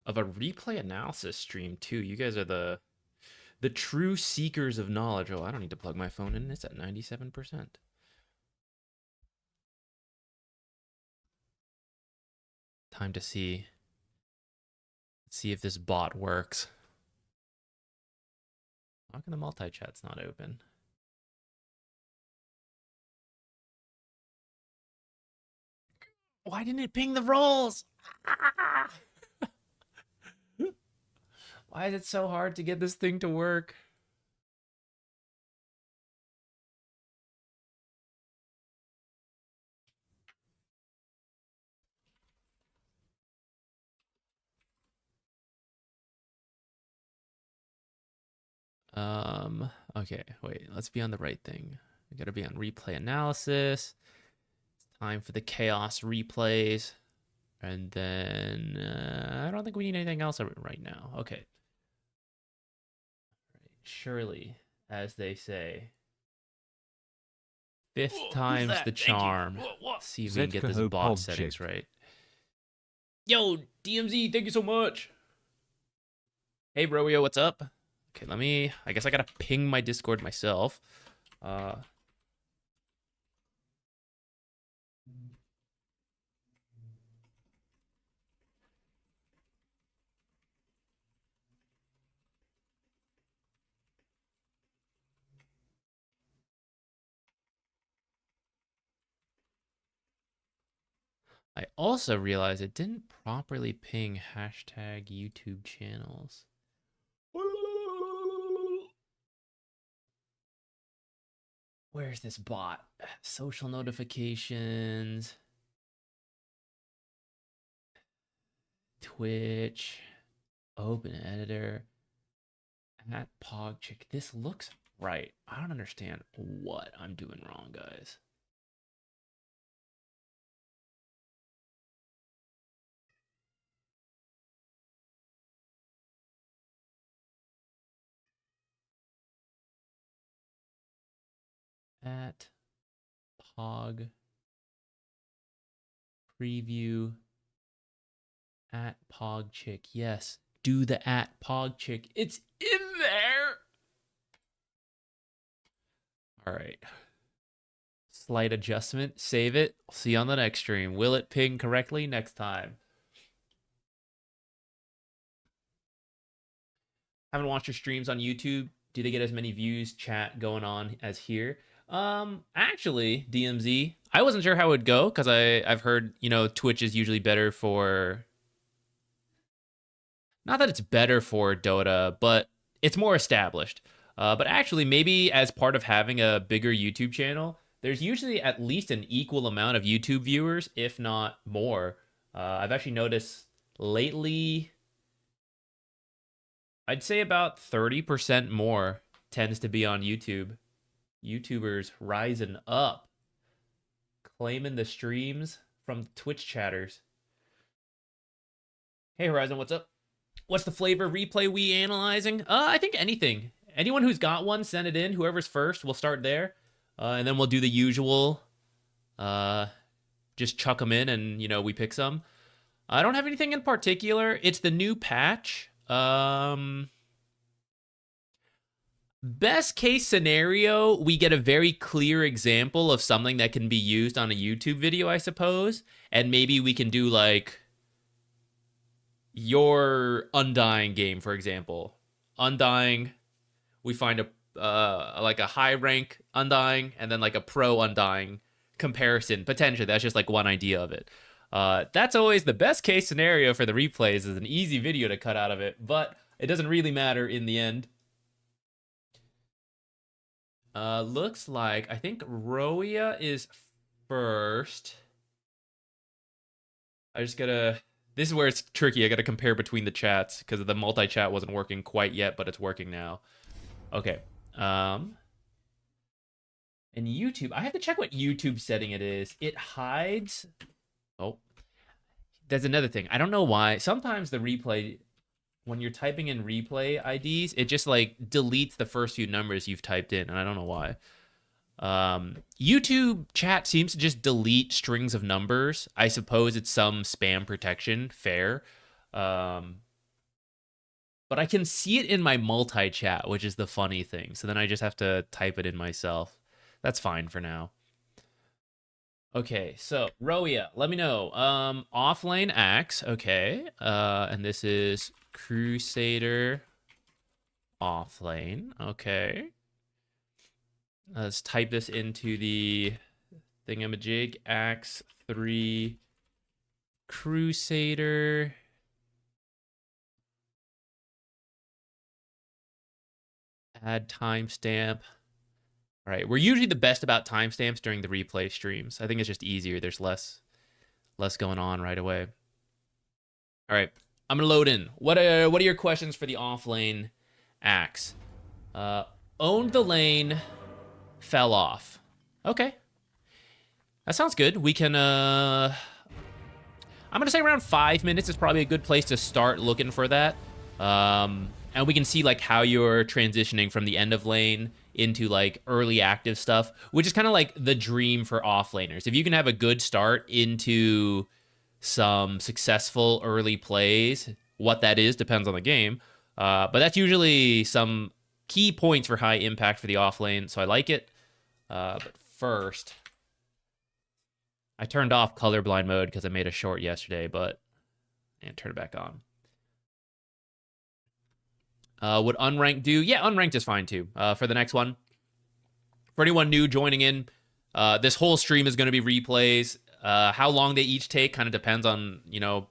of a replay analysis stream too. You guys are the true seekers of knowledge. Oh, I don't need to plug my phone in. It's at 97%. Time to see if this bot works. How come the multi-chat's not open? Why didn't it ping the rolls? Why is it so hard to get this thing to work? Okay, wait, let's be on the right thing. We gotta be on replay analysis. It's time for the chaos replays. And then, I don't think we need anything else right now. Okay. Surely, as they say, fifth time's the charm. See if we can get this bot settings right. Yo, DMZ, thank you so much. Hey, Broio, what's up? Okay, I guess I gotta ping my Discord myself. I also realized it didn't properly ping hashtag YouTube channels. Where's this bot? Social notifications. Twitch. Open editor. At PogChick. This looks right. I don't understand what I'm doing wrong, guys. At Pog preview at PogChick. Yes, do the at PogChick. It's in there. All right. Slight adjustment. Save it. See you on the next stream. Will it ping correctly next time? Haven't watched your streams on YouTube. Do they get as many views, chat going on as here? Actually, DMZ, I wasn't sure how it would go because I've heard, you know, Twitch is usually better for, not that it's better for Dota, but it's more established. But actually, maybe as part of having a bigger YouTube channel, there's usually at least an equal amount of YouTube viewers, if not more. I've actually noticed lately, I'd say about 30% more tends to be on YouTube. YouTubers rising up, claiming the streams from Twitch chatters. Hey Horizon, what's up? What's the flavor replay we analyzing? I think anything. Anyone who's got one, send it in. Whoever's first, we'll start there. And then we'll do the usual. Just chuck them in and, you know, we pick some. I don't have anything in particular. It's the new patch. Best case scenario, we get a very clear example of something that can be used on a YouTube video, I suppose. And maybe we can do like your Undying game, for example. Undying, we find a like a high rank Undying and then like a pro Undying comparison. Potentially, that's just like one idea of it. That's always the best case scenario for the replays, is an easy video to cut out of it, but it doesn't really matter in the end. Looks like, I think Roya is first. I just gotta, this is where it's tricky. I gotta compare between the chats because the multi-chat wasn't working quite yet, but it's working now. Okay. And YouTube, I have to check what YouTube setting it is. It hides. Oh, there's another thing. I don't know why. Sometimes the replay, when you're typing in replay IDs, it just like deletes the first few numbers you've typed in, and I don't know why. YouTube chat seems to just delete strings of numbers. I suppose it's some spam protection. Fair. but I can see it in my multi-chat, which is the funny thing. So then I just have to type it in myself. That's fine for now. Okay, so Roya, let me know. Offlane Axe, okay. And this is Crusader offlane, okay. Let's type this into the thingamajig. Axe 3 Crusader. Add timestamp. All right, we're usually the best about timestamps during the replay streams. I think it's just easier. There's less going on right away. All right, I'm gonna load in. What are your questions for the offlane Axe? Owned the lane, fell off. Okay, that sounds good. We can. I'm gonna say around 5 minutes is probably a good place to start looking for that. And we can see like how you're transitioning from the end of lane into like early active stuff, which is kind of like the dream for offlaners. If you can have a good start into some successful early plays, what that is depends on the game. But that's usually some key points for high impact for the offlane, so I like it. But first, I turned off colorblind mode because I made a short yesterday, but and turn it back on. Would unranked do? Yeah, unranked is fine too. For the next one. For anyone new joining in, this whole stream is going to be replays. How long they each take kind of depends on, you know,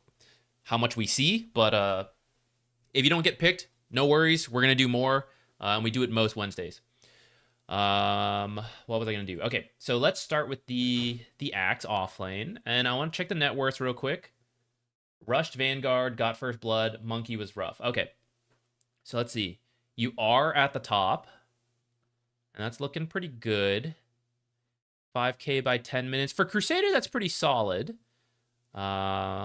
how much we see. But if you don't get picked, no worries. We're going to do more. And we do it most Wednesdays. What was I going to do? Okay, so let's start with the Axe offlane. And I want to check the net worths real quick. Rushed Vanguard, got first blood. Monkey was rough. Okay. So let's see. You are at the top. And that's looking pretty good. 5K by 10 minutes. For Crusader, that's pretty solid. Axe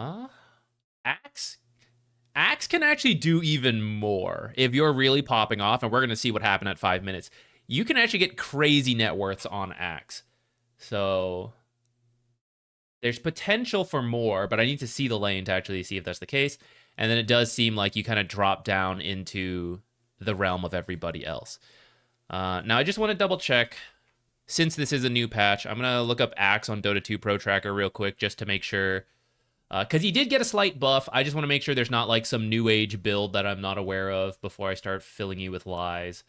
can actually do even more. If you're really popping off, and we're going to see what happened at 5 minutes, you can actually get crazy net worths on Axe. So there's potential for more, but I need to see the lane to actually see if that's the case. And then it does seem like you kind of drop down into the realm of everybody else. Now, I just want to double check, since this is a new patch, I'm going to look up Axe on Dota 2 Pro Tracker real quick just to make sure. Because he did get a slight buff. I just want to make sure there's not like some new age build that I'm not aware of before I start filling you with lies.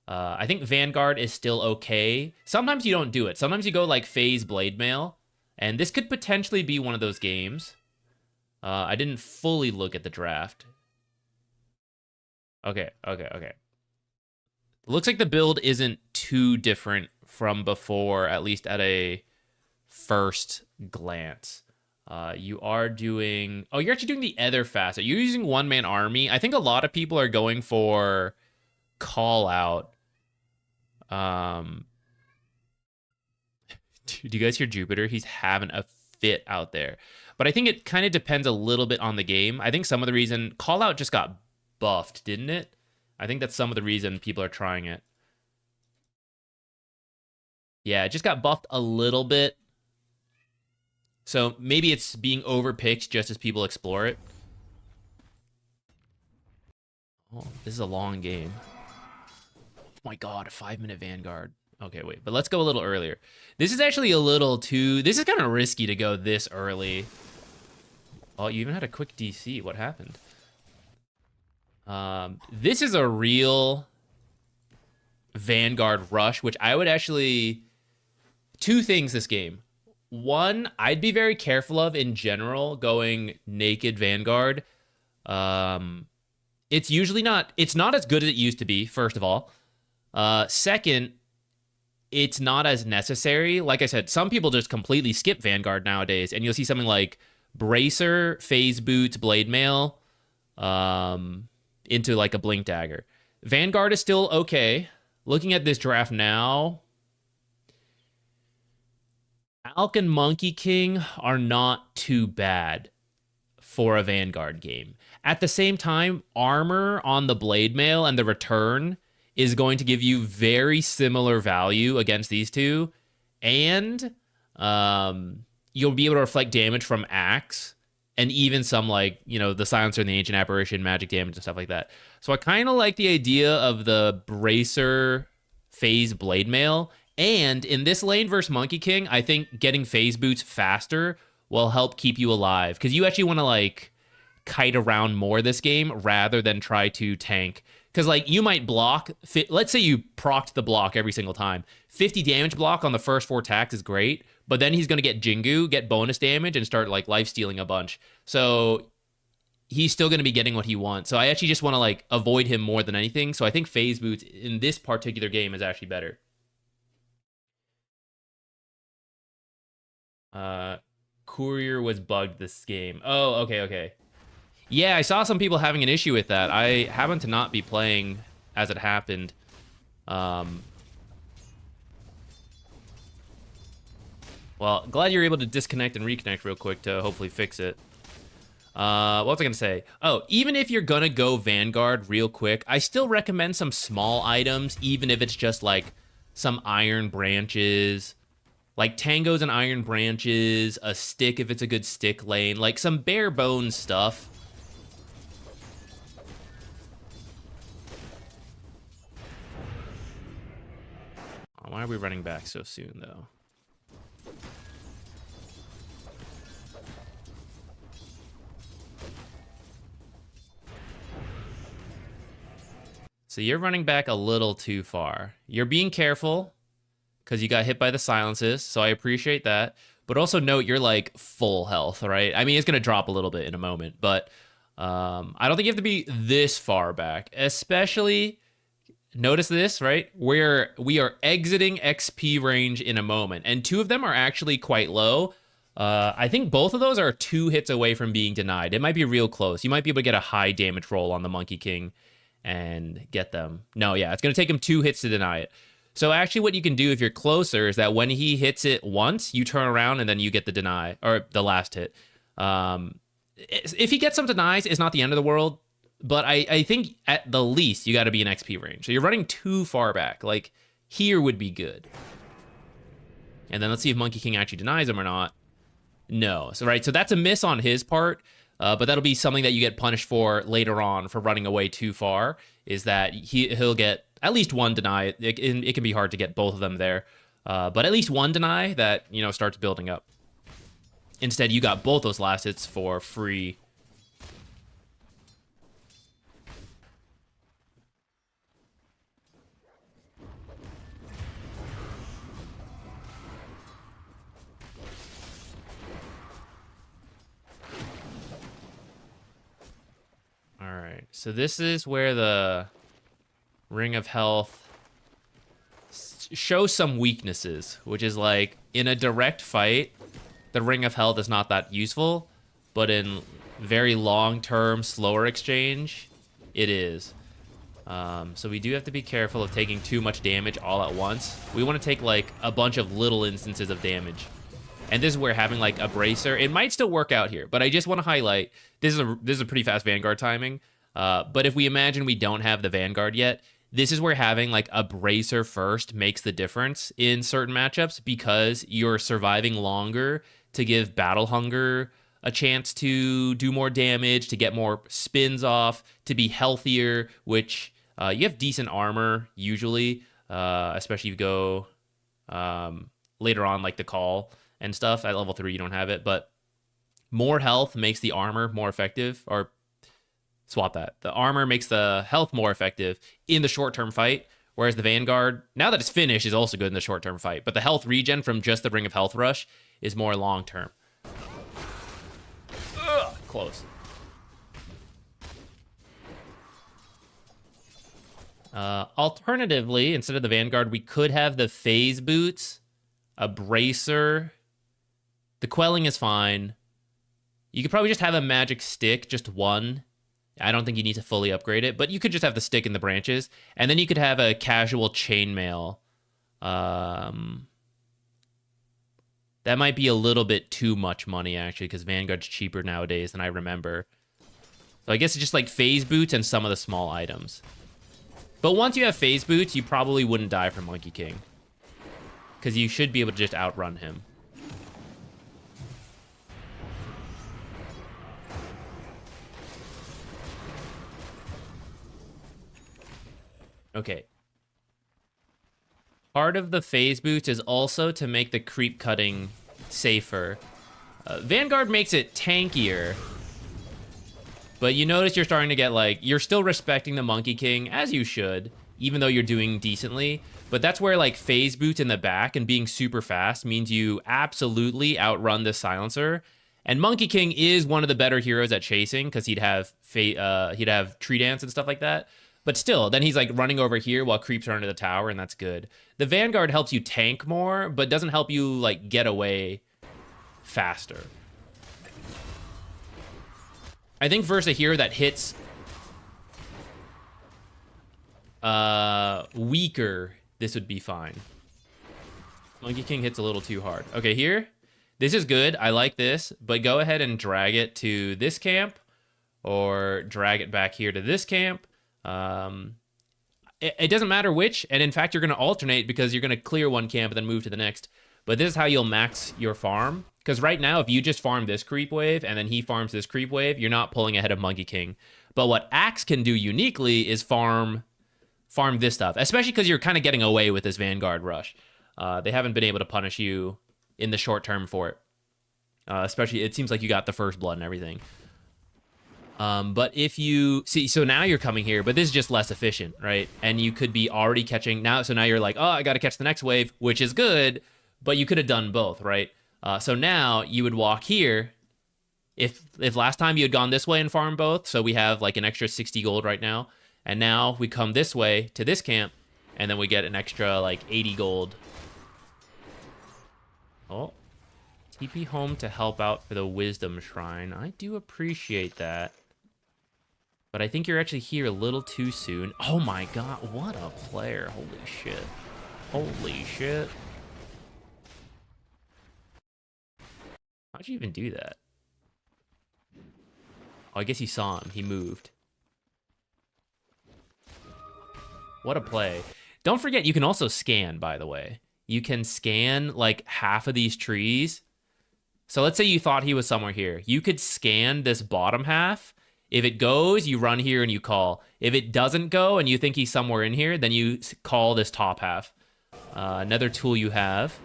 I think Vanguard is still okay. Sometimes you don't do it. Sometimes you go like Phase Blade Mail. And this could potentially be one of those games. I didn't fully look at the draft. Okay. Looks like the build isn't too different from before, at least at a first glance. You are doing... Oh, you're actually doing the other facet. You're using one-man army. I think a lot of people are going for call out. Do you guys hear Jupiter? He's having a fit out there. But I think it kind of depends a little bit on the game. I think some of the reason... Call out just got buffed, didn't it? I think that's some of the reason people are trying it. Yeah, it just got buffed a little bit. So maybe it's being overpicked just as people explore it. Oh, this is a long game. Oh my god, a 5-minute Vanguard. Okay, wait, but let's go a little earlier. This is actually a little too... This is kind of risky to go this early. Oh, you even had a quick DC. What happened? This is a real Vanguard rush, which I would actually... Two things this game. One, I'd be very careful of in general going naked Vanguard. It's usually not... It's not as good as it used to be, first of all. Second, it's not as necessary. Like I said, some people just completely skip Vanguard nowadays, and you'll see something like Bracer, Phase Boots, Blade Mail, into like a Blink Dagger. Vanguard is still okay. Looking at this draft now, Alk and Monkey King are not too bad for a Vanguard game. At the same time, armor on the Blade Mail and the return is going to give you very similar value against these two, and you'll be able to reflect damage from Axe and even some like, you know, the Silencer and the Ancient Apparition, magic damage and stuff like that. So I kind of like the idea of the Bracer Phase Blade Mail. And in this lane versus Monkey King, I think getting Phase Boots faster will help keep you alive, because you actually want to like kite around more this game rather than try to tank. Because like you might block, let's say you procced the block every single time. 50 damage block on the first 4 attacks is great, but then he's going to get Jingu, get bonus damage, and start like life stealing a bunch. So he's still going to be getting what he wants. So I actually just want to like avoid him more than anything. So I think Phase Boots in this particular game is actually better. Courier was bugged this game. Oh, okay. Yeah, I saw some people having an issue with that. I happen to not be playing as it happened. Well, glad you're able to disconnect and reconnect real quick to hopefully fix it. What was I gonna say? Oh, even if you're gonna go Vanguard real quick, I still recommend some small items, even if it's just like some iron branches, like tangos and iron branches, a stick if it's a good stick lane, like some bare bones stuff. Why are we running back so soon, though? So you're running back a little too far. You're being careful because you got hit by the silences, so I appreciate that. But also note you're like full health, right? I mean, it's going to drop a little bit in a moment, but I don't think you have to be this far back, especially... Notice this, right? We are exiting XP range in a moment, and 2 of them are actually quite low. I think both of those are 2 hits away from being denied. It might be real close. You might be able to get a high damage roll on the Monkey King and get them. No, yeah, it's going to take him 2 hits to deny it. So actually what you can do if you're closer is that when he hits it once, you turn around and then you get the deny, or the last hit. If he gets some denies, it's not the end of the world. But I think at the least, you got to be in XP range. So you're running too far back. Like, here would be good. And then let's see if Monkey King actually denies him or not. No. So, right, so that's a miss on his part. But that'll be something that you get punished for later on for running away too far, is that he'll get at least 1 deny. It can be hard to get both of them there. But at least 1 deny that, you know, starts building up. Instead, you got both those last hits for free. Alright, so this is where the Ring of Health shows some weaknesses, which is like, in a direct fight, the Ring of Health is not that useful, but in very long-term, slower exchange, it is. So we do have to be careful of taking too much damage all at once. We want to take like a bunch of little instances of damage. And this is where having like a bracer, it might still work out here, but I just want to highlight, this is a pretty fast Vanguard timing. But if we imagine we don't have the Vanguard yet, this is where having like a bracer first makes the difference in certain matchups, because you're surviving longer to give Battle Hunger a chance to do more damage, to get more spins off, to be healthier, which you have decent armor usually, especially if you go later on like the Call and stuff. At level 3 you don't have it, but more health makes the armor more effective, or swap that. The armor makes the health more effective in the short-term fight, whereas the Vanguard, now that it's finished, is also good in the short-term fight, but the health regen from just the Ring of Health Rush is more long-term. Close. Alternatively, instead of the Vanguard, we could have the Phase Boots, a Bracer. The Quelling is fine. You could probably just have a magic stick, just 1. I don't think you need to fully upgrade it, but you could just have the stick and the branches, and then you could have a casual chainmail. That might be a little bit too much money, actually, because Vanguard's cheaper nowadays than I remember. So I guess it's just like Phase Boots and some of the small items. But once you have Phase Boots, you probably wouldn't die from Monkey King, because you should be able to just outrun him. Okay. Part of the phase boost is also to make the creep cutting safer. Vanguard makes it tankier. But you notice you're starting to get, like, you're still respecting the Monkey King, as you should, even though you're doing decently. But that's where, like, phase boots in the back and being super fast means you absolutely outrun the silencer. And Monkey King is one of the better heroes at chasing, because he'd have Treant and stuff like that. But still, then he's, like, running over here while creeps are under the tower, and that's good. The Vanguard helps you tank more, but doesn't help you, like, get away faster. I think versus a hero that hits weaker, this would be fine. Monkey King hits a little too hard. Okay, here. This is good. I like this. But go ahead and drag it to this camp. Or drag it back here to this camp. It doesn't matter which. And in fact, you're going to alternate because you're going to clear one camp and then move to the next. But this is how you'll max your farm. Because right now, if you just farm this creep wave and then he farms this creep wave, you're not pulling ahead of Monkey King. But what Axe can do uniquely is farm this stuff. Especially because you're kind of getting away with this Vanguard rush. They haven't been able to punish you in the short term for it. Especially, it seems like you got the first blood and everything. But if you... See, so now you're coming here, but this is just less efficient, right? And you could be already catching... So now you're like, oh, I got to catch the next wave, which is good. But you could have done both, right? So now you would walk here. If last time you had gone this way and farmed both, so we have like an extra 60 gold right now. And now we come this way to this camp, and then we get an extra like 80 gold. Oh, TP home to help out for the Wisdom Shrine. I do appreciate that. But I think you're actually here a little too soon. Oh my god, what a player. Holy shit. Holy shit. How'd you even do that? Oh, I guess you saw him. He moved. What a play. Don't forget, you can also scan, by the way. You can scan, like, half of these trees. So let's say you thought he was somewhere here. You could scan this bottom half. If it goes, you run here and you call. If it doesn't go and you think he's somewhere in here, then you call this top half. Another tool you have.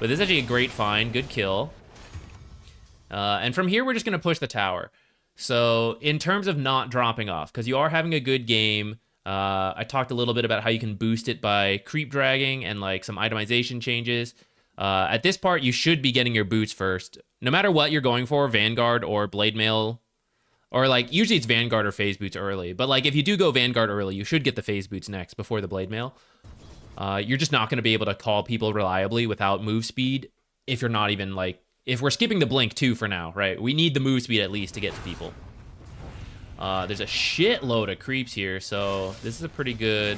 But this is actually a great find. Good kill. And from here, we're just going to push the tower. So in terms of not dropping off, because you are having a good game, I talked a little bit about how you can boost it by creep dragging and like some itemization changes. At this part, you should be getting your boots first. No matter what you're going for, Vanguard or Blade Mail, or like usually it's Vanguard or Phase Boots early. But like if you do go Vanguard early, you should get the Phase Boots next before the Blade Mail. You're just not going to be able to call people reliably without move speed if you're not even like... If we're skipping the blink too for now, right? We need the move speed at least to get to people. There's a shitload of creeps here, so this is a pretty good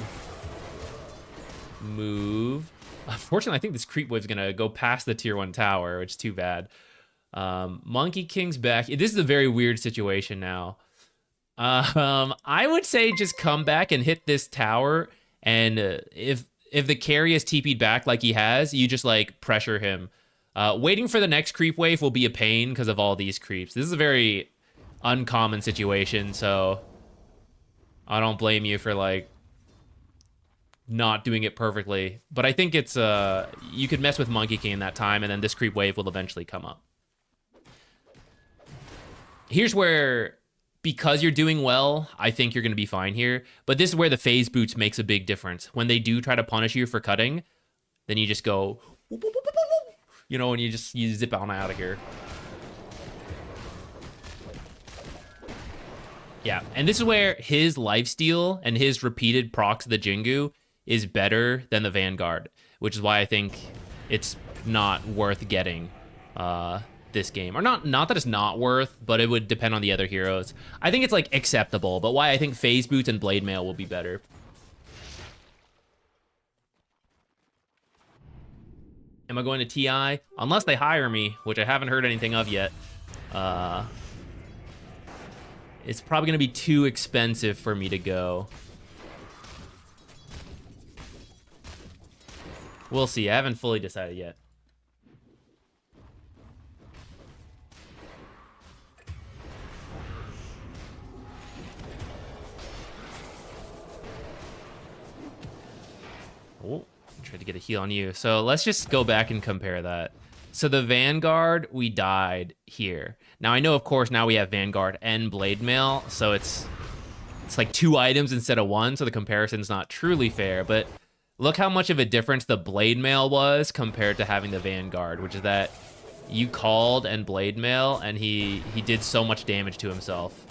move. Unfortunately, I think this creep wave's gonna go past the tier 1 tower, which is too bad. Monkey King's back. This is a very weird situation now. I would say just come back and hit this tower, and if the carry is TP'd back like he has, you just like pressure him. Waiting for the next creep wave will be a pain because of all these creeps. This is a very uncommon situation, so I don't blame you for like not doing it perfectly. But I think it's you could mess with Monkey King in that time, and then this creep wave will eventually come up. Here's where, because you're doing well, I think you're going to be fine here. But this is where the phase boots makes a big difference. When they do try to punish you for cutting, then you just go... You know, and you zip on out of here. Yeah, and this is where his lifesteal and his repeated procs of the Jingu is better than the Vanguard, which is why I think it's not worth getting this game. Or not that it's not worth, but it would depend on the other heroes. I think it's like acceptable, but why I think Phase Boots and Blade Mail will be better. Am I going to TI? Unless they hire me, which I haven't heard anything of yet. It's probably going to be too expensive for me to go. We'll see. I haven't fully decided yet. Tried to get a heal on you. So let's just go back and compare that. So the Vanguard, we died here. Now I know, of course, now we have Vanguard and Blade Mail, so it's like 2 items instead of 1, so the comparison's not truly fair, but look how much of a difference the Blade Mail was compared to having the Vanguard, which is that you called and Blade Mail, and he did so much damage to himself.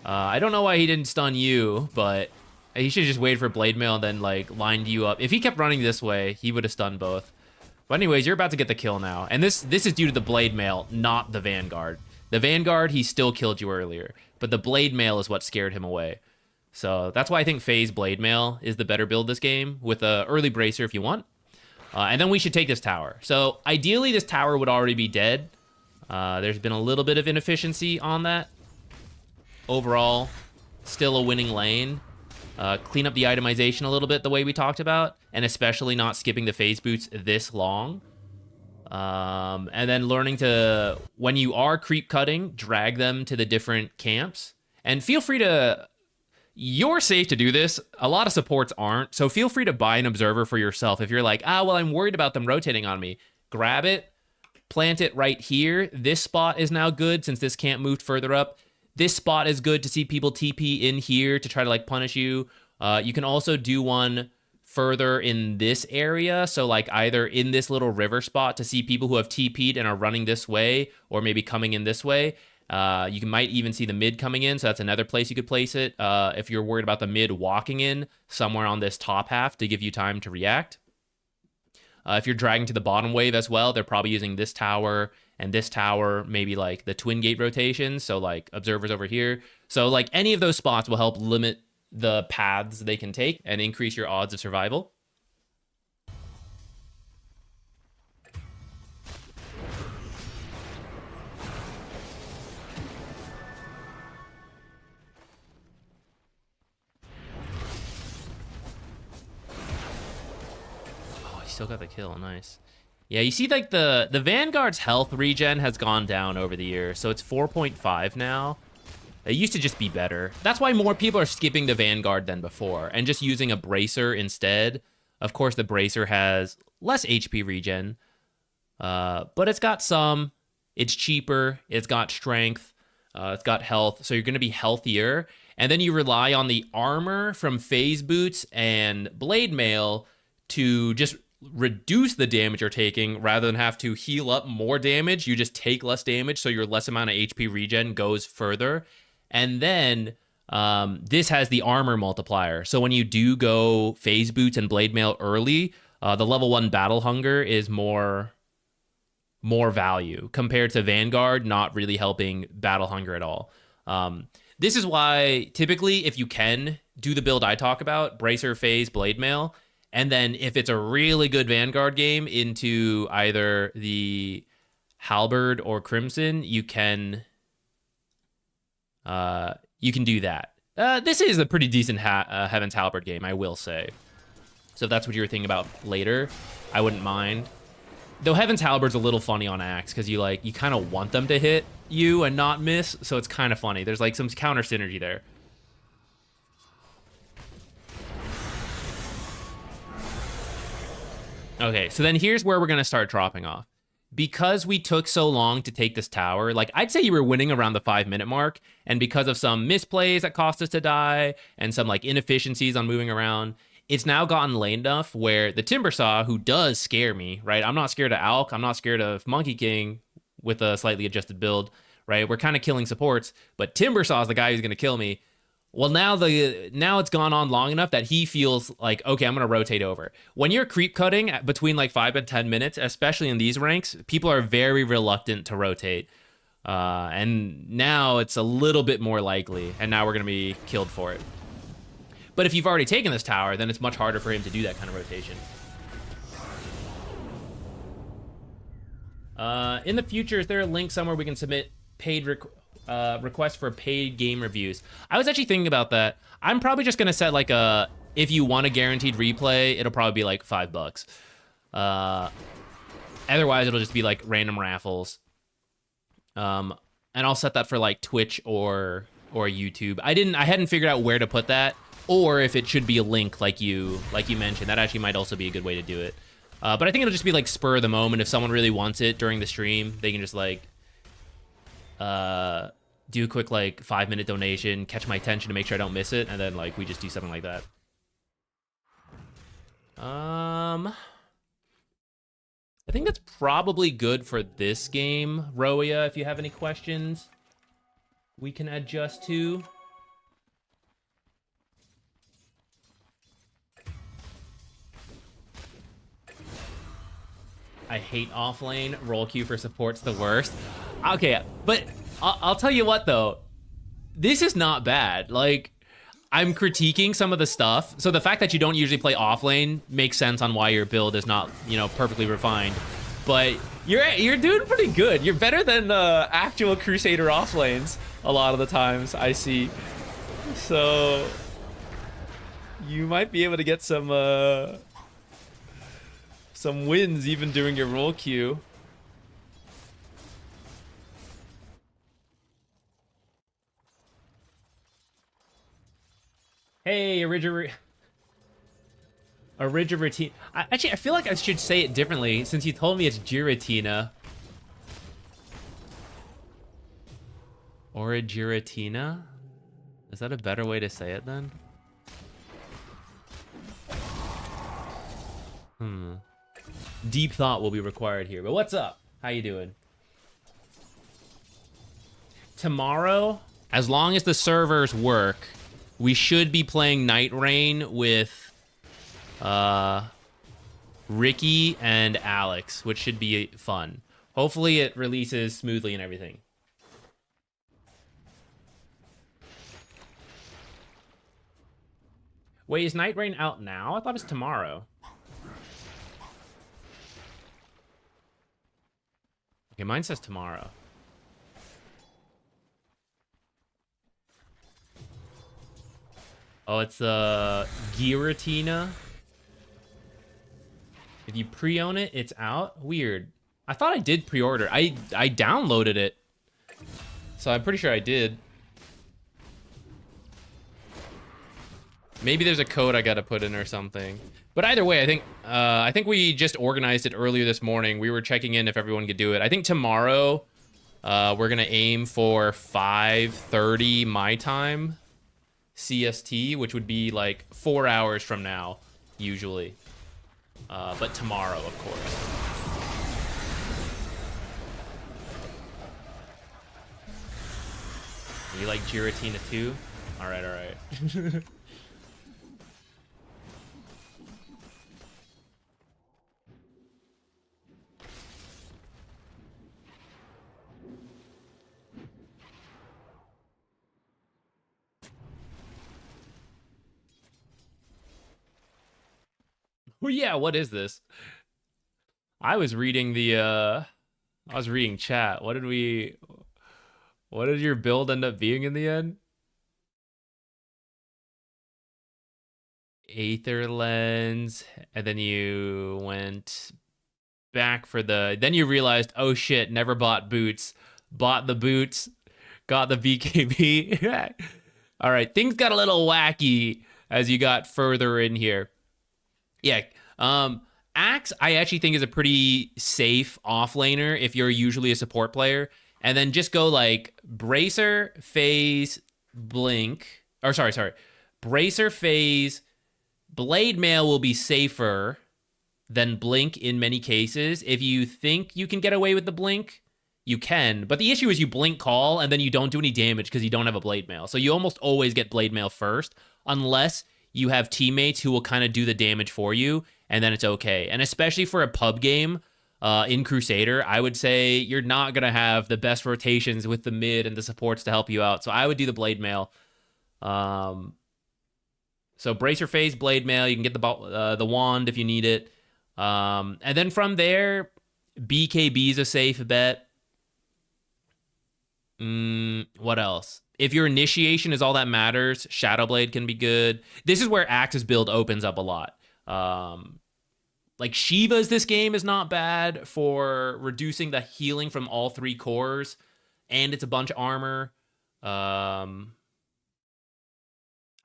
I don't know why he didn't stun you, but he should just wait for Blade Mail and then, like, lined you up. If he kept running this way, he would have stunned both. But anyways, you're about to get the kill now. And this is due to the Blade Mail, not the Vanguard. The Vanguard, he still killed you earlier. But the Blade Mail is what scared him away. So that's why I think Phase Blade Mail is the better build this game, with a early Bracer if you want. And then we should take this tower. So ideally, this tower would already be dead. There's been a little bit of inefficiency on that. Overall, still a winning lane. Clean up the itemization a little bit the way we talked about, and especially not skipping the phase boots this long. And then learning to, when you are creep cutting, drag them to the different camps. And feel free to, you're safe to do this. A lot of supports aren't, so feel free to buy an observer for yourself. If you're like, well, I'm worried about them rotating on me, grab it, plant it right here. This spot is now good since this camp moved further up. This spot is good to see people TP in here to try to, like, punish you. You can also do one further in this area. So, like, either in this little river spot to see people who have TP'd and are running this way, or maybe coming in this way. You might even see the mid coming in. So that's another place you could place it. If you're worried about the mid walking in somewhere on this top half to give you time to react. If you're dragging to the bottom wave as well, they're probably using this tower and this tower, maybe like the twin gate rotation, so like observers over here. So like any of those spots will help limit the paths they can take and increase your odds of survival. Oh, he still got the kill, nice. Yeah, you see, like, the Vanguard's health regen has gone down over the years, so it's 4.5 now. It used to just be better. That's why more people are skipping the Vanguard than before, and just using a Bracer instead. Of course, the Bracer has less HP regen, but it's got some. It's cheaper, it's got strength, it's got health, so you're going to be healthier. And then you rely on the armor from Phase Boots and Blade Mail to just reduce the damage you're taking rather than have to heal up more damage. You just take less damage, so your less amount of HP regen goes further. And then this has the armor multiplier. So when you do go Phase Boots and Blade Mail early, the level 1 Battle Hunger is more value compared to Vanguard not really helping Battle Hunger at all. This is why typically, if you can do the build I talk about, Bracer, Phase, Blade Mail, and then if it's a really good Vanguard game into either the Halberd or Crimson, you can do that. This is a pretty decent Heaven's Halberd game, I will say. So if that's what you were thinking about later, I wouldn't mind. Though Heaven's Halberd's a little funny on Axe, because you kind of want them to hit you and not miss, so it's kind of funny. There's like some counter synergy there. Okay, so then here's where we're going to start dropping off. Because we took so long to take this tower, like, I'd say you were winning around the 5-minute mark, and because of some misplays that cost us to die, and some, like, inefficiencies on moving around, it's now gotten late enough where the Timbersaw, who does scare me, right? I'm not scared of Alk, I'm not scared of Monkey King with a slightly adjusted build, right? We're kind of killing supports, but Timbersaw is the guy who's going to kill me. Well, now it's gone on long enough that he feels like, okay, I'm going to rotate over. When you're creep cutting between like 5 and 10 minutes, especially in these ranks, people are very reluctant to rotate. And now it's a little bit more likely, and now we're going to be killed for it. But if you've already taken this tower, then it's much harder for him to do that kind of rotation. In the future, is there a link somewhere we can submit paid requests for paid game reviews? I was actually thinking about that. I'm probably just gonna set like a, if you want a guaranteed replay, it'll probably be like $5. Otherwise it'll just be like random raffles. And I'll set that for like Twitch or YouTube. I hadn't figured out where to put that. Or if it should be a link like you mentioned, that actually might also be a good way to do it. But I think it'll just be like spur of the moment. If someone really wants it during the stream, they can just like do a quick like 5-minute donation, catch my attention to make sure I don't miss it, and then like we just do something like that. I think that's probably good for this game. Roya, if you have any questions, we can adjust to. I hate offlane. Roll queue for support's the worst. Okay, but I'll tell you what though. This is not bad. Like, I'm critiquing some of the stuff. So the fact that you don't usually play offlane makes sense on why your build is not, you know, perfectly refined. But you're doing pretty good. You're better than actual Crusader offlanes a lot of the times I see. So you might be able to get some wins even during your roll queue. Hey, Origiratina. Actually, I feel like I should say it differently since you told me it's Giratina. Origiratina? Is that a better way to say it then? Deep thought will be required here. But what's up? How you doing? Tomorrow, as long as the servers work, we should be playing Night Rain with Ricky and Alex, which should be fun. Hopefully it releases smoothly and everything. Wait, is Night Rain out now? I thought it was tomorrow. Okay, mine says tomorrow. Oh, it's Giratina. If you pre-own it, it's out. Weird. I thought I did pre-order. I downloaded it, so I'm pretty sure I did. Maybe there's a code I gotta put in or something. But either way, I think we just organized it earlier this morning. We were checking in if everyone could do it. I think tomorrow, we're gonna aim for 5:30 my time, CST, which would be like 4 hours from now, usually. But tomorrow, of course. You like Giratina too? All right, all right. Well, yeah, what is this? I was reading chat. What did your build end up being in the end? Aether Lens, and then you went back for then you realized, oh shit, never bought boots. Bought the boots, got the BKB. All right, things got a little wacky as you got further in here. Yeah, Axe, I actually think is a pretty safe offlaner if you're usually a support player. And then just go like Bracer, Phase, Blink. Or sorry. Bracer, Phase, Blade Mail will be safer than Blink in many cases. If you think you can get away with the Blink, you can. But the issue is you Blink Call and then you don't do any damage because you don't have a Blade Mail. So you almost always get Blade Mail first, unless you have teammates who will kind of do the damage for you, and then it's okay. And especially for a pub game in Crusader, I would say you're not going to have the best rotations with the mid and the supports to help you out. So I would do the Blade Mail. So Bracer Phase, Blade Mail, you can get the wand if you need it. And then from there, BKB is a safe bet. What else? If your initiation is all that matters, Shadowblade can be good. This is where Axe's build opens up a lot. Like Shiva's this game is not bad for reducing the healing from all 3 cores, and it's a bunch of armor.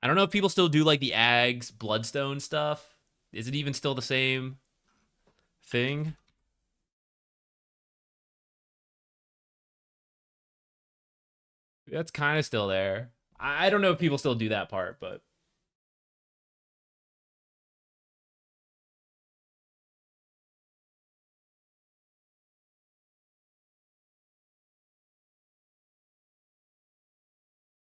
I don't know if people still do like the Ags Bloodstone stuff. Is it even still the same thing? That's kind of still there. I don't know if people still do that part, but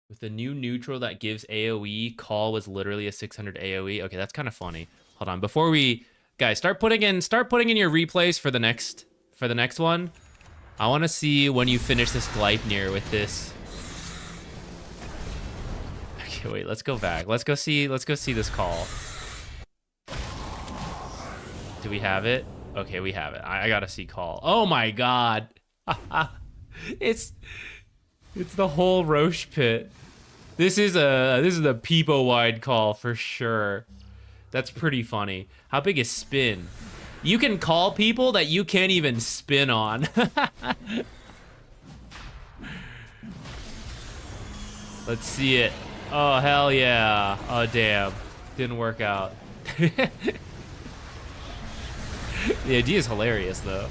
with the new neutral that gives AoE, call was literally a 600 AoE. Okay, that's kind of funny. Hold on, before we guys start putting in your replays for the next one. I want to see when you finish this Gleipnir with this. Okay, wait, let's go back. Let's go see this call. Do we have it? Okay, we have it. I gotta see call. Oh my god. It's the whole Roche pit. This is a peepo wide call for sure. That's pretty funny. How big is spin? You can call people that you can't even spin on. Let's see it. Oh, hell yeah. Oh, damn. Didn't work out. The idea is hilarious, though.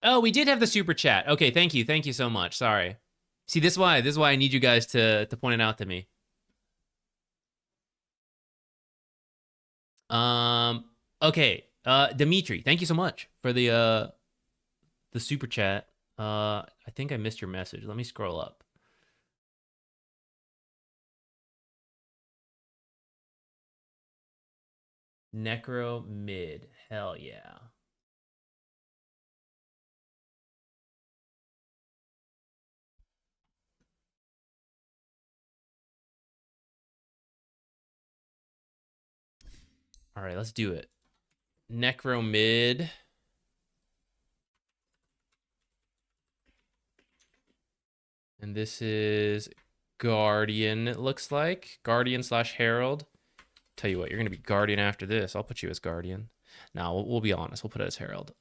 Oh, we did have the super chat. Okay, thank you. Thank you so much. Sorry. See, this is why I need you guys to point it out to me. Okay. Dimitri, thank you so much for the super chat. I think I missed your message. Let me scroll up. Necro mid. Hell yeah. All right, let's do it. Necro mid. And this is Guardian, it looks like. Guardian / Herald. Tell you what, you're going to be Guardian after this. I'll put you as Guardian. Now, we'll be honest. We'll put it as Herald.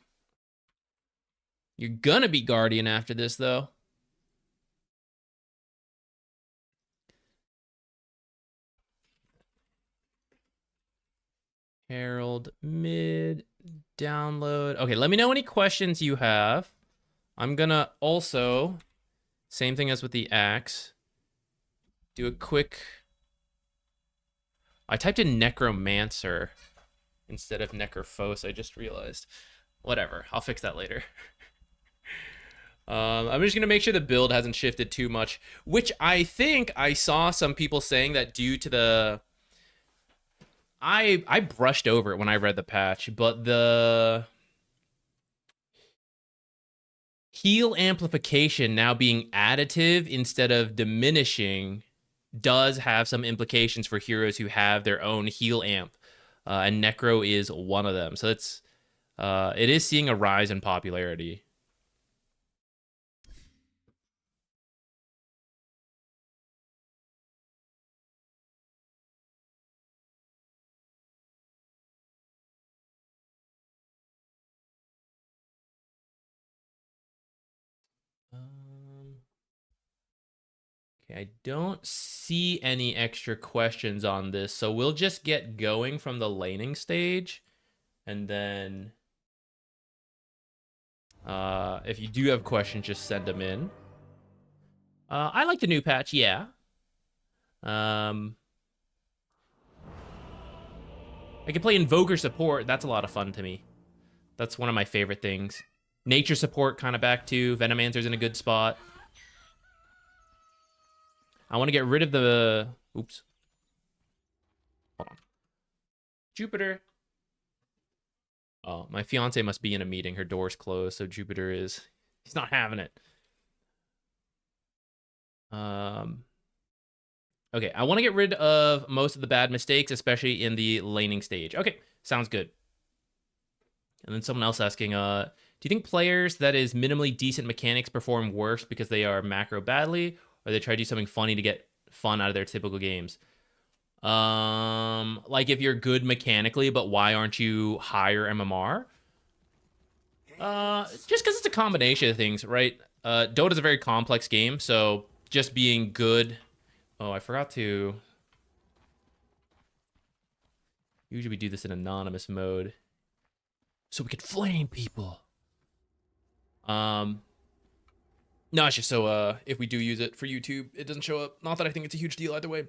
You're going to be Guardian after this, though. Herald mid download. Okay, let me know any questions you have. I'm going to also, same thing as with the axe, do a quick... I typed in Necromancer instead of Necrophos, I just realized. Whatever, I'll fix that later. I'm just going to make sure the build hasn't shifted too much, which I think I saw some people saying that due to the... I brushed over it when I read the patch, but the heal amplification now being additive instead of diminishing does have some implications for heroes who have their own heal amp, and Necro is one of them. So it is seeing a rise in popularity. Okay, I don't see any extra questions on this, so we'll just get going from the laning stage, and then if you do have questions, just send them in. I like the new patch, yeah. I can play Invoker support. That's a lot of fun to me. That's one of my favorite things. Nature support kind of back too. Venomancer's in a good spot. I want to get rid of the... Oops. Hold on. Jupiter. Oh, my fiance must be in a meeting. Her door's closed, so Jupiter is... He's not having it. Okay, I want to get rid of most of the bad mistakes, especially in the laning stage. Okay, sounds good. And then someone else asking, do you think players that is minimally decent mechanics perform worse because they are macro badly, or they try to do something funny to get fun out of their typical games? Like if you're good mechanically, but why aren't you higher MMR? Just because it's a combination of things, right? Dota's a very complex game, so just being good. Oh, I forgot to. Usually we do this in anonymous mode, so we can flame people. No, it's just so if we do use it for YouTube, it doesn't show up. Not that I think it's a huge deal either way.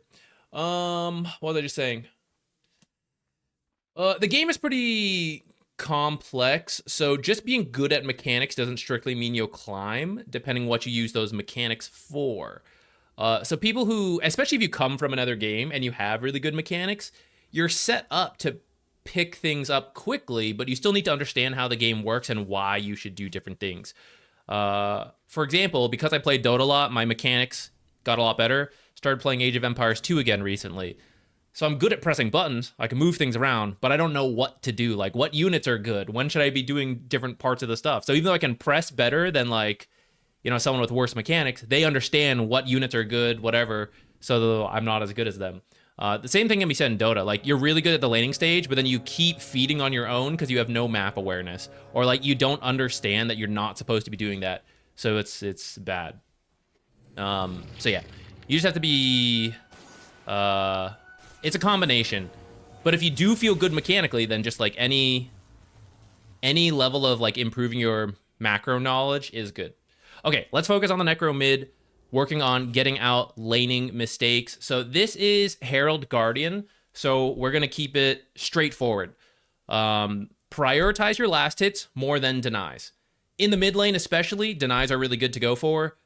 What was I just saying? The game is pretty complex, so just being good at mechanics doesn't strictly mean you'll climb, depending what you use those mechanics for. So people who, especially if you come from another game and you have really good mechanics, you're set up to pick things up quickly, but you still need to understand how the game works and why you should do different things. For example, because I played Dota a lot, my mechanics got a lot better. Started playing Age of Empires 2 again recently. So I'm good at pressing buttons. I can move things around, but I don't know what to do. Like, what units are good? When should I be doing different parts of the stuff? So even though I can press better than, like, you know, someone with worse mechanics, they understand what units are good, whatever, so I'm not as good as them. The same thing can be said in Dota. Like, you're really good at the laning stage, but then you keep feeding on your own because you have no map awareness. Or, like, you don't understand that you're not supposed to be doing that. So it's bad. So yeah, you just have to be... it's a combination. But if you do feel good mechanically, then just, like, any level of, like, improving your macro knowledge is good. Okay, let's focus on the Necro mid, working on getting out laning mistakes. So this is Herald Guardian, so we're going to keep it straightforward. Prioritize your last hits more than denies. In the mid lane especially, denies are really good to go for,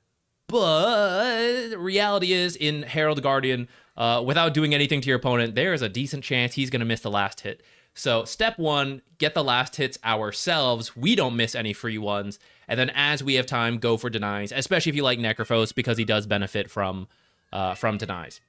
but reality is in Herald Guardian, without doing anything to your opponent, there is a decent chance he's going to miss the last hit. So step one, get the last hits ourselves. We don't miss any free ones. And then as we have time, go for denies, especially if you like Necrophos, because he does benefit from denies.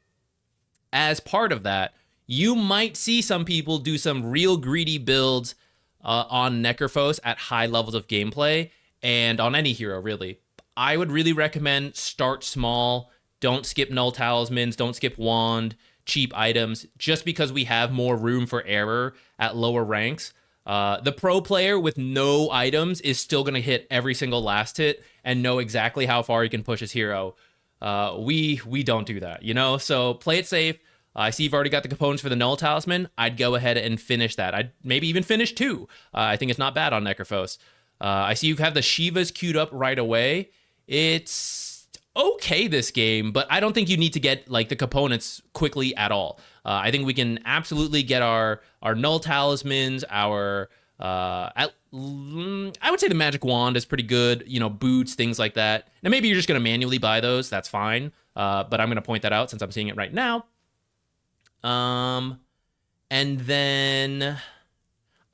As part of that, you might see some people do some real greedy builds on Necrophos at high levels of gameplay, and on any hero, really. I would really recommend start small. Don't skip null talismans, don't skip wand, cheap items, just because we have more room for error at lower ranks. The pro player with no items is still going to hit every single last hit and know exactly how far he can push his hero. We don't do that, you know? So play it safe. I see you've already got the components for the null talisman. I'd go ahead and finish that. I'd maybe even finish 2. I think it's not bad on Necrophos. I see you have the Shivas queued up right away. It's okay this game, but I don't think you need to get like the components quickly at all. I think we can absolutely get our null talismans, I would say the magic wand is pretty good, you know, boots, things like that. Now maybe you're just going to manually buy those, that's fine, but I'm going to point that out since I'm seeing it right now. And then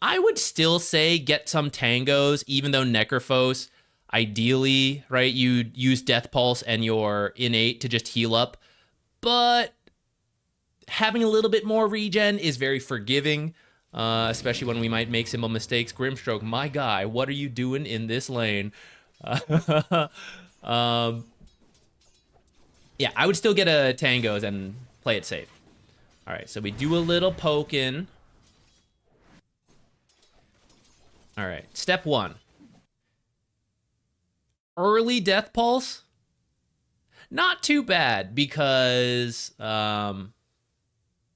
I would still say get some tangos, even though Necrophos, ideally, right, you'd use Death Pulse and your innate to just heal up, but having a little bit more regen is very forgiving, especially when we might make simple mistakes. Grimstroke, my guy, what are you doing in this lane? Yeah, I would still get a tangos and play it safe. All right, so we do a little poking. All right, step 1. Early Death Pulse, not too bad because, you know,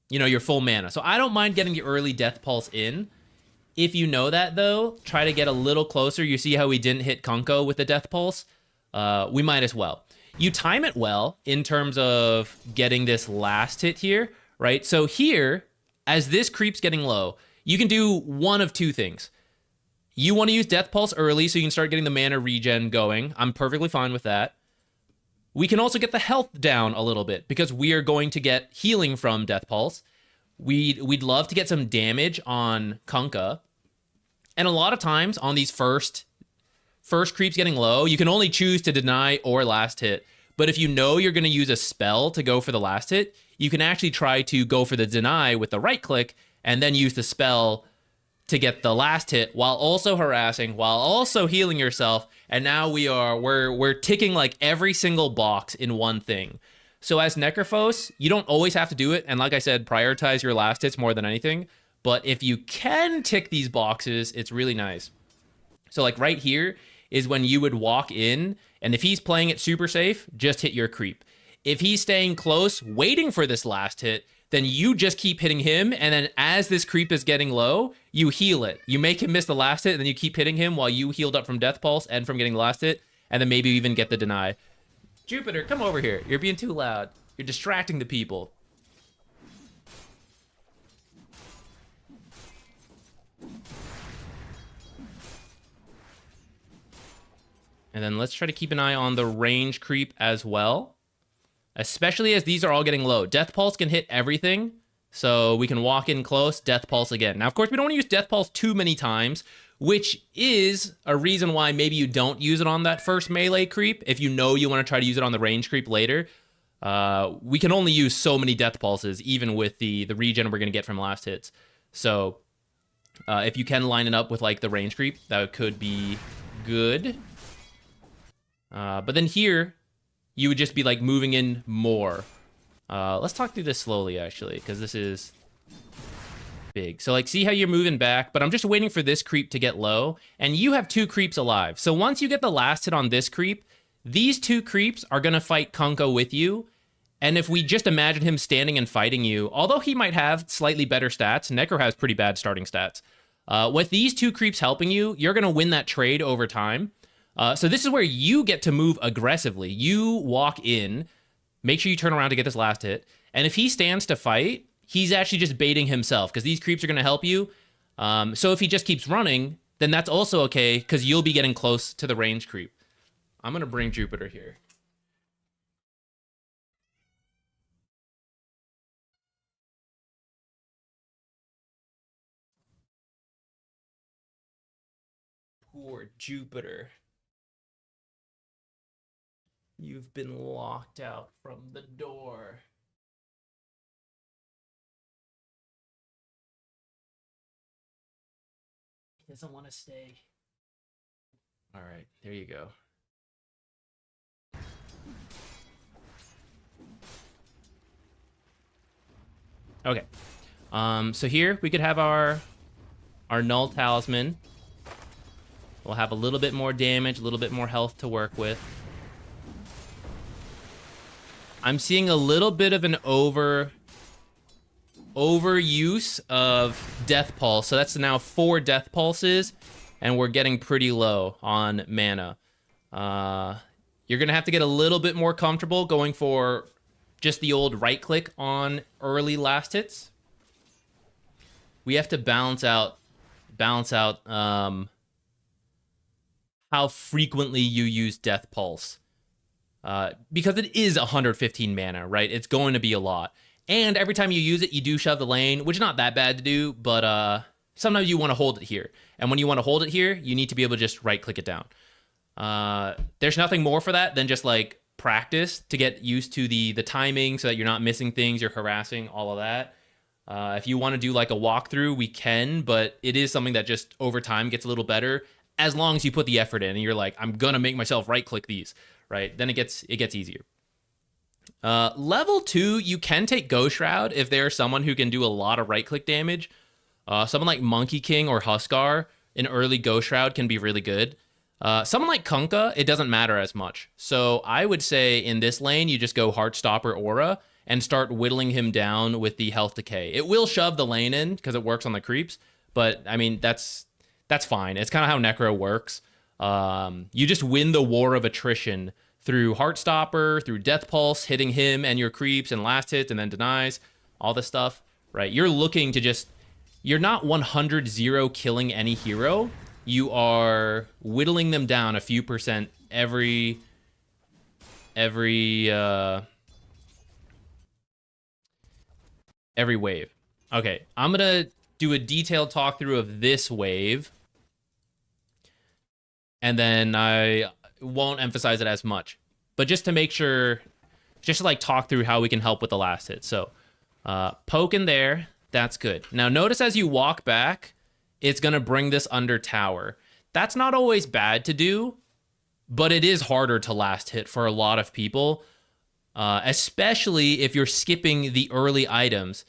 you're full mana. So I don't mind getting the early Death Pulse in. If you know that, though, try to get a little closer. You see how we didn't hit Kunko with the Death Pulse? We might as well. You time it well in terms of getting this last hit here, right? So here, as this creep's getting low, you can do one of 2 things. You want to use Death Pulse early so you can start getting the mana regen going. I'm perfectly fine with that. We can also get the health down a little bit because we are going to get healing from Death Pulse. We'd love to get some damage on Kunkka. And a lot of times on these first creeps getting low, you can only choose to deny or last hit. But if you know you're going to use a spell to go for the last hit, you can actually try to go for the deny with the right click and then use the spell to get the last hit while also harassing, while also healing yourself. And now we're ticking like every single box in one thing. So as Necrophos, you don't always have to do it. And like I said, prioritize your last hits more than anything. But if you can tick these boxes, it's really nice. So like right here is when you would walk in, and if he's playing it super safe, just hit your creep. If he's staying close, waiting for this last hit, then you just keep hitting him, and then as this creep is getting low, you heal it. You make him miss the last hit, and then you keep hitting him while you healed up from Death Pulse and from getting the last hit, and then maybe even get the deny. Jupiter, come over here. You're being too loud. You're distracting the people. And then let's try to keep an eye on the range creep as well, especially as these are all getting low. Death Pulse can hit everything, so we can walk in close, Death Pulse again. Now, of course, we don't want to use Death Pulse too many times, which is a reason why maybe you don't use it on that first melee creep. If you know you want to try to use it on the range creep later, we can only use so many Death Pulses, even with the regen we're going to get from last hits. So if you can line it up with like the range creep, that could be good. But then here, you would just be like moving in more. Let's talk through this slowly, actually, because this is big. So like, see how you're moving back, but I'm just waiting for this creep to get low, and you have 2 creeps alive. So once you get the last hit on this creep, these 2 creeps are going to fight Kunkka with you. And if we just imagine him standing and fighting you, although he might have slightly better stats, Necro has pretty bad starting stats. With these 2 creeps helping you, you're going to win that trade over time. So this is where you get to move aggressively. You walk in, make sure you turn around to get this last hit, and if he stands to fight, he's actually just baiting himself, because these creeps are going to help you. So if he just keeps running, then that's also okay, because you'll be getting close to the range creep. I'm going to bring Jupiter here. Poor Jupiter. You've been locked out from the door. He doesn't want to stay. All right, there you go. Okay. So here we could have our null talisman. We'll have a little bit more damage, a little bit more health to work with. I'm seeing a little bit of an overuse of Death Pulse. So that's now 4 Death Pulses, and we're getting pretty low on mana. You're going to have to get a little bit more comfortable going for just the old right-click on early last hits. We have to balance out how frequently you use Death Pulse. Because it is 115 mana, right? It's going to be a lot. And every time you use it, you do shove the lane, which is not that bad to do, but sometimes you want to hold it here. And when you want to hold it here, you need to be able to just right-click it down. There's nothing more for that than just, like, practice to get used to the timing so that you're not missing things, you're harassing, all of that. If you want to do, like, a walkthrough, we can, but it is something that just over time gets a little better as long as you put the effort in and you're like, I'm going to make myself right-click these. Right, then it gets easier. Level 2, you can take Ghost Shroud if there's someone who can do a lot of right-click damage. Someone like Monkey King or Huskar, an early Ghost Shroud can be really good. Someone like Kunkka, it doesn't matter as much. So I would say in this lane, you just go Heartstopper Aura and start whittling him down with the health decay. It will shove the lane in because it works on the creeps, but I mean, that's fine. It's kind of how Necro works. You just win the war of attrition through Heartstopper, through Death Pulse, hitting him and your creeps and last hits and then denies, all this stuff, right? You're looking to just, you're not 100-0 killing any hero. You are whittling them down a few percent every wave. Okay, I'm gonna do a detailed talk through of this wave, and then I won't emphasize it as much, but just to make sure, just to like talk through how we can help with the last hit. So poke in there, that's good. Now notice as you walk back, it's gonna bring this under tower. That's not always bad to do, but it is harder to last hit for a lot of people, especially if you're skipping the early items,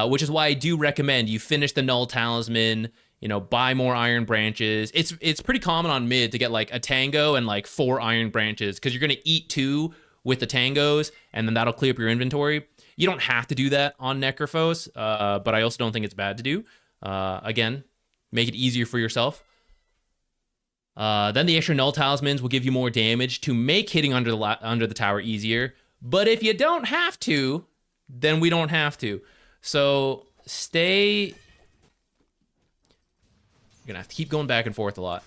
which is why I do recommend you finish the Null Talisman, you know, buy more iron branches. It's pretty common on mid to get like a tango and like 4 iron branches because you're going to eat 2 with the tangos, and then that'll clear up your inventory. You don't have to do that on Necrophos, but I also don't think it's bad to do. Again, make it easier for yourself. Then the extra null talismans will give you more damage to make hitting under the tower easier. But if you don't have to, then we don't have to. So stay... You're gonna have to keep going back and forth a lot.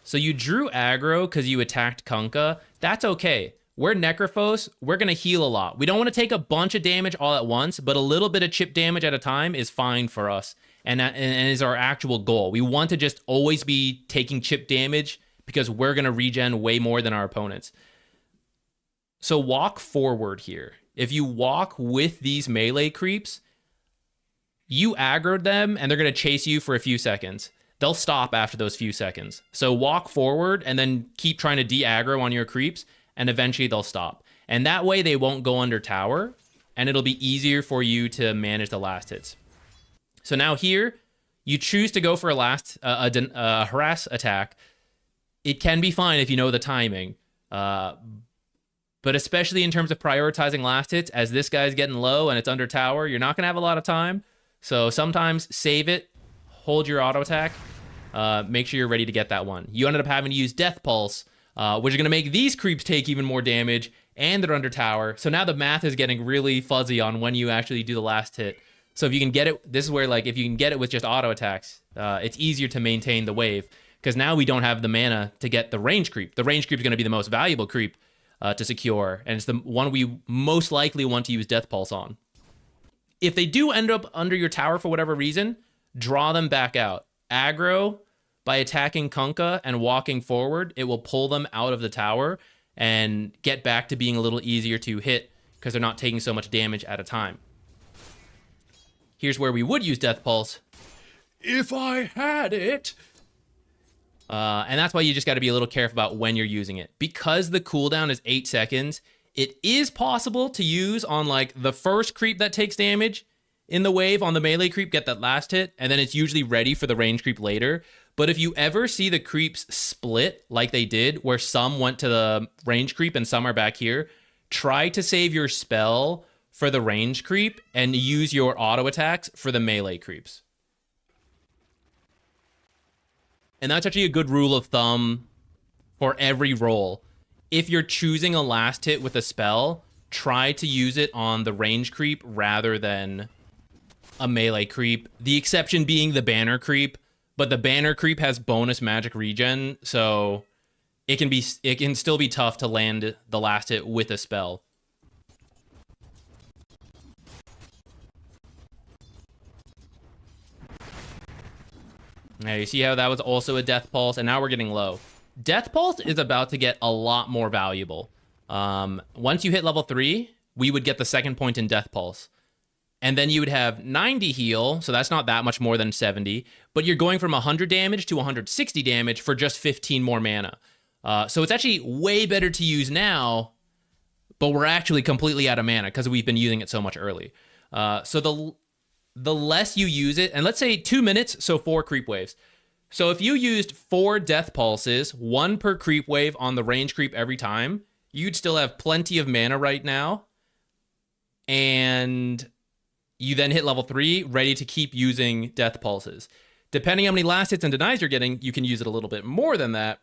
So you drew aggro because you attacked Kunkka. That's okay. We're Necrophos. We're gonna heal a lot. We don't want to take a bunch of damage all at once, but a little bit of chip damage at a time is fine for us, and is our actual goal. We want to just always be taking chip damage because we're gonna regen way more than our opponents. So walk forward here. If you walk with these melee creeps, you aggroed them, and they're going to chase you for a few seconds. They'll stop after those few seconds. So walk forward and then keep trying to de-aggro on your creeps, and eventually they'll stop. And that way they won't go under tower, and it'll be easier for you to manage the last hits. So now here, you choose to go for a harass attack. It can be fine if you know the timing. But especially in terms of prioritizing last hits, as this guy's getting low and it's under tower, you're not going to have a lot of time. So sometimes save it, hold your auto attack, make sure you're ready to get that one. You ended up having to use Death Pulse, which is going to make these creeps take even more damage, and they're under tower. So now the math is getting really fuzzy on when you actually do the last hit. So if you can get it, this is where, like, if you can get it with just auto attacks, it's easier to maintain the wave, because now we don't have the mana to get the range creep. The range creep is going to be the most valuable creep to secure, and it's the one we most likely want to use Death Pulse on. If they do end up under your tower for whatever reason, draw them back out. Aggro by attacking Kunkka and walking forward. It will pull them out of the tower and get back to being a little easier to hit because they're not taking so much damage at a time. Here's where we would use Death Pulse. If I had it. And that's why you just got to be a little careful about when you're using it. Because the cooldown is 8 seconds, it is possible to use on like the first creep that takes damage in the wave on the melee creep, get that last hit, and then it's usually ready for the range creep later. But if you ever see the creeps split like they did, where some went to the range creep and some are back here, try to save your spell for the range creep and use your auto attacks for the melee creeps. And that's actually a good rule of thumb for every roll. If you're choosing a last hit with a spell, try to use it on the range creep rather than a melee creep. The exception being the banner creep, but the banner creep has bonus magic regen, so it can still be tough to land the last hit with a spell. Now you see how that was also a Death Pulse, and now we're getting low. Death Pulse is about to get a lot more valuable. Once you hit level 3, we would get the second point in Death Pulse. And then you would have 90 heal, so that's not that much more than 70, but you're going from 100 damage to 160 damage for just 15 more mana. So it's actually way better to use now, but we're actually completely out of mana because we've been using it so much early. So the less you use it, and let's say 2 minutes, so 4 creep waves. So if you used 4 Death Pulses, 1 per creep wave on the range creep every time, you'd still have plenty of mana right now. And you then hit level 3, ready to keep using Death Pulses. Depending on how many last hits and denies you're getting, you can use it a little bit more than that.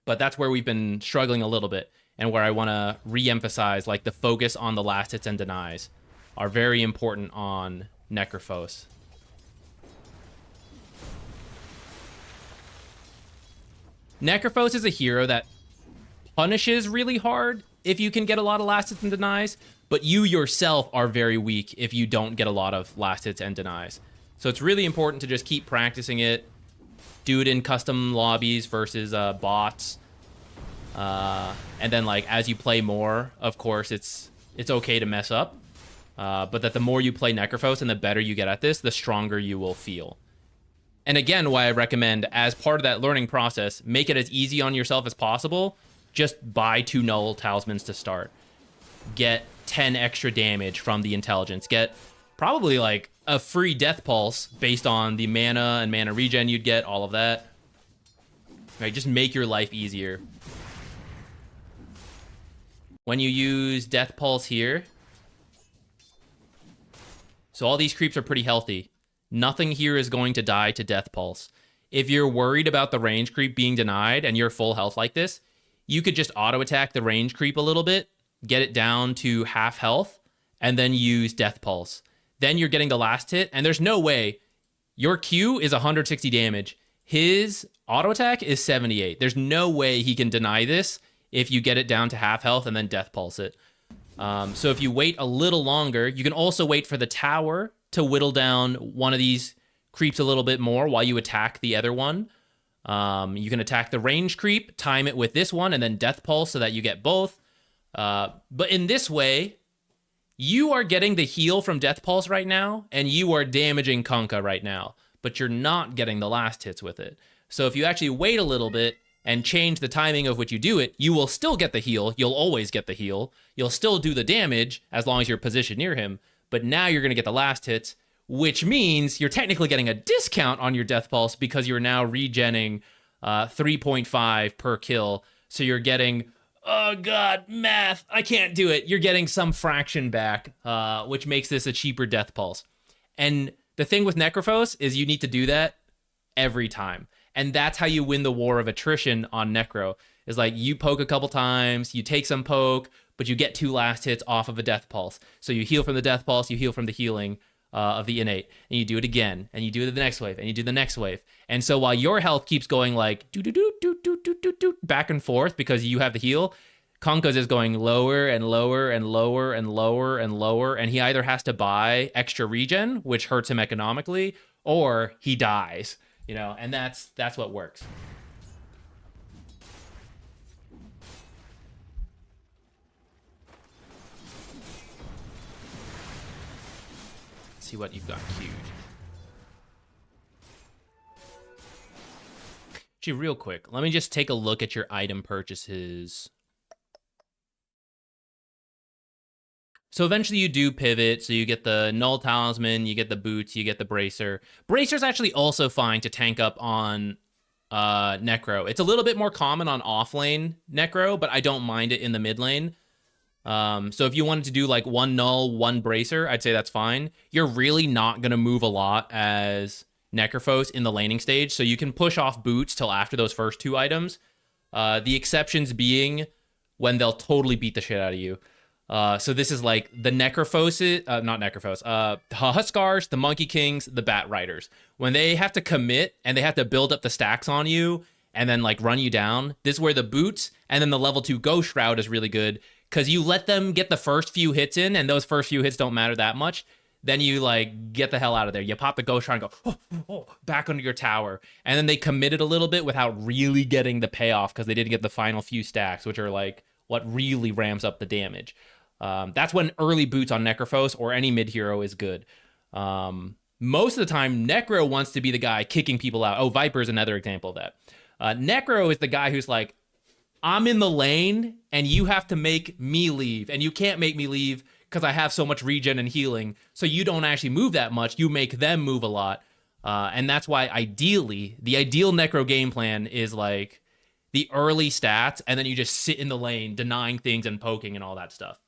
But that's where we've been struggling a little bit, and where I want to re-emphasize, like, the focus on the last hits and denies are very important on Necrophos. Necrophos is a hero that punishes really hard if you can get a lot of last hits and denies, but you yourself are very weak if you don't get a lot of last hits and denies. So it's really important to just keep practicing it, do it in custom lobbies versus bots, and then, like, as you play more, of course, it's okay to mess up, but that the more you play Necrophos and the better you get at this, the stronger you will feel. And again, why I recommend, as part of that learning process, make it as easy on yourself as possible. Just buy 2 null talismans to start. Get 10 extra damage from the intelligence. Get probably like a free death pulse based on the mana and mana regen you'd get, all of that. Right, just make your life easier. When you use death pulse here, so all these creeps are pretty healthy. Nothing here is going to die to death pulse. If you're worried about the range creep being denied and you're full health like this, you could just auto attack the range creep a little bit, get it down to half health, and then use death pulse. Then you're getting the last hit, and there's no way. Your Q is 160 damage. His auto attack is 78. There's no way he can deny this if you get it down to half health and then death pulse it. So if you wait a little longer, you can also wait for the tower to whittle down one of these creeps a little bit more while you attack the other one. You can attack the range creep, time it with this one, and then death pulse so that you get both. But in this way, you are getting the heal from death pulse right now, and you are damaging Kunkka right now, but you're not getting the last hits with it. So if you actually wait a little bit and change the timing of which you do it, you will still get the heal. You'll always get the heal. You'll still do the damage as long as you're positioned near him, but now you're going to get the last hits, which means you're technically getting a discount on your death pulse because you're now regenning 3.5 per kill. So you're getting, oh god, math, I can't do it. You're getting some fraction back, which makes this a cheaper death pulse. And the thing with Necrophos is you need to do that every time. And that's how you win the war of attrition on Necro. Is like you poke a couple times, you take some poke, but you get 2 last hits off of a death pulse. So you heal from the death pulse, you heal from the healing of the innate, and you do it again, and you do it the next wave, and you do the next wave. And so while your health keeps going like back and forth because you have the heal, Kunkka's is going lower and lower and lower and lower and lower, and he either has to buy extra regen, which hurts him economically, or he dies. You know, and that's what works. Let's see what you've got queued. Actually, real quick, let me just take a look at your item purchases. So eventually you do pivot, so you get the Null Talisman, you get the Boots, you get the Bracer. Bracer's actually also fine to tank up on Necro. It's a little bit more common on off-lane Necro, but I don't mind it in the mid lane. So if you wanted to do like 1 Null, 1 Bracer, I'd say that's fine. You're really not going to move a lot as Necrophos in the laning stage, so you can push off Boots till after those first 2 items. The exceptions being when they'll totally beat the shit out of you. So this is like the Necrophos, not Necrophos, the Huskars, the Monkey Kings, the Bat Riders. When they have to commit and they have to build up the stacks on you and then like run you down, this is where the Boots and then the level 2 Ghost Shroud is really good because you let them get the first few hits in and those first few hits don't matter that much. Then you like get the hell out of there. You pop the Ghost Shroud and go back under your tower. And then they committed a little bit without really getting the payoff because they didn't get the final few stacks, which are like what really ramps up the damage. That's when early Boots on Necrophos or any mid hero is good. Most of the time, Necro wants to be the guy kicking people out. Oh, Viper is another example of that. Necro is the guy who's like, I'm in the lane and you have to make me leave. And you can't make me leave because I have so much regen and healing. So you don't actually move that much. You make them move a lot. And that's why ideally, the ideal Necro game plan is like the early stats and then you just sit in the lane denying things and poking and all that stuff.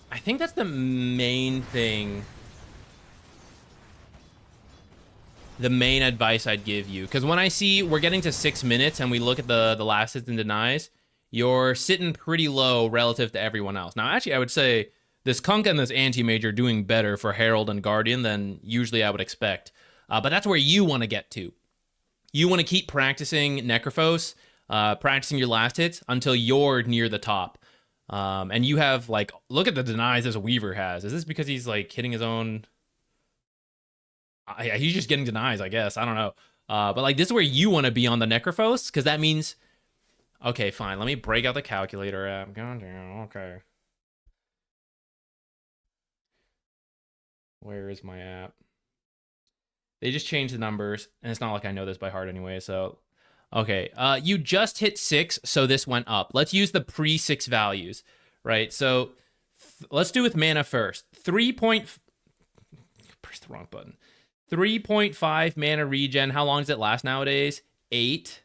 I think that's the main thing. The main advice I'd give you. Because when I see we're getting to 6 minutes and we look at the last hits and denies, you're sitting pretty low relative to everyone else. Now, actually, I would say this Kunkka and this Antimage are doing better for Herald and Guardian than usually I would expect. But that's where you want to get to. You want to keep practicing Necrophos, practicing your last hits until you're near the top. And you have, like, look at the denies this Weaver has. Is this because he's, like, hitting his own... he's just getting denies, I guess. I don't know. But, like, this is where you want to be on the Necrophos, because that means... Okay, fine. Let me break out the calculator app. God damn, okay. Where is my app? They just changed the numbers, and it's not like I know this by heart anyway, so... Okay, you just hit 6, so this went up. Let's use the pre-6 values, right? So let's do with mana first. 3. Press the wrong button. 3.5 mana regen. How long does it last nowadays? 8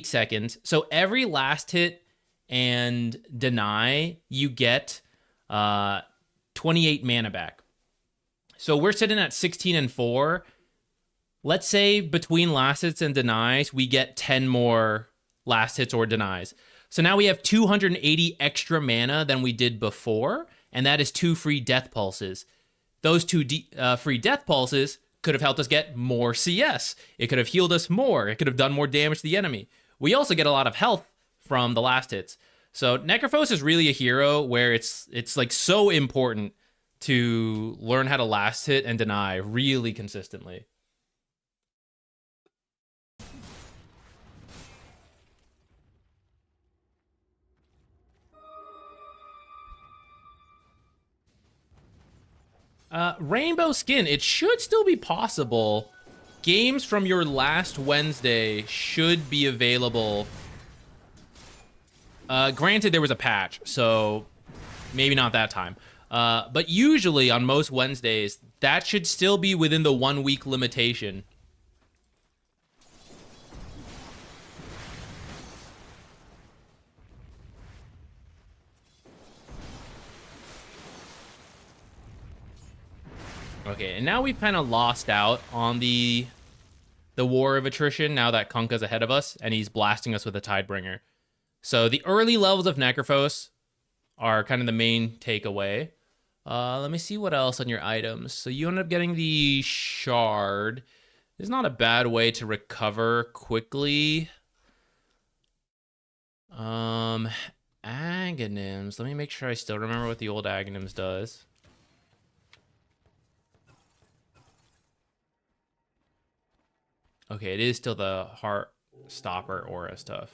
seconds. So every last hit and deny, you get 28 mana back. So we're sitting at 16 and 4. Let's say between last hits and denies, we get 10 more last hits or denies. So now we have 280 extra mana than we did before, and that is 2 free death pulses. Those 2 free death pulses could have helped us get more CS. It could have healed us more. It could have done more damage to the enemy. We also get a lot of health from the last hits. So Necrophos is really a hero where it's like so important to learn how to last hit and deny really consistently. Rainbow skin, it should still be possible. Games from your last Wednesday should be available. Granted, there was a patch, so maybe not that time. But usually on most Wednesdays, that should still be within the 1 week limitation. Okay, and now we've kind of lost out on the war of attrition now that Kunkka's ahead of us, and he's blasting us with a Tidebringer. So the early levels of Necrophos are kind of the main takeaway. Let me see what else on your items. So you end up getting the Shard. It's not a bad way to recover quickly. Aghanims. Let me make sure I still remember what the old Aghanims does. Okay, it is still the Heart Stopper aura stuff.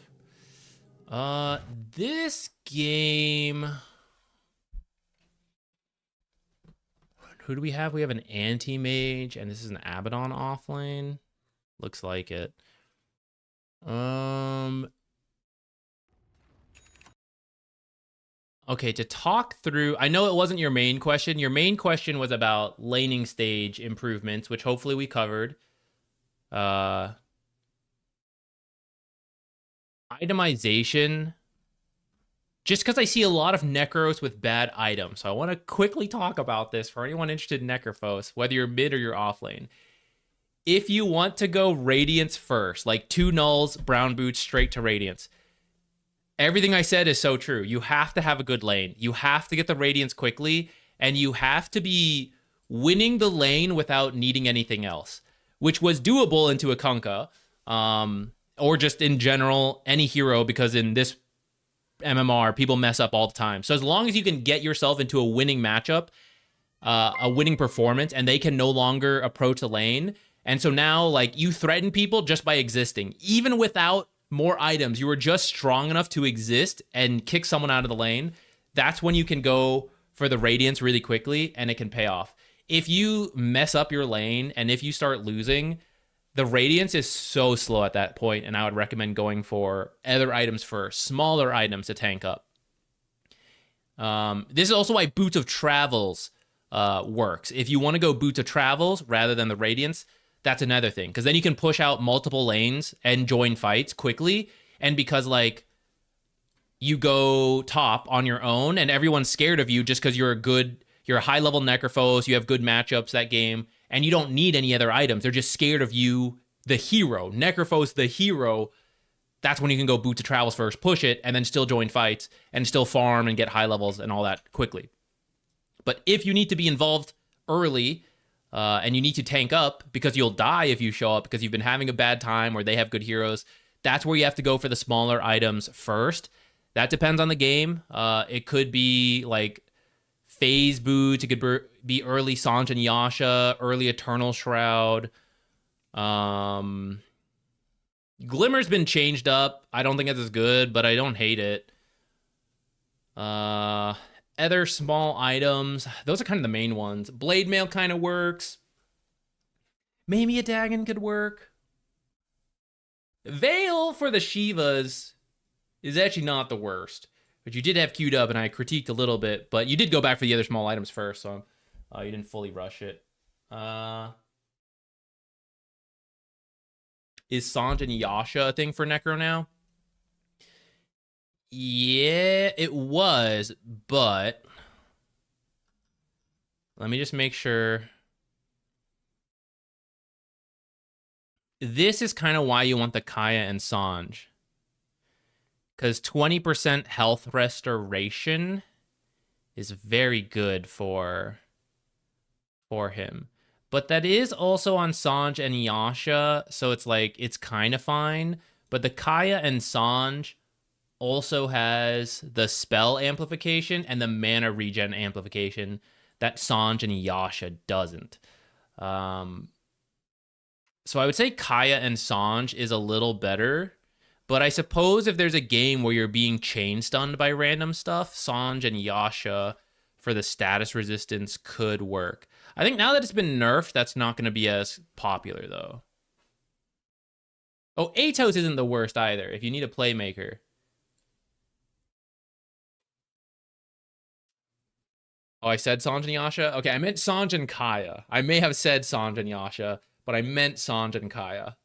This game... Who do we have? We have an Antimage, and this is an Abaddon offlane. Looks like it. Okay, to talk through... I know it wasn't your main question. Your main question was about laning stage improvements, which hopefully we covered. Itemization, just because I see a lot of Necros with bad items, so I want to quickly talk about this for anyone interested in Necrophos, whether you're mid or you're off lane. If you want to go Radiance first, like 2 nulls, brown boots, straight to Radiance, everything I said is so true. You have to have a good lane. You have to get the Radiance quickly, and you have to be winning the lane without needing anything else, which was doable into a Kunkka, or just in general, any hero, because in this MMR, people mess up all the time. So as long as you can get yourself into a winning matchup, a winning performance, and they can no longer approach the lane, and so now, like, you threaten people just by existing. Even without more items, you were just strong enough to exist and kick someone out of the lane. That's when you can go for the Radiance really quickly, and it can pay off. If you mess up your lane and if you start losing, the Radiance is so slow at that point, and I would recommend going for other items first, smaller items to tank up. This is also why Boots of Travels works. If you want to go Boots of Travels rather than the Radiance, that's another thing, because then you can push out multiple lanes and join fights quickly, and because, like, you go top on your own and everyone's scared of you just because you're a high-level Necrophos, you have good matchups that game, and you don't need any other items. They're just scared of you, the hero. Necrophos, the hero. That's when you can go Boots of Travels first, push it, and then still join fights, and still farm and get high levels and all that quickly. But if you need to be involved early, and you need to tank up, because you'll die if you show up, because you've been having a bad time, or they have good heroes, that's where you have to go for the smaller items first. That depends on the game. It could be, like, Phase Boots, it could be early Sanj and Yasha, early Eternal Shroud. Glimmer's been changed up. I don't think it's as good, but I don't hate it. Other small items. Those are kind of the main ones. Blade mail kind of works. Maybe a Dagon could work. Veil for the Shivas is actually not the worst. But you did have queued up, and I critiqued a little bit. But you did go back for the other small items first, so you didn't fully rush it. Is Sanj and Yasha a thing for Necro now? Yeah, it was, but let me just make sure. This is kind of why you want the Kaya and Sanj. Because 20% health restoration is very good for him. But that is also on Sanj and Yasha, so it's like, it's kind of fine. But the Kaya and Sanj also has the spell amplification and the mana regen amplification that Sanj and Yasha doesn't. So I would say Kaya and Sanj is a little better. But I suppose if there's a game where you're being chain stunned by random stuff, Sanj and Yasha for the status resistance could work. I think now that it's been nerfed, that's not going to be as popular, though. Oh, Atos isn't the worst either, if you need a playmaker. Oh, I said Sanj and Yasha? Okay, I meant Sanj and Kaya. I may have said Sanj and Yasha, but I meant Sanj and Kaya.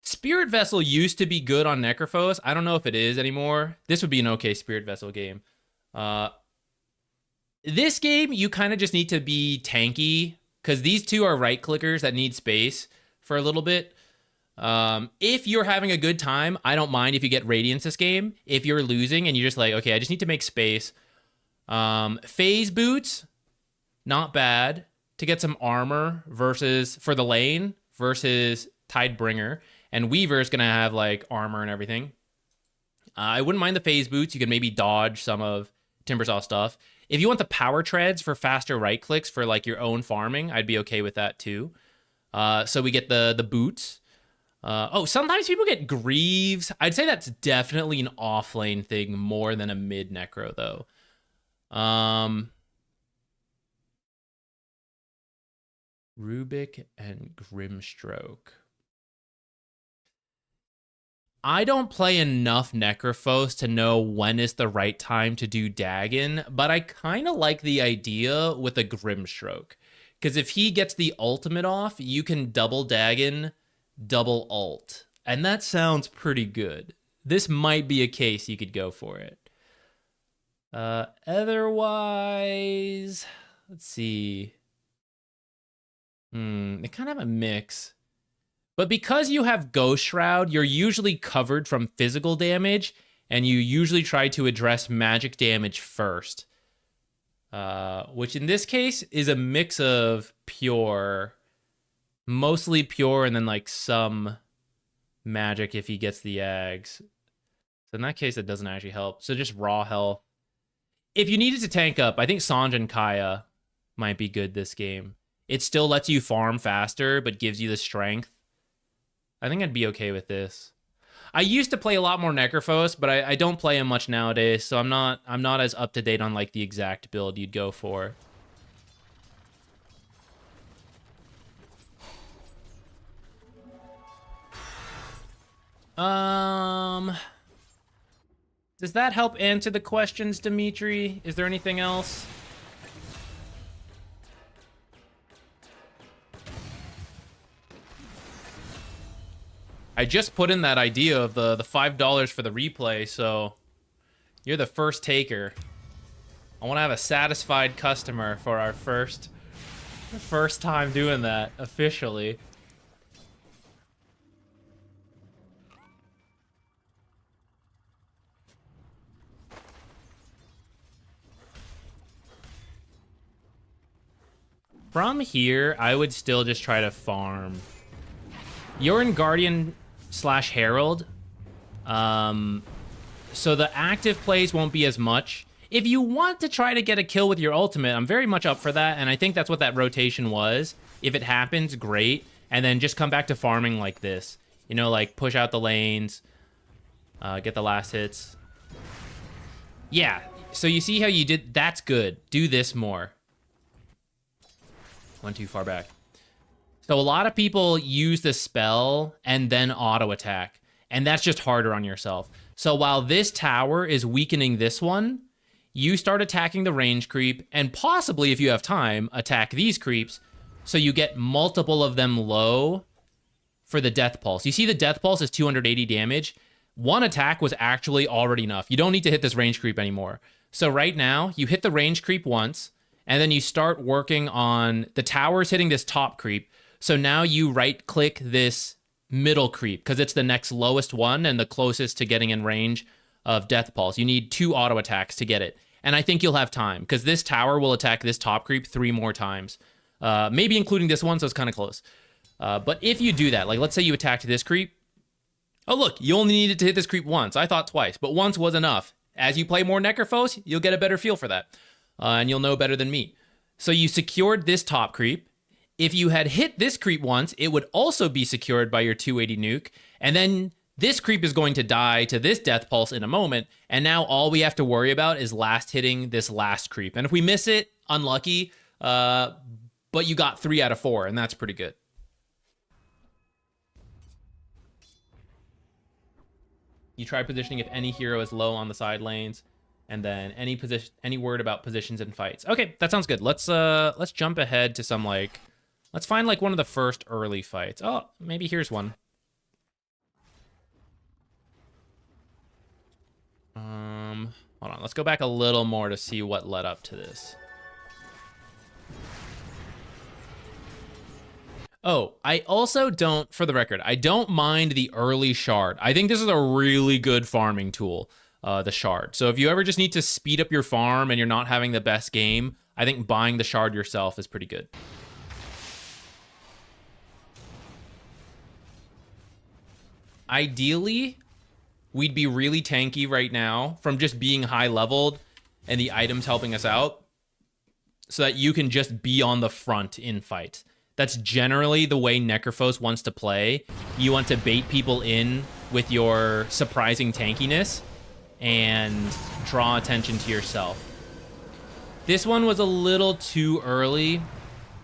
Spirit Vessel used to be good on Necrophos. I don't know if it is anymore. This would be an okay Spirit Vessel game. This game, you kind of just need to be tanky, because these two are right-clickers that need space for a little bit. If you're having a good time, I don't mind if you get Radiance this game. If you're losing and you're just like, okay, I just need to make space. Phase Boots, not bad. To get some armor versus for the lane versus Tidebringer. And Weaver's going to have, like, armor and everything. I wouldn't mind the Phase Boots. You could maybe dodge some of Timbersaw stuff. If you want the Power Treads for faster right-clicks for, like, your own farming, I'd be okay with that, too. So we get the boots. Oh, sometimes people get Greaves. I'd say that's definitely an off-lane thing more than a mid-necro, though. Rubik and Grimstroke. I don't play enough Necrophos to know when is the right time to do Dagon, but I kind of like the idea with a Grimstroke. Because if he gets the ultimate off, you can double Dagon, double ult. And that sounds pretty good. This might be a case you could go for it. Otherwise, let's see. They kind of have a mix. But because you have Ghost Shroud, you're usually covered from physical damage, and you usually try to address magic damage first. Which in this case is a mix of pure, mostly pure, and then like some magic if he gets the Ags. So in that case, it doesn't actually help. So just raw health. If you needed to tank up, I think Sanj and Kaya might be good this game. It still lets you farm faster, but gives you the strength. I think I'd be okay with this. I used to play a lot more Necrophos, but I don't play him much nowadays, so I'm not as up to date on like the exact build you'd go for. Does that help answer the questions, Dimitri? Is there anything else? I just put in that idea of the $5 for the replay, so you're the first taker. I want to have a satisfied customer for our first time doing that officially. From here, I would still just try to farm. You're in Guardian / Herald, so the active plays won't be as much. If you want to try to get a kill with your ultimate, I'm very much up for that, and I think that's what that rotation was. If it happens, great. And then just come back to farming like this. You know, like push out the lanes, get the last hits. Yeah, so you see how you did, that's good. Do this more. Went too far back. So a lot of people use the spell and then auto attack, and that's just harder on yourself. So while this tower is weakening this one, you start attacking the range creep, and possibly, if you have time, attack these creeps, so you get multiple of them low for the Death Pulse. You see the Death Pulse is 280 damage. One attack was actually already enough. You don't need to hit this range creep anymore. So right now, you hit the range creep once, and then you start working on the towers hitting this top creep. So now you right-click this middle creep, because it's the next lowest one and the closest to getting in range of Death Pulse. You need 2 auto attacks to get it. And I think you'll have time, because this tower will attack this top creep 3 more times. Maybe including this one, so it's kind of close. But if you do that, like let's say you attacked this creep. Oh, look, you only needed to hit this creep once. I thought twice, but once was enough. As you play more Necrophos, you'll get a better feel for that. And you'll know better than me. So you secured this top creep. If you had hit this creep once, it would also be secured by your 280 nuke. And then this creep is going to die to this Death Pulse in a moment. And now all we have to worry about is last hitting this last creep. And if we miss it, unlucky. But you got 3 out of 4, and that's pretty good. You try positioning if any hero is low on the side lanes, and then any word about positions in fights. Okay, that sounds good. Let's jump ahead to some like, let's find like one of the first early fights. Oh, maybe here's one. Hold on. Let's go back a little more to see what led up to this. Oh, I also don't, for the record, I don't mind the early shard. I think this is a really good farming tool, the shard. So if you ever just need to speed up your farm and you're not having the best game, I think buying the shard yourself is pretty good. Ideally, we'd be really tanky right now from just being high leveled and the items helping us out so that you can just be on the front in fight. That's generally the way Necrophos wants to play. You want to bait people in with your surprising tankiness and draw attention to yourself. This one was a little too early.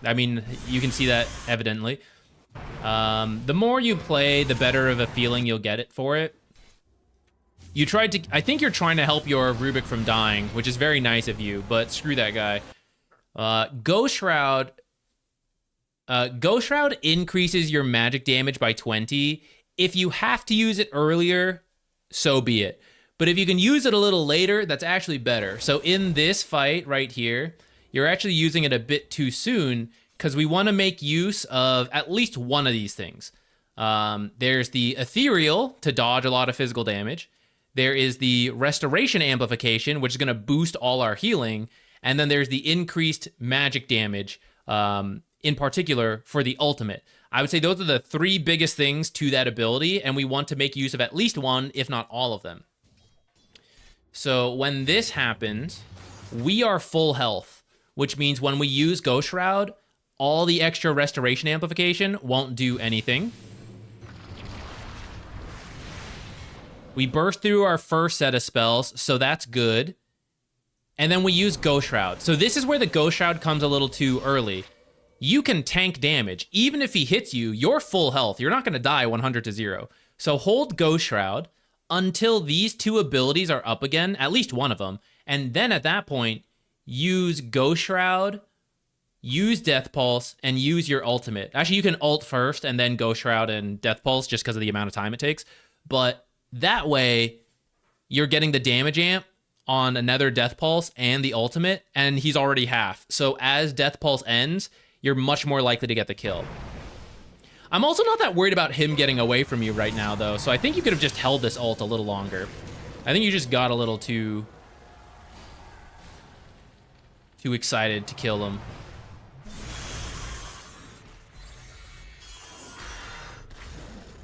I mean, you can see that evidently. The more you play, the better of a feeling you'll get it for it. You tried to, I think you're trying to help your Rubik from dying, which is very nice of you, but screw that guy. Ghost Shroud increases your magic damage by 20. If you have to use it earlier, so be it. But if you can use it a little later, that's actually better. So in this fight right here, you're actually using it a bit too soon because we want to make use of at least one of these things. There's the Ethereal to dodge a lot of physical damage. There is the Restoration Amplification, which is going to boost all our healing. And then there's the increased magic damage, in particular for the ultimate. I would say those are the 3 biggest things to that ability, and we want to make use of at least one, if not all of them. So when this happens, we are full health, which means when we use Ghost Shroud, all the extra Restoration Amplification won't do anything. We burst through our first set of spells, so that's good. And then we use Ghost Shroud. So this is where the Ghost Shroud comes a little too early. You can tank damage. Even if he hits you, you're full health. You're not going to die 100 to 0. So hold Ghost Shroud until these 2 abilities are up again, at least one of them. And then at that point, use Ghost Shroud, use Death Pulse, and use your ultimate. Actually, you can ult first and then Ghost Shroud and Death Pulse just because of the amount of time it takes. But that way, you're getting the damage amp on another Death Pulse and the ultimate, and he's already half. So as Death Pulse ends, you're much more likely to get the kill. I'm also not that worried about him getting away from you right now, though, so I think you could have just held this ult a little longer. I think you just got a little too excited to kill him.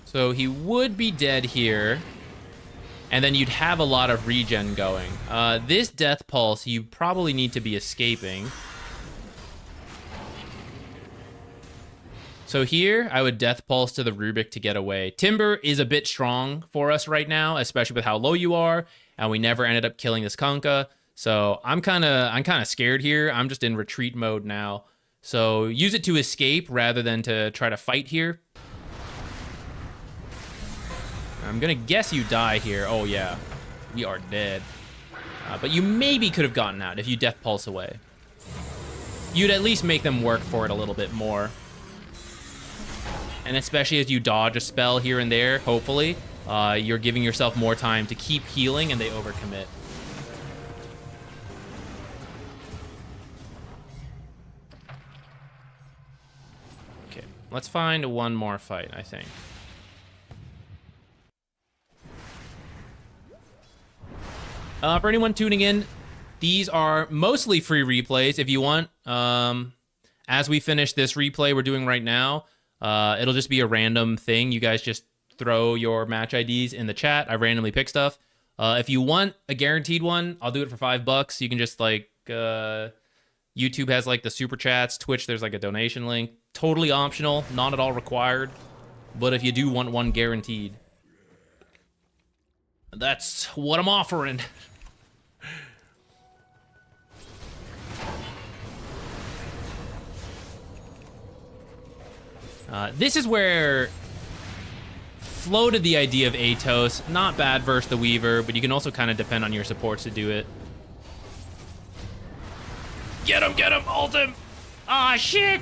So he would be dead here. and then you'd have a lot of regen going. This Death Pulse, you probably need to be escaping. So here, I would Death Pulse to the Rubik to get away. Timber is a bit strong for us right now, especially with how low you are, and we never ended up killing this Kunkka. So I'm kind of scared here. I'm just in retreat mode now. So use it to escape rather than to try to fight here. I'm gonna guess you die here. Oh yeah, we are dead. But you maybe could have gotten out if you Death Pulse away. You'd at least make them work for it a little bit more. And especially as you dodge a spell here and there, hopefully, you're giving yourself more time to keep healing and they overcommit. Okay, let's find one more fight, I think. For anyone tuning in, these are mostly free replays. If you want, as we finish this replay we're doing right now, it'll just be a random thing. You guys just throw your match IDs in the chat. I randomly pick stuff. If you want a guaranteed one, I'll do it for $5. You can just like, YouTube has like the super chats. Twitch, there's like a donation link. Totally optional, not at all required. But if you do want one guaranteed, that's what I'm offering. This is where floated the idea of Atos. Not bad versus the Weaver, but you can also kind of depend on your supports to do it. Get him, ult him! Ah, shit!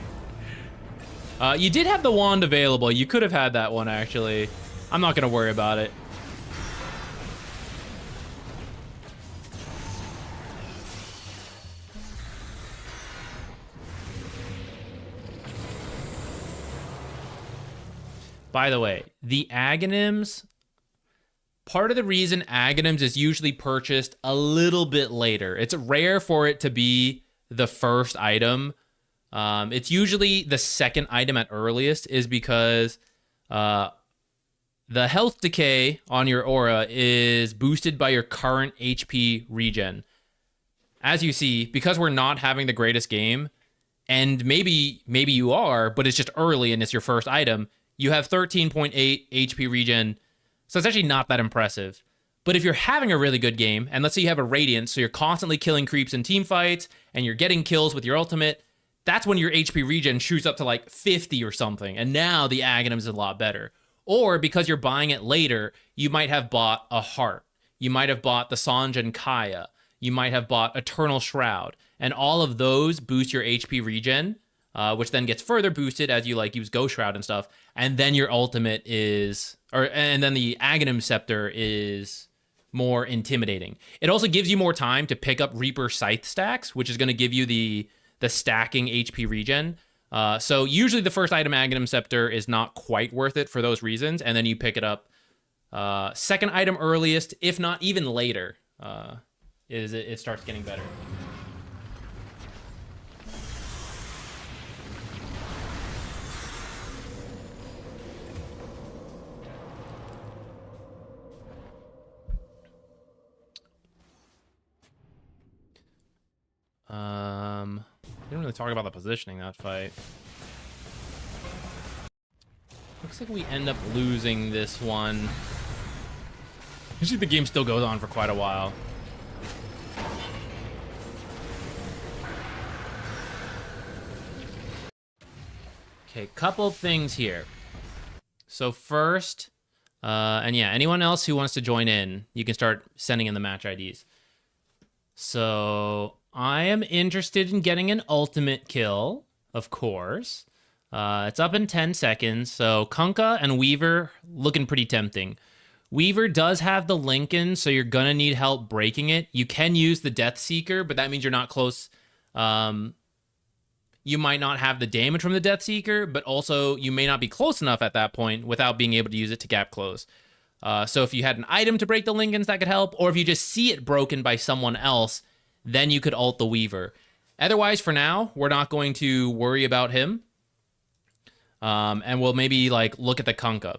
You did have the wand available. You could have had that one, actually. I'm not going to worry about it. By the way, the Aghanims, part of the reason Aghanims is usually purchased a little bit later. It's rare for it to be the first item. It's usually the second item at earliest, is because the health decay on your aura is boosted by your current HP regen. As you see, because we're not having the greatest game, and maybe you are, but it's just early and it's your first item, you have 13.8 HP regen, so it's actually not that impressive. But if you're having a really good game, and let's say you have a Radiance, so you're constantly killing creeps in team fights, and you're getting kills with your ultimate, that's when your HP regen shoots up to like 50 or something, and now the Aghanim is a lot better. Or because you're buying it later, you might have bought a Heart. You might have bought the Sanjin Kaya. You might have bought Eternal Shroud. And all of those boost your HP regen, which then gets further boosted as you like use Ghost Shroud and stuff. And then your ultimate is, and then the Aghanim Scepter is more intimidating. It also gives you more time to pick up Reaper Scythe stacks, which is going to give you the stacking HP regen. So usually the first item, Aghanim Scepter, is not quite worth it for those reasons. And then you pick it up second item earliest, if not even later, it starts getting better. Didn't really talk about the positioning that fight. Looks like we end up losing this one. Usually the game still goes on for quite a while. Okay, couple things here. So first, and yeah, anyone else who wants to join in, you can start sending in the match IDs. So I am interested in getting an ultimate kill, of course. It's up in 10 seconds, so Kunkka and Weaver looking pretty tempting. Weaver does have the Lincoln, so you're going to need help breaking it. You can use the Death Seeker, but that means you're not close. You might not have the damage from the Death Seeker, but also you may not be close enough at that point without being able to use it to gap close. So if you had an item to break the Lincolns, that could help, or if you just see it broken by someone else, then you could ult the Weaver. Otherwise, for now, we're not going to worry about him. And we'll maybe like look at the Kunkka.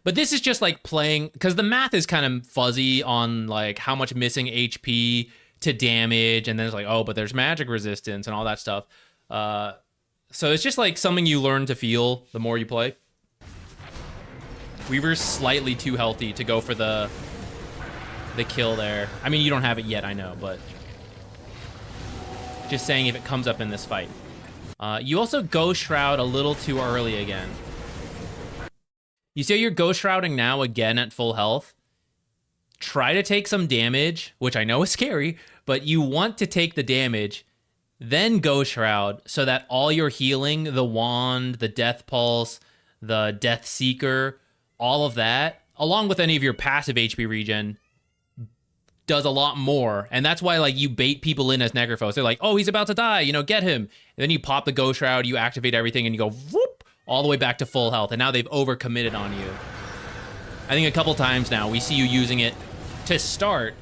But this is just like playing, because the math is kind of fuzzy on like how much missing HP to damage, and then it's like, oh, but there's magic resistance and all that stuff. So it's just like something you learn to feel the more you play. Weaver's slightly too healthy to go for the kill there. I mean, you don't have it yet, I know, but just saying if it comes up in this fight. You also Ghost Shroud a little too early again. You see how you're Ghost Shrouding now again at full health? Try to take some damage, which I know is scary, but you want to take the damage, then Ghost Shroud, so that all your healing, the Wand, the Death Pulse, the Death Seeker, all of that, along with any of your passive HP regen, does a lot more. And that's why, like, you bait people in as Necrophos. They're like, oh, he's about to die, you know, get him. And then you pop the Ghost Shroud, you activate everything, and you go, whoop, all the way back to full health. And now they've overcommitted on you. I think a couple times now, we see you using it to start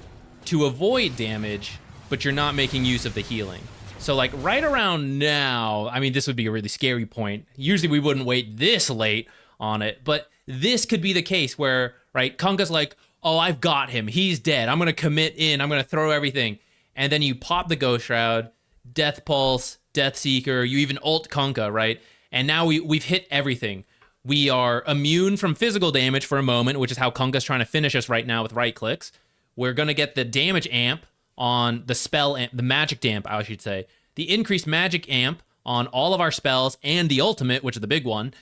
to avoid damage, but you're not making use of the healing. So, like, right around now, I mean, this would be a really scary point. Usually we wouldn't wait this late on it, but this could be the case where, right, Kunka's like, oh, I've got him. He's dead. I'm going to commit in. I'm going to throw everything. And then you pop the Ghost Shroud, Death Pulse, Death Seeker. You even ult Kunka, right? And now we've hit everything. We are immune from physical damage for a moment, which is how Kunka's trying to finish us right now with right clicks. We're going to get the damage amp on the spell amp, the magic amp, I should say. The increased magic amp on all of our spells and the ultimate, which is the big one.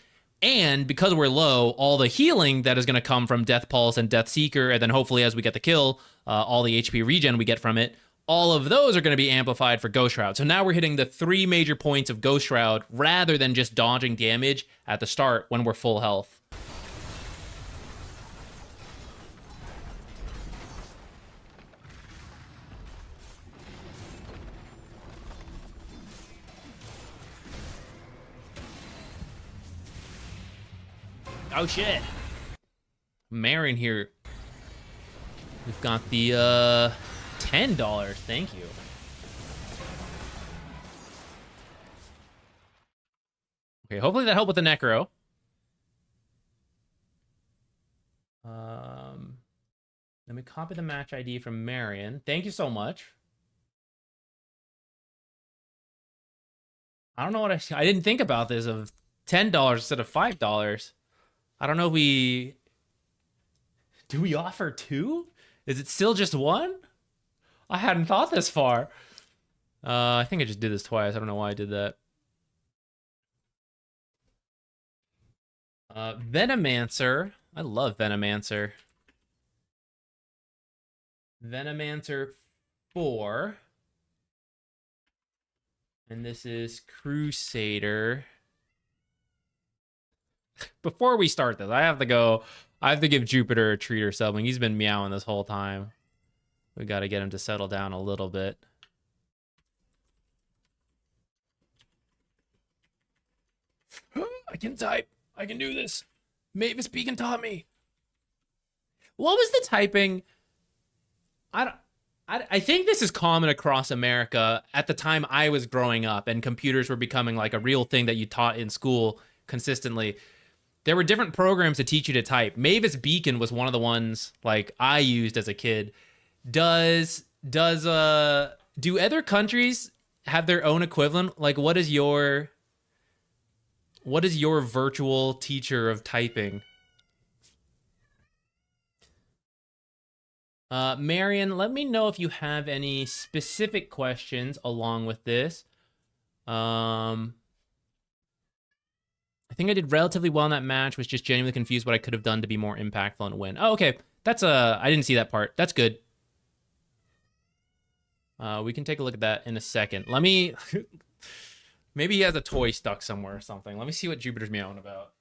And because we're low, all the healing that is going to come from Death Pulse and Death Seeker, and then hopefully as we get the kill, all the HP regen we get from it, all of those are going to be amplified for Ghost Shroud. So now we're hitting the 3 major points of Ghost Shroud rather than just dodging damage at the start when we're full health. Oh shit. Marion here. We've got the $10. Thank you. Okay, hopefully that helped with the Necro. Let me copy the match ID from Marion. Thank you so much. I don't know what I didn't think about this of $10 instead of $5. I don't know if do we offer 2? Is it still just 1? I hadn't thought this far. I think I just did this twice. I don't know why I did that. Venomancer. I love Venomancer. Venomancer 4. And this is Crusader. Before we start this, I have to give Jupiter a treat or something. He's been meowing this whole time. We got to get him to settle down a little bit. I can type. I can do this. Mavis Beacon taught me. What was the typing? I think this is common across America. At the time I was growing up and computers were becoming like a real thing that you taught in school consistently, there were different programs to teach you to type. Mavis Beacon was one of the ones like I used as a kid. Do other countries have their own equivalent? Like what is your virtual teacher of typing? Marion, let me know if you have any specific questions along with this. I think I did relatively well in that match, was just genuinely confused what I could have done to be more impactful and win. Oh, okay. That's I didn't see that part. That's good. We can take a look at that in a second. Let me maybe he has a toy stuck somewhere or something. Let me see what Jupiter's meowing about.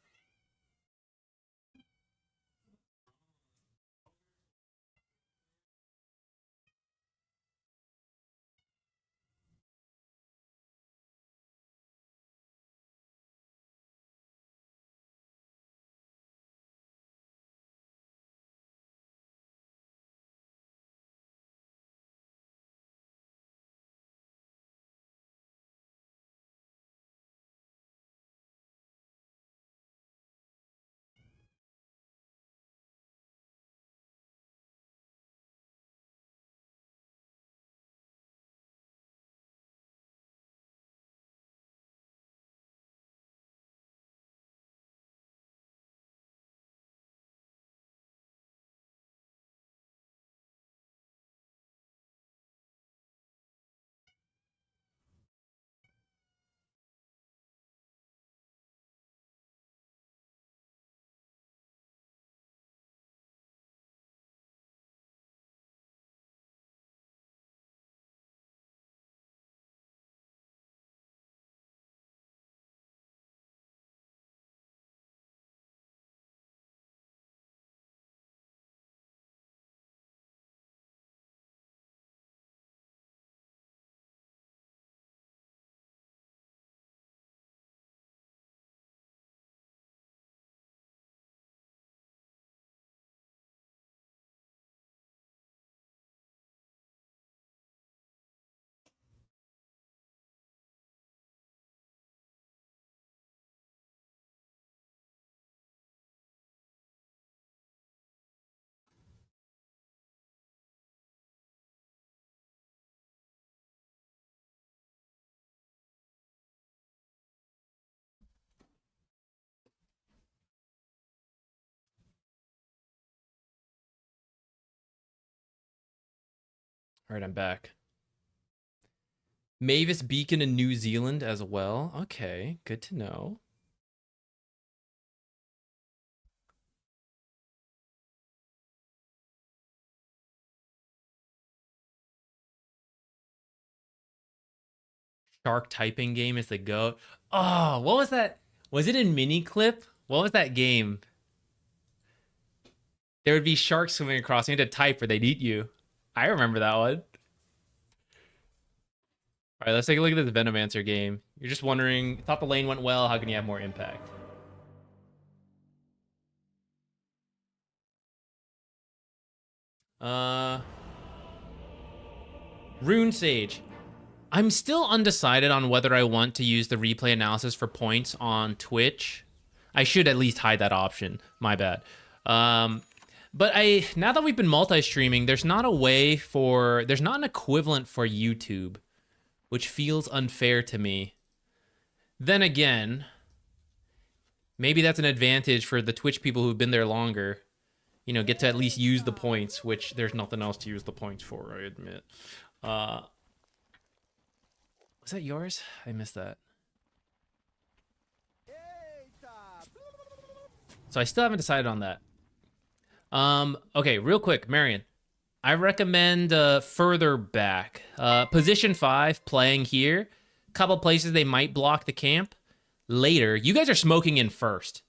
All right, I'm back. Mavis Beacon in New Zealand as well. Okay, good to know. Shark typing game is the GOAT. Oh, what was that? Was it in Miniclip? What was that game? There would be sharks swimming across. You had to type or they'd eat you. I remember that one. All right, let's take a look at this Venomancer game. You're just wondering, thought the lane went well. How can you have more impact? Rune Sage. I'm still undecided on whether I want to use the replay analysis for points on Twitch. I should at least hide that option. My bad. But now that we've been multi-streaming, there's not an equivalent for YouTube, which feels unfair to me. Then again, maybe that's an advantage for the Twitch people who've been there longer. You know, get to at least use the points, which there's nothing else to use the points for, I admit. Was that yours? I missed that. So I still haven't decided on that. Okay, real quick, Marion. I recommend further back. Position 5, playing here. Couple places they might block the camp. Later, you guys are smoking in first.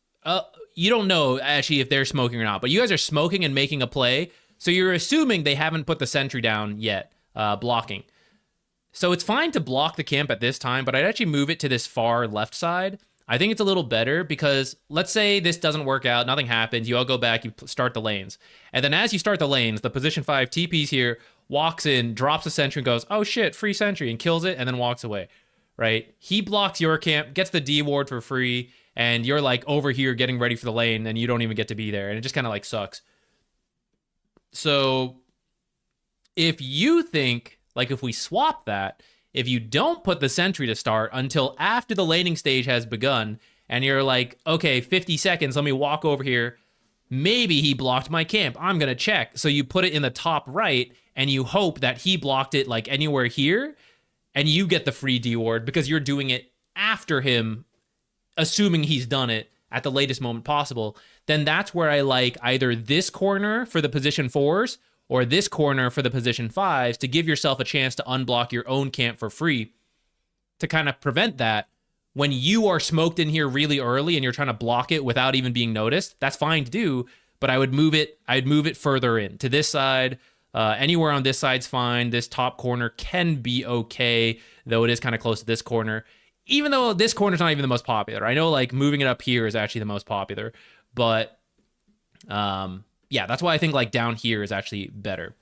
You don't know, actually, if they're smoking or not, but you guys are smoking and making a play, so you're assuming they haven't put the sentry down yet, blocking. So it's fine to block the camp at this time, but I'd actually move it to this far left side. I think it's a little better because let's say this doesn't work out, nothing happens, you all go back, you start the lanes. And then as you start the lanes, the position 5 TPs here, walks in, drops a sentry and goes, oh shit, free sentry, and kills it and then walks away, right? He blocks your camp, gets the D ward for free, and you're like over here getting ready for the lane and you don't even get to be there. And it just kind of like sucks. So if you think, like if we swap that, if you don't put the sentry to start until after the laning stage has begun, and you're like, okay, 50 seconds, let me walk over here. Maybe he blocked my camp. I'm going to check. So you put it in the top right, and you hope that he blocked it like anywhere here, and you get the free D ward because you're doing it after him, assuming he's done it at the latest moment possible. Then that's where I like either this corner for the position 4s, or this corner for the position 5s to give yourself a chance to unblock your own camp for free to kind of prevent that. When you are smoked in here really early and you're trying to block it without even being noticed, that's fine to do, but I'd move it further in to this side. Anywhere on this side's fine. This top corner can be okay, though it is kind of close to this corner. Even though this corner's not even the most popular. I know like moving it up here is actually the most popular, but yeah, that's why I think like down here is actually better.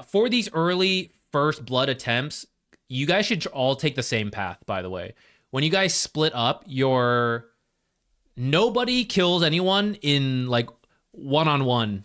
For these early first blood attempts, you guys should all take the same path, by the way. When you guys split up, nobody kills anyone in like one-on-one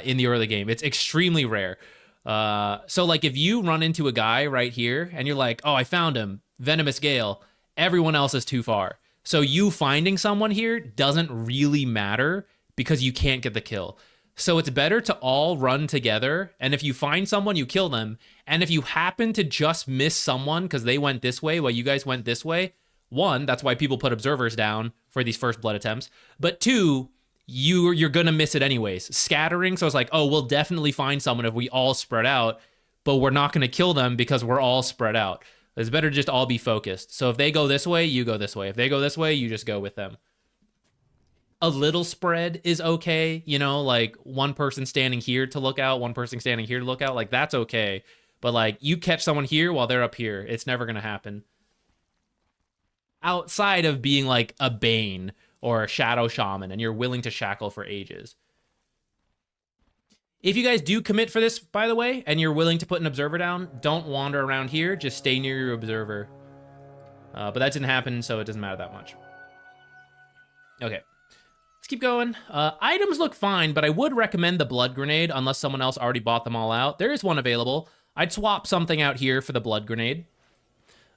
in the early game. It's extremely rare. So like if you run into a guy right here and you're like, oh, I found him, Venomous Gale, everyone else is too far. So you finding someone here doesn't really matter because you can't get the kill. So it's better to all run together, and if you find someone, you kill them. And if you happen to just miss someone because they went this way while you guys went this way, one, that's why people put observers down for these first blood attempts. But two, you're gonna miss it anyways. Scattering, so it's like, oh, we'll definitely find someone if we all spread out, but we're not gonna kill them because we're all spread out. It's better just all be focused. So if they go this way, you go this way. If they go this way, you just go with them. A little spread is okay. You know, like one person standing here to look out, one person standing here to look out. Like that's okay. But like you catch someone here while they're up here, it's never going to happen. Outside of being like a Bane or a Shadow Shaman and you're willing to shackle for ages. If you guys do commit for this, by the way, and you're willing to put an observer down, don't wander around here. Just stay near your observer. But that didn't happen, so it doesn't matter that much. Okay, let's keep going. Items look fine, but I would recommend the Blood Grenade unless someone else already bought them all out. There is one available. I'd swap something out here for the Blood Grenade.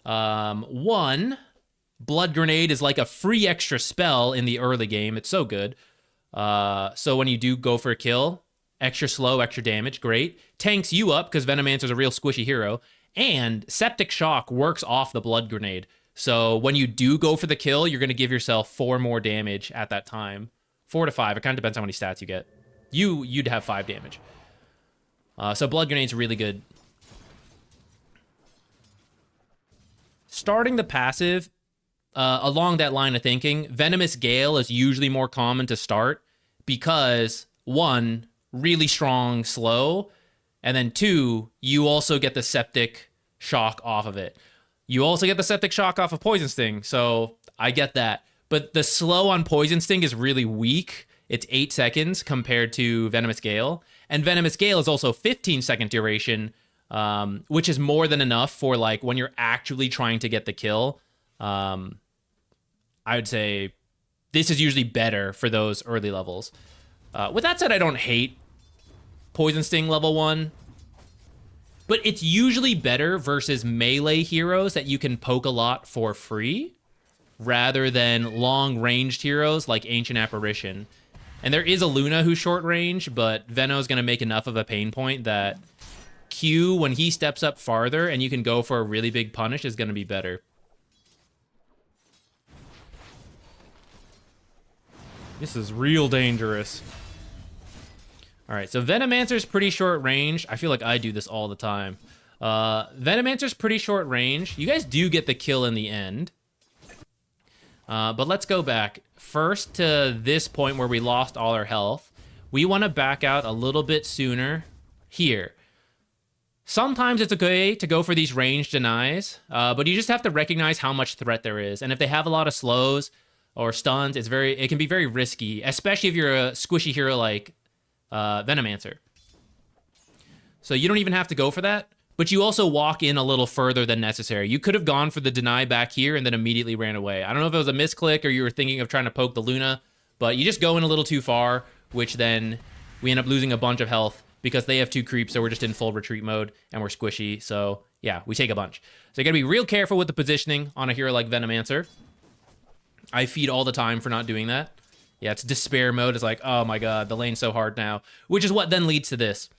One, Blood Grenade is like a free extra spell in the early game. It's so good. So when you do go for a kill, extra slow, extra damage, great. Tanks you up because Venomancer's a real squishy hero. And Septic Shock works off the Blood Grenade. So when you do go for the kill, you're going to give yourself 4 more damage at that time. 4 to 5. It kind of depends on how many stats you get. You'd have 5 damage. So Blood Grenade's really good. Starting the passive, along that line of thinking, Venomous Gale is usually more common to start because, 1, really strong slow, and then 2, you also get the Septic Shock off of it. You also get the Septic Shock off of Poison Sting, so I get that. But the slow on Poison Sting is really weak. It's 8 seconds compared to Venomous Gale. And Venomous Gale is also 15-second duration, which is more than enough for like when you're actually trying to get the kill. I would say this is usually better for those early levels. With that said, I don't hate Poison Sting level 1. But it's usually better versus melee heroes that you can poke a lot for free, rather than long-ranged heroes like Ancient Apparition. And there is a Luna who's short range, but Veno's going to make enough of a pain point that Q, when he steps up farther and you can go for a really big punish, is going to be better. This is real dangerous. All right, so Venomancer's pretty short range. I feel like I do this all the time. Venomancer's pretty short range. You guys do get the kill in the end. But let's go back. First to this point where we lost all our health. We want to back out a little bit sooner here. Sometimes it's okay to go for these range denies, but you just have to recognize how much threat there is. And if they have a lot of slows or stuns, it can be very risky, especially if you're a squishy hero like Venomancer. So you don't even have to go for that, but you also walk in a little further than necessary. You could have gone for the deny back here and then immediately ran away. I don't know if it was a misclick or you were thinking of trying to poke the Luna, but you just go in a little too far, which then we end up losing a bunch of health because they have 2 creeps, so we're just in full retreat mode and we're squishy. So yeah, we take a bunch. So you gotta be real careful with the positioning on a hero like Venomancer. I feed all the time for not doing that. Yeah, it's despair mode. It's like, oh my god, the lane's so hard now. Which is what then leads to this.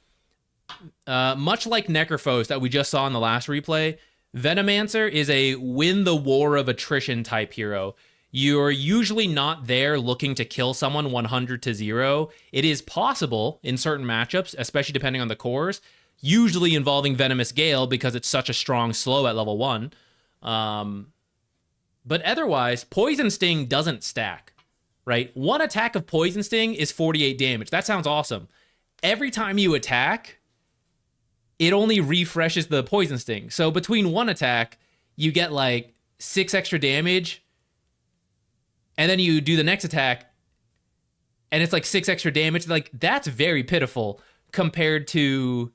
Much like Necrophos that we just saw in the last replay, Venomancer is a win the war of attrition type hero. You're usually not there looking to kill someone 100-0. It is possible in certain matchups, especially depending on the cores, usually involving Venomous Gale because it's such a strong slow at level 1. But otherwise, Poison Sting doesn't stack. Right? 1 attack of Poison Sting is 48 damage. That sounds awesome. Every time you attack, it only refreshes the Poison Sting. So between 1 attack, you get like 6 extra damage, and then you do the next attack, and it's like 6 extra damage. Like, that's very pitiful compared to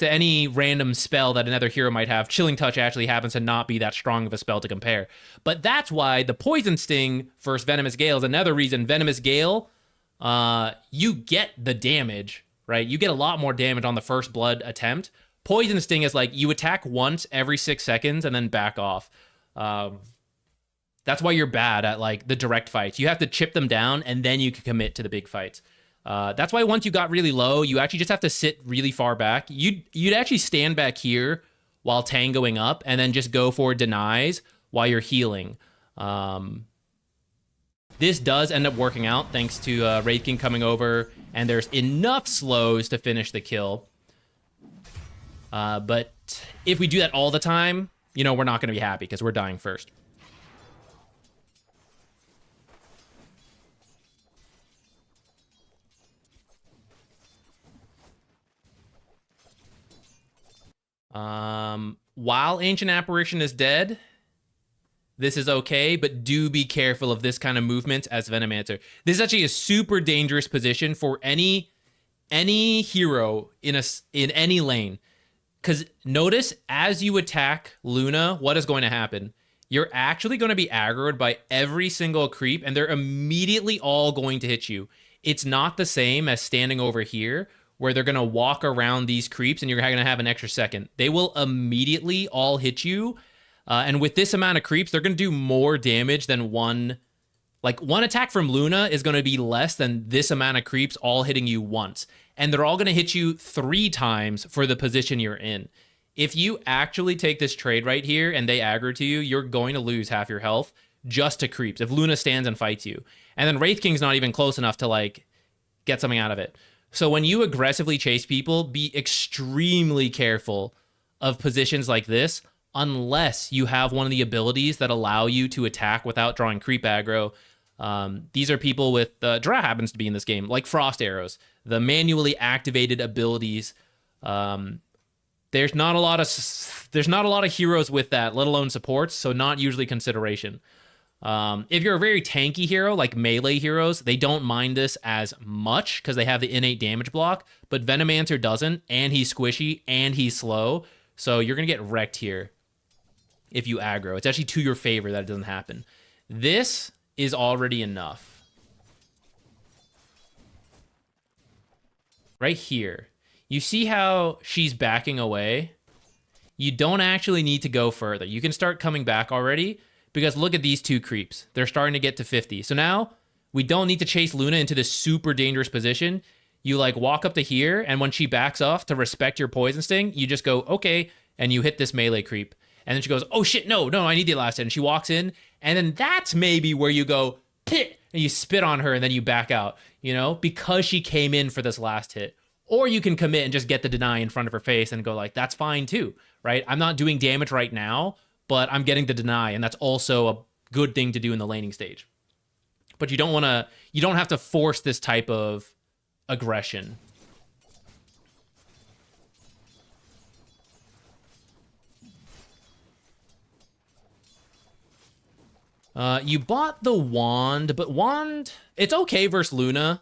any random spell that another hero might have. Chilling Touch actually happens to not be that strong of a spell to compare. But that's why the Poison Sting versus Venomous Gale is another reason. Venomous Gale, you get the damage, right? You get a lot more damage on the first blood attempt. Poison Sting is like you attack once every 6 seconds and then back off. That's why you're bad at like the direct fights. You have to chip them down and then you can commit to the big fights. That's why once you got really low, you actually just have to sit really far back. You'd actually stand back here while tangoing up and then just go for denies while you're healing. This does end up working out thanks to Wraith King coming over, and there's enough slows to finish the kill. But if we do that all the time, you know, we're not going to be happy because we're dying first. While Ancient Apparition is dead, this is okay, but do be careful of this kind of movement as Venomancer. This is actually a super dangerous position for any hero in any lane. Because notice, as you attack Luna, what is going to happen? You're actually going to be aggroed by every single creep, and they're immediately all going to hit you. It's not the same as standing over here, where they're going to walk around these creeps and you're going to have an extra second. They will immediately all hit you. And with this amount of creeps, they're going to do more damage than one Like, one attack from Luna is going to be less than this amount of creeps all hitting you once. And they're all going to hit you 3 times for the position you're in. If you actually take this trade right here and they aggro to you, you're going to lose half your health just to creeps if Luna stands and fights you. And then Wraith King's not even close enough to, like, get something out of it. So when you aggressively chase people, be extremely careful of positions like this, unless you have one of the abilities that allow you to attack without drawing creep aggro. These are people with Dra happens to be in this game, like Frost Arrows, the manually activated abilities. There's not a lot of heroes with that, let alone supports, so not usually consideration. If you're a very tanky hero, like melee heroes, they don't mind this as much because they have the innate damage block, but Venomancer doesn't, and he's squishy, and he's slow, so you're going to get wrecked here if you aggro. It's actually to your favor that it doesn't happen. This is already enough. Right here. You see how she's backing away? You don't actually need to go further. You can start coming back already, because look at these 2 creeps. They're starting to get to 50. So now we don't need to chase Luna into this super dangerous position. You like walk up to here, and when she backs off to respect your poison sting, you just go, okay, and you hit this melee creep. And then she goes, oh shit, no, I need the last hit. And she walks in, and then that's maybe where you go, pit, and you spit on her, and then you back out, you know, because she came in for this last hit. Or you can commit and just get the deny in front of her face and go like, that's fine too, right? I'm not doing damage right now, but I'm getting the deny, and that's also a good thing to do in the laning stage. But you don't have to force this type of aggression. You bought the wand, but wand, it's okay versus Luna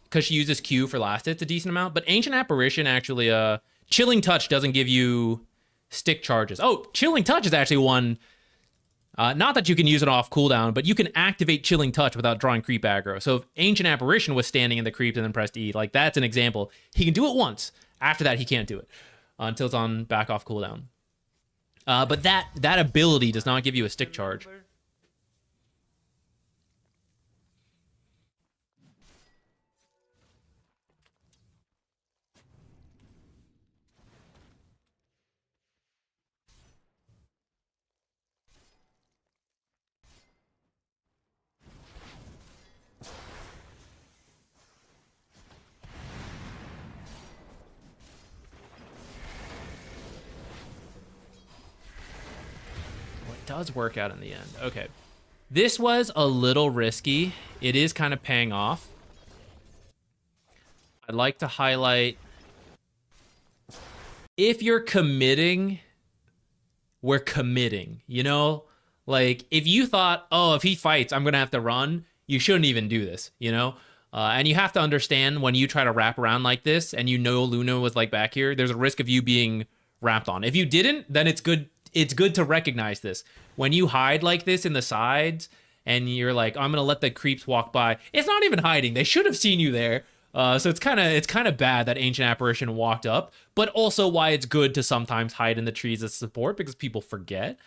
because she uses Q for last hits a decent amount, but Ancient Apparition actually, Chilling Touch doesn't give you stick charges. Oh, Chilling Touch is actually one, not that you can use it off cooldown, but you can activate Chilling Touch without drawing creep aggro. So if Ancient Apparition was standing in the creep and then pressed E, like that's an example. He can do it once. After that, he can't do it until it's on back off cooldown. But that ability does not give you a stick charge. Does work out in the end. Okay. This was a little risky. It is kind of paying off. I'd like to highlight, if you're committing, we're committing, you know? Like, if you thought, oh, if he fights, I'm going to have to run, you shouldn't even do this, you know? And you have to understand when you try to wrap around like this and you know Luna was like back here, there's a risk of you being wrapped on. If you didn't, then it's good. It's good to recognize this. When you hide like this in the sides and you're like, I'm going to let the creeps walk by. It's not even hiding. They should have seen you there. So it's kind of bad that Ancient Apparition walked up, but also why it's good to sometimes hide in the trees as support because people forget.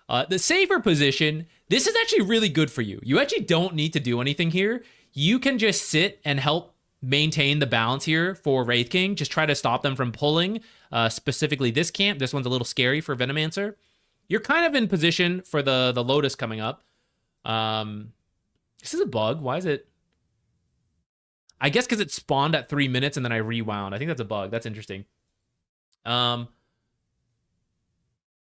The safer position, this is actually really good for you. You actually don't need to do anything here. You can just sit and help maintain the balance here for Wraith King. Just try to stop them from pulling, specifically this camp. This one's a little scary for Venomancer. You're kind of in position for the Lotus coming up. This is a bug. Why is it? I guess because it spawned at 3 minutes and then I rewound. I think that's a bug. That's interesting.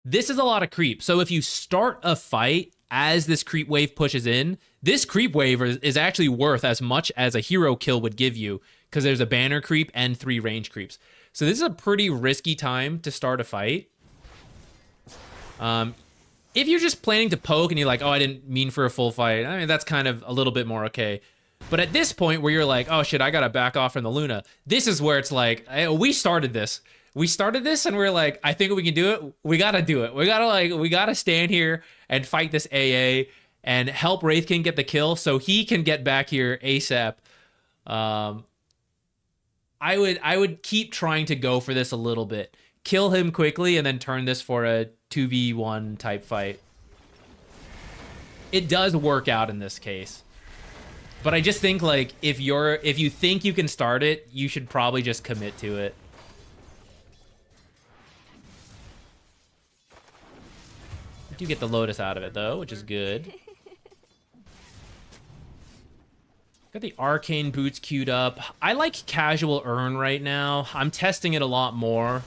This is a lot of creep. So if you start a fight as this creep wave pushes in, this creep wave is actually worth as much as a hero kill would give you because there's a banner creep and 3 range creeps. So this is a pretty risky time to start a fight. If you're just planning to poke and you're like, oh, I didn't mean for a full fight, I mean, that's kind of a little bit more okay. But at this point where you're like, oh shit, I gotta back off from the Luna, this is where it's like, we started this. We started this and we're like, I think we can do it. We gotta do it. We gotta stand here and fight this AA and help Wraith King get the kill so he can get back here ASAP. I would keep trying to go for this a little bit. Kill him quickly and then turn this for a 2v1 type fight. It does work out in this case. But I just think like if you think you can start it, you should probably just commit to it. You do get the Lotus out of it though, which is good. Got the Arcane Boots queued up. I like Casual Urn right now. I'm testing it a lot more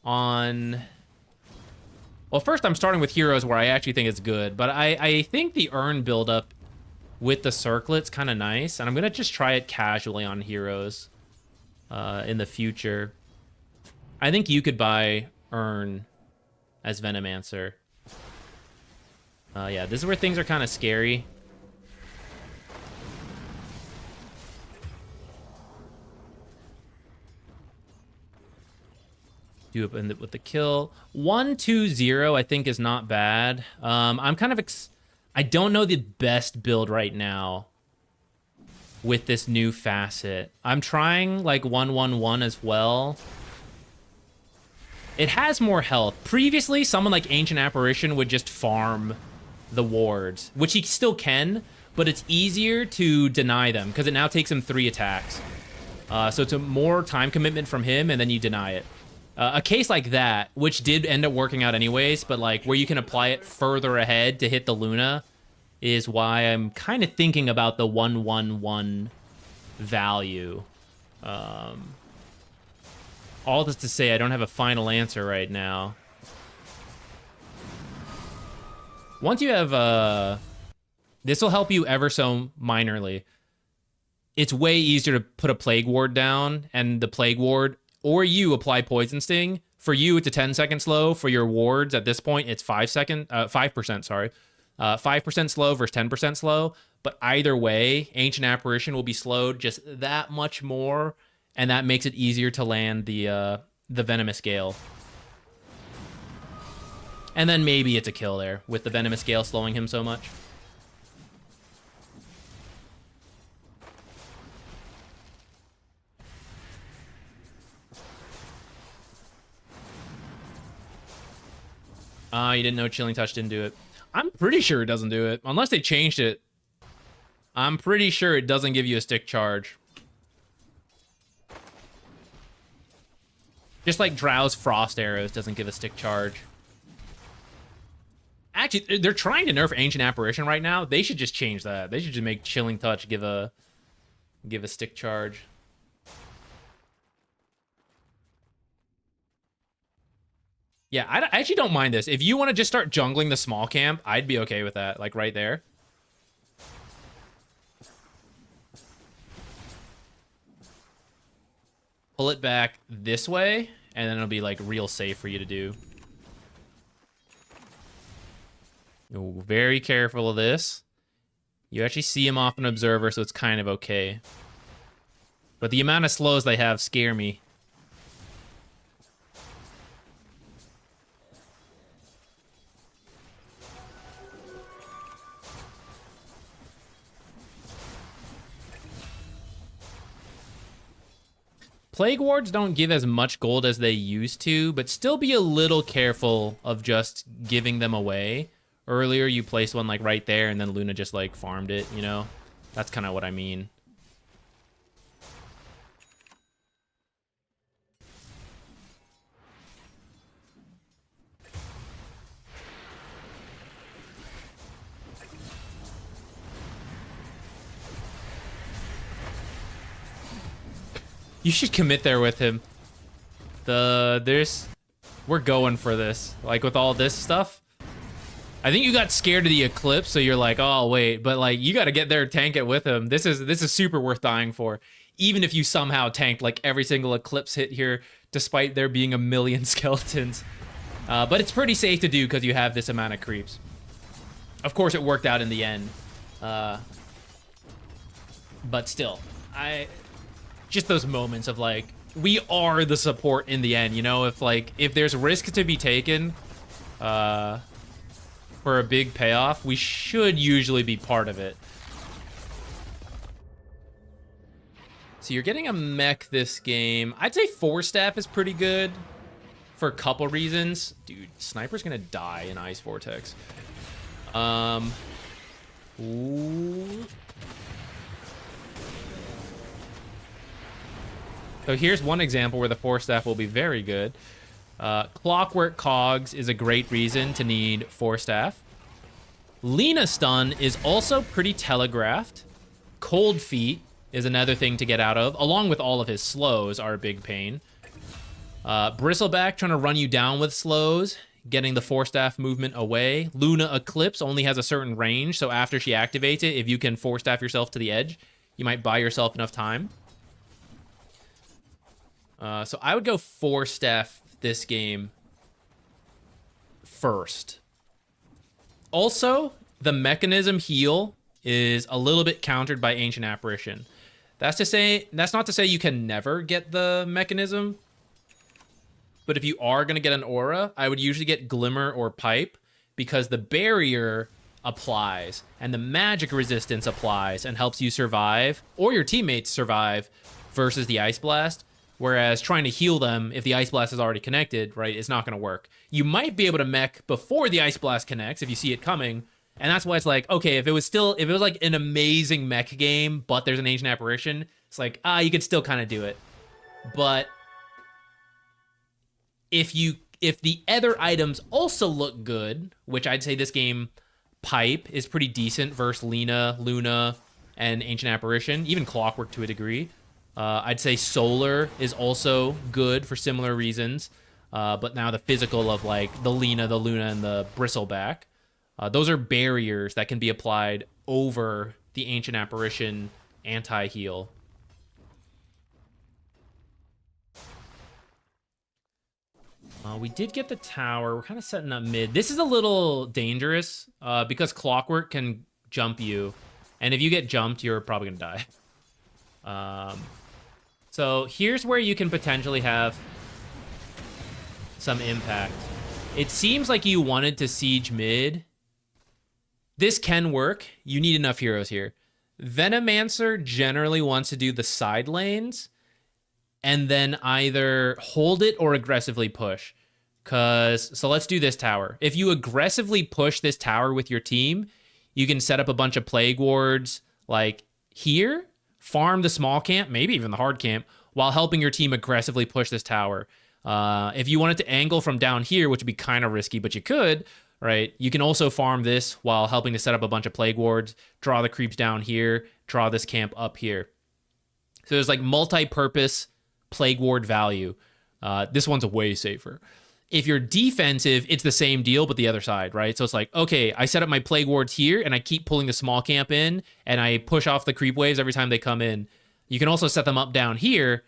on... Well, first I'm starting with Heroes where I actually think it's good, but I think the Urn buildup with the Circlet's kind of nice, and I'm going to just try it casually on Heroes in the future. I think you could buy Urn as Venomancer. Yeah, this is where things are kind of scary. Do it with the kill. 1-2-0 I think is not bad. I'm kind of I don't know the best build right now with this new facet. I'm trying like 1-1-1 as well. It has more health. Previously, someone like Ancient Apparition would just farm the wards, which he still can, but it's easier to deny them because it now takes him 3 attacks. So it's a more time commitment from him, and then you deny it. A case like that, which did end up working out anyways, but like where you can apply it further ahead to hit the Luna, is why I'm kind of thinking about the 1-1-1 value. All this to say, I don't have a final answer right now. Once you have this will help you ever so minorly. It's way easier to put a Plague Ward down, and the Plague Ward, or you apply Poison Sting. For you, it's a 10-second slow. For your wards, at this point, it's 5%, sorry. 5% slow versus 10% slow. But either way, Ancient Apparition will be slowed just that much more, and that makes it easier to land the Venomous Gale. And then maybe it's a kill there, with the Venomous Gale slowing him so much. You didn't know Chilling Touch didn't do it. I'm pretty sure it doesn't do it. Unless they changed it. I'm pretty sure it doesn't give you a stick charge. Just like Drow's Frost Arrows doesn't give a stick charge. Actually, they're trying to nerf Ancient Apparition right now. They should just change that. They should just make Chilling Touch give a stick charge. Yeah, I actually don't mind this. If you want to just start jungling the small camp, I'd be okay with that. Like right there. Pull it back this way, and then it'll be like real safe for you to do. Ooh, very careful of this. You actually see him off an observer, so it's kind of okay. But the amount of slows they have scare me. Plague Wards don't give as much gold as they used to, but still be a little careful of just giving them away. Earlier, you placed one like right there, and then Luna just like farmed it, you know? That's kind of what I mean. You should commit there with him. We're going for this. Like with all this stuff. I think you got scared of the Eclipse, so you're like, oh wait, but like you got to get there, tank it with him. This is super worth dying for. Even if you somehow tanked like every single Eclipse hit here, despite there being a million skeletons. But it's pretty safe to do because you have this amount of creeps. Of course, it worked out in the end. But still, just those moments of like, we are the support in the end, you know? If there's risk to be taken for a big payoff, we should usually be part of it. So you're getting a mech this game. I'd say 4-staff is pretty good for a couple reasons. Dude, Sniper's gonna die in Ice Vortex. Ooh. So here's one example where the Force Staff will be very good. Clockwerk Cogs is a great reason to need Force Staff. Lena Stun is also pretty telegraphed. Cold Feet is another thing to get out of, along with all of his slows are a big pain. Bristleback trying to run you down with slows, getting the Force Staff movement away. Luna Eclipse only has a certain range, so after she activates it, if you can Force Staff yourself to the edge, you might buy yourself enough time. So I would go Force Staff this game first. Also, the Mechanism heal is a little bit countered by Ancient Apparition. That's not to say you can never get the Mechanism, but if you are going to get an aura, I would usually get Glimmer or Pipe, because the barrier applies and the magic resistance applies and helps you survive, or your teammates survive, versus the Ice Blast. Whereas trying to heal them, if the Ice Blast is already connected, right, it's not going to work. You might be able to mech before the Ice Blast connects if you see it coming, and that's why it's like, okay, if it was like an amazing mech game, but there's an Ancient Apparition, it's like, you could still kind of do it. But if the other items also look good, which I'd say this game, Pipe is pretty decent versus Lena, Luna, and Ancient Apparition, even Clockwerk to a degree. I'd say Solar is also good for similar reasons, but now the physical of like the Lena, the Luna, and the Bristleback, those are barriers that can be applied over the Ancient Apparition anti-heal. We did get the tower. We're kind of setting up mid. This is a little dangerous because Clockwerk can jump you, and if you get jumped, you're probably gonna die. So here's where you can potentially have some impact. It seems like you wanted to siege mid. This can work. You need enough heroes here. Venomancer generally wants to do the side lanes and then either hold it or aggressively push. So let's do this tower. If you aggressively push this tower with your team, you can set up a bunch of Plague Wards like here, farm the small camp, maybe even the hard camp, while helping your team aggressively push this tower. If you wanted to angle from down here, which would be kind of risky, but you could, right? You can also farm this while helping to set up a bunch of Plague Wards, draw the creeps down here, draw this camp up here. So there's like multi-purpose Plague Ward value. This one's way safer. If you're defensive, it's the same deal, but the other side, right? So it's like, okay, I set up my Plague Wards here, and I keep pulling the small camp in, and I push off the creep waves every time they come in. You can also set them up down here,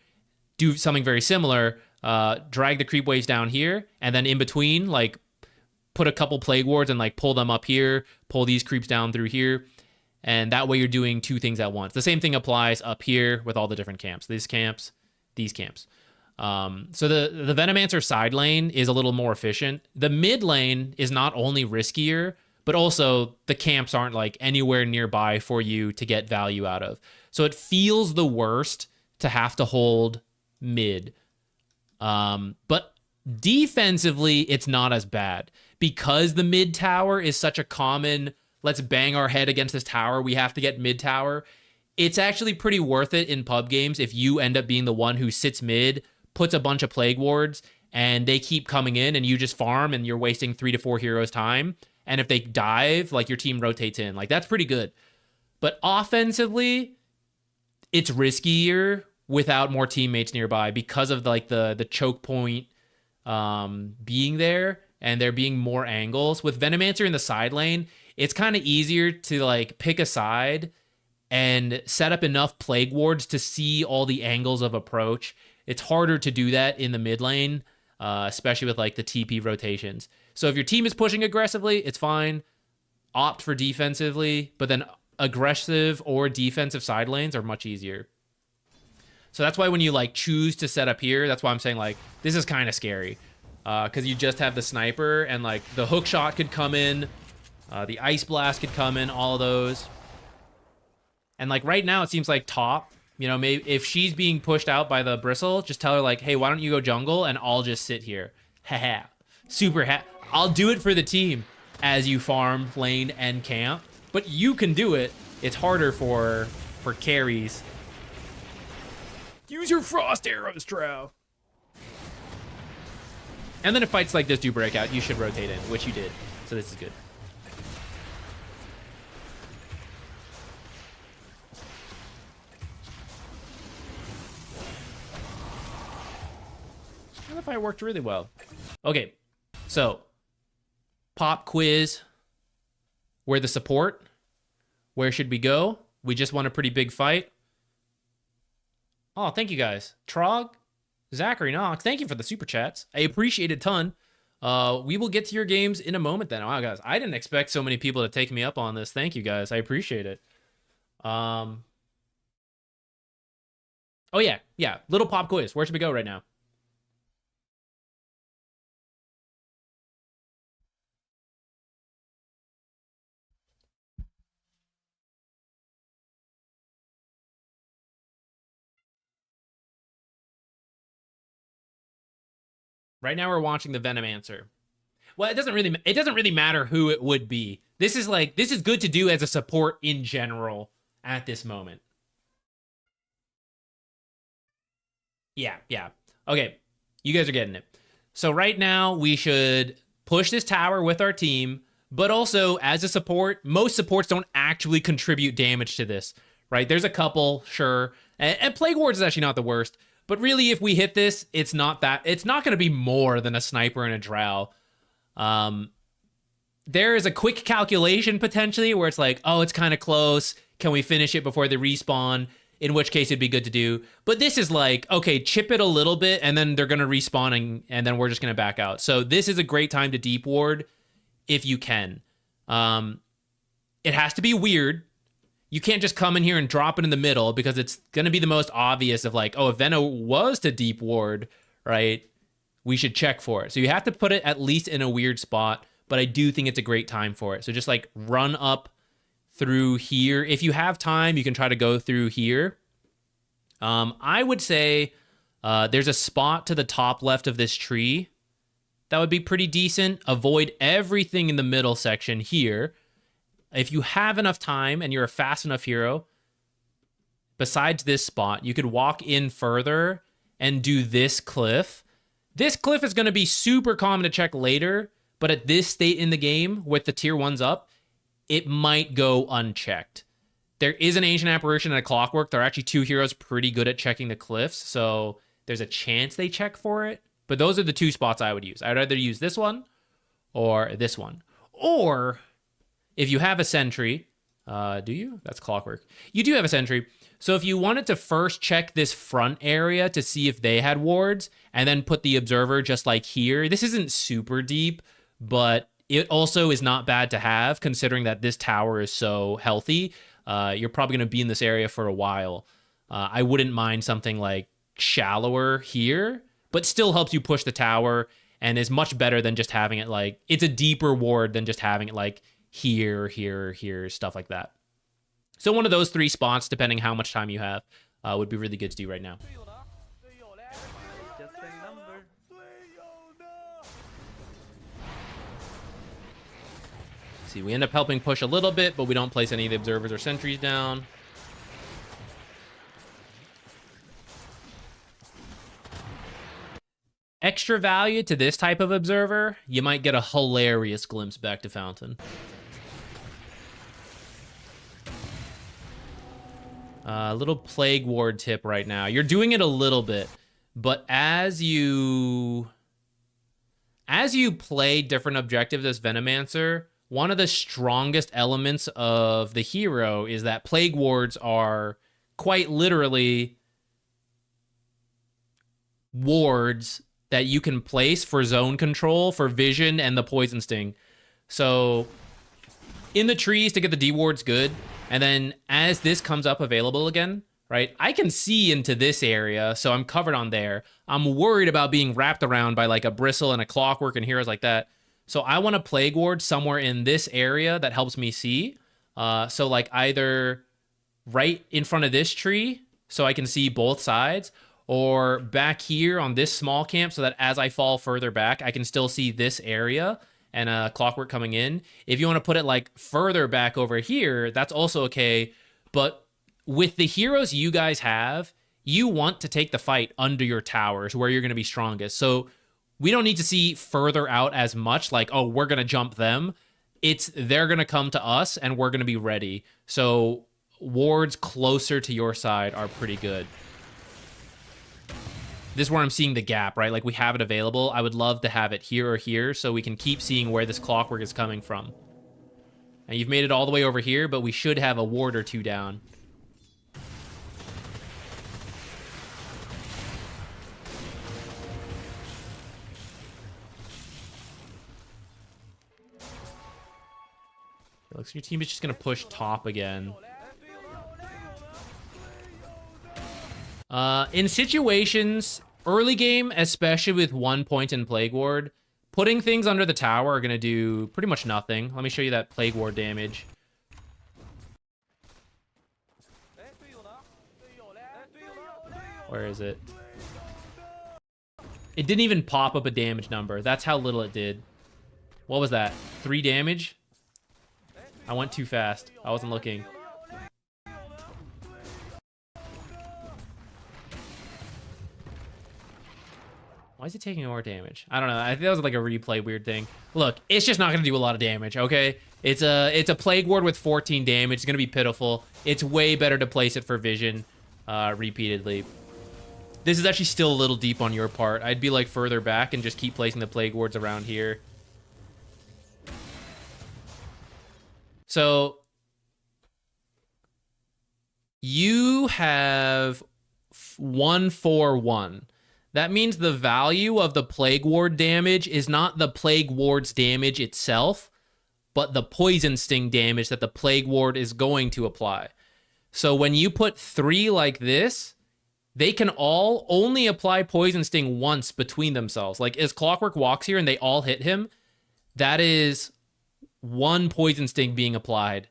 do something very similar, drag the creep waves down here, and then in between, like, put a couple Plague Wards and, like, pull them up here, pull these creeps down through here, and that way you're doing two things at once. The same thing applies up here with all the different camps. These camps, these camps. So the Venomancer side lane is a little more efficient. The mid lane is not only riskier, but also the camps aren't like anywhere nearby for you to get value out of. So it feels the worst to have to hold mid. But defensively, it's not as bad because the mid tower is such a common, let's bang our head against this tower, we have to get mid tower. It's actually pretty worth it in pub games if you end up being the one who sits mid, puts a bunch of Plague Wards, and they keep coming in, and you just farm, and you're wasting 3 to 4 heroes' time. And if they dive, like, your team rotates in. Like, that's pretty good. But offensively, it's riskier without more teammates nearby because of, like, the choke point being there, and there being more angles. With Venomancer in the side lane, it's kind of easier to, like, pick a side and set up enough Plague Wards to see all the angles of approach. It's harder to do that in the mid lane, especially with like the TP rotations. So if your team is pushing aggressively, it's fine. Opt for defensively, but then aggressive or defensive side lanes are much easier. So that's why when you like choose to set up here, that's why I'm saying like this is kind of scary because you just have the sniper and like the hook shot could come in, the ice blast could come in, all of those. And like right now, it seems like top. You know, maybe if she's being pushed out by the bristle, just tell her like, hey, why don't you go jungle and I'll just sit here. Haha. I'll do it for the team as you farm, lane, and camp. But you can do it. It's harder for carries. Use your frost arrows, Trow. And then if fights like this do break out, you should rotate in, which you did. So this is good. The fight worked really well. Okay, so pop quiz. We're the support. Where should we go? We just won a pretty big fight. Oh, thank you guys. Trog, Zachary Knox, thank you for the super chats. I appreciate it a ton. We will get to your games in a moment then. Wow, guys, I didn't expect so many people to take me up on this. Thank you, guys. I appreciate it. Oh, yeah. Little pop quiz. Where should we go right now? Right now we're watching the Venomancer. Well, it doesn't really matter who it would be. This is good to do as a support in general at this moment. Yeah. Okay, you guys are getting it. So right now we should push this tower with our team, but also as a support, most supports don't actually contribute damage to this, right? There's a couple, sure. And Plague Wards is actually not the worst. But really, if we hit this, it's not going to be more than a sniper and a drow. There is a quick calculation potentially where it's like, oh, it's kind of close. Can we finish it before they respawn? In which case it'd be good to do. But this is like, okay, chip it a little bit and then they're going to respawn and then we're just going to back out. So this is a great time to deep ward if you can. It has to be weird. You can't just come in here and drop it in the middle because it's going to be the most obvious of like, oh, if Veno was to deep ward, right, we should check for it. So you have to put it at least in a weird spot, but I do think it's a great time for it. So just like run up through here. If you have time, you can try to go through here. I would say there's a spot to the top left of this tree that would be pretty decent. Avoid everything in the middle section here. If you have enough time and you're a fast enough hero, besides this spot, you could walk in further and do this cliff. This cliff is going to be super common to check later, but at this state in the game, with the tier 1s up, it might go unchecked. There is an Ancient Apparition and a Clockwerk. There are actually two heroes pretty good at checking the cliffs, so there's a chance they check for it. But those are the two spots I would use. I'd either use this one or this one. Or if you have a sentry, do you? That's Clockwerk. You do have a sentry. So if you wanted to first check this front area to see if they had wards, and then put the observer just like here. This isn't super deep, but it also is not bad to have, considering that this tower is so healthy. You're probably going to be in this area for a while. I wouldn't mind something like shallower here, but still helps you push the tower, and is much better than just having it like, it's a deeper ward than just having it like here, stuff like that. So one of those three spots, depending how much time you have, would be really good to do right now. See, we end up helping push a little bit, but we don't place any of the observers or sentries down. Extra value to this type of observer, you might get a hilarious glimpse back to Fountain. Little Plague Ward tip right now. You're doing it a little bit, but as you play different objectives as Venomancer, one of the strongest elements of the hero is that Plague Wards are quite literally wards that you can place for zone control, for vision, and the poison sting. So in the trees to get the D wards good, and then as this comes up available again, right, I can see into this area, so I'm covered on there. I'm worried about being wrapped around by like a Bristle and a Clockwerk and heroes like that. So I want a Plague Ward somewhere in this area that helps me see. So like either right in front of this tree, so I can see both sides, or back here on this small camp, so that as I fall further back, I can still see this area and a Clockwerk coming in. If you want to put it like further back over here, that's also okay. But with the heroes you guys have, you want to take the fight under your towers where you're going to be strongest. So we don't need to see further out as much like, oh, we're going to jump them. It's they're going to come to us and we're going to be ready. So wards closer to your side are pretty good. This is where I'm seeing the gap, right? Like we have it available. I would love to have it here or here so we can keep seeing where this Clockwerk is coming from. And you've made it all the way over here, but we should have a ward or two down. Looks like your team is just going to push top again. In situations, early game, especially with 1 point in Plague Ward, putting things under the tower are going to do pretty much nothing. Let me show you that Plague Ward damage. Where is it? It didn't even pop up a damage number. That's how little it did. What was that? 3 damage? I went too fast. I wasn't looking. Why is it taking more damage? I don't know. I think that was like a replay weird thing. Look, it's just not going to do a lot of damage, okay? It's a Plague Ward with 14 damage. It's going to be pitiful. It's way better to place it for vision repeatedly. This is actually still a little deep on your part. I'd be like further back and just keep placing the Plague Wards around here. So you have 1-4-1. That means the value of the Plague Ward damage is not the Plague Ward's damage itself, but the Poison Sting damage that the Plague Ward is going to apply. So when you put 3 like this, they can all only apply Poison Sting once between themselves. Like as Clockwerk walks here and they all hit him, that is 1 Poison Sting being applied.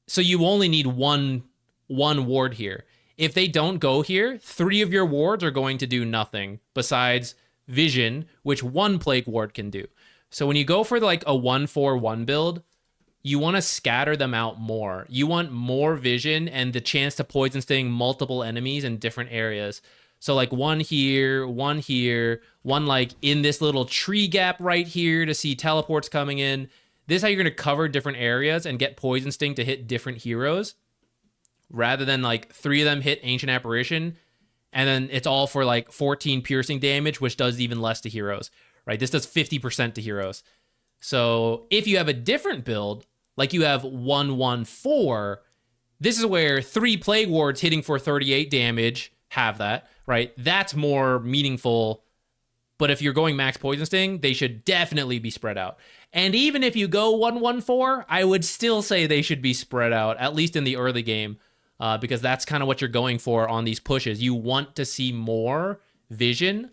So you only need one ward here. If they don't go here, 3 of your wards are going to do nothing besides vision, which 1 Plague Ward can do. So when you go for like a 1-4-1 build, you want to scatter them out more. You want more vision and the chance to Poison Sting multiple enemies in different areas. So like 1 here, 1 here, 1 like in this little tree gap right here to see teleports coming in. This is how you're going to cover different areas and get Poison Sting to hit different heroes. Rather than like 3 of them hit Ancient Apparition, and then it's all for like 14 piercing damage, which does even less to heroes, right? This does 50% to heroes. So if you have a different build, like you have 1-1-4, this is where 3 Plague Wards hitting for 38 damage have that, right? That's more meaningful. But if you're going max Poison Sting, they should definitely be spread out. And even if you go 1-1-4, I would still say they should be spread out, at least in the early game. Because that's kind of what you're going for on these pushes. You want to see more vision.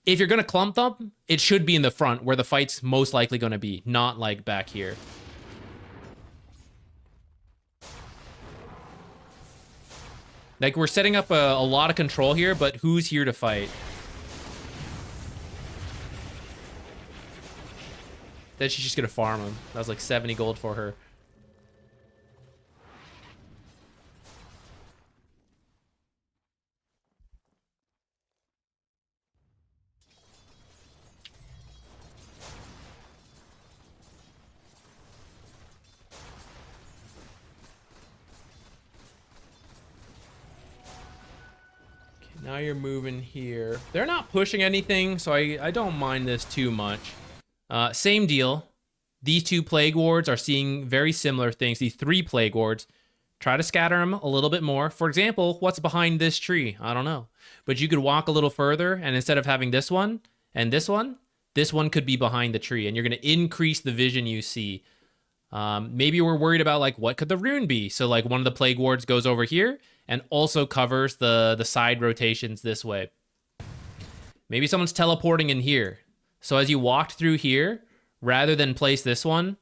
If you're going to clump them, it should be in the front where the fight's most likely going to be, not like back here. Like we're setting up a lot of control here, but who's here to fight? Then she's just going to farm him. That was like 70 gold for her. Now you're moving here. They're not pushing anything, so I don't mind this too much. Same deal. These 2 Plague Wards are seeing very similar things. These 3 Plague Wards. Try to scatter them a little bit more. For example, what's behind this tree? I don't know. But you could walk a little further, and instead of having this one and this one could be behind the tree, and you're going to increase the vision you see. Maybe we're worried about, like, what could the rune be? So, like, one of the Plague Wards goes over here and also covers the side rotations this way. Maybe someone's teleporting in here. So as you walked through here, rather than place this one,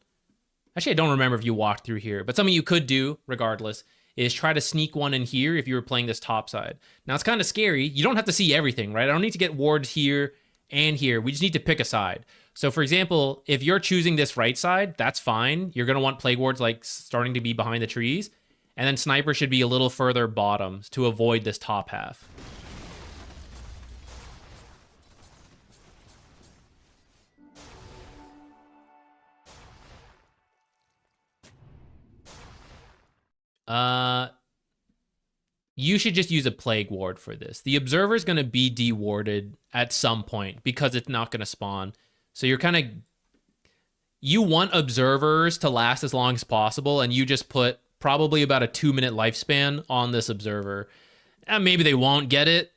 actually I don't remember if you walked through here, but something you could do, regardless, is try to sneak one in here if you were playing this top side. Now it's kind of scary. You don't have to see everything, right? I don't need to get wards here and here. We just need to pick a side. So for example, if you're choosing this right side, that's fine. You're going to want Plague Wards like starting to be behind the trees. And then sniper should be a little further bottoms to avoid this top half. You should just use a plague ward for this. The observer is going to be dewarded at some point because it's not going to spawn. So you're kind of... You want observers to last as long as possible, and you just put probably about a 2-minute lifespan on this observer. And maybe they won't get it.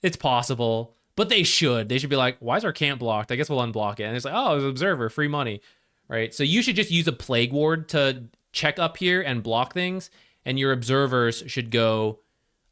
It's possible, but they should. They should be like, why is our camp blocked? I guess we'll unblock it. And it's like, oh, it's an observer, free money, right? So you should just use a plague ward to check up here and block things, and your observers should go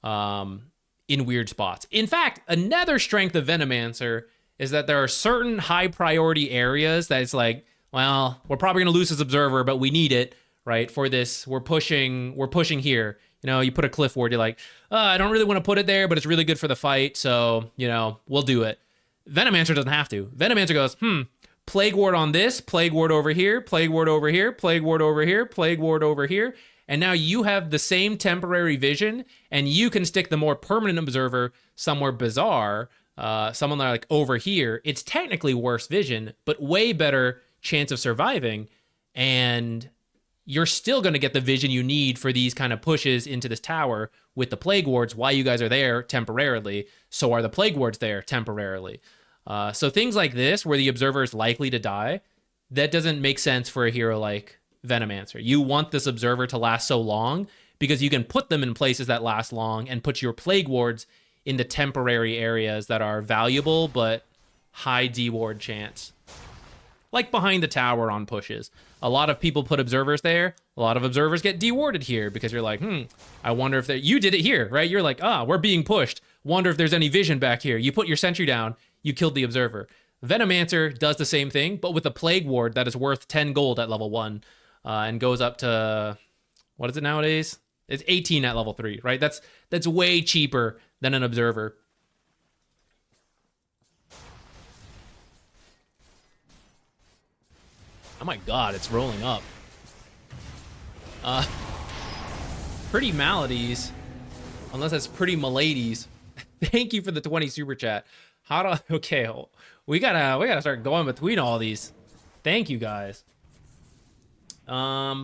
in weird spots. In fact, another strength of Venomancer is that there are certain high priority areas that it's like, well, we're probably going to lose this observer, but we need it, right? For this, we're pushing here. You know, you put a cliff ward, you're like, I don't really want to put it there, but it's really good for the fight, so, you know, we'll do it. Venomancer doesn't have to. Venomancer goes, plague ward on this, plague ward over here, plague ward over here, plague ward over here, plague ward over here, and now you have the same temporary vision, and you can stick the more permanent observer somewhere bizarre, someone like over here. It's technically worse vision, but way better chance of surviving, and you're still going to get the vision you need for these kind of pushes into this tower with the plague wards. While you guys are there temporarily, so are the plague wards there temporarily. So things like this, where the observer is likely to die, that doesn't make sense for a hero like Venomancer. You want this observer to last so long because you can put them in places that last long and put your plague wards into temporary areas that are valuable but high deward chance. Like behind the tower on pushes. A lot of people put observers there. A lot of observers get dewarded here because you're like, I wonder if you did it here, right? You're like, we're being pushed. Wonder if there's any vision back here. You put your sentry down, you killed the observer. Venomancer does the same thing, but with a plague ward that is worth 10 gold at level 1 and goes up to, what is it nowadays? It's 18 at level 3, right? That's way cheaper than an observer. Oh my god, it's rolling up. Pretty maladies. Unless that's pretty maladies. Thank you for the 20 super chat. Okay, we gotta start going between all these. Thank you guys. I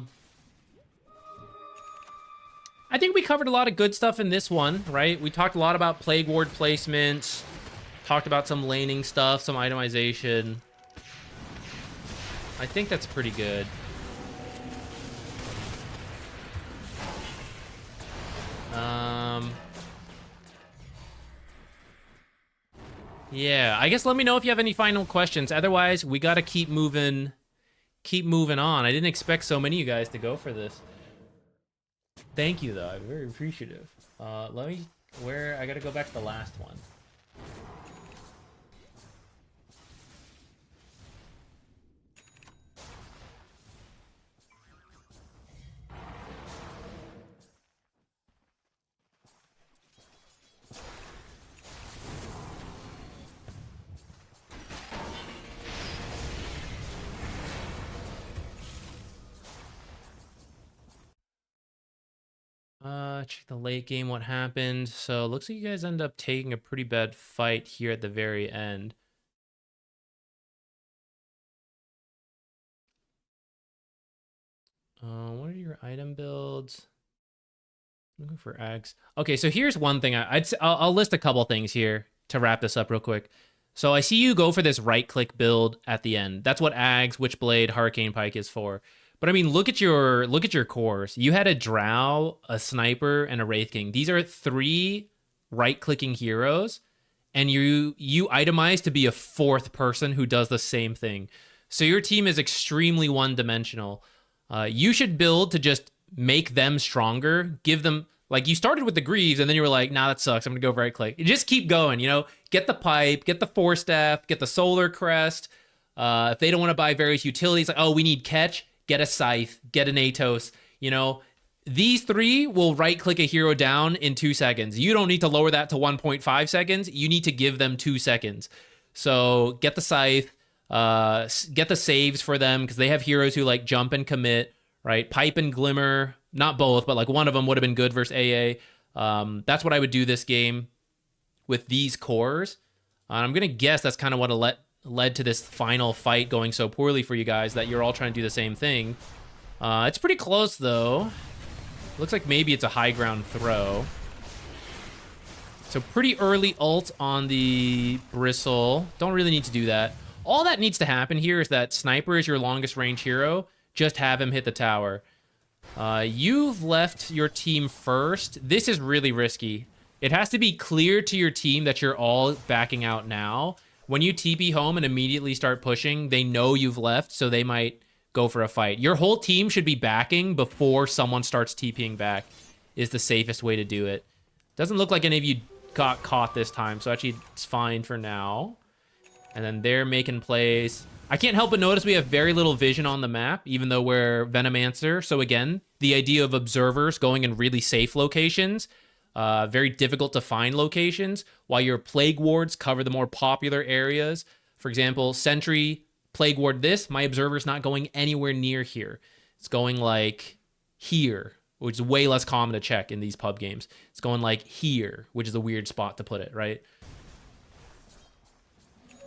think we covered a lot of good stuff in this one, right? We talked a lot about plague ward placements, talked about some laning stuff, some itemization. I think that's pretty good. Yeah, I guess let me know if you have any final questions. Otherwise, we gotta keep moving on. I didn't expect so many of you guys to go for this. Thank you, though. I'm very appreciative. I gotta go back to the last one. Check the late game, what happened. So looks like you guys end up taking a pretty bad fight here at the very end. What are your item builds? Looking for Ags. Okay, so here's one thing. I'll list a couple things here to wrap this up real quick. So I see you go for this right-click build at the end. That's what Ags, Witchblade, Hurricane Pike is for. But I mean, look at your cores. You had a Drow, a Sniper, and a Wraith King. These are 3 right-clicking heroes, and you itemize to be a 4th person who does the same thing. So your team is extremely one-dimensional. You should build to just make them stronger. Give them, like, you started with the Greaves, and then you were like, nah, that sucks. I'm gonna go right-click. Just keep going. You know, get the Pipe, get the Force Staff, get the Solar Crest. If they don't want to buy various utilities, like, oh, we need Catch. Get a Scythe, get an Atos, you know. These 3 will right-click a hero down in 2 seconds. You don't need to lower that to 1.5 seconds. You need to give them 2 seconds. So get the Scythe, get the saves for them, because they have heroes who, like, jump and commit, right? Pipe and Glimmer, not both, but like one of them would have been good versus AA. That's what I would do this game with these cores. I'm going to guess that's kind of what led to this final fight going so poorly for you guys, that you're all trying to do the same thing. It's pretty close, though. Looks like maybe it's a high ground throw. So pretty early ult on the Bristle. Don't really need to do that. All that needs to happen here is that Sniper is your longest range hero. Just have him hit the tower. You've left your team first. This is really risky. It has to be clear to your team that you're all backing out now. When you TP home and immediately start pushing, they know you've left, so they might go for a fight. Your whole team should be backing before someone starts TPing back, is the safest way to do it. Doesn't look like any of you got caught this time, so actually it's fine for now. And then they're making plays. I can't help but notice we have very little vision on the map, even though we're Venomancer. So again, the idea of observers going in really safe locations, very difficult to find locations, while your Plague Wards cover the more popular areas. For example, Sentry, Plague Ward this, my observer's not going anywhere near here. It's going like here, which is way less common to check in these pub games. It's going like here, which is a weird spot to put it, right?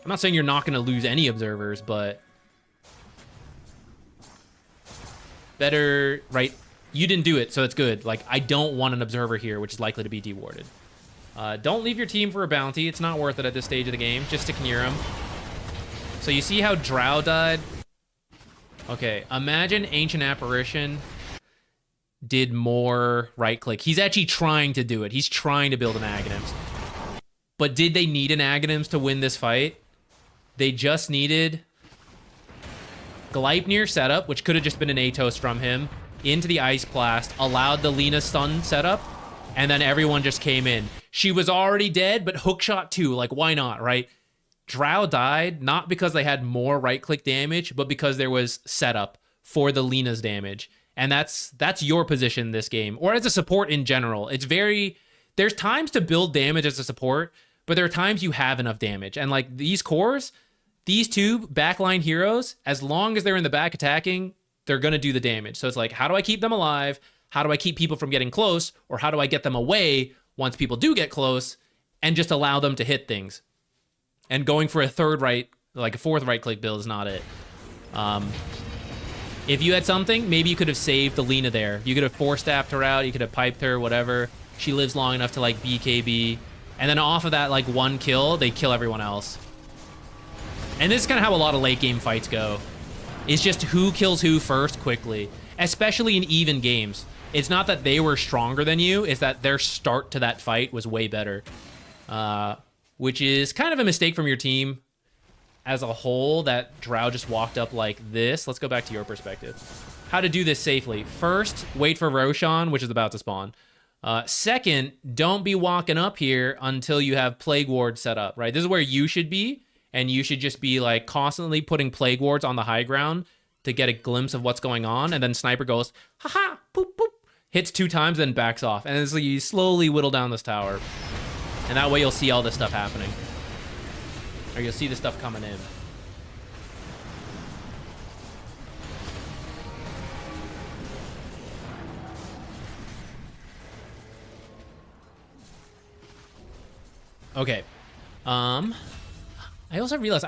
I'm not saying you're not going to lose any observers, but better, right? You didn't do it, so it's good. Like, I don't want an observer here, which is likely to be dewarded. Don't leave your team for a bounty. It's not worth it at this stage of the game. Just stick near him. So you see how Drow died? Okay, imagine Ancient Apparition did more right-click. He's actually trying to do it. He's trying to build an Aghanims. But did they need an Aghanims to win this fight? They just needed Gleipnir setup, which could have just been an Atos from him, into the Ice Blast, allowed the Lina stun setup, and then everyone just came in. She was already dead, but hookshot too. Like, why not, right? Drow died, not because they had more right-click damage, but because there was setup for the Lina's damage. And that's your position in this game, or as a support in general. It's very... There's times to build damage as a support, but there are times you have enough damage. And like these cores, these two backline heroes, as long as they're in the back attacking, they're going to do the damage. So it's like, how do I keep them alive? How do I keep people from getting close? Or how do I get them away once people do get close and just allow them to hit things? And going for a fourth right click build is not it. If you had something, maybe you could have saved the Lina there. You could have four-staffed her out. You could have piped her, whatever. She lives long enough to like BKB. And then off of that like one kill, they kill everyone else. And this is kind of how a lot of late game fights go. It's just who kills who first quickly, especially in even games. It's not that they were stronger than you, it's that their start to that fight was way better. Which is kind of a mistake from your team as a whole, that Drow just walked up like this. Let's go back to your perspective. How to do this safely. First, wait for Roshan, which is about to spawn. Second, don't be walking up here until you have Plague Ward set up, right? This is where you should be, and you should just be like constantly putting Plague Wards on the high ground to get a glimpse of what's going on, and then Sniper goes, haha, boop, boop, hits 2 times, then backs off. And it's like you slowly whittle down this tower. And that way you'll see all this stuff happening. Or you'll see the stuff coming in. Okay. I also realized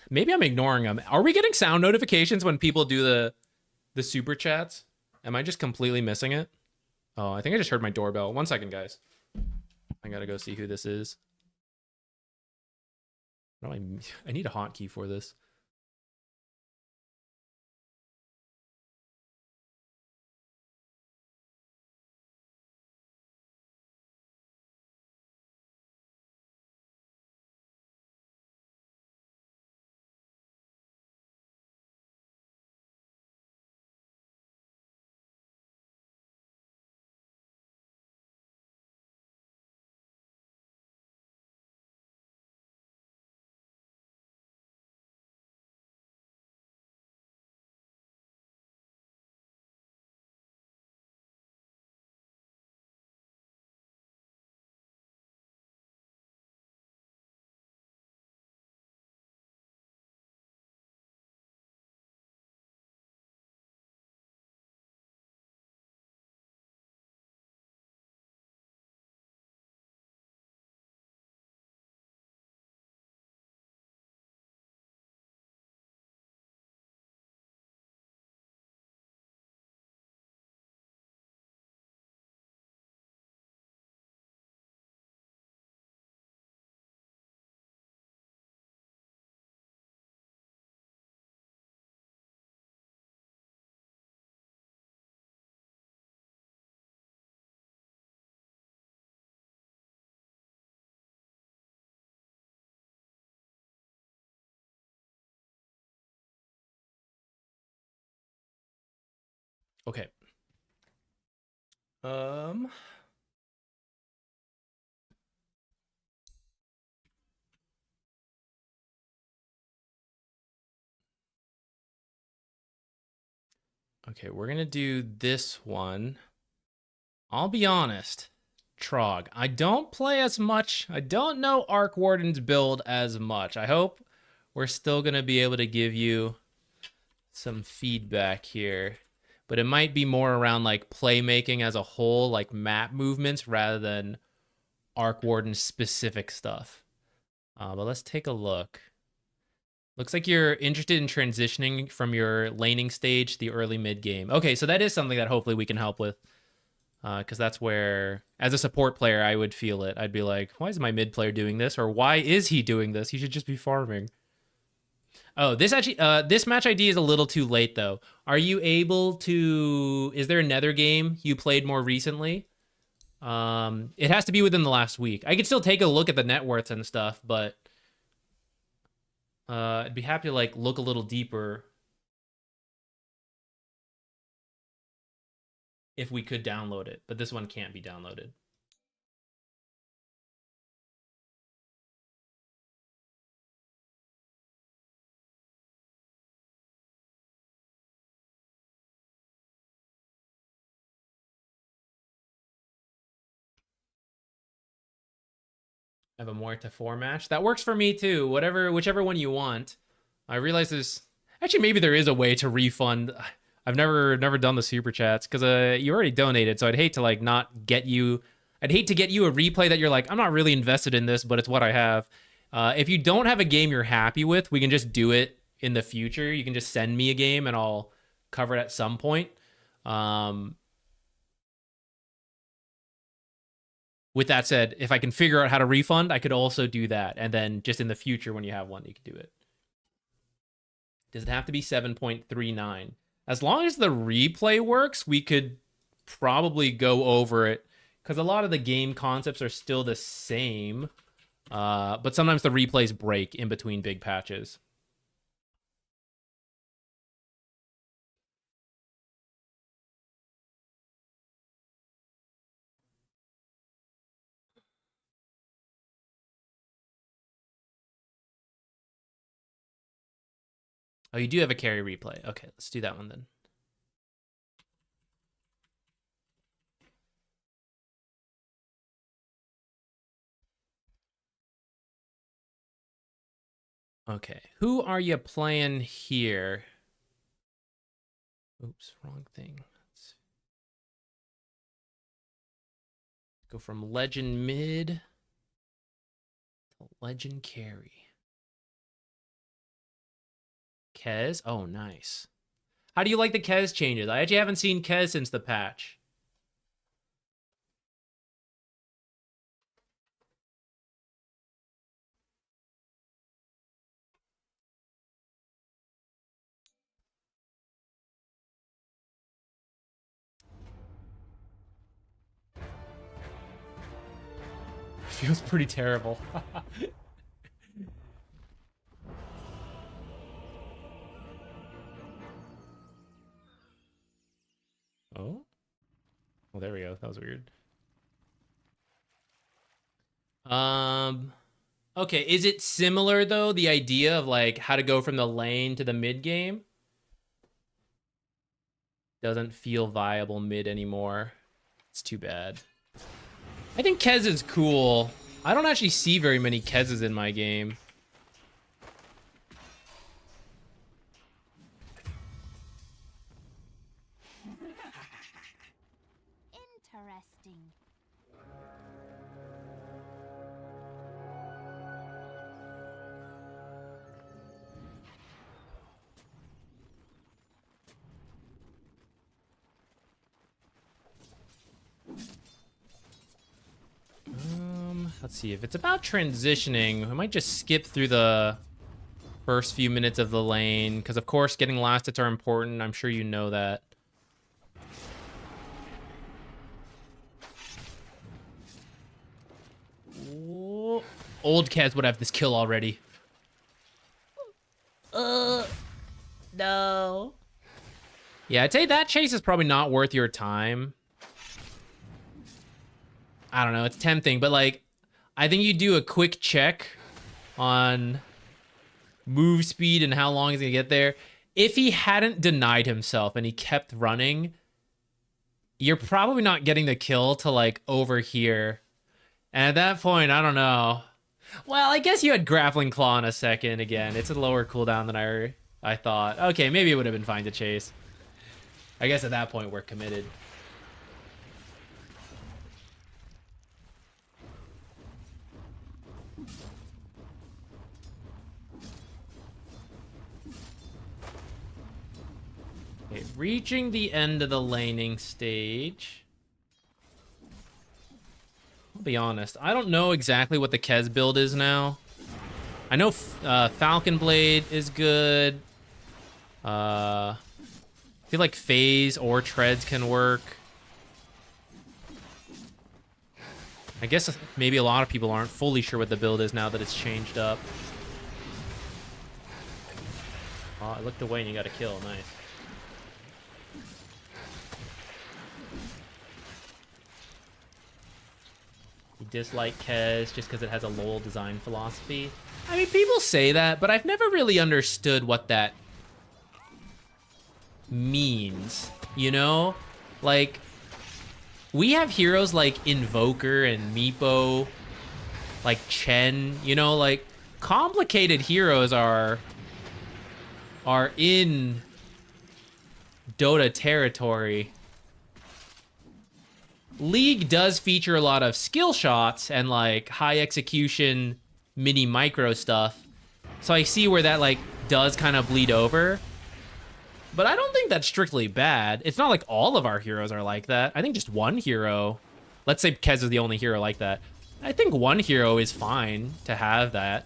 maybe I'm ignoring them. Are we getting sound notifications when people do the super chats? Am I just completely missing it? Oh, I think I just heard my doorbell. 1 second, guys. I gotta go see who this is. I need a hotkey for this. Okay. Okay, we're gonna do this one. I'll be honest, Trog, I don't play as much. I don't know Arc Warden's build as much. I hope we're still gonna be able to give you some feedback here, but it might be more around like playmaking as a whole, like map movements, rather than Arc Warden specific stuff. But let's take a look. Looks like you're interested in transitioning from your laning stage to the early mid game. Okay, so that is something that hopefully we can help with. Because that's where, as a support player, I would feel it. I'd be like, why is my mid player doing this? Or why is he doing this? He should just be farming. Oh, this actually, this match ID is a little too late, though. Are you able to, is there another game you played more recently? It has to be within the last week. I could still take a look at the net worths and stuff, but I'd be happy to like look a little deeper if we could download it, but this one can't be downloaded. I have a Morta 4 match. That works for me too. Whichever one you want. I realize there's actually maybe there is a way to refund. I've never done the super chats because you already donated, so I'd hate to like not get you. I'd hate to get you a replay that you're like, I'm not really invested in this, but it's what I have. If you don't have a game you're happy with, we can just do it in the future. You can just send me a game and I'll cover it at some point. With that said, if I can figure out how to refund, I could also do that. And then just in the future, when you have one, you can do it. Does it have to be 7.39? As long as the replay works, we could probably go over it. Because a lot of the game concepts are still the same. But sometimes the replays break in between big patches. Oh, you do have a carry replay. Okay, let's do that one then. Okay, who are you playing here? Oops, wrong thing. Let's go from legend mid to legend carry. Kez? Oh, nice. How do you like the Kez changes? I actually haven't seen Kez since the patch. Feels pretty terrible. Oh? Well, there we go. That was weird. Okay, is it similar though, the idea of like how to go from the lane to the mid game? Doesn't feel viable mid anymore. It's too bad. I think Kez is cool. I don't actually see very many Kezes in my game. Interesting. Let's see. If it's about transitioning, we might just skip through the first few minutes of the lane, because of course getting last hits are important. I'm sure you know that. Ooh. Old Kez would have this kill already. No. Yeah, I'd say that chase is probably not worth your time. I don't know, it's tempting, but like, I think you do a quick check on move speed and how long he's gonna get there. If he hadn't denied himself and he kept running, you're probably not getting the kill to like over here. And at that point, I don't know. Well, I guess you had Grappling Claw in a second again. It's a lower cooldown than I thought. Okay, maybe it would have been fine to chase. I guess at that point, we're committed. Okay, reaching the end of the laning stage. I'll be honest, I don't know exactly what the Kez build is now. I know Falcon Blade is good. I feel like Phase or Treads can work. I guess maybe a lot of people aren't fully sure what the build is now that it's changed up. Oh, I looked away and you got a kill. Nice. You dislike Kez just because it has a lol design philosophy. I mean, people say that, but I've never really understood what that means, you know? Like, we have heroes like Invoker and Meepo, like Chen, you know, like, complicated heroes are in Dota territory. League does feature a lot of skill shots and like high execution mini micro stuff. So I see where that like does kind of bleed over. But I don't think that's strictly bad. It's not like all of our heroes are like that. I think just one hero, let's say Kez is the only hero like that. I think one hero is fine to have that.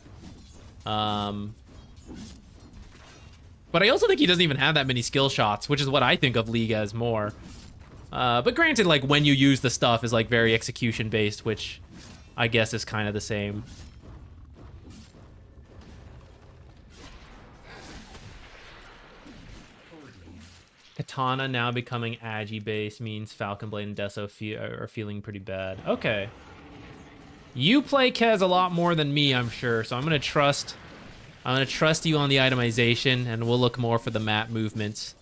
But I also think he doesn't even have that many skill shots, which is what I think of League as more. But granted, like, when you use the stuff is, like, very execution-based, which I guess is kind of the same. Katana now becoming Agi-based means Falcon Blade and Deso are feeling pretty bad. Okay. You play Kez a lot more than me, I'm sure, so I'm gonna trust you on the itemization, and we'll look more for the map movements.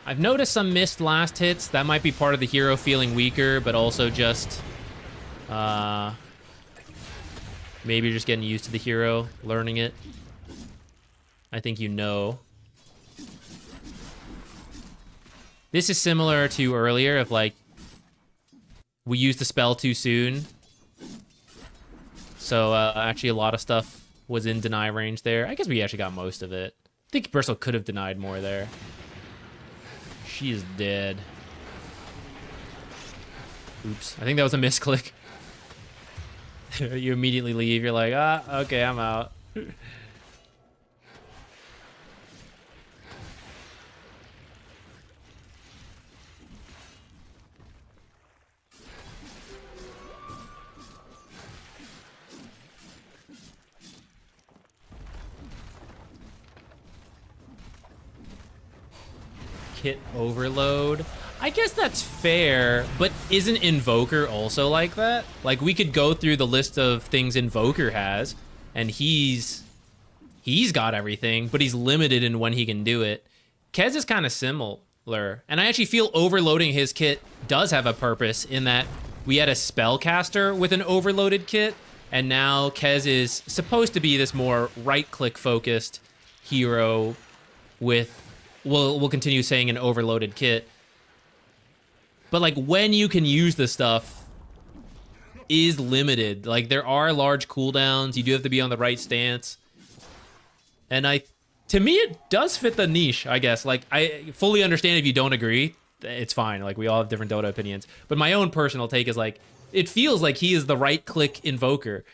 I've noticed some missed last hits. That might be part of the hero feeling weaker, but also just maybe you're just getting used to the hero, learning it. I think you know. This is similar to earlier of like we used the spell too soon. So actually a lot of stuff was in deny range there. I guess we actually got most of it. I think Bristle could have denied more there. She is dead. Oops. I think that was a misclick. You immediately leave. You're like, okay, I'm out. Kit overload. I guess that's fair, but isn't Invoker also like that? Like, we could go through the list of things Invoker has, and he's got everything, but he's limited in when he can do it. Kez is kind of similar, and I actually feel overloading his kit does have a purpose in that we had a spellcaster with an overloaded kit, and now Kez is supposed to be this more right-click focused hero with, we'll continue saying, an overloaded kit. But like when you can use the stuff is limited. Like there are large cooldowns. You do have to be on the right stance. And to me, it does fit the niche, I guess. Like I fully understand if you don't agree, it's fine. Like we all have different Dota opinions. But my own personal take is like, it feels like he is the right click Invoker.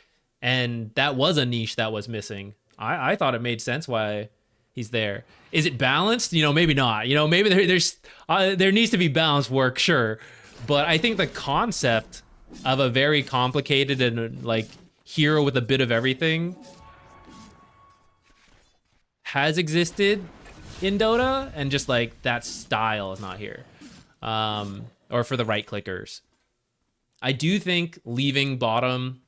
And that was a niche that was missing. I thought it made sense why He's there. Is it balanced? You know, maybe not. You know, maybe there needs to be balanced work, sure. But I think the concept of a very complicated and like hero with a bit of everything has existed in Dota, and just like that style is not here. Or for the right clickers. I do think leaving bottom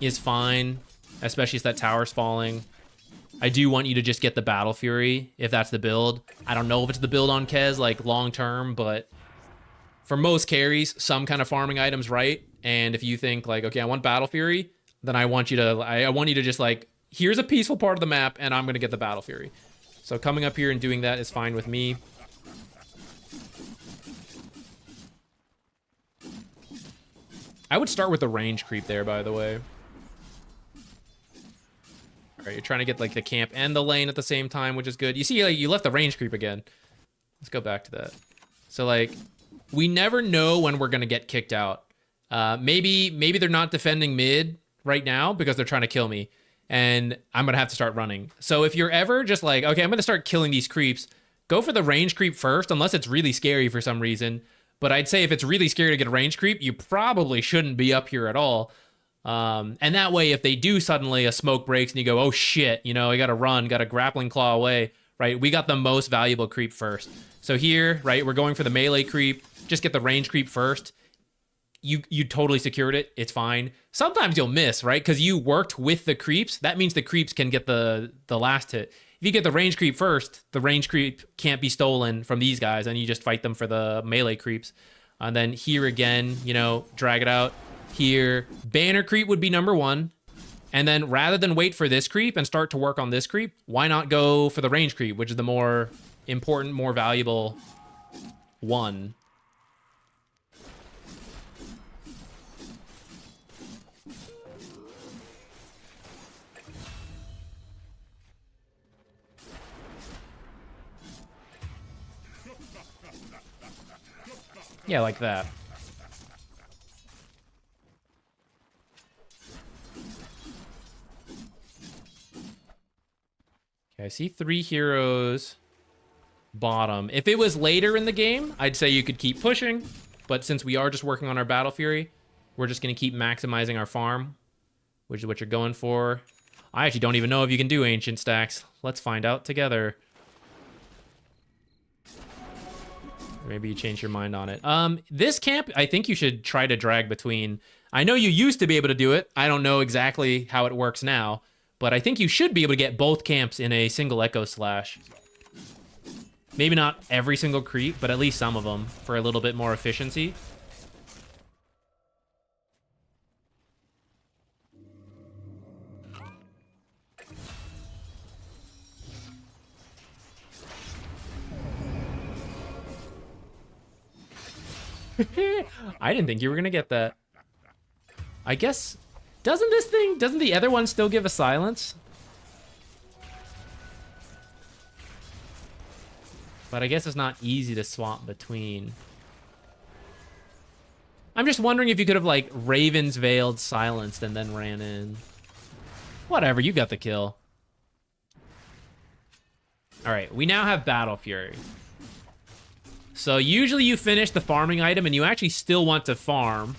is fine, especially if that tower's falling. I do want you to just get the Battle Fury if that's the build. I don't know if it's the build on Kez like long term, but for most carries, some kind of farming item's right. And if you think like, okay, I want Battle Fury, then I want you to just like, here's a peaceful part of the map and I'm gonna get the Battle Fury. So coming up here and doing that is fine with me. I would start with the range creep there, by the way. All right, you're trying to get like the camp and the lane at the same time, which is good. You see, like, you left the range creep again. Let's go back to that. So like, we never know when we're gonna get kicked out. Maybe they're not defending mid right now because they're trying to kill me, and I'm gonna have to start running. So if you're ever just like, okay, I'm gonna start killing these creeps, go for the range creep first, unless it's really scary for some reason. But I'd say if it's really scary to get a range creep, you probably shouldn't be up here at all. And that way, if they do suddenly a smoke breaks and you go, oh shit, you know, I gotta run, got a grappling claw away, right? We got the most valuable creep first. So here, right, we're going for the melee creep. Just get the range creep first. You totally secured it. It's fine. Sometimes you'll miss, right? Because you worked with the creeps. That means the creeps can get the last hit. If you get the range creep first, the range creep can't be stolen from these guys, and you just fight them for the melee creeps. And then here again, you know, drag it out. Here, banner creep would be number one. And then rather than wait for this creep and start to work on this creep, why not go for the range creep, which is the more important, more valuable one. Yeah, like that. Okay, I see 3 heroes bottom. If it was later in the game, I'd say you could keep pushing. But since we are just working on our Battle Fury, we're just going to keep maximizing our farm, which is what you're going for. I actually don't even know if you can do ancient stacks. Let's find out together. Maybe you change your mind on it. This camp, I think you should try to drag between. I know you used to be able to do it. I don't know exactly how it works now, but I think you should be able to get both camps in a single Echo Slash. Maybe not every single creep, but at least some of them for a little bit more efficiency. I didn't think you were gonna get that. I guess, doesn't the other one still give a silence? But I guess it's not easy to swap between. I'm just wondering if you could have like Raven's Veiled silenced and then ran in. Whatever, you got the kill. All right, we now have Battle Fury. So usually you finish the farming item and you actually still want to farm.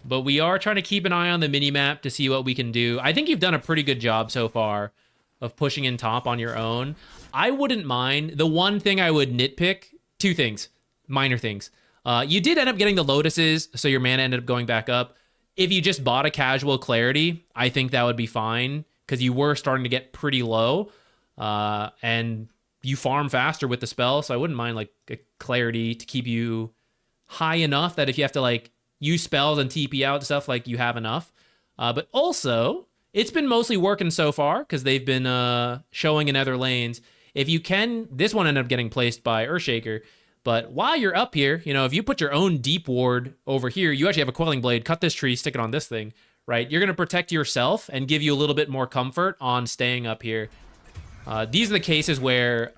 But we are trying to keep an eye on the minimap to see what we can do. I think you've done a pretty good job so far of pushing in top on your own. I wouldn't mind. The one thing I would nitpick, 2 things, minor things. You did end up getting the Lotuses, so your mana ended up going back up. If you just bought a casual Clarity, I think that would be fine because you were starting to get pretty low. And you farm faster with the spell, so I wouldn't mind like a Clarity to keep you high enough that if you have to like use spells and TP out and stuff, like you have enough. But also, it's been mostly working so far because they've been showing in other lanes. If you can, this one ended up getting placed by Earthshaker. But while you're up here, you know, if you put your own deep ward over here, you actually have a Quelling Blade, cut this tree, stick it on this thing, right? You're going to protect yourself and give you a little bit more comfort on staying up here. These are the cases where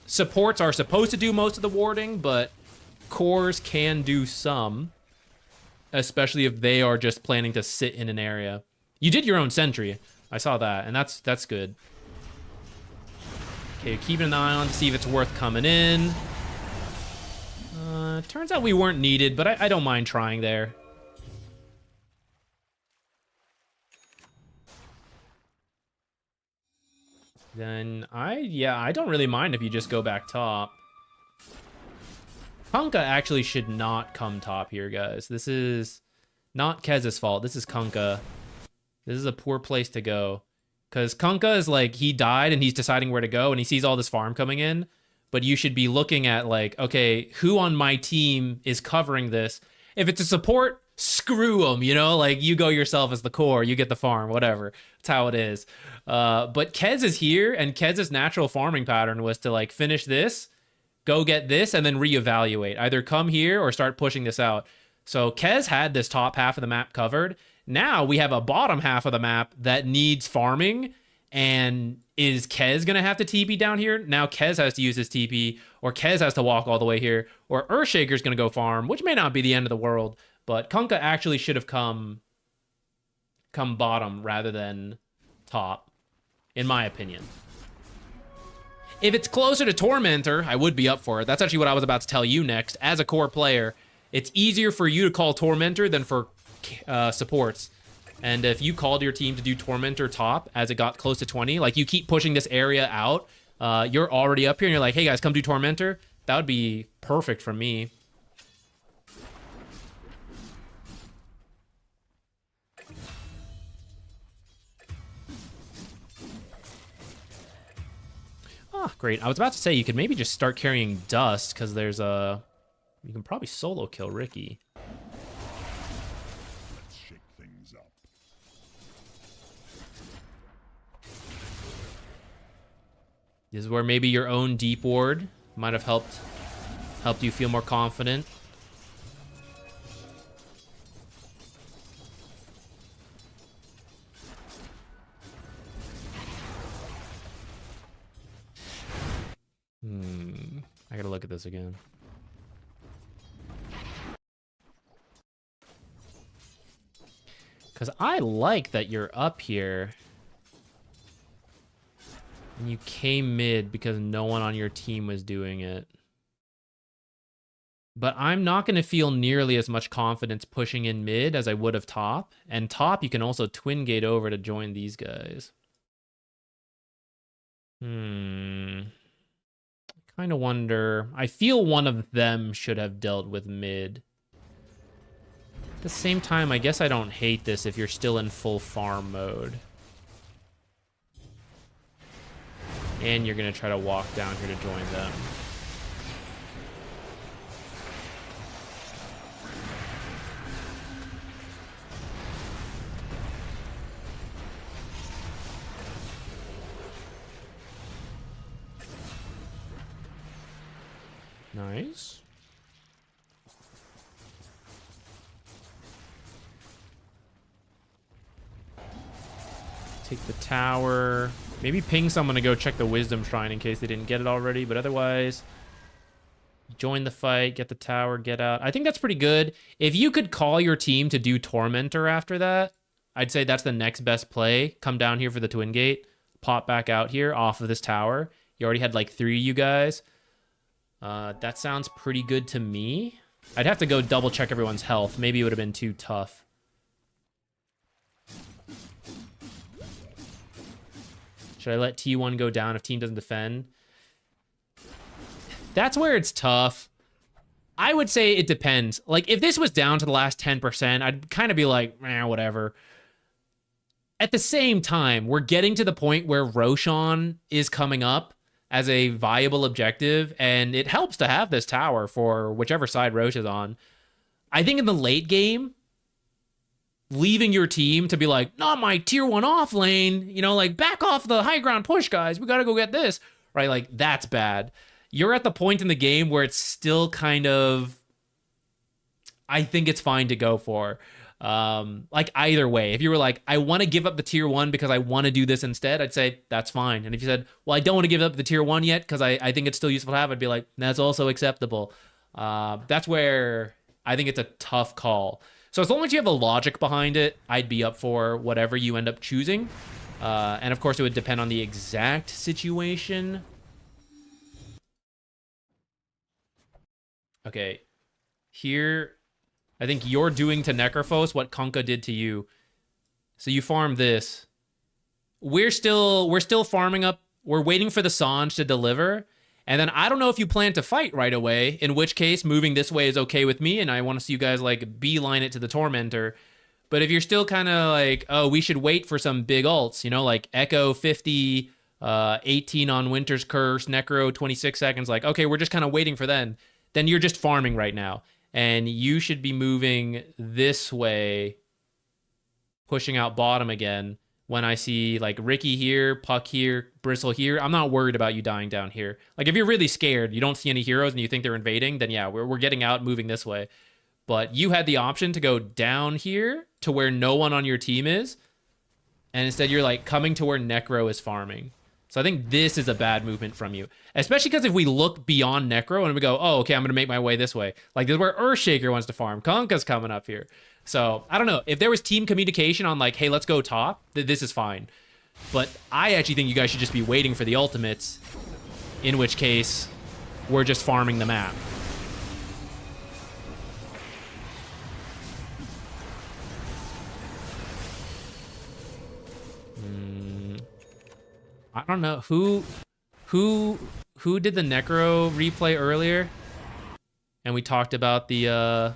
supports are supposed to do most of the warding, but cores can do some, especially if they are just planning to sit in an area. You did your own sentry. I saw that, and that's good. Okay, keeping an eye on to see if it's worth coming in. Turns out we weren't needed, but I don't mind trying there. Then I don't really mind if you just go back top. Kunkka actually should not come top here, guys. This is not Kez's fault. This is Kunkka. This is a poor place to go. Because Kunkka is like, he died and he's deciding where to go and he sees all this farm coming in. But you should be looking at like, okay, who on my team is covering this? If it's a support, screw them, you know? Like, you go yourself as the core, you get the farm, whatever. That's how it is. But Kez is here, and Kez's natural farming pattern was to like finish this, go get this, and then reevaluate. Either come here or start pushing this out. So Kez had this top half of the map covered. Now we have a bottom half of the map that needs farming. And is Kez going to have to TP down here? Now Kez has to use his TP, or Kez has to walk all the way here, or Earthshaker's going to go farm, which may not be the end of the world. But Kunkka actually should have come bottom rather than top, in my opinion. If it's closer to Tormentor, I would be up for it. That's actually what I was about to tell you next. As a core player, it's easier for you to call Tormentor than for supports. And if you called your team to do Tormentor top as it got close to 20, like you keep pushing this area out, you're already up here and you're like, hey guys, come do Tormentor. That would be perfect for me. Oh, great. I was about to say you could maybe just start carrying Dust because there's a... You can probably solo kill Ricky. Let's shake things up. This is where maybe your own deep ward might have helped you feel more confident. I gotta look at this again. Because I like that you're up here. And you came mid because no one on your team was doing it. But I'm not going to feel nearly as much confidence pushing in mid as I would have top. And top, you can also twin gate over to join these guys. Kind of wonder. I feel one of them should have dealt with mid. At the same time, I guess I don't hate this if you're still in full farm mode. And you're going to try to walk down here to join them. Nice. Take the tower. Maybe ping someone to go check the Wisdom Shrine in case they didn't get it already, but otherwise, join the fight, get the tower, get out. I think that's pretty good. If you could call your team to do Tormentor after that, I'd say that's the next best play. Come down here for the Twin Gate, pop back out here off of this tower. You already had like 3 of you guys. That sounds pretty good to me. I'd have to go double check everyone's health. Maybe it would have been too tough. Should I let T1 go down if team doesn't defend? That's where it's tough. I would say it depends. Like, if this was down to the last 10%, I'd kind of be like, whatever. At the same time, we're getting to the point where Roshan is coming up as a viable objective, and it helps to have this tower for whichever side Roche is on. I think in the late game, leaving your team to be like, not my tier 1 off lane, you know, like, back off the high ground push, guys. We got to go get this, right? Like, that's bad. You're at the point in the game where it's still kind of, I think it's fine to go for. Like, either way, if you were like, I want to give up the tier 1 because I want to do this instead, I'd say that's fine. And if you said, well, I don't want to give up the tier 1 yet because I think it's still useful to have, I'd be like, that's also acceptable. That's where I think it's a tough call. So as long as you have a logic behind it, I'd be up for whatever you end up choosing. And of course, it would depend on the exact situation. Okay. Here, I think you're doing to Necrophos what Kunkka did to you. So you farm this. We're still farming up. We're waiting for the Sange to deliver. And then I don't know if you plan to fight right away, in which case moving this way is okay with me, and I want to see you guys like beeline it to the Tormentor. But if you're still kind of like, oh, we should wait for some big ults, you know, like Echo 50, 18 on Winter's Curse, Necro 26 seconds, like, okay, we're just kind of waiting for then you're just farming right now. And you should be moving this way, pushing out bottom again. When I see like Ricky here, Puck here, Bristle here, I'm not worried about you dying down here. Like if you're really scared, you don't see any heroes and you think they're invading, then yeah, we're getting out, moving this way. But you had the option to go down here to where no one on your team is. And instead you're like coming to where Necro is farming. So I think this is a bad movement from you. Especially because if we look beyond Necro and we go, oh, okay, I'm going to make my way this way. Like this is where Earthshaker wants to farm. Kunkka's coming up here. So I don't know. If there was team communication on like, hey, let's go top, this is fine. But I actually think you guys should just be waiting for the ultimates. In which case, we're just farming the map. I don't know who did the Necro replay earlier, and we talked about the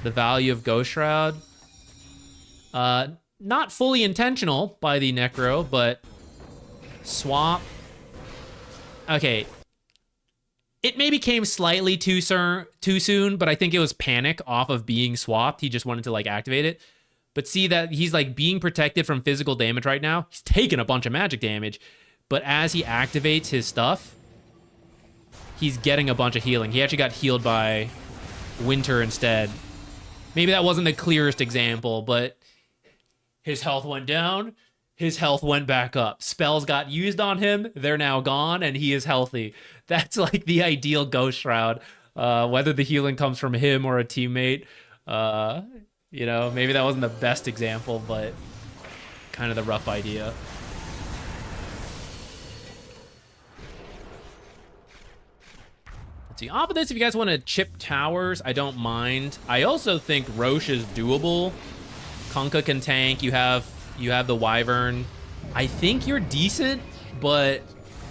value of Ghost Shroud. Not fully intentional by the Necro, but swap. Okay, it maybe came slightly too soon, but I think it was panic off of being swapped. He just wanted to like activate it. But see that he's like being protected from physical damage right now. He's taking a bunch of magic damage. But as he activates his stuff, he's getting a bunch of healing. He actually got healed by Winter instead. Maybe that wasn't the clearest example, but his health went down. His health went back up. Spells got used on him. They're now gone, and he is healthy. That's like the ideal Ghost Shroud. Whether the healing comes from him or a teammate. You know, maybe that wasn't the best example, but kind of the rough idea. Let's see. Off of this, if you guys want to chip towers, I don't mind. I also think Roche is doable. Kunkka can tank. You have the Wyvern. I think you're decent, but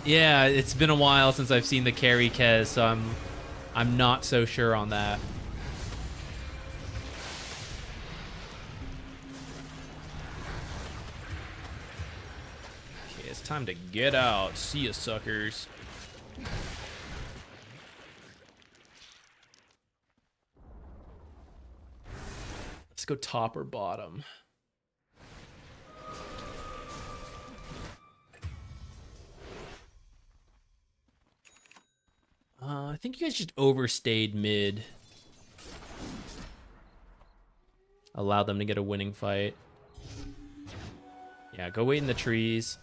yeah, it's been a while since I've seen the carry Kez, so I'm not so sure on that. Time to get out. See ya, suckers. Let's go top or bottom. I think you guys just overstayed mid. Allowed them to get a winning fight. Yeah, go wait in the trees.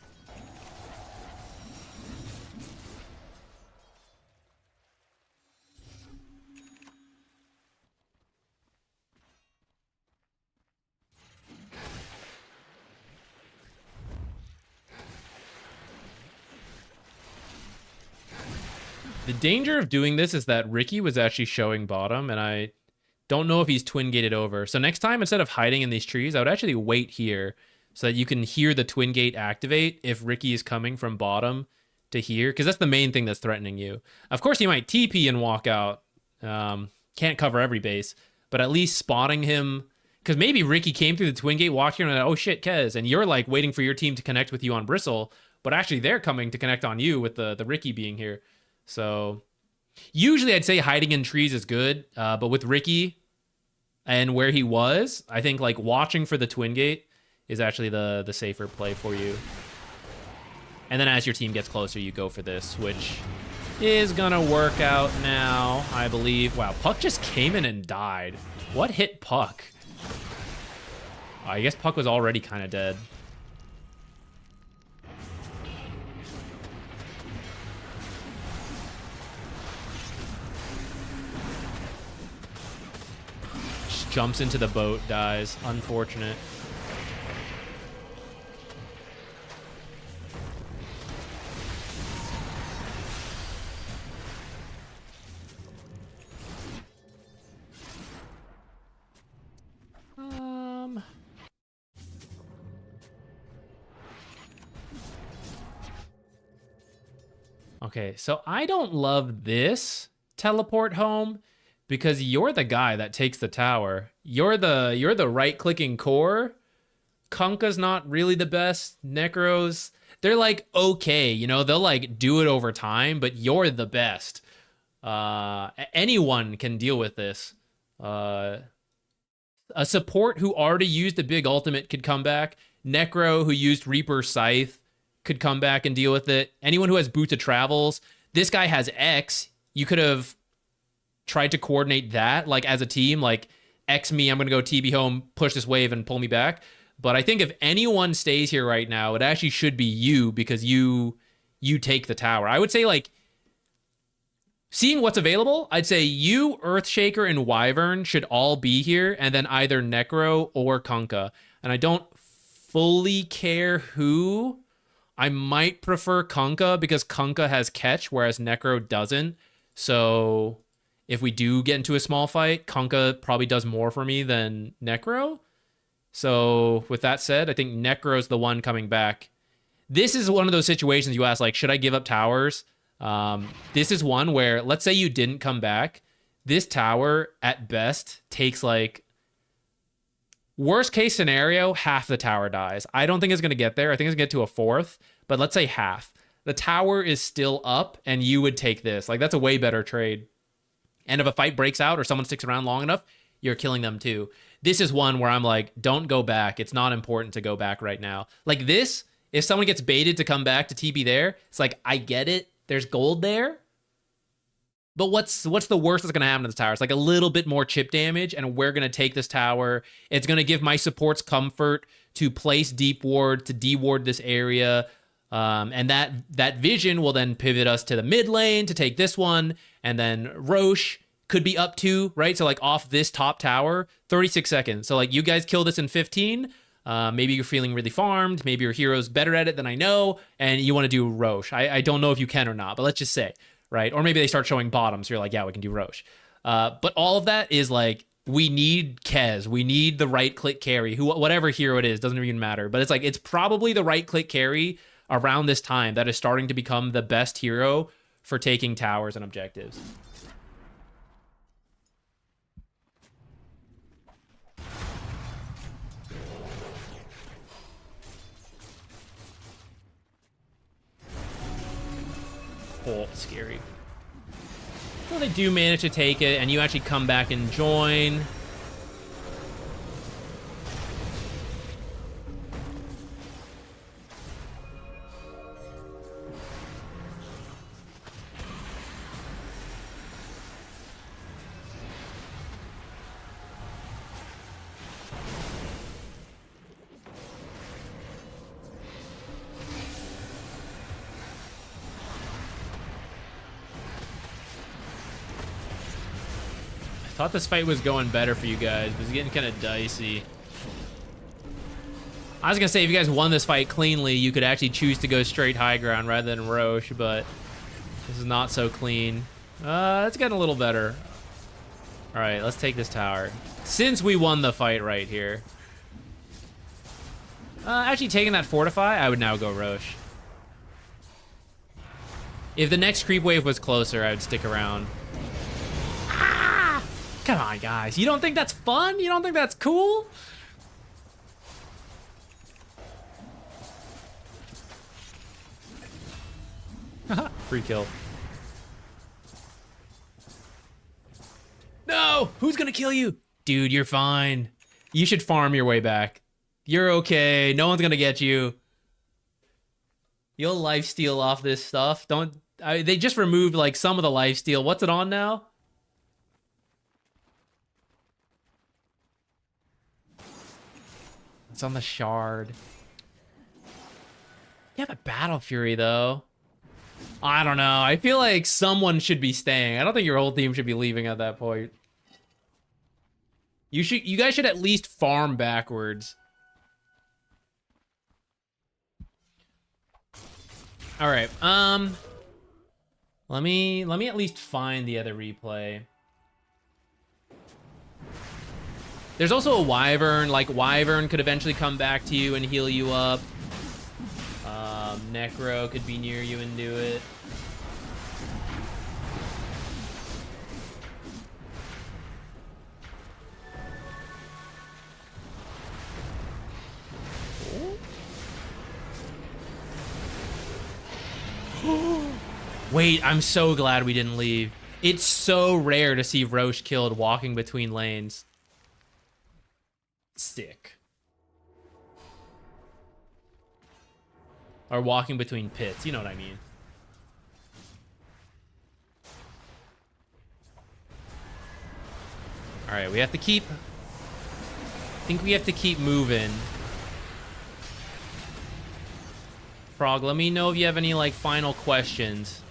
The danger of doing this is that Ricky was actually showing bottom, and I don't know if he's twin gated over. So next time, instead of hiding in these trees, I would actually wait here so that you can hear the twin gate activate if Ricky is coming from bottom to here, because that's the main thing that's threatening you. Of course, you might TP and walk out. Can't cover every base, but at least spotting him, because maybe Ricky came through the twin gate, walked here, and oh shit, Kez, and you're like waiting for your team to connect with you on Bristle, but actually they're coming to connect on you with the Ricky being here. So usually I'd say hiding in trees is good, but with Ricky and where he was, I think like watching for the twin gate is actually the safer play for you. And then as your team gets closer, you go for this, which is gonna work out now, I believe. Wow, Puck just came in and died. What hit Puck? I guess Puck was already kind of dead. Jumps into the boat, dies. Unfortunate. Okay, so I don't love this teleport home because you're the guy that takes the tower. You're the right-clicking core. Kunkka's not really the best. Necros, they're like okay, you know, they'll like do it over time, but you're the best. Anyone can deal with this. A support who already used a big ultimate could come back. Necro who used Reaper Scythe could come back and deal with it. Anyone who has Boots of Travels. This guy has X. You could have tried to coordinate that like as a team, like X me, I'm going to go TB home, push this wave and pull me back. But I think if anyone stays here right now, it actually should be you because you take the tower. I would say like seeing what's available, I'd say you, Earthshaker, and Wyvern should all be here, and then either Necro or Kunkka. And I don't fully care who. I might prefer Kunkka because Kunkka has catch, whereas Necro doesn't. So if we do get into a small fight, Kunkka probably does more for me than Necro. So with that said, I think Necro's the one coming back. This is one of those situations you ask, like, should I give up towers? This is one where, let's say you didn't come back. This tower, at best, takes, like, worst case scenario, half the tower dies. I don't think it's going to get there. I think it's going to get to a fourth, but let's say half. The tower is still up, and you would take this. Like, that's a way better trade. And if a fight breaks out or someone sticks around long enough, you're killing them too. This is one where I'm like, don't go back. It's not important to go back right now. Like this, if someone gets baited to come back to TB there, it's like, I get it. There's gold there. But what's the worst that's going to happen to the tower? It's like a little bit more chip damage, and we're going to take this tower. It's going to give my supports comfort to place deep ward, to deward this area. And that vision will then pivot us to the mid lane to take this one. And then Roche could be up to, right? So like off this top tower, 36 seconds. So like you guys kill this in 15. Maybe you're feeling really farmed. Maybe your hero's better at it than I know. And you want to do Roche. I don't know if you can or not, but let's just say, right? Or maybe they start showing bottom. So you're like, yeah, we can do Roche. But all of that is like, we need Kez. We need the right click carry. Whatever hero it is, doesn't even matter. But it's like, it's probably the right click carry around this time that is starting to become the best hero for taking towers and objectives. Oh, scary. Well, they do manage to take it, and you actually come back and join. Thought this fight was going better for you guys, but it's getting kind of dicey. I was gonna say, if you guys won this fight cleanly, you could actually choose to go straight high ground rather than Roche, but this is not so clean. It's getting a little better. All right, let's take this tower. Since we won the fight right here. Actually taking that Fortify, I would now go Roche. If the next creep wave was closer, I would stick around. Come on, guys. You don't think that's fun? You don't think that's cool? Free kill. No! Who's gonna kill you? Dude, you're fine. You should farm your way back. You're okay. No one's gonna get you. You'll lifesteal off this stuff. They just removed like some of the lifesteal. What's it on now? It's on the shard. You have a Battle Fury, though. I don't know. I feel like someone should be staying. I don't think your whole team should be leaving at that point. You guys should at least farm backwards. All right. Let me at least find the other replay. There's also a Wyvern. Like, Wyvern could eventually come back to you and heal you up. Necro could be near you and do it. Wait, I'm so glad we didn't leave. It's so rare to see Roche killed walking between lanes. Sick. Or walking between pits, you know what I mean. All right, we have to keep... I think we have to keep moving. Frog, let me know if you have any, like, final questions.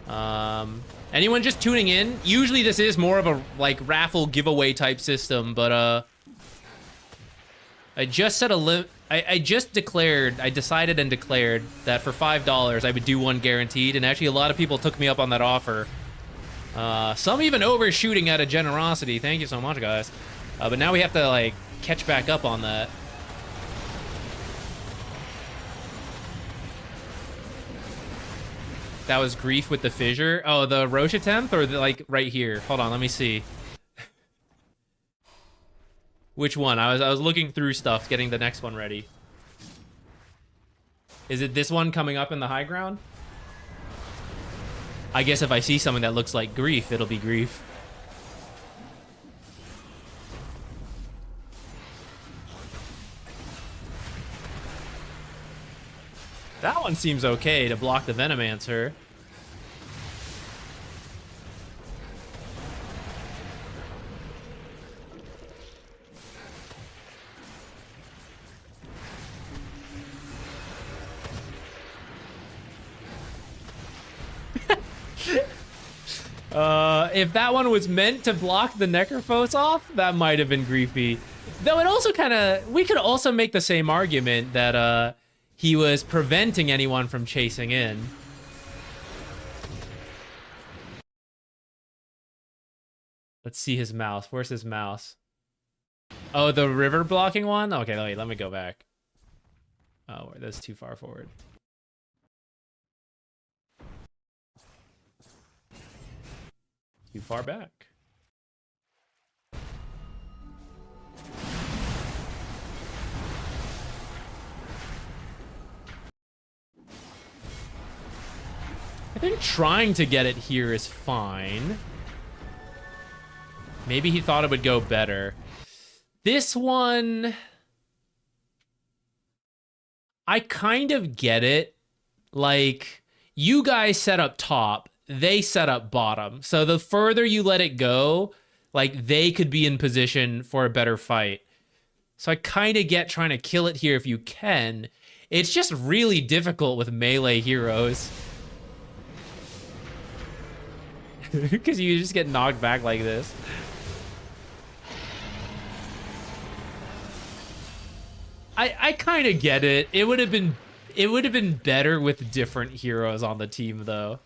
Anyone just tuning in? Usually this is more of a, like, raffle giveaway type system, but, I just set a I just declared, I decided and declared that for $5 I would do one guaranteed, and actually a lot of people took me up on that offer. Some even overshooting out of generosity. Thank you so much, guys. But now we have to, like, catch back up on that. That was grief with the fissure. Oh, the Roche attempt, or the, like, right here? Hold on, let me see. Which one? I was looking through stuff, getting the next one ready. Is it this one coming up in the high ground? I guess if I see something that looks like grief, it'll be grief. That one seems okay to block the Venomancer. If that one was meant to block the Necrophos off, that might have been griefy. Though it also kind of... We could also make the same argument that he was preventing anyone from chasing in. Let's see his mouse. Where's his mouse? Oh, the river blocking one? Okay, wait, let me go back. Oh, that's too far forward. Too far back. I think trying to get it here is fine. Maybe he thought it would go better. This one... I kind of get it. Like, you guys set up top, they set up bottom. So the further you let it go, like, they could be in position for a better fight. So I kind of get trying to kill it here if you can. It's just really difficult with melee heroes. Because you just get knocked back like this. I kind of get it. It would have been better with different heroes on the team, though.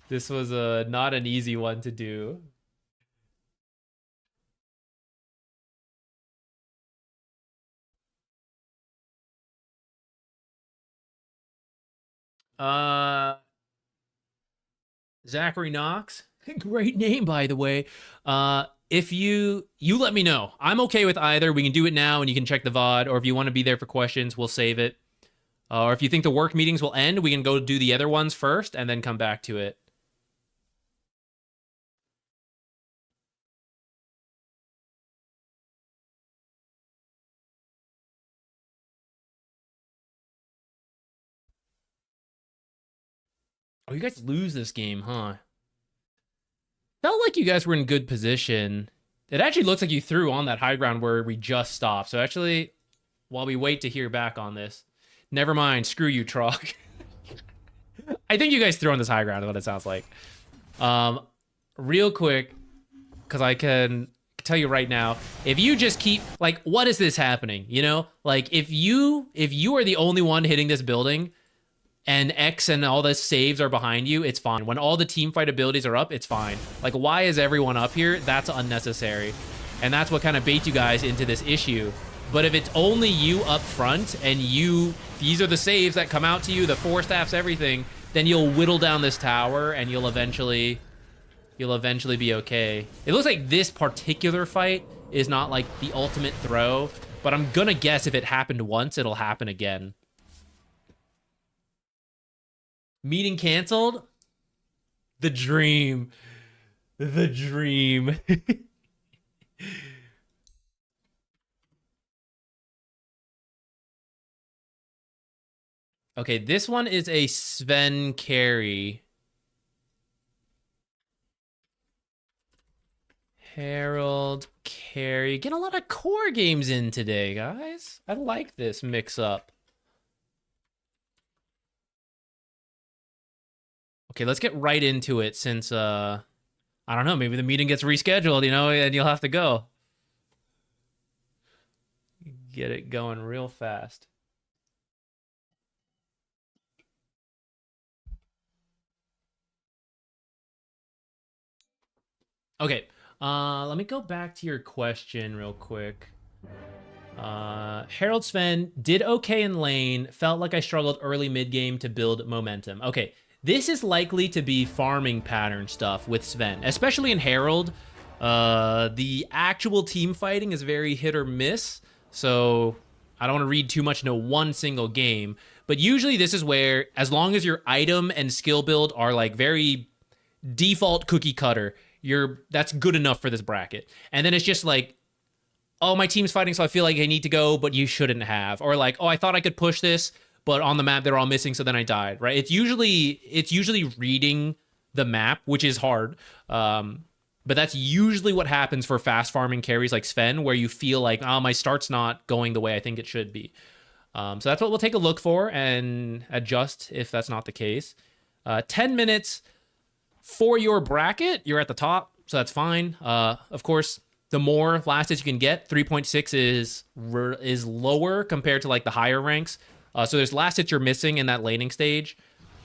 This was not an easy one to do. Zachary Knox, great name, by the way. If you let me know. I'm okay with either. We can do it now and you can check the VOD, or if you want to be there for questions, we'll save it. Or if you think the work meetings will end, we can go do the other ones first and then come back to it. Oh, you guys lose this game, huh? Felt like you guys were in good position. It actually looks like you threw on that high ground where we just stopped. So actually, while we wait to hear back on this, never mind. Screw you, Trog. I think you guys threw on this high ground is what it sounds like. Real quick, because I can tell you right now, if you just keep, like, what is this happening? You know, like, if you are the only one hitting this building, and X and all the saves are behind you, it's fine. When all the team fight abilities are up, it's fine. Like, why is everyone up here? That's unnecessary. And that's what kind of baits you guys into this issue. But if it's only you up front and these are the saves that come out to you, the 4 staffs, everything, then you'll whittle down this tower and you'll eventually be okay. It looks like this particular fight is not like the ultimate throw, but I'm gonna guess if it happened once, it'll happen again. Meeting canceled? The dream. The dream. Okay, this one is a Sven carry. Herald carry. Getting a lot of core games in today, guys. I like this mix up. Okay, let's get right into it since, I don't know, maybe the meeting gets rescheduled, you know, and you'll have to go. Get it going real fast. Okay, let me go back to your question real quick. Herald Sven did okay in lane, felt like I struggled early mid game to build momentum. Okay, this is likely to be farming pattern stuff with Sven, especially in Herald. The actual team fighting is very hit or miss, so I don't want to read too much into one single game, but usually this is where, as long as your item and skill build are like very default cookie cutter, that's good enough for this bracket. And then it's just like, oh, my team's fighting, so I feel like I need to go, but you shouldn't have. Or like, oh, I thought I could push this, but on the map they're all missing, so then I died, right? It's usually reading the map, which is hard. But that's usually what happens for fast farming carries like Sven, where you feel like, oh, my start's not going the way I think it should be. So that's what we'll take a look for and adjust if that's not the case. 10 minutes for your bracket, you're at the top, so that's fine. Of course, the more last hits you can get, 3.6 is lower compared to like the higher ranks. So there's last hits you're missing in that laning stage.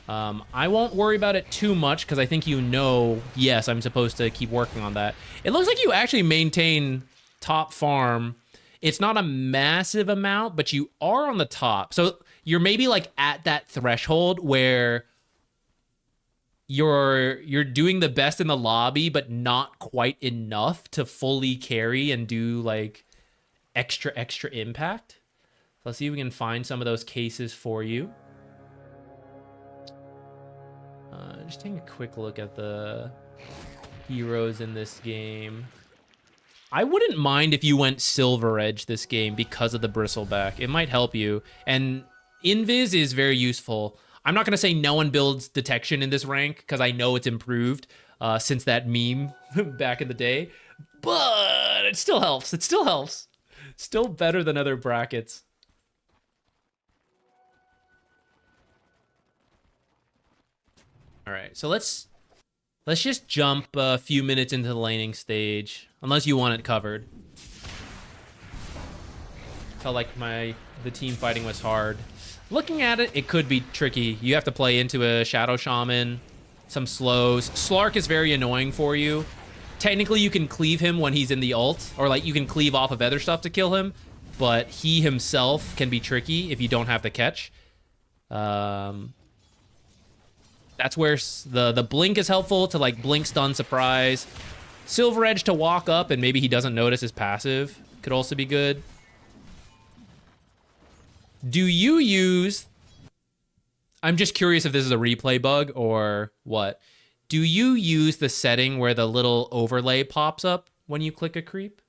I won't worry about it too much because I think yes, I'm supposed to keep working on that. It looks like you actually maintain top farm. It's not a massive amount, but you are on the top. So you're maybe like at that threshold where you're doing the best in the lobby, but not quite enough to fully carry and do like extra impact. Let's see if we can find some of those cases for you. Just taking a quick look at the heroes in this game. I wouldn't mind if you went Silver Edge this game because of the Bristleback. It might help you. And Invis is very useful. I'm not going to say no one builds detection in this rank because I know it's improved since that meme back in the day. But it still helps. It still helps. Still better than other brackets. All right, so let's just jump a few minutes into the laning stage, unless you want it covered. Felt like the team fighting was hard. Looking at it, it could be tricky. You have to play into a Shadow Shaman, some slows. Slark is very annoying for you. Technically, you can cleave him when he's in the ult, or like you can cleave off of other stuff to kill him, but he himself can be tricky if you don't have the catch. That's where the blink is helpful to like blink, stun, surprise. Silver Edge to walk up and maybe he doesn't notice his passive could also be good. Do you use... I'm just curious if this is a replay bug or what. Do you use the setting where the little overlay pops up when you click a creep?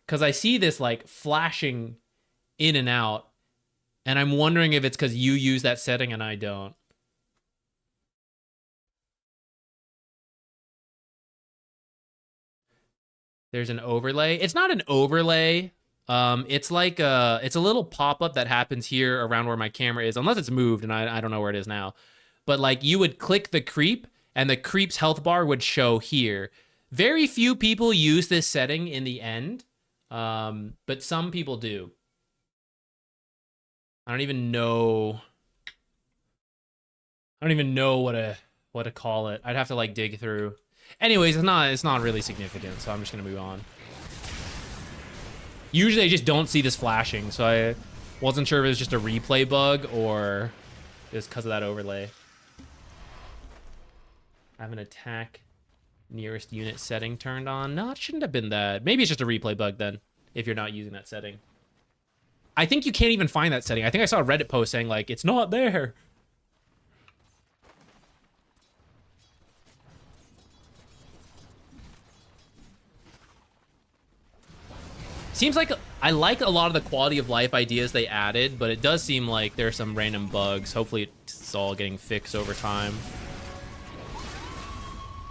Because I see this like flashing in and out, and I'm wondering if it's because you use that setting and I don't. There's an overlay. It's not an overlay. It's like it's a little pop-up that happens here around where my camera is, unless it's moved and I don't know where it is now. But like you would click the creep and the creep's health bar would show here. Very few people use this setting in the end, but some people do. I don't even know what to call it. I'd have to like dig through. Anyways, it's not really significant, so I'm just gonna move on. Usually I just don't see this flashing, so I wasn't sure if it was just a replay bug or it's because of that overlay. I have an attack nearest unit setting turned on. No, it shouldn't have been that. Maybe it's just a replay bug then, if you're not using that setting. I think you can't even find that setting. I think I saw a Reddit post saying like, it's not there. seems like I like a lot of the quality of life ideas they added, but it does seem like there's some random bugs. Hopefully it's all getting fixed over time.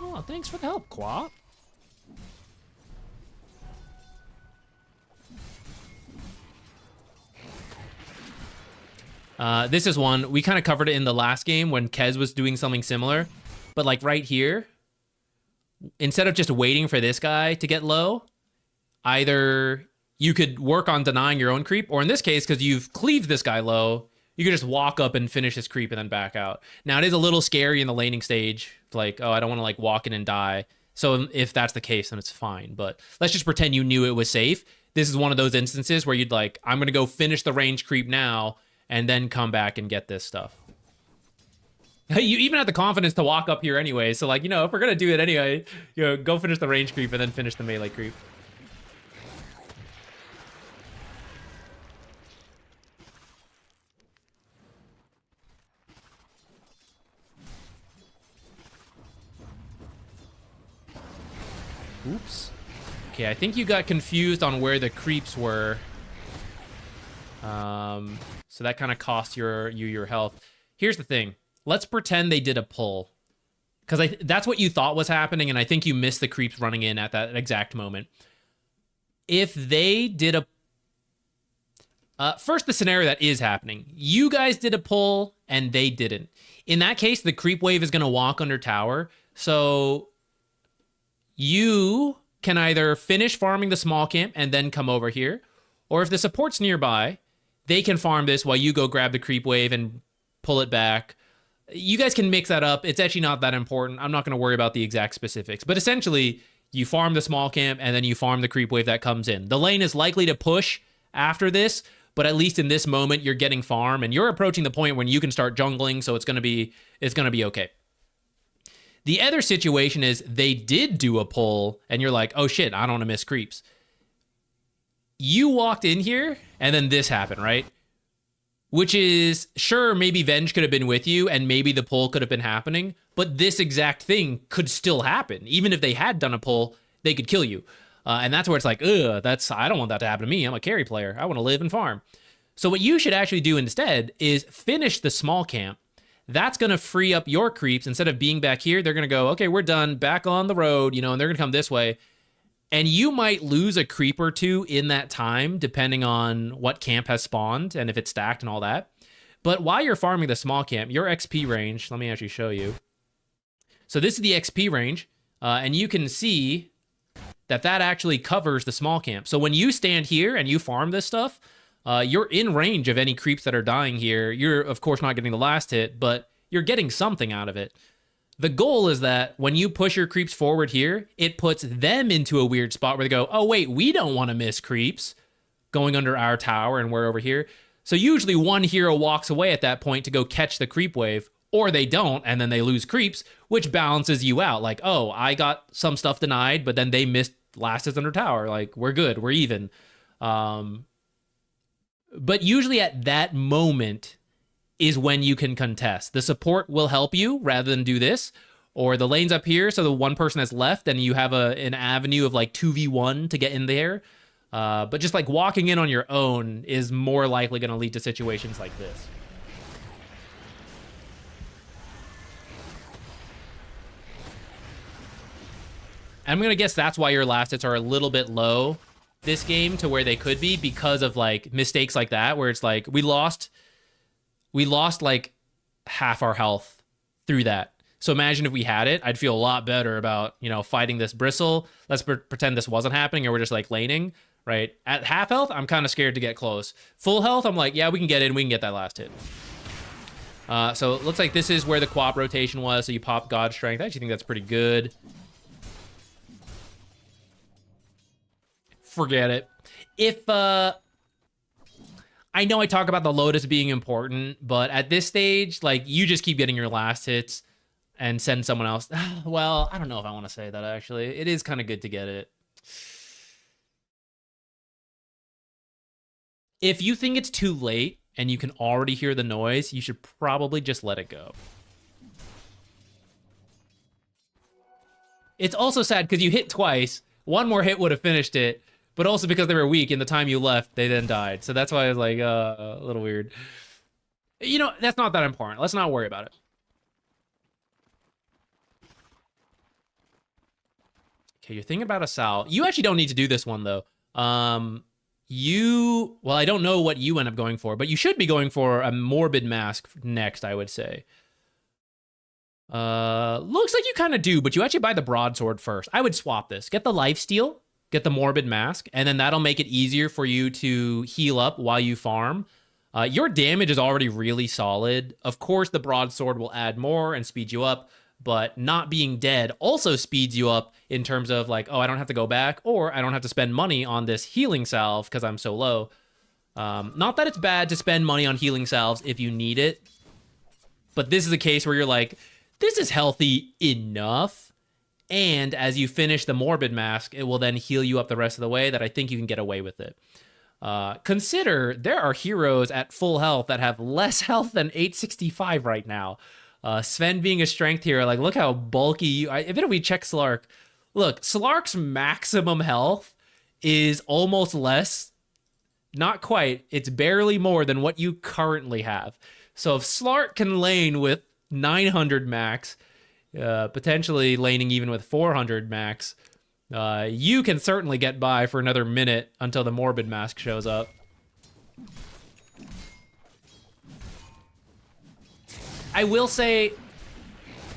Oh, thanks for the help, Quap. This is one, we kind of covered it in the last game when Kez was doing something similar, but like right here, instead of just waiting for this guy to get low, either you could work on denying your own creep, or in this case, because you've cleaved this guy low, you could just walk up and finish his creep and then back out. Now, it is a little scary in the laning stage, like, oh, I don't want to like walk in and die. So if that's the case, then it's fine. But let's just pretend you knew it was safe. This is one of those instances where you'd like, I'm going to go finish the range creep now and then come back and get this stuff. You even have the confidence to walk up here anyway. So like, you know, if we're going to do it anyway, you know, go finish the range creep and then finish the melee creep. Oops. Okay, I think you got confused on where the creeps were. So that kind of cost your health. Here's the thing. Let's pretend they did a pull. Because that's what you thought was happening, and I think you missed the creeps running in at that exact moment. If they did a... first, the scenario that is happening. You guys did a pull, and they didn't. In that case, the creep wave is going to walk under tower. So you can either finish farming the small camp and then come over here, or if the support's nearby, they can farm this while you go grab the creep wave and pull it back. You guys can mix that up. It's actually not that important. I'm not going to worry about the exact specifics. But essentially, you farm the small camp and then you farm the creep wave that comes in. The lane is likely to push after this, but at least in this moment, you're getting farm and you're approaching the point when you can start jungling, so it's going to be okay. The other situation is they did do a pull and you're like, oh shit, I don't want to miss creeps. You walked in here and then this happened, right? Which is, sure, maybe Venge could have been with you and maybe the pull could have been happening, but this exact thing could still happen. Even if they had done a pull, they could kill you. And that's where it's like, I don't want that to happen to me. I'm a carry player. I want to live and farm. So what you should actually do instead is finish the small camp. That's going to free up your creeps. Instead of being back here, they're going to go, okay, we're done, back on the road, and they're going to come this way. And you might lose a creep or two in that time, depending on what camp has spawned and if it's stacked and all that. But while you're farming the small camp, your XP range, let me actually show you. So this is the XP range, and you can see that actually covers the small camp. So when you stand here and you farm this stuff, you're in range of any creeps that are dying here. You're, of course, not getting the last hit, but you're getting something out of it. The goal is that when you push your creeps forward here, it puts them into a weird spot where they go, oh, wait, we don't want to miss creeps going under our tower and we're over here. So usually one hero walks away at that point to go catch the creep wave, or they don't, and then they lose creeps, which balances you out. Like, oh, I got some stuff denied, but then they missed last is under tower. Like, we're good, we're even. But usually at that moment is when you can contest. The support will help you rather than do this, or the lane's up here, so the one person that's left, and you have an avenue of like 2v1 to get in there. But just like walking in on your own is more likely going to lead to situations like this. I'm going to guess that's why your last hits are a little bit low this game to where they could be, because of like mistakes like that, where it's like we lost like half our health through that. So imagine if we had it, I'd feel a lot better about, fighting this bristle. Let's pretend this wasn't happening and we're just like laning, right? At half health, I'm kind of scared to get close. Full health, I'm like, yeah, we can get in, we can get that last hit. So it looks like this is where the co-op rotation was. So you pop God Strength. I actually think that's pretty good. Forget it. If, I know I talk about the Lotus being important, but at this stage, like, you just keep getting your last hits and send someone else. Well, I don't know if I want to say that, actually. It is kind of good to get it. If you think it's too late and you can already hear the noise, you should probably just let it go. It's also sad because you hit twice. One more hit would have finished it, but also because they were weak. In the time you left, they then died. So that's why I was like, a little weird. You know, that's not that important. Let's not worry about it. Okay, you're thinking about a Sal. You actually don't need to do this one, though. Well, I don't know what you end up going for, but you should be going for a Morbid Mask next, I would say. Looks like you kind of do, but you actually buy the Broadsword first. I would swap this. Get the Lifesteal, get the Morbid Mask, and then that'll make it easier for you to heal up while you farm. Your damage is already really solid. Of course, the Broadsword will add more and speed you up, but not being dead also speeds you up in terms of like, oh, I don't have to go back, or I don't have to spend money on this healing salve because I'm so low. Not that it's bad to spend money on healing salves if you need it, but this is a case where you're like, this is healthy enough, and as you finish the Morbid Mask, it will then heal you up the rest of the way that I think you can get away with it. Consider there are heroes at full health that have less health than 865 right now. Sven being a strength hero, like, look how bulky you... If we check Slark, look, Slark's maximum health is almost less, not quite, it's barely more than what you currently have. So if Slark can lane with 900 max, potentially laning even with 400 max, you can certainly get by for another minute until the Morbid Mask shows up. I will say,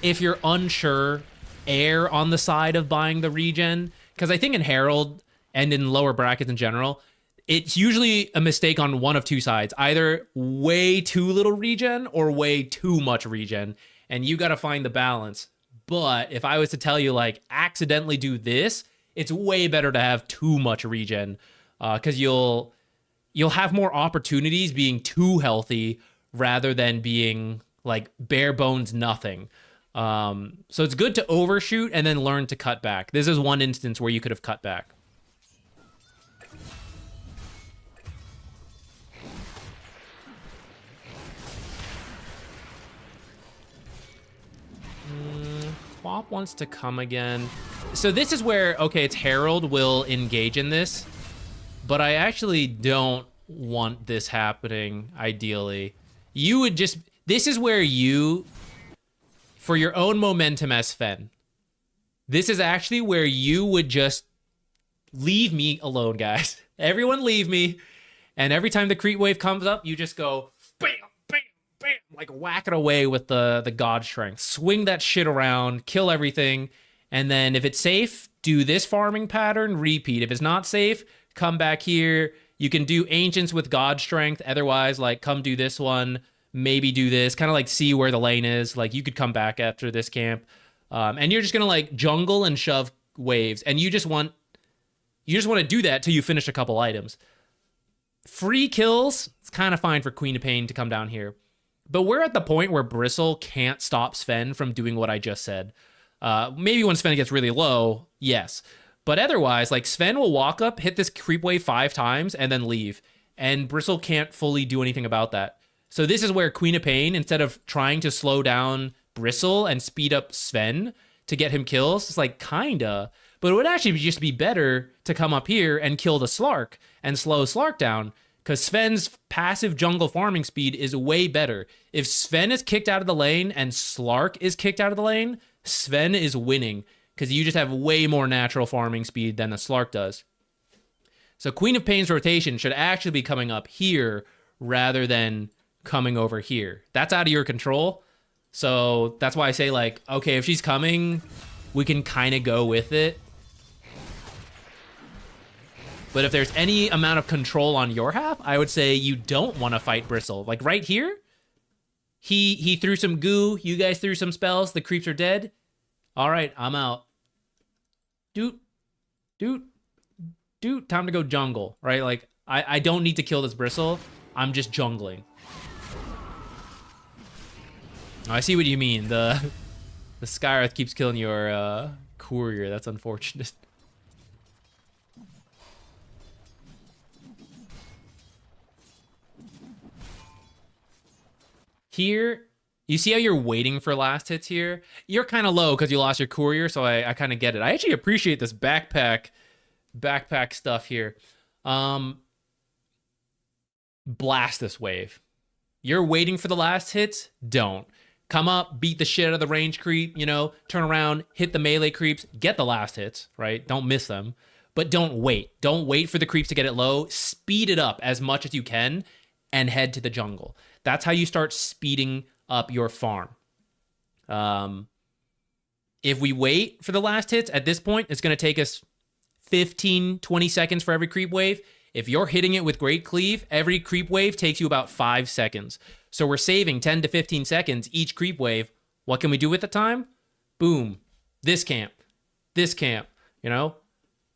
if you're unsure, err on the side of buying the regen, because I think in Herald and in lower brackets in general, it's usually a mistake on one of two sides, either way too little regen or way too much regen, and you got to find the balance. But if I was to tell you, like, accidentally do this, it's way better to have too much regen, because you'll have more opportunities being too healthy rather than being like bare bones nothing. So it's good to overshoot and then learn to cut back. This is one instance where you could have cut back. Quap wants to come again. So this is where, okay, it's Herald will engage in this, but I actually don't want this happening, ideally. You would just... This is where you, for your own momentum as Sven, this is actually where you would just leave me alone, guys. Everyone leave me. And every time the creep wave comes up, you just go bam, bam, bam, like whack it away with the God Strength. Swing that shit around, kill everything. And then if it's safe, do this farming pattern, repeat. If it's not safe, come back here. You can do Ancients with God Strength. Otherwise, like, come do this one. Maybe do this, kind of like see where the lane is. Like, you could come back after this camp, and you're just gonna like jungle and shove waves, and you just want to do that till you finish a couple items. Free kills, it's kind of fine for Queen of Pain to come down here, but we're at the point where Bristle can't stop Sven from doing what I just said. Maybe when Sven gets really low, yes, but otherwise, like, Sven will walk up, hit this creep wave 5 times, and then leave, and Bristle can't fully do anything about that. So this is where Queen of Pain, instead of trying to slow down Bristle and speed up Sven to get him kills, it's like, kinda. But it would actually just be better to come up here and kill the Slark and slow Slark down, because Sven's passive jungle farming speed is way better. If Sven is kicked out of the lane and Slark is kicked out of the lane, Sven is winning, because you just have way more natural farming speed than the Slark does. So Queen of Pain's rotation should actually be coming up here rather than coming over here. That's out of your control. So that's why I say, like, okay, if she's coming, we can kind of go with it. But if there's any amount of control on your half, I would say you don't want to fight Bristle. Like right here, he threw some goo, you guys threw some spells, the creeps are dead. All right, I'm out. Doot, time to go jungle, right? Like, I don't need to kill this Bristle. I'm just jungling. I see what you mean. The Skywrath keeps killing your courier. That's unfortunate. Here, you see how you're waiting for last hits here? You're kind of low because you lost your courier, so I kind of get it. I actually appreciate this backpack backpack stuff here. Blast this wave. You're waiting for the last hits? Don't. Come up, beat the shit out of the range creep, you know, turn around, hit the melee creeps, get the last hits, right? Don't miss them. But don't wait. Don't wait for the creeps to get it low. Speed it up as much as you can and head to the jungle. That's how you start speeding up your farm. If we wait for the last hits, at this point, it's going to take us 15, 20 seconds for every creep wave. If you're hitting it with Great Cleave, every creep wave takes you about 5 seconds. So we're saving 10 to 15 seconds each creep wave. What can we do with the time? Boom. This camp. This camp. You know?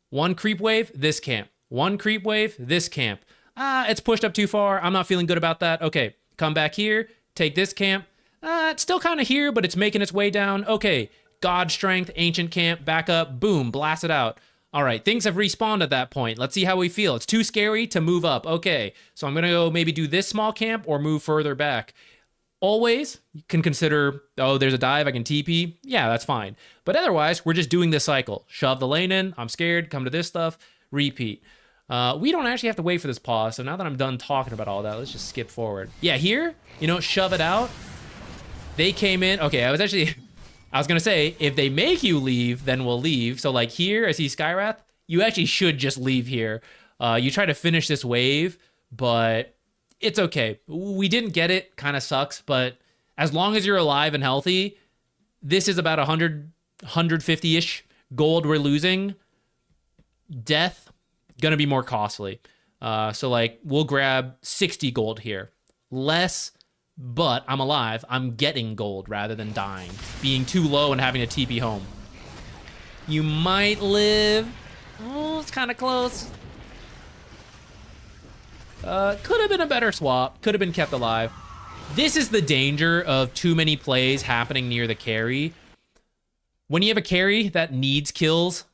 One creep wave, this camp. One creep wave, this camp. It's pushed up too far. I'm not feeling good about that. Okay, come back here. Take this camp. It's still kind of here, but it's making its way down. Okay, God Strength, Ancient Camp, back up. Boom, blast it out. All right, things have respawned at that point. Let's see how we feel. It's too scary to move up. Okay, so I'm going to go maybe do this small camp or move further back. Always, you can consider, oh, there's a dive, I can TP. Yeah, that's fine. But otherwise, we're just doing this cycle. Shove the lane in, I'm scared, come to this stuff, repeat. We don't actually have to wait for this pause, so now that I'm done talking about all that, let's just skip forward. Yeah, here, you know, shove it out. They came in. Okay, I was going to say, if they make you leave, then we'll leave. So like here, I see Skywrath, you actually should just leave here. You try to finish this wave, but it's okay. We didn't get it, kind of sucks, but as long as you're alive and healthy, this is about 100, 150-ish gold we're losing. Death, gonna be more costly. So like, we'll grab 60 gold here. Less, but I'm alive. I'm getting gold rather than dying. Being too low and having to TP home. You might live. Oh, it's kind of close. Could have been a better swap. Could have been kept alive. This is the danger of too many plays happening near the carry. When you have a carry that needs kills,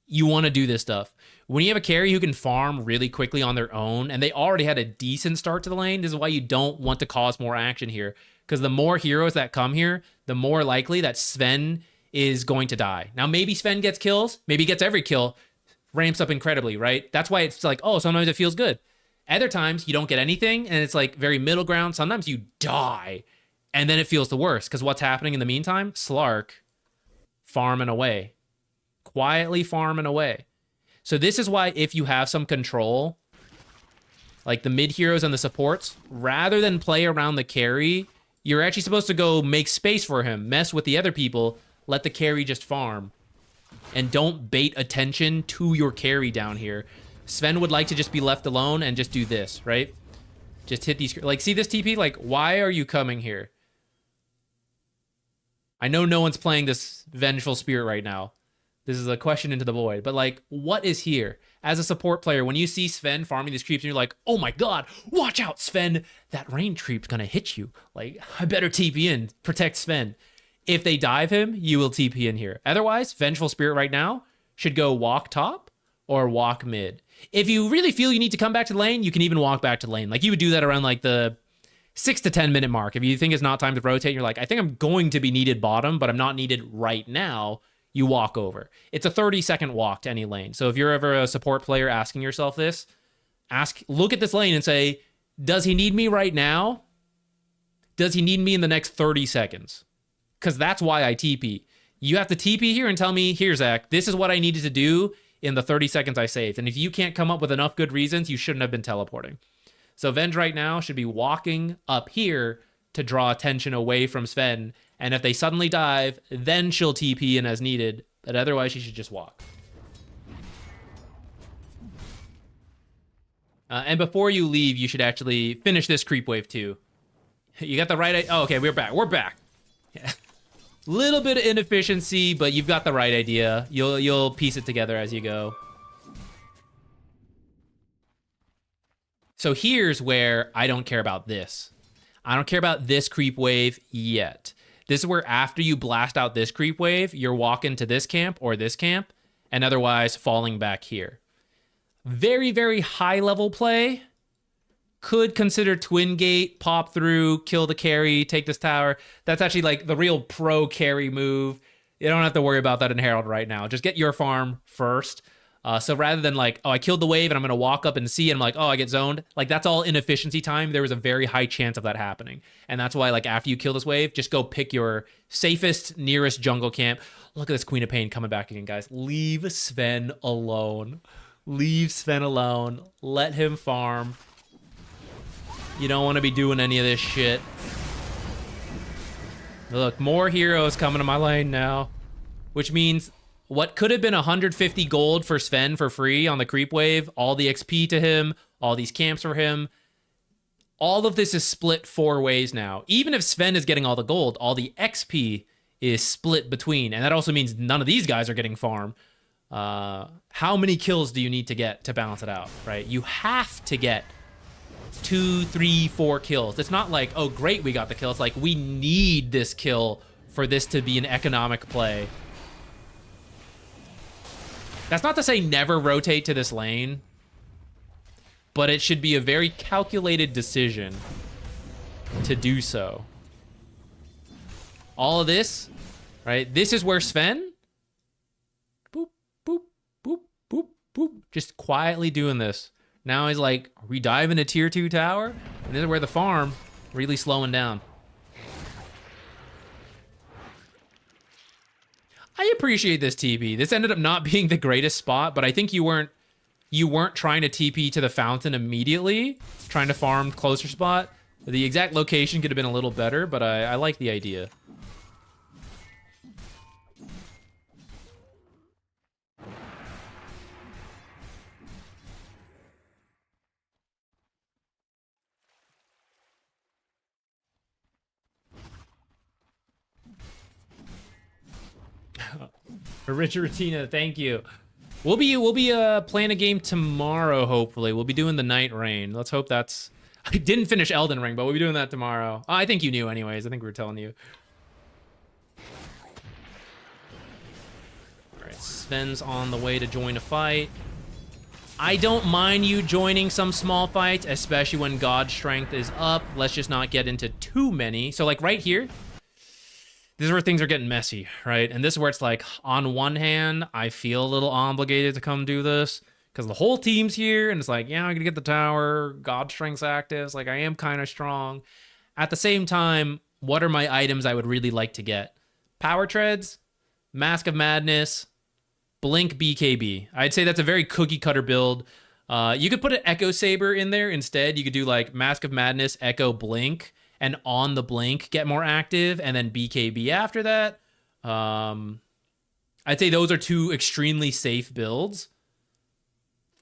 you want to do this stuff. When you have a carry who can farm really quickly on their own, and they already had a decent start to the lane, this is why you don't want to cause more action here. Because the more heroes that come here, the more likely that Sven is going to die. Now, maybe Sven gets kills. Maybe he gets every kill. Ramps up incredibly, right? That's why it's like, oh, sometimes it feels good. Other times, you don't get anything, and it's like very middle ground. Sometimes you die, and then it feels the worst. Because what's happening in the meantime? Slark farming away. Quietly farming away. So this is why if you have some control, like the mid heroes and the supports, rather than play around the carry, you're actually supposed to go make space for him, mess with the other people, let the carry just farm. And don't bait attention to your carry down here. Sven would like to just be left alone and just do this, right? Just hit these, like, see this TP? Like, why are you coming here? I know no one's playing this Vengeful Spirit right now. This is a question into the void. But, like, what is here? As a support player, when you see Sven farming these creeps and you're like, oh my god, watch out, Sven. That range creep's gonna hit you. Like, I better TP in, protect Sven. If they dive him, you will TP in here. Otherwise, Vengeful Spirit right now should go walk top or walk mid. If you really feel you need to come back to the lane, you can even walk back to the lane. Like, you would do that around, like, the 6 to 10 minute mark. If you think it's not time to rotate, you're like, I think I'm going to be needed bottom, but I'm not needed right now. You walk over. It's a 30-second walk to any lane. So if you're ever a support player asking yourself this, look at this lane and say, does he need me right now? Does he need me in the next 30 seconds? Because that's why I TP. You have to TP here and tell me, here, Zach, this is what I needed to do in the 30 seconds I saved. And if you can't come up with enough good reasons, you shouldn't have been teleporting. So Venge right now should be walking up here to draw attention away from Sven. And if they suddenly dive, then she'll TP in as needed. But otherwise, she should just walk. And before you leave, you should actually finish this creep wave too. You got the right... Oh, okay, we're back. We're back. Yeah. Little bit of inefficiency, but you've got the right idea. You'll piece it together as you go. So here's where I don't care about this. I don't care about this creep wave yet. This is where after you blast out this creep wave, you're walking to this camp or this camp, and otherwise falling back here. Very, very high level play. Could consider Twin Gate, pop through, kill the carry, take this tower. That's actually like the real pro carry move. You don't have to worry about that in Herald right now. Just get your farm first. So rather than like, oh, I killed the wave and I'm going to walk up and see, and I'm like, oh, I get zoned. Like, that's all inefficiency time. There was a very high chance of that happening. And that's why, like, after you kill this wave, just go pick your safest, nearest jungle camp. Look at this Queen of Pain coming back again, guys. Leave Sven alone. Leave Sven alone. Let him farm. You don't want to be doing any of this shit. Look, more heroes coming to my lane now. Which means what could have been 150 gold for Sven for free on the creep wave, all the XP to him, all these camps for him, all of this is split 4 ways now. Even if Sven is getting all the gold, all the XP is split between. And that also means none of these guys are getting farm. How many kills do you need to get to balance it out, right? You have to get 2, 3, 4 kills. It's not like, oh, great, we got the kill. It's like, we need this kill for this to be an economic play. That's not to say never rotate to this lane, but it should be a very calculated decision to do so. All of this, right? This is where Sven, boop, boop, boop, boop, boop, just quietly doing this. Now he's like, are we diving a tier 2 tower? And this is where the farm really slowing down. I appreciate this TP. This ended up not being the greatest spot, but I think you weren't trying to TP to the fountain immediately, trying to farm closer spot. The exact location could have been a little better, but I like the idea. Richard Tina, thank you. We'll be playing a game tomorrow, hopefully. We'll be doing the Night Rain. Let's hope that's... I didn't finish Elden Ring, but we'll be doing that tomorrow. I think you knew anyways. I think we were telling you. Alright, Sven's on the way to join a fight. I don't mind you joining some small fights, especially when God Strength is up. Let's just not get into too many. So, like, right here, this is where things are getting messy, right? And this is where it's like, on one hand, I feel a little obligated to come do this because the whole team's here, and it's like, yeah, I'm gonna get the tower, God Strength's active. It's like, I am kind of strong. At the same time, what are my items I would really like to get? Power Treads, Mask of Madness, Blink BKB. I'd say that's a very cookie cutter build. You could put an Echo Saber in there instead. You could do like Mask of Madness, Echo, Blink, and on the Blink get more active, and then BKB after that. I'd say those are 2 extremely safe builds.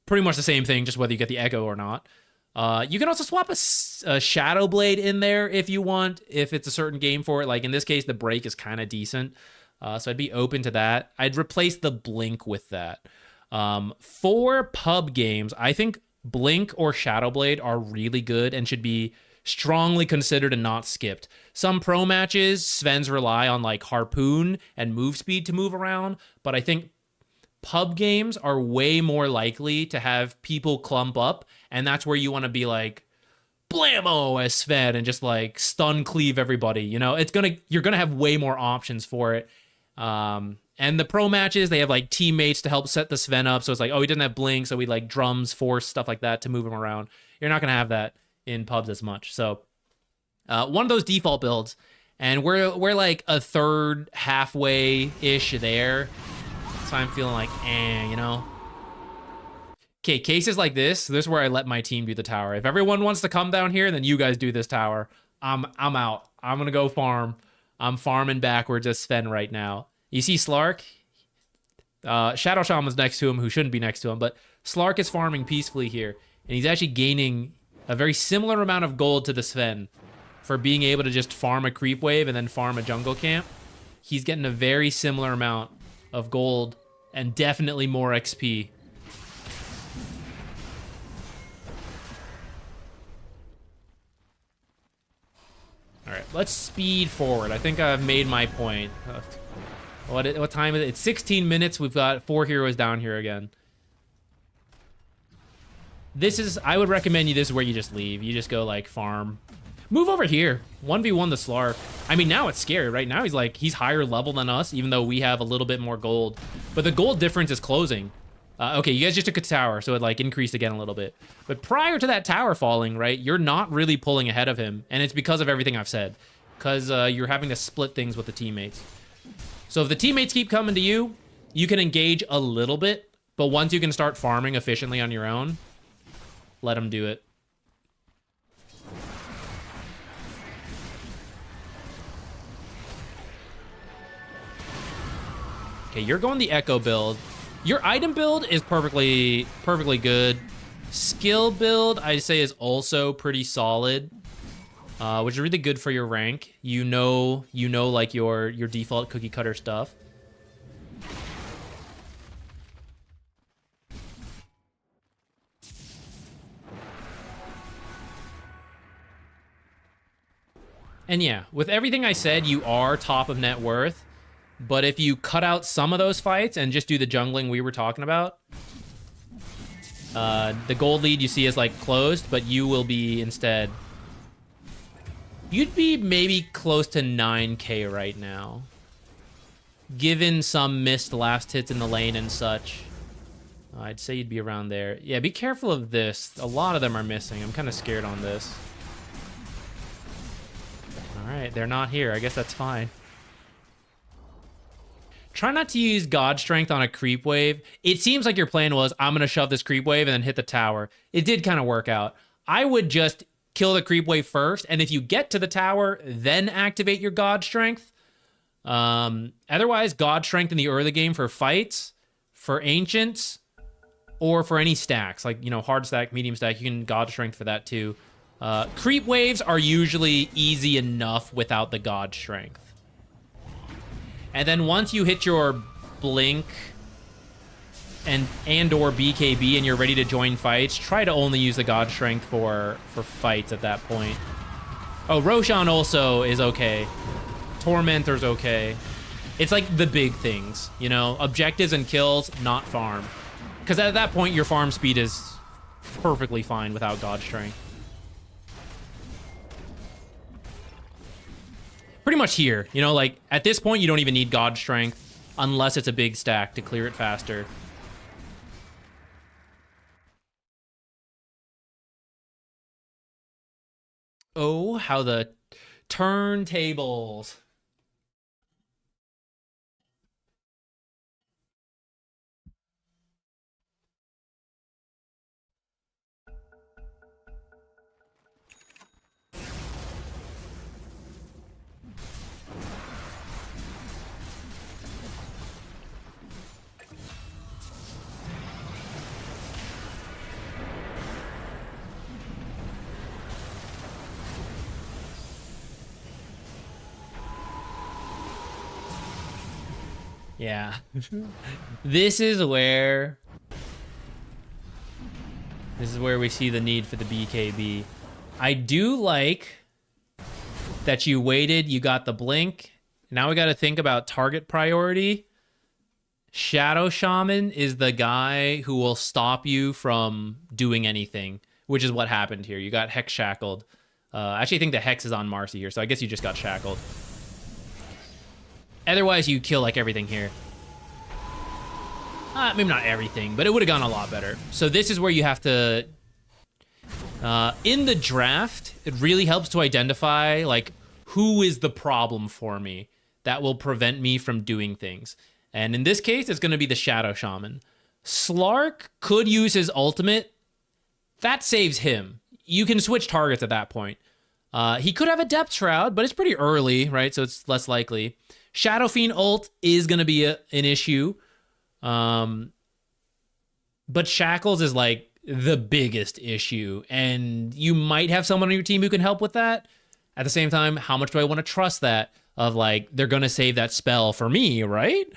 Pretty much the same thing, just whether you get the Echo or not. You can also swap a Shadow Blade in there if you want, if it's a certain game for it. Like in this case, the Break is kind of decent. So I'd be open to that. I'd replace the Blink with that. For pub games, I think Blink or Shadow Blade are really good and should be strongly considered and not skipped. Some pro matches, Sven's rely on like Harpoon and move speed to move around, but I think pub games are way more likely to have people clump up, and that's where you want to be like blammo as Sven and just like stun cleave everybody. You know, you're gonna have way more options for it. And the pro matches, they have like teammates to help set the Sven up, so it's like, oh, he didn't have blink, so we like drums, force, stuff like that to move him around. You're not gonna have that in pubs as much. So one of those default builds, and we're like a third halfway ish there, so I'm feeling like you know. Okay, cases like this is where I let my team do the tower. If everyone wants to come down here, then you guys do this tower. I'm out. I'm gonna go farm. I'm farming backwards as Sven right now. You see Slark, Shadow Shaman's next to him, who shouldn't be next to him, but Slark is farming peacefully here, and he's actually gaining a very similar amount of gold to the Sven for being able to just farm a creep wave and then farm a jungle camp. He's getting a very similar amount of gold and definitely more XP. All right, let's speed forward. I think I've made my point. What time is it? It's 16 minutes. We've got 4 heroes down here again. I would recommend this is where you just leave. You just go like farm. Move over here. 1v1 the Slark. I mean, now it's scary, right? Now he's higher level than us, even though we have a little bit more gold. But the gold difference is closing. Okay, you guys just took a tower, so it like increased again a little bit. But prior to that tower falling, right, you're not really pulling ahead of him, and it's because of everything I've said. Because you're having to split things with the teammates. So if the teammates keep coming to you, you can engage a little bit, but once you can start farming efficiently on your own, let them do it. Okay, you're going the Echo build. Your item build is perfectly good. Skill build, I'd say, is also pretty solid, which is really good for your rank. You know, like your default cookie cutter stuff. And yeah, with everything I said, you are top of net worth. But if you cut out some of those fights and just do the jungling we were talking about, the gold lead you see is like closed, but you will be instead... You'd be maybe close to 9k right now. Given some missed last hits in the lane and such. I'd say you'd be around there. Yeah, be careful of this. A lot of them are missing. I'm kind of scared on this. Alright, they're not here. I guess that's fine. Try not to use God Strength on a creep wave. It seems like your plan was, I'm going to shove this creep wave and then hit the tower. It did kind of work out. I would just kill the creep wave first, and if you get to the tower, then activate your God Strength. Otherwise, God Strength in the early game for fights, for Ancients, or for any stacks. Like, you know, hard stack, medium stack, you can God Strength for that too. Creep waves are usually easy enough without the God Strength. And then once you hit your blink and or BKB and you're ready to join fights, try to only use the God Strength for fights at that point. Oh, Roshan also is okay. Tormentor's okay. It's like the big things, you know? Objectives and kills, not farm. Because at that point, your farm speed is perfectly fine without God Strength. Pretty much here, you know, like at this point you don't even need God Strength unless it's a big stack to clear it faster. Oh, how the turntables. Yeah. This is where we see the need for the BKB. I do like that you waited, you got the blink. Now we got to think about target priority. Shadow Shaman is the guy who will stop you from doing anything, which is what happened here. You got Hex shackled. I actually think the Hex is on Marci here, so I guess you just got shackled. Otherwise, you kill like everything here. Maybe not everything, but it would have gone a lot better. So this is where you have to... in the draft, it really helps to identify, like, who is the problem for me that will prevent me from doing things. And in this case, it's going to be the Shadow Shaman. Slark could use his ultimate. That saves him. You can switch targets at that point. He could have a Depth Shroud, but it's pretty early, right? So it's less likely. Shadow Fiend ult is going to be an issue. But Shackles is like the biggest issue, and you might have someone on your team who can help with that. At the same time, how much do I want to trust that of like, they're going to save that spell for me, right?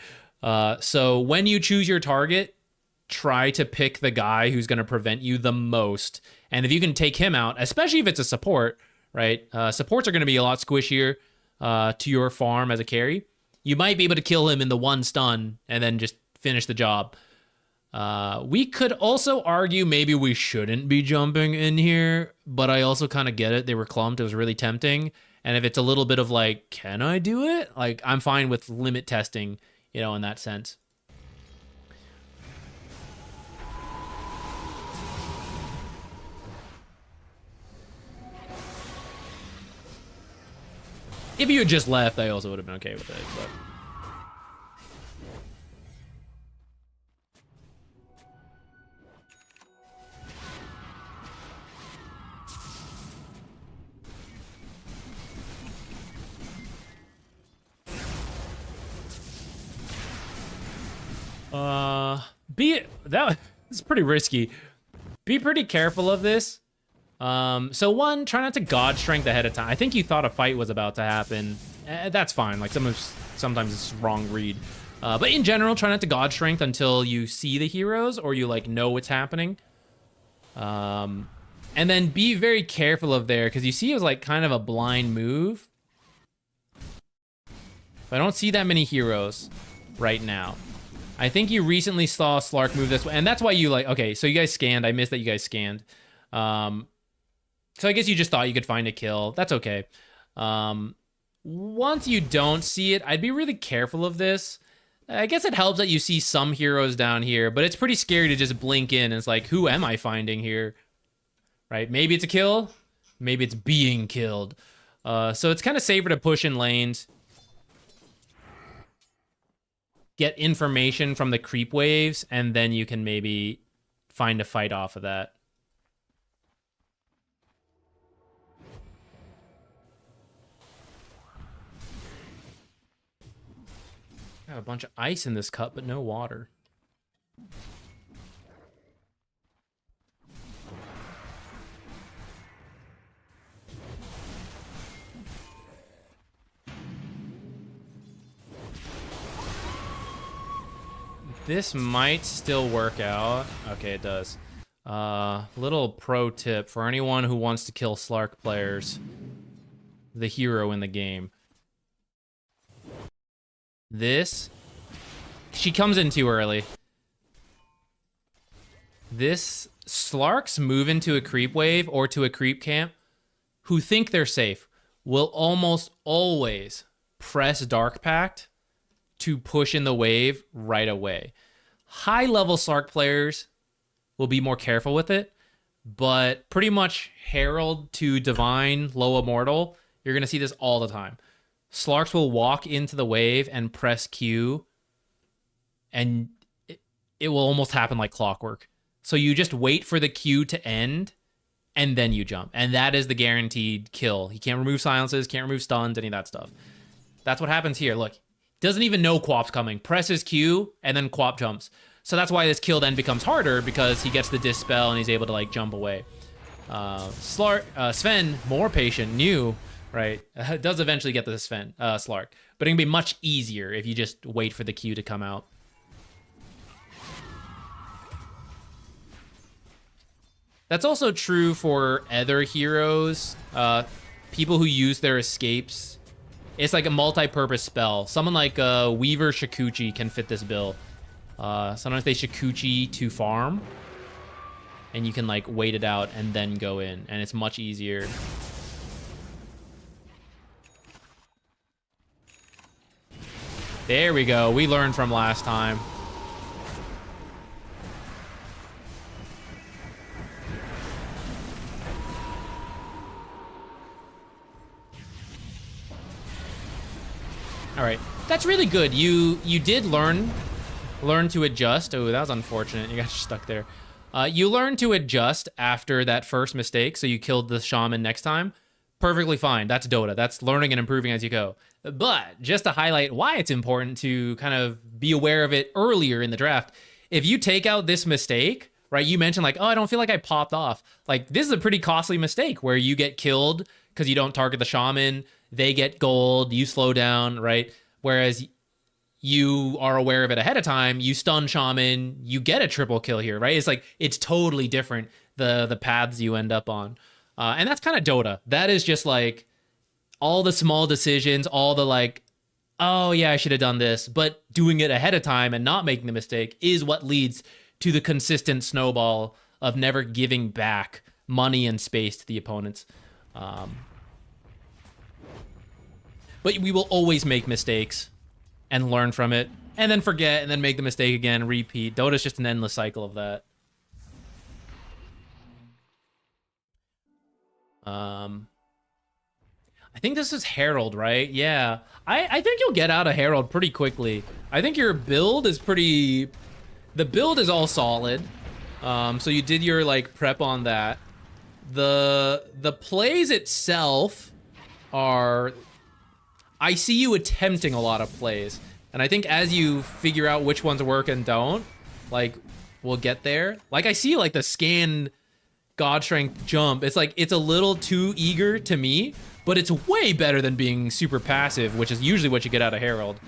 So when you choose your target, try to pick the guy who's going to prevent you the most. And if you can take him out, especially if it's a support, right? Supports are going to be a lot squishier to your farm as a carry. You might be able to kill him in the one stun and then just finish the job. We could also argue maybe we shouldn't be jumping in here, but I also kind of get it. They were clumped. It was really tempting. And if it's a little bit of like, can I do it? Like, I'm fine with limit testing, you know, in that sense. If you had just left, I also would have been okay with it, but... That's pretty risky. Be pretty careful of this. So one, try not to God Strength ahead of time. I think you thought a fight was about to happen. That's fine. Like sometimes it's wrong read. But in general, try not to God Strength until you see the heroes or you like know what's happening. And then be very careful of there because you see it was like kind of a blind move. But I don't see that many heroes right now. I think you recently saw Slark move this way, and that's why you like, okay, so you guys scanned. I missed that you guys scanned. So I guess you just thought you could find a kill. That's okay. Once you don't see it, I'd be really careful of this. I guess it helps that you see some heroes down here, but it's pretty scary to just blink in and it's like, who am I finding here? Right? Maybe it's a kill. Maybe it's being killed. So it's kind of safer to push in lanes. Get information from the creep waves, and then you can maybe find a fight off of that. I have a bunch of ice in this cup, but no water. This might still work out. Okay, it does. Little pro tip for anyone who wants to kill Slark players. The hero in the game. This. She comes in too early. This Slarks move into a creep wave or to a creep camp who think they're safe will almost always press Dark Pact to push in the wave right away. High-level Slark players will be more careful with it, but pretty much Herald to Divine, low Immortal, you're going to see this all the time. Slarks will walk into the wave and press Q, and it will almost happen like clockwork. So you just wait for the Q to end, and then you jump. And that is the guaranteed kill. He can't remove silences, can't remove stuns, any of that stuff. That's what happens here. Look. Doesn't even know Quap's coming. Presses Q, and then Quap jumps. So that's why this kill then becomes harder, because he gets the Dispel, and he's able to, like, jump away. Sven, more patient, new, right? Does eventually get the Slark. But it can be much easier if you just wait for the Q to come out. That's also true for other heroes. People who use their escapes. It's like a multi-purpose spell. Someone like Weaver Shikuchi can fit this bill. Sometimes they Shikuchi to farm. And you can like wait it out and then go in. And it's much easier. There we go. We learned from last time. All right, that's really good. You did learn to adjust. Oh, that was unfortunate. You got stuck there. You learned to adjust after that first mistake, so you killed the shaman next time. Perfectly fine. That's Dota. That's learning and improving as you go. But just to highlight why it's important to kind of be aware of it earlier in the draft, if you take out this mistake, right? You mentioned like, oh, I don't feel like I popped off. Like, this is a pretty costly mistake where you get killed because you don't target the shaman. They get gold, you slow down, right? Whereas you are aware of it ahead of time, you stun shaman, you get a triple kill here, right? It's like, it's totally different, the paths you end up on. And that's kind of Dota. That is just like all the small decisions, all the like, oh yeah, I should have done this, but doing it ahead of time and not making the mistake is what leads to the consistent snowball of never giving back money and space to the opponents. But we will always make mistakes and learn from it, and then forget, and then make the mistake again, repeat. Dota's just an endless cycle of that. I I think this is Herald, right? Yeah. I think you'll get out of Herald pretty quickly. I think your build is pretty... The build is all solid. So you did your, like, prep on that. The plays itself are... I see you attempting a lot of plays. And I think as you figure out which ones work and don't, like, we'll get there. Like, I see, like, the scan God Strength jump. It's like, it's a little too eager to me, but it's way better than being super passive, which is usually what you get out of Herald.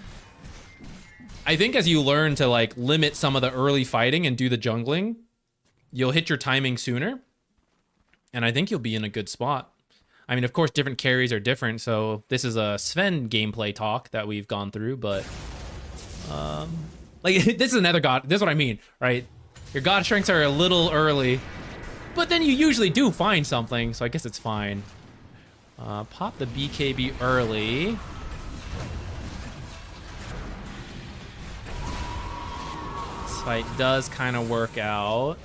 I think as you learn to, like, limit some of the early fighting and do the jungling, you'll hit your timing sooner. And I think you'll be in a good spot. I mean, of course, different carries are different, so this is a Sven gameplay talk that we've gone through, but... like, this is another God... This is what I mean, right? Your God Strengths are a little early, but then you usually do find something, so I guess it's fine. Pop the BKB early. This fight does kind of work out.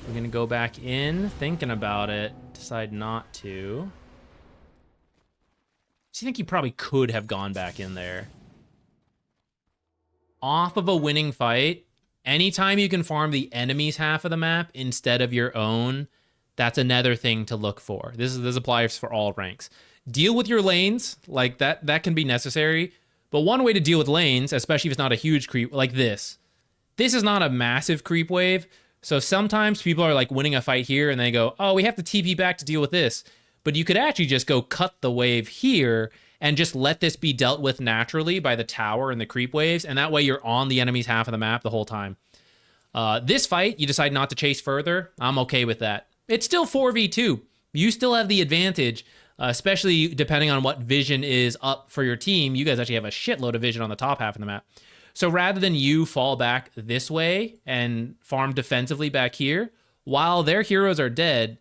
We're gonna go back in, thinking about it. Decide not to. So you think you probably could have gone back in there. Off of a winning fight, anytime you can farm the enemy's half of the map instead of your own, that's another thing to look for. This applies for all ranks. Deal with your lanes, like that can be necessary. But one way to deal with lanes, especially if it's not a huge creep, like this is not a massive creep wave. So sometimes people are like winning a fight here and they go, oh, we have to TP back to deal with this. But you could actually just go cut the wave here and just let this be dealt with naturally by the tower and the creep waves. And that way you're on the enemy's half of the map the whole time. This fight, you decide not to chase further. I'm okay with that. It's still 4v2. You still have the advantage, especially depending on what vision is up for your team. You guys actually have a shitload of vision on the top half of the map. So rather than you fall back this way and farm defensively back here, while their heroes are dead,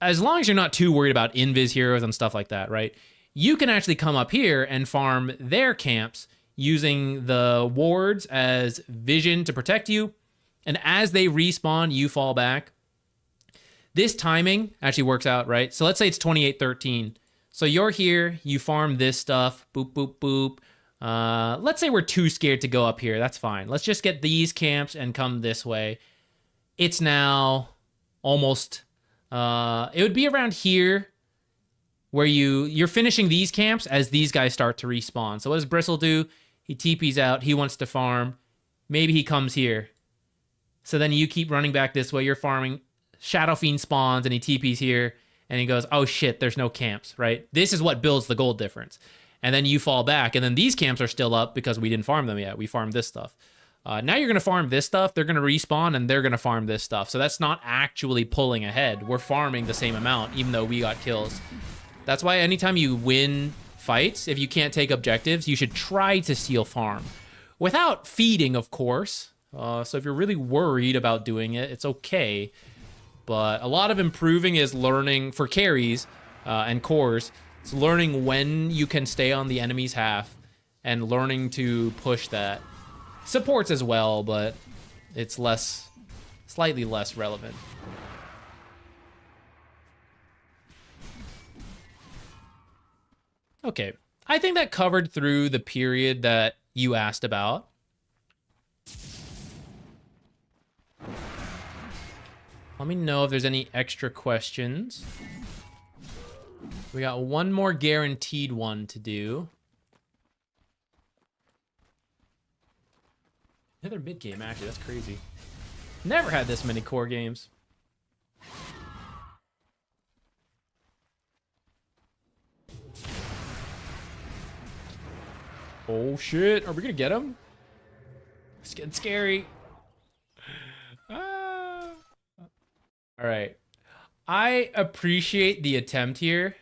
as long as you're not too worried about invis heroes and stuff like that, right? You can actually come up here and farm their camps using the wards as vision to protect you. And as they respawn, you fall back. This timing actually works out, right? So let's say it's 28-13. So you're here, you farm this stuff, boop, boop, boop. Let's say we're too scared to go up here. That's fine. Let's just get these camps and come this way. It's now almost... it would be around here where you're finishing these camps as these guys start to respawn. So what does Bristle do? He TPs out. He wants to farm. Maybe he comes here. So then you keep running back this way. You're farming. Shadow Fiend spawns and he TPs here. And he goes, oh shit, there's no camps, right? This is what builds the gold difference. And then you fall back. And then these camps are still up because we didn't farm them yet. We farmed this stuff. Now you're going to farm this stuff. They're going to respawn and they're going to farm this stuff. So that's not actually pulling ahead. We're farming the same amount even though we got kills. That's why anytime you win fights, if you can't take objectives, you should try to steal farm. Without feeding, of course. So if you're really worried about doing it, it's okay. But a lot of improving is learning for carries and cores. It's learning when you can stay on the enemy's half and learning to push that. Supports as well, but it's slightly less relevant. Okay, I think that covered through the period that you asked about. Let me know if there's any extra questions. We got one more guaranteed one to do. Another mid game, actually. That's crazy. Never had this many core games. Oh shit! Are we gonna get him? It's getting scary. Ah. All right. I appreciate the attempt here.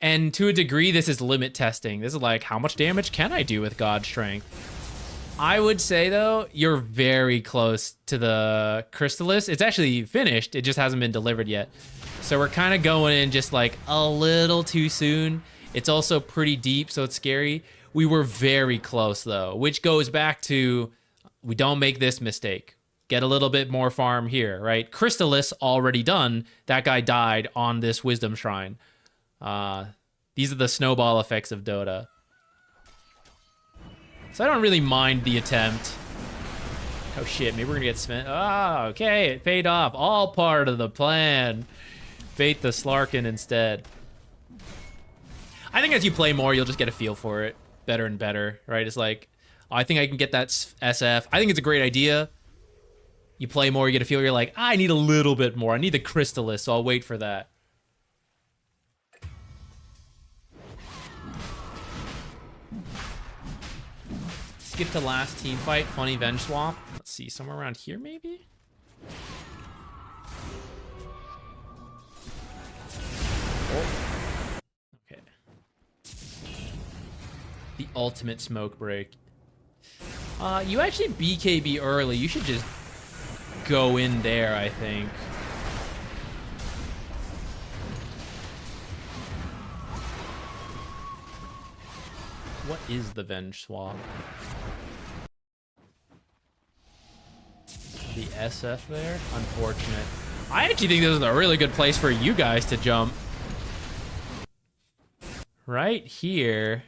And to a degree, this is limit testing. This is like, how much damage can I do with God Strength? I would say, though, you're very close to the Crystallis. It's actually finished. It just hasn't been delivered yet. So we're kind of going in just like a little too soon. It's also pretty deep, so it's scary. We were very close, though, which goes back to we don't make this mistake. Get a little bit more farm here, right? Crystallis already done. That guy died on this Wisdom Shrine. These are the snowball effects of Dota. So I don't really mind the attempt. Oh shit, maybe we're gonna get Sven. Ah, okay, it paid off. All part of the plan. Bait the Slarkin instead. I think as you play more, you'll just get a feel for it better and better, right? It's like, oh, I think I can get that SF. I think it's a great idea. You play more, you get a feel, you're like, I need a little bit more. I need the Crystallis, so I'll wait for that. Skip to last team fight, funny Venge swap. Let's see, somewhere around here maybe? Oh. Okay. The ultimate smoke break. You actually BKB early. You should just go in there, I think. What is the Venge swap? The SF there? Unfortunate. I actually think this is a really good place for you guys to jump. Right here.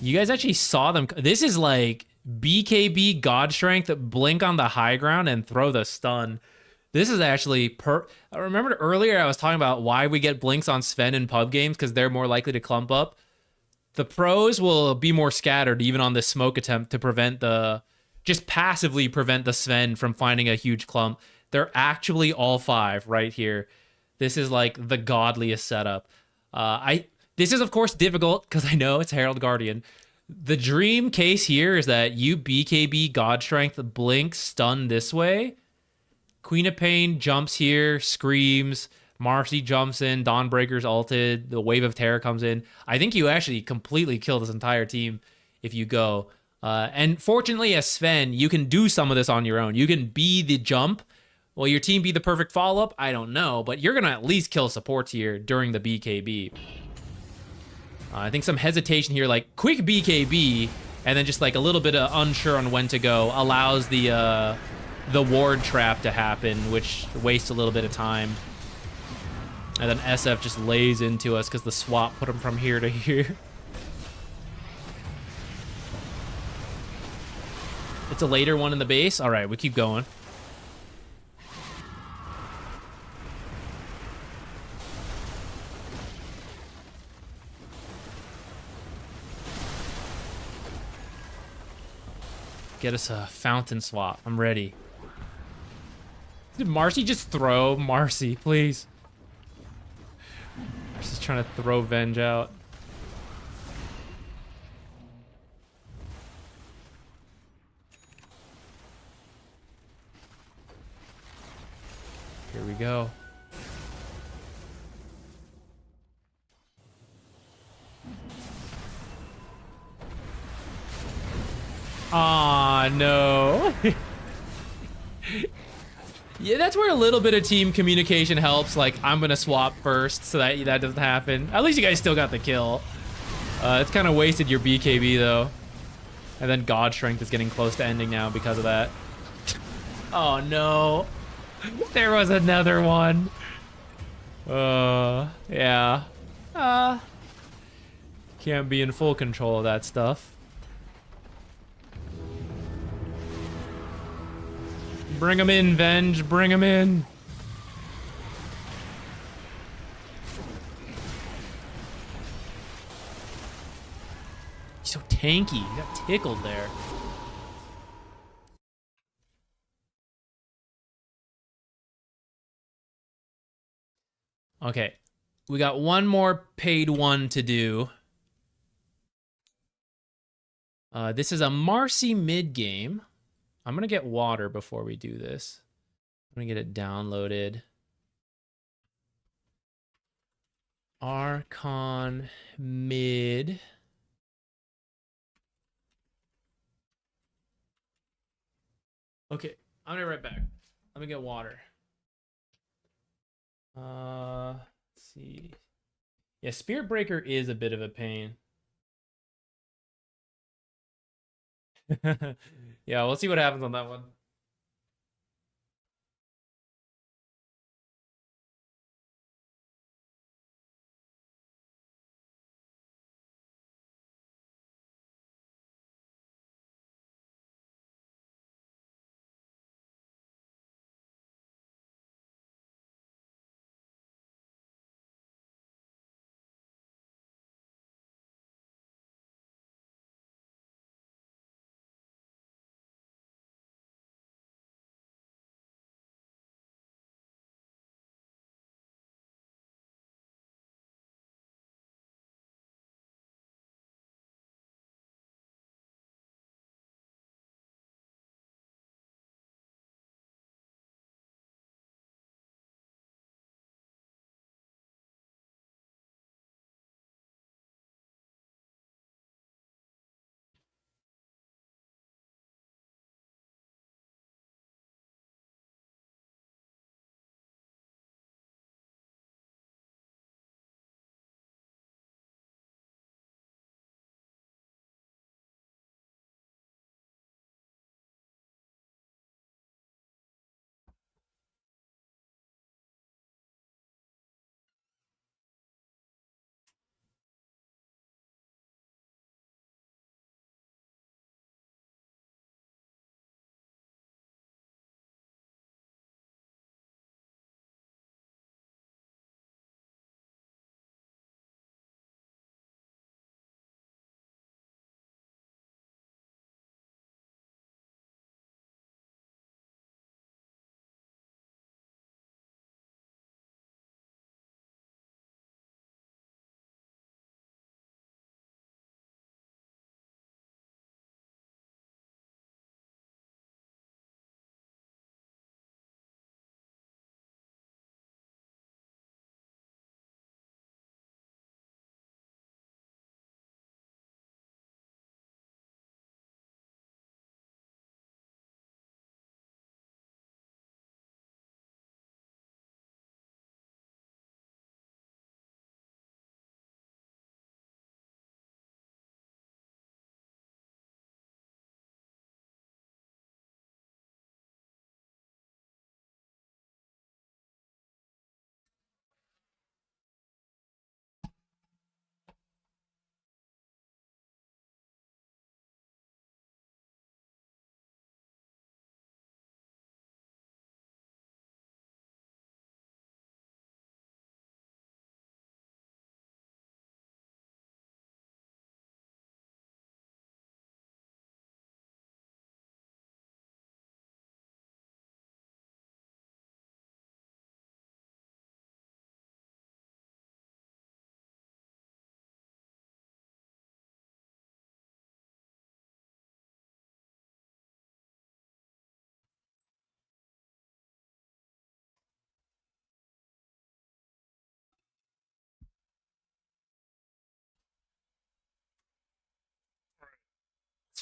You guys actually saw them. This is like BKB God Strength, blink on the high ground and throw the stun. This is actually I remembered earlier I was talking about why we get blinks on Sven in pub games because they're more likely to clump up. The pros will be more scattered even on this smoke attempt to prevent just passively prevent the Sven from finding a huge clump. They're actually all 5 right here. This is like the godliest setup. This is, of course, difficult because I know it's Herald Guardian. The dream case here is that you BKB God Strength, blink, stun this way. Queen of Pain jumps here, screams. Marci jumps in. Dawnbreaker's ulted. The Wave of Terror comes in. I think you actually completely kill this entire team if you go. And fortunately, as Sven, you can do some of this on your own. You can be the jump. Will your team be the perfect follow-up? I don't know, but you're going to at least kill supports here during the BKB. I think some hesitation here, like quick BKB, and then just like a little bit of unsure on when to go, allows the ward trap to happen, which wastes a little bit of time. And then SF just lays into us because the swap put him from here to here. It's a later one in the base. All right, we keep going. Get us a fountain swap. I'm ready. Did Marci just throw? Marci, please. Marci's trying to throw Venge out. Here we go. Aw, no. Yeah, that's where a little bit of team communication helps. Like, I'm gonna swap first so that doesn't happen. At least you guys still got the kill. It's kind of wasted your BKB, though. And then God Strength is getting close to ending now because of that. Oh, no. There was another one. Yeah. Can't be in full control of that stuff. Bring him in, Venge. Bring him in. He's so tanky. He got tickled there. Okay. We got one more paid one to do. This is a Marci mid game. I'm going to get water before we do this. I'm going to get it downloaded. Archon mid. Okay, I'm going to be right back. Let me get water. Let's see. Yeah, Spirit Breaker is a bit of a pain. Yeah, we'll see what happens on that one.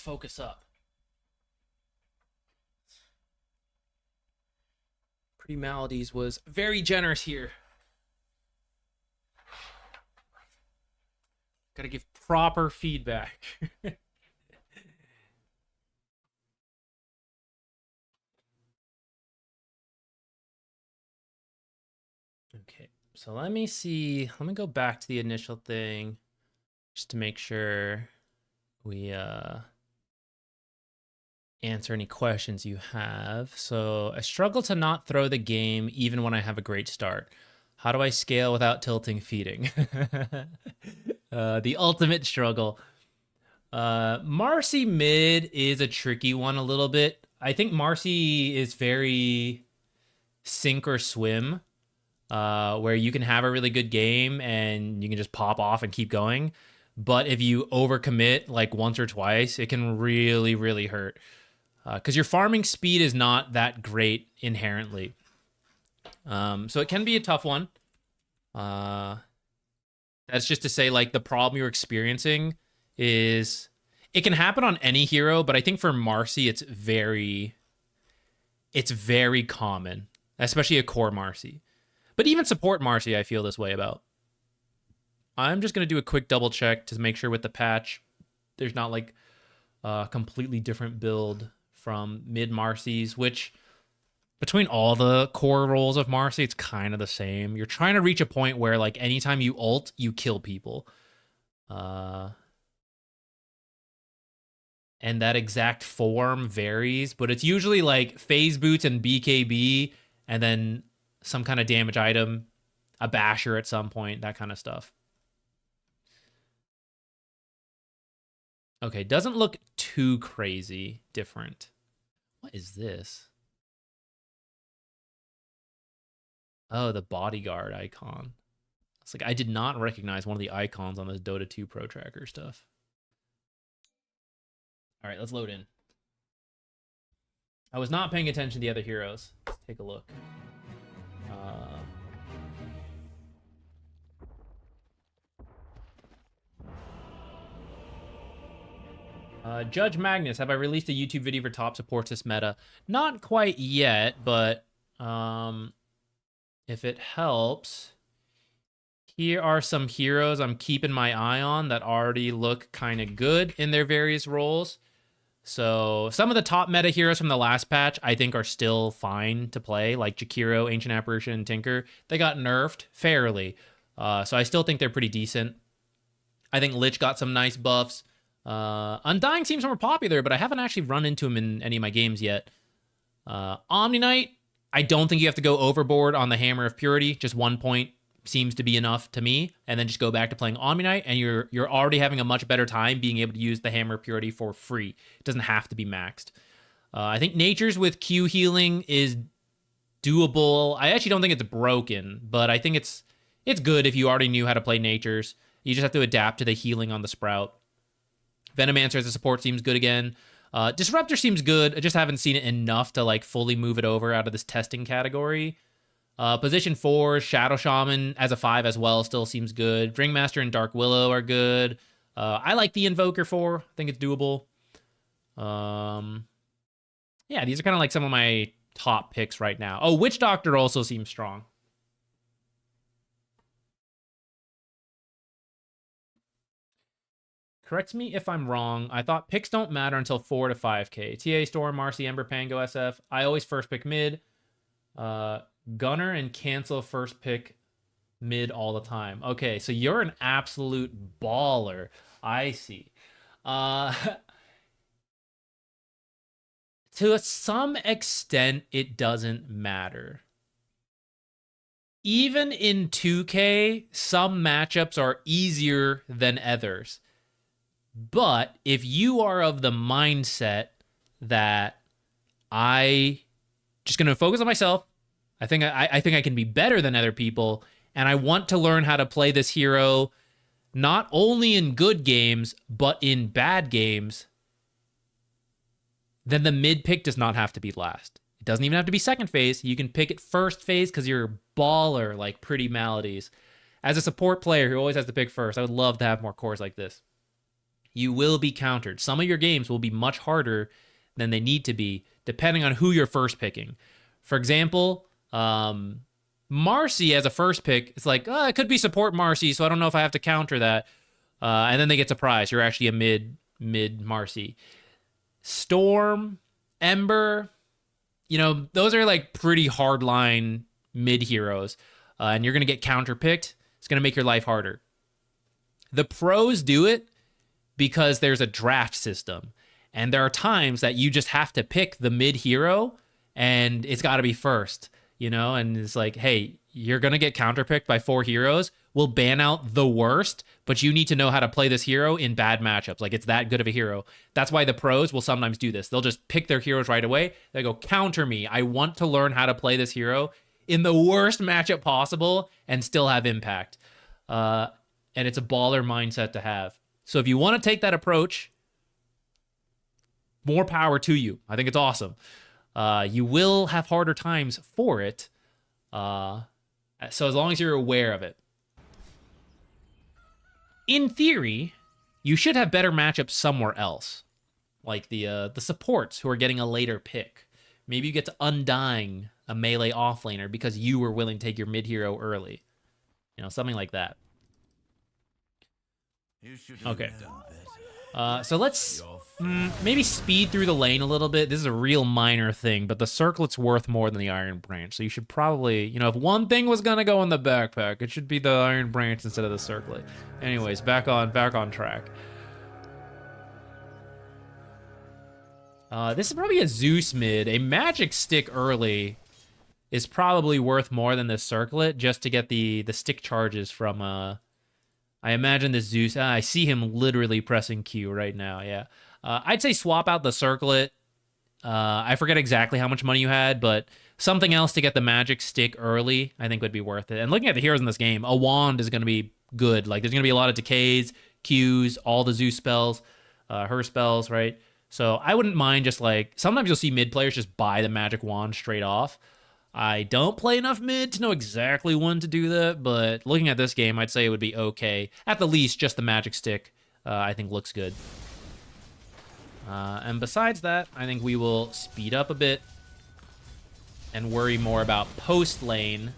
focus up. Pretty Maladies was very generous here. Gotta give proper feedback. Okay, so let me see. Let me go back to the initial thing just to make sure we answer any questions you have. So I struggle to not throw the game even when I have a great start. How do I scale without tilting feeding? The ultimate struggle. Marci mid is a tricky one a little bit. I think Marci is very sink or swim, where you can have a really good game and you can just pop off and keep going. But if you overcommit like once or twice, it can really, really hurt. Because your farming speed is not that great inherently. So it can be a tough one. That's just to say, like, the problem you're experiencing is... It can happen on any hero, but I think for Marci, it's very common. Especially a core Marci. But even support Marci, I feel this way about. I'm just going to do a quick double check to make sure with the patch, there's not, like, a completely different build from mid Marci's, which... Between all the core roles of Marci, it's kind of the same. You're trying to reach a point where, like, anytime you ult, you kill people. And that exact form varies, but it's usually, like, phase boots and BKB, and then some kind of damage item, a basher at some point, that kind of stuff. Okay, doesn't look too crazy different. What is this? Oh, the bodyguard icon. It's like I did not recognize one of the icons on this Dota 2 Pro Tracker stuff. All right, let's load in. I was not paying attention to the other heroes. Let's take a look. Judge Magnus, have I released a YouTube video for top supports this meta? Not quite yet, but... if it helps, here are some heroes I'm keeping my eye on that already look kind of good in their various roles. So some of the top meta heroes from the last patch I think are still fine to play, like Jakiro, Ancient Apparition, and Tinker. They got nerfed fairly, so I still think they're pretty decent. I think Lich got some nice buffs. Undying seems more popular, but I haven't actually run into him in any of my games yet. Omni Knight, I don't think you have to go overboard on the Hammer of Purity. Just 1 point seems to be enough to me. And then just go back to playing Omni Knight, and you're already having a much better time being able to use the Hammer of Purity for free. It doesn't have to be maxed. I think Nature's with Q healing is doable. I actually don't think it's broken, but I think it's good if you already knew how to play Nature's. You just have to adapt to the healing on the Sprout. Venomancer as a support seems good again. Disruptor seems good. I just haven't seen it enough to like fully move it over out of this testing category. Position 4, Shadow Shaman as a 5 as well still seems good. Ringmaster and Dark Willow are good. I like the Invoker 4. I think it's doable. Yeah, these are kind of like some of my top picks right now. Oh, Witch Doctor also seems strong. Correct me if I'm wrong. I thought picks don't matter until 4 to 5k. TA, Storm, Marci, Ember, Pango, SF. I always first pick mid. Gunner and Cancel first pick mid all the time. Okay, so you're an absolute baller. I see. To some extent, it doesn't matter. Even in 2K, some matchups are easier than others. But if you are of the mindset that I just going to focus on myself, I think I can be better than other people, and I want to learn how to play this hero not only in good games, but in bad games, then the mid pick does not have to be last. It doesn't even have to be second phase. You can pick it first phase because you're a baller like Pretty Maladies. As a support player who always has to pick first, I would love to have more cores like this. you will be countered. Some of your games will be much harder than they need to be, depending on who you're first picking. For example, Marci as a first pick, it's like, it could be support Marci, so I don't know if I have to counter that. And then they get surprised. You're actually a mid Marci. Storm, Ember, those are like pretty hardline mid heroes. And you're going to get counterpicked. It's going to make your life harder. The pros do it because there's a draft system. And there are times that you just have to pick the mid hero and it's got to be first, and it's like, hey, you're going to get counterpicked by 4 heroes. We'll ban out the worst, but you need to know how to play this hero in bad matchups. Like, it's that good of a hero. That's why the pros will sometimes do this. They'll just pick their heroes right away. They go, counter me. I want to learn how to play this hero in the worst matchup possible and still have impact. And it's a baller mindset to have. So if you want to take that approach, more power to you. I think it's awesome. You will have harder times for it. So as long as you're aware of it. In theory, you should have better matchups somewhere else. Like the supports who are getting a later pick. Maybe you get to Undying a melee offlaner because you were willing to take your mid hero early. Something like that. Okay. So let's maybe speed through the lane a little bit. This is a real minor thing, but the circlet's worth more than the Iron Branch. So you should probably, if one thing was going to go in the backpack, it should be the Iron Branch instead of the circlet. Anyways, back on track. This is probably a Zeus mid. A magic stick early is probably worth more than this circlet just to get the stick charges from I imagine this Zeus. I see him literally pressing Q right now. Yeah. I'd say swap out the circlet. I forget exactly how much money you had, but something else to get the magic stick early, I think would be worth it. And looking at the heroes in this game, a wand is going to be good. Like, there's going to be a lot of decays, Qs, all the Zeus spells, her spells, right? So I wouldn't mind just like, sometimes you'll see mid players just buy the magic wand straight off. I don't play enough mid to know exactly when to do that, but looking at this game, I'd say it would be okay. At the least, just the magic stick, I think looks good. And besides that, I think we will speed up a bit and worry more about post lane.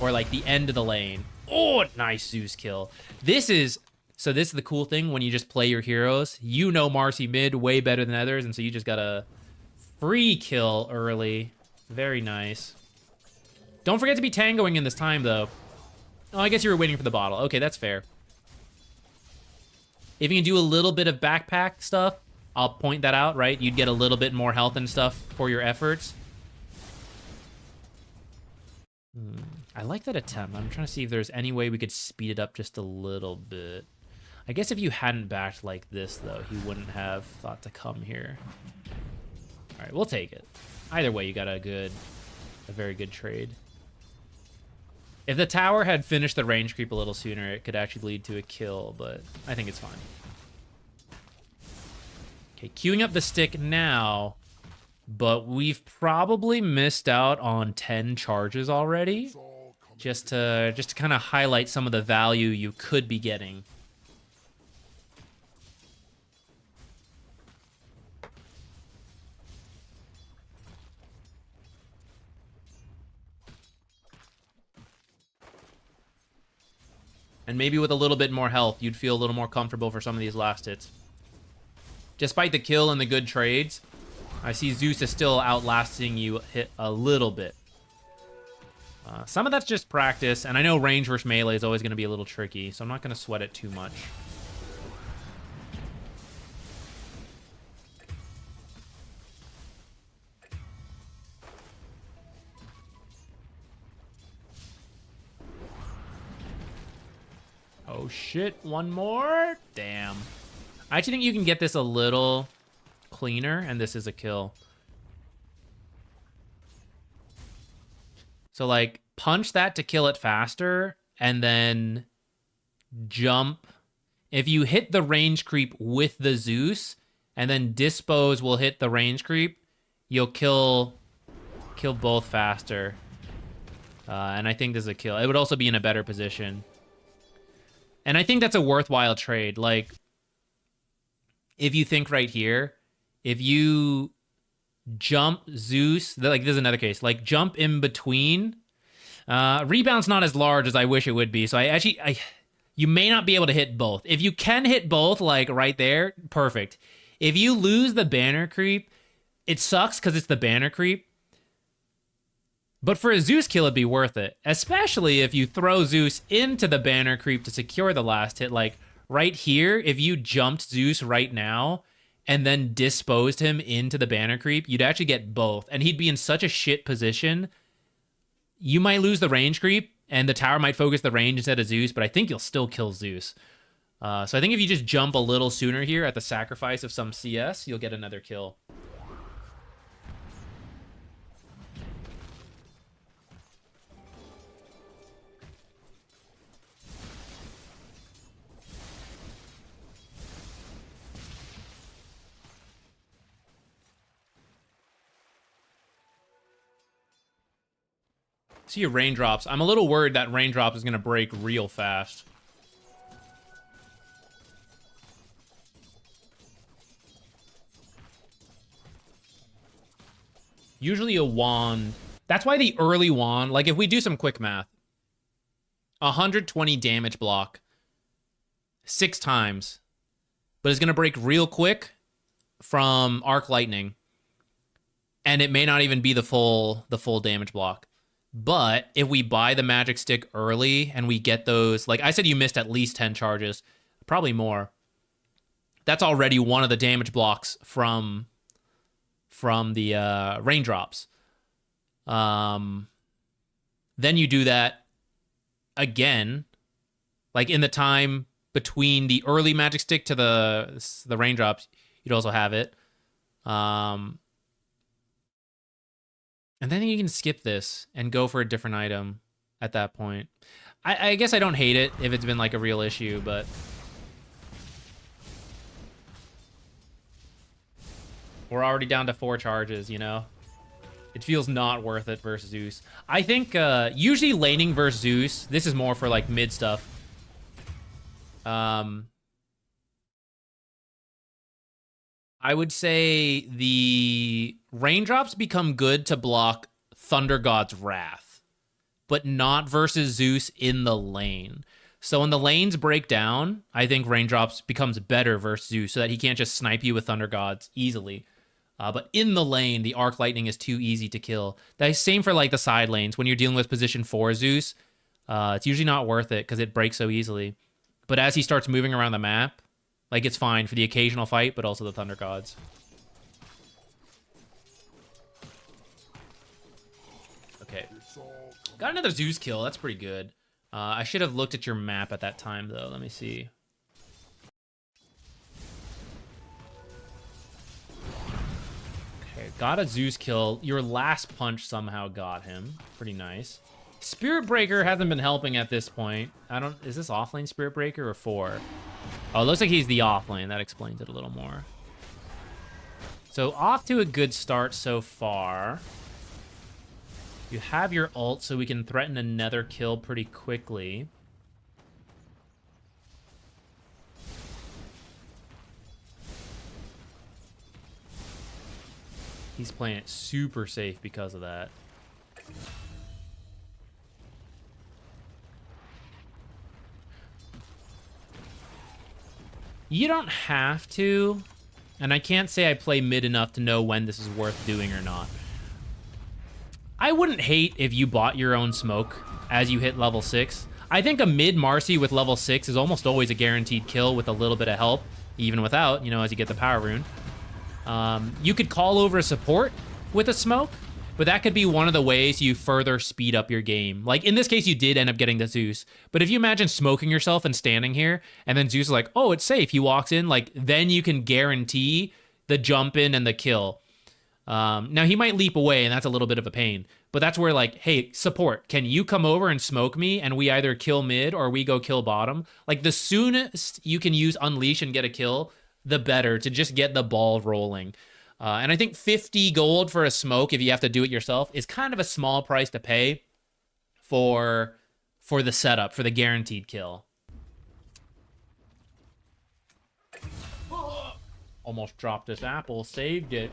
Or like the end of the lane. Oh, nice Zeus kill. This is the cool thing when you just play your heroes. You know Marci mid way better than others, and so you just gotta free kill early. Very nice. Don't forget to be tangoing in this time, though. Oh, I guess you were waiting for the bottle. Okay, that's fair. If you can do a little bit of backpack stuff, I'll point that out, right? You'd get a little bit more health and stuff for your efforts. I like that attempt. I'm trying to see if there's any way we could speed it up just a little bit. I guess if you hadn't backed like this, though, he wouldn't have thought to come here. All right, we'll take it. Either way, you got a very good trade. If the tower had finished the range creep a little sooner, it could actually lead to a kill, but I think it's fine. Okay, queuing up the stick now, but we've probably missed out on 10 charges already. Just to kind of highlight some of the value you could be getting. And maybe with a little bit more health, you'd feel a little more comfortable for some of these last hits. Despite the kill and the good trades, I see Zeus is still outlasting you hit a little bit. Some of that's just practice, and I know range versus melee is always going to be a little tricky, so I'm not going to sweat it too much. Oh shit, one more? Damn. I actually think you can get this a little cleaner, and this is a kill. So like, punch that to kill it faster, and then jump. If you hit the range creep with the Zeus, and then Dispose will hit the range creep, you'll kill both faster. And I think this is a kill. It would also be in a better position. And I think that's a worthwhile trade. Like, if you think right here, if you jump Zeus, like this is another case, like jump in between. Rebound's not as large as I wish it would be. So you may not be able to hit both. If you can hit both, like right there, perfect. If you lose the banner creep, it sucks because it's the banner creep. But for a Zeus kill, it'd be worth it. Especially if you throw Zeus into the banner creep to secure the last hit. Like right here, if you jumped Zeus right now and then disposed him into the banner creep, you'd actually get both. And he'd be in such a shit position. You might lose the range creep, and the tower might focus the range instead of Zeus, but I think you'll still kill Zeus. So I think if you just jump a little sooner here at the sacrifice of some CS, you'll get another kill. See your raindrops. I'm a little worried that raindrop is going to break real fast. Usually a wand. That's why the early wand, like if we do some quick math, 120 damage block 6 times, but it's going to break real quick from arc lightning. And it may not even be the full damage block. But if we buy the magic stick early and we get those, like I said, you missed at least 10 charges, probably more. That's already one of the damage blocks from the raindrops. Then you do that again, like in the time between the early magic stick to the raindrops, you'd also have it. And then you can skip this and go for a different item at that point. I guess I don't hate it if it's been like a real issue, but we're already down to 4 charges, you know? It feels not worth it versus Zeus. I think usually laning versus Zeus, this is more for like mid stuff. I would say the raindrops become good to block Thunder God's Wrath, but not versus Zeus in the lane. So when the lanes break down, I think raindrops becomes better versus Zeus so that he can't just snipe you with Thunder Gods easily. But in the lane, the Arc Lightning is too easy to kill. That's same for like the side lanes. When you're dealing with position 4 Zeus, it's usually not worth it because it breaks so easily. But as he starts moving around the map, like, it's fine for the occasional fight, but also the Thunder Gods. Okay. Got another Zeus kill. That's pretty good. I should have looked at your map at that time, though. Let me see. Okay, got a Zeus kill. Your last punch somehow got him. Pretty nice. Spirit Breaker hasn't been helping at this point. Is this offlane Spirit Breaker or 4? Oh, it looks like he's the offlane. That explains it a little more. So off to a good start so far. You have your ult so we can threaten another kill pretty quickly. He's playing it super safe because of that. You don't have to, and I can't say I play mid enough to know when this is worth doing or not. I wouldn't hate if you bought your own smoke as you hit level 6. I think a mid Marci with level 6 is almost always a guaranteed kill with a little bit of help, even without, you know, as you get the power rune. You could call over a support with a smoke, but that could be one of the ways you further speed up your game. Like, in this case, you did end up getting the Zeus. But if you imagine smoking yourself and standing here, and then Zeus is like, oh, it's safe. He walks in, like, then you can guarantee the jump in and the kill. Now, he might leap away, and that's a little bit of a pain. But that's where, like, hey, support, can you come over and smoke me, and we either kill mid or we go kill bottom? Like, the soonest you can use Unleash and get a kill, the better, to just get the ball rolling. And I think 50 gold for a smoke, if you have to do it yourself, is kind of a small price to pay for the setup, for the guaranteed kill. Almost dropped this apple, saved it.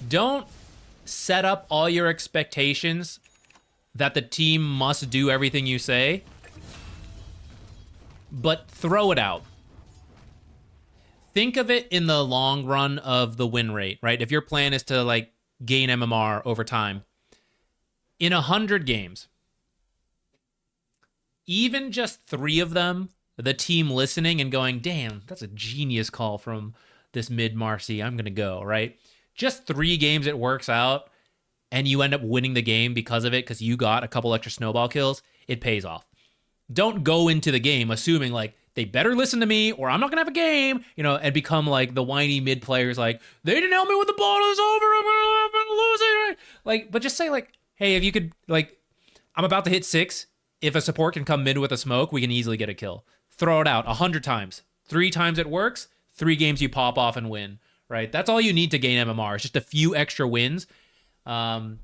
Don't set up all your expectations that the team must do everything you say, but throw it out. Think of it in the long run of the win rate, right? If your plan is to like gain MMR over time, in 100 games, even just 3 of them, the team listening and going, damn, that's a genius call from this mid Marci, I'm gonna go, right? Just 3 games it works out, and you end up winning the game because of it, because you got a couple extra snowball kills, it pays off. Don't go into the game assuming, like, they better listen to me, or I'm not gonna have a game, you know, and become, like, the whiny mid players, like, they didn't help me when the ball is over, I'm gonna lose it, right? Like, but just say, like, hey, if you could, like, I'm about to hit 6, if a support can come mid with a smoke, we can easily get a kill. Throw it out 100 times. 3 times it works, 3 games you pop off and win. Right, that's all you need to gain MMR. It's just a few extra wins, and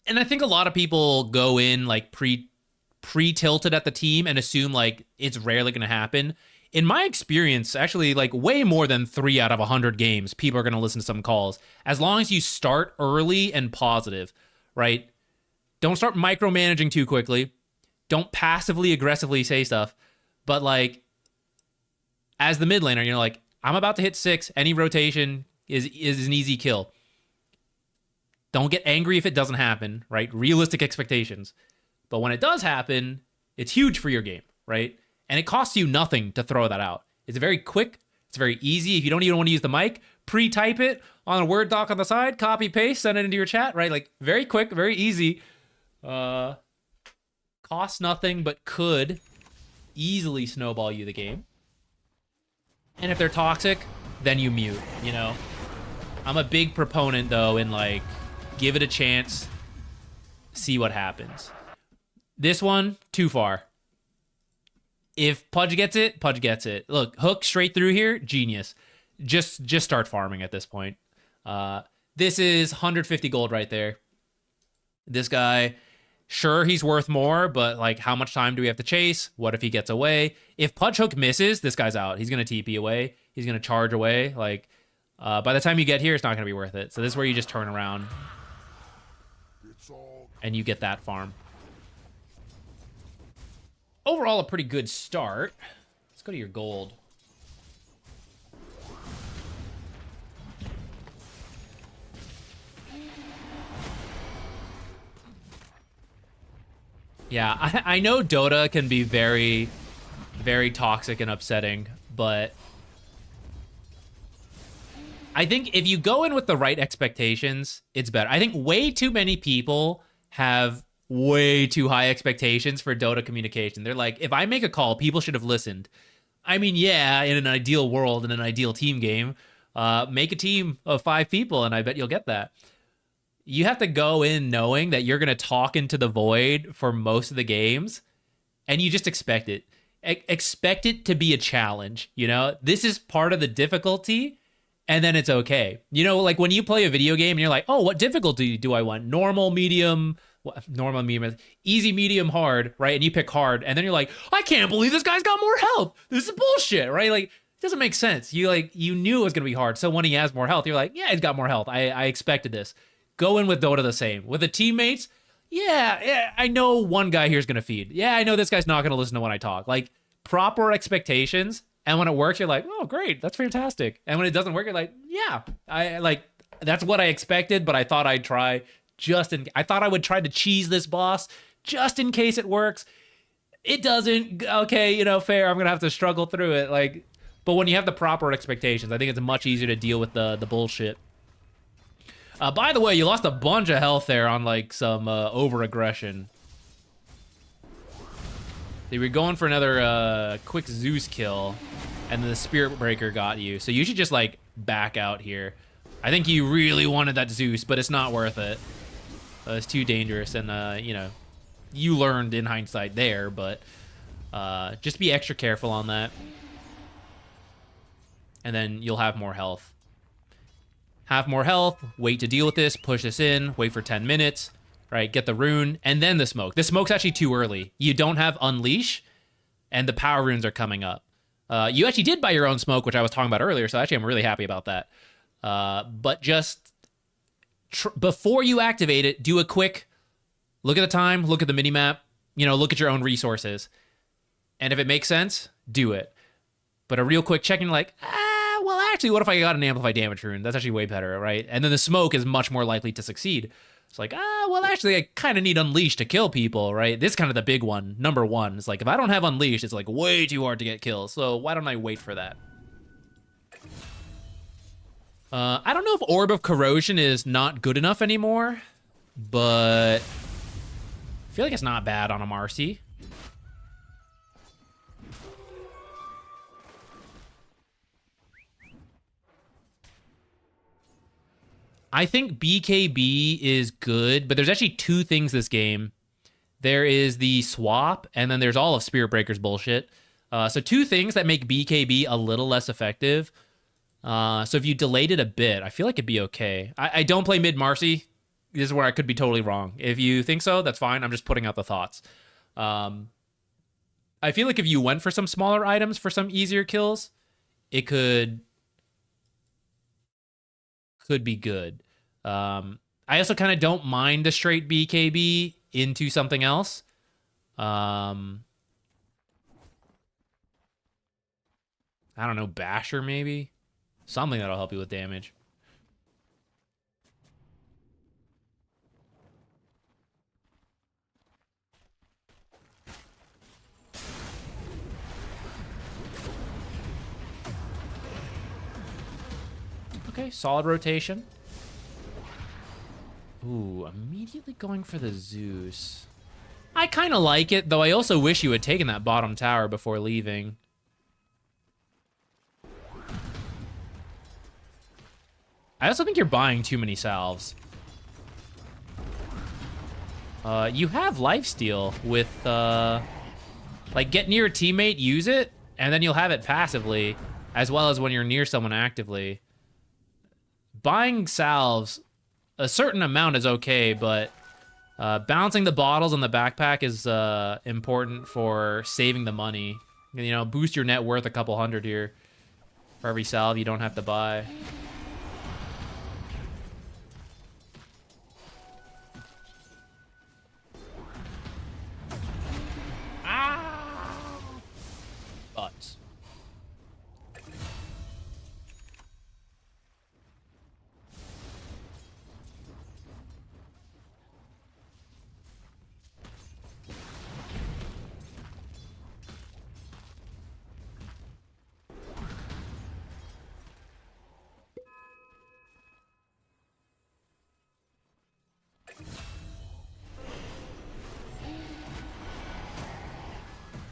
I think a lot of people go in like pre-tilted at the team and assume like it's rarely going to happen. In my experience, actually, like way more than 3 out of 100 games, people are going to listen to some calls as long as you start early and positive. Right, don't start micromanaging too quickly. Don't passively aggressively say stuff, but like as the mid laner, you're like, I'm about to hit 6. Any rotation is an easy kill. Don't get angry if it doesn't happen, right? Realistic expectations. But when it does happen, it's huge for your game, right? And it costs you nothing to throw that out. It's very quick. It's very easy. If you don't even want to use the mic, pre-type it on a Word doc on the side, copy, paste, send it into your chat, right? Like very quick, very easy. Costs nothing, but could easily snowball you the game. And if they're toxic, then you mute, you know? I'm a big proponent, though, in, like, give it a chance, see what happens. This one, too far. If Pudge gets it, Pudge gets it. Look, hook straight through here, genius. Just start farming at this point. This is 150 gold right there. This guy, sure, he's worth more, but, like, how much time do we have to chase? What if he gets away? If Pudge Hook misses, this guy's out. He's going to TP away. He's going to charge away. Like, by the time you get here, it's not going to be worth it. So this is where you just turn around and you get that farm. Overall, a pretty good start. Let's go to your gold. Yeah, I know Dota can be very, very toxic and upsetting, but I think if you go in with the right expectations, it's better. I think way too many people have way too high expectations for Dota communication. They're like, if I make a call, people should have listened. I mean, yeah, in an ideal world, in an ideal team game, make a team of 5 people, and I bet you'll get that. You have to go in knowing that you're going to talk into the void for most of the games, and you just expect it. Expect it to be a challenge, you know? This is part of the difficulty, and then it's okay. You know, like when you play a video game and you're like, oh, what difficulty do I want? Normal, medium, easy, medium, hard, right? And you pick hard, and then you're like, I can't believe this guy's got more health. This is bullshit, right? Like, it doesn't make sense. You knew it was going to be hard, so when he has more health, you're like, yeah, he's got more health. I expected this. Go in with Dota the same. With the teammates, yeah, I know one guy here is going to feed. Yeah, I know this guy's not going to listen to when I talk. Like, proper expectations, and when it works, you're like, oh, great, that's fantastic. And when it doesn't work, you're like, yeah, that's what I expected, but I thought I'd try I thought I would try to cheese this boss just in case it works. It doesn't. Okay, you know, fair. I'm going to have to struggle through it. Like, but when you have the proper expectations, I think it's much easier to deal with the bullshit. By the way, you lost a bunch of health there on, like, some over-aggression. They were going for another quick Zeus kill, and then the Spirit Breaker got you. So you should just, like, back out here. I think you really wanted that Zeus, but it's not worth it. It's too dangerous, and, you know, you learned in hindsight there, but just be extra careful on that. And then you'll have more health. have more health, wait to deal with this, push this in, wait for 10 minutes, right? Get the rune, and then the smoke. The smoke's actually too early. You don't have Unleash, and the power runes are coming up. You actually did buy your own smoke, which I was talking about earlier, so actually I'm really happy about that. But just before you activate it, do a quick look at the time, look at the minimap, look at your own resources. And if it makes sense, do it. But a real quick check, and you're like, well, actually, what if I got an amplified damage rune? That's actually way better, right? And then the smoke is much more likely to succeed. It's like, well, actually, I kind of need Unleash to kill people, right? This is kind of the big one, number one. It's like, if I don't have Unleash, it's like way too hard to get kills. So why don't I wait for that? I don't know if Orb of Corrosion is not good enough anymore, but I feel like it's not bad on a Marci. I think BKB is good, but there's actually two things this game. There is the swap, and then there's all of Spirit Breaker's bullshit. So two things that make BKB a little less effective. So if you delayed it a bit, I feel like it'd be okay. I don't play mid Marci. This is where I could be totally wrong. If you think so, that's fine. I'm just putting out the thoughts. I feel like if you went for some smaller items for some easier kills, it could be good. I also kind of don't mind the straight BKB into something else. I don't know, Basher maybe? Something that'll help you with damage. Okay, solid rotation. Ooh, immediately going for the Zeus. I kind of like it, though I also wish you had taken that bottom tower before leaving. I also think you're buying too many salves. You have lifesteal with, like, get near a teammate, use it, and then you'll have it passively, as well as when you're near someone actively. Buying salves, a certain amount is okay, but balancing the bottles in the backpack is important for saving the money. Boost your net worth a couple hundred here for every salve you don't have to buy. Butts.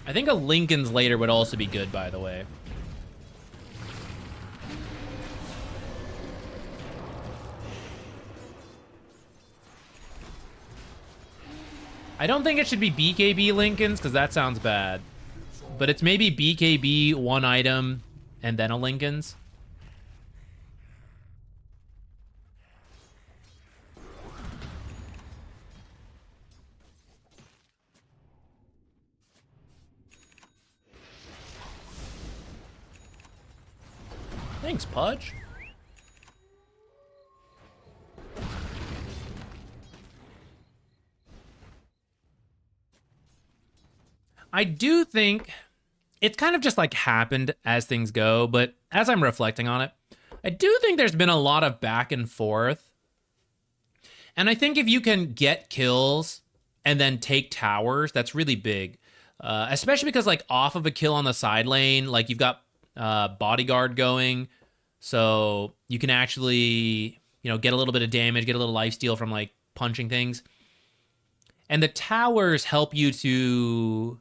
I think a Lincoln's later would also be good, by the way. I don't think it should be BKB Lincoln's, because that sounds bad. But it's maybe BKB, one item, and then a Lincoln's. Thanks, Pudge. I do think it's kind of just like happened as things go, but as I'm reflecting on it, I do think there's been a lot of back and forth. And I think if you can get kills and then take towers, that's really big. Especially because like off of a kill on the side lane, like you've got bodyguard going, so you can actually, get a little bit of damage, get a little lifesteal from like punching things. And the towers help you to,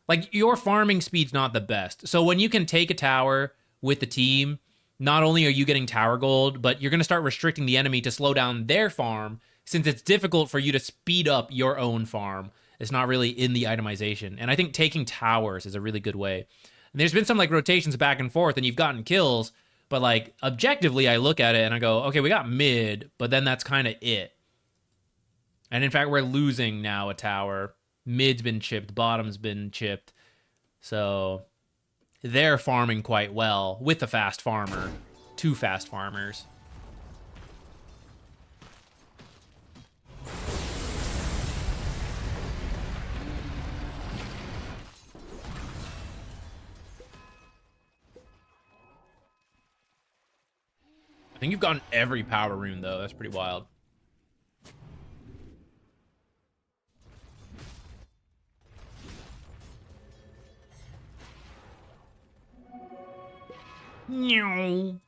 like, your farming speed's not the best. So when you can take a tower with the team, not only are you getting tower gold, but you're going to start restricting the enemy to slow down their farm, since it's difficult for you to speed up your own farm. It's not really in the itemization. And I think taking towers is a really good way. And there's been some like rotations back and forth, and you've gotten kills But like objectively, I look at it and I go, okay, we got mid, but then that's kind of it. And in fact, we're losing now a tower. Mid's been chipped, bottom's been chipped. So they're farming quite well with the fast farmer. 2 fast farmers. I think you've gotten every power rune, though. That's pretty wild. No.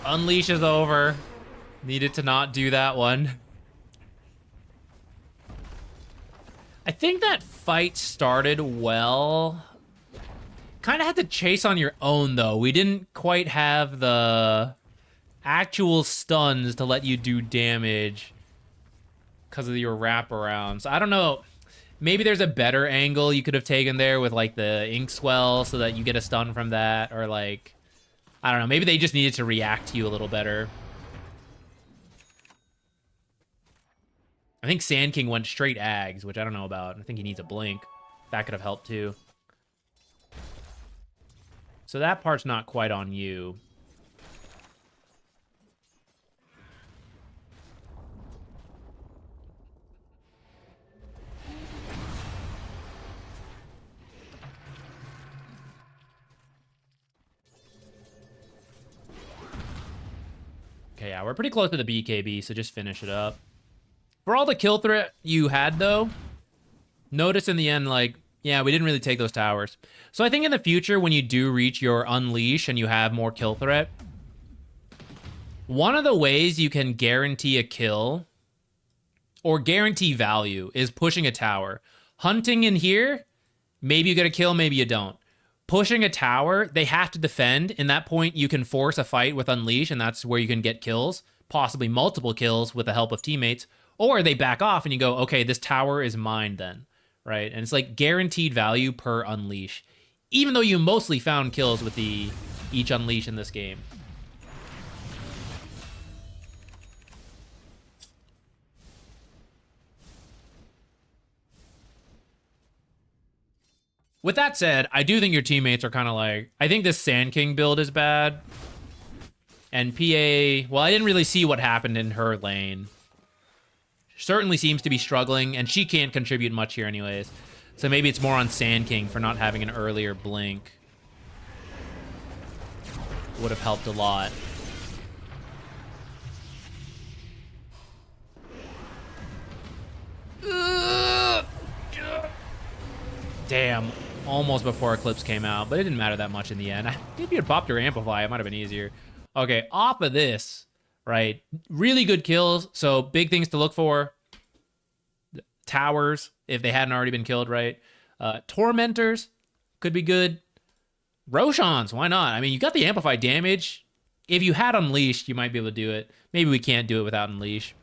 Unleash is over. Needed to not do that one. I think that fight started well. Kind of had to chase on your own, though. We didn't quite have the actual stuns to let you do damage because of your wraparounds. I don't know. Maybe there's a better angle you could have taken there with, like, the ink swell so that you get a stun from that, or, like... I don't know. Maybe they just needed to react to you a little better. I think Sand King went straight Ags, which I don't know about. I think he needs a blink. That could have helped too. So that part's not quite on you. Okay, yeah, we're pretty close to the BKB, so just finish it up. For all the kill threat you had, though, notice in the end, like, yeah, we didn't really take those towers. So I think in the future, when you do reach your Unleash and you have more kill threat, one of the ways you can guarantee a kill or guarantee value is pushing a tower. Hunting in here, maybe you get a kill, maybe you don't. Pushing a tower, they have to defend. In that point, you can force a fight with Unleash, and that's where you can get kills, possibly multiple kills with the help of teammates. Or they back off, and you go, okay, this tower is mine then, right? And it's like guaranteed value per Unleash, even though you mostly found kills with each Unleash in this game. With that said, I do think your teammates are kind of like... I think this Sand King build is bad. And PA... Well, I didn't really see what happened in her lane. Certainly seems to be struggling, and she can't contribute much here anyways. So maybe it's more on Sand King for not having an earlier blink. Would have helped a lot. Damn. Almost before Eclipse came out, but it didn't matter that much in the end. If you had popped your Amplify, it might have been easier. Okay, off of this, right? Really good kills, so big things to look for. Towers, if they hadn't already been killed, right? Tormentors could be good. Roshans, why not? I mean, you got the Amplified damage. If you had Unleashed, you might be able to do it. Maybe we can't do it without Unleash.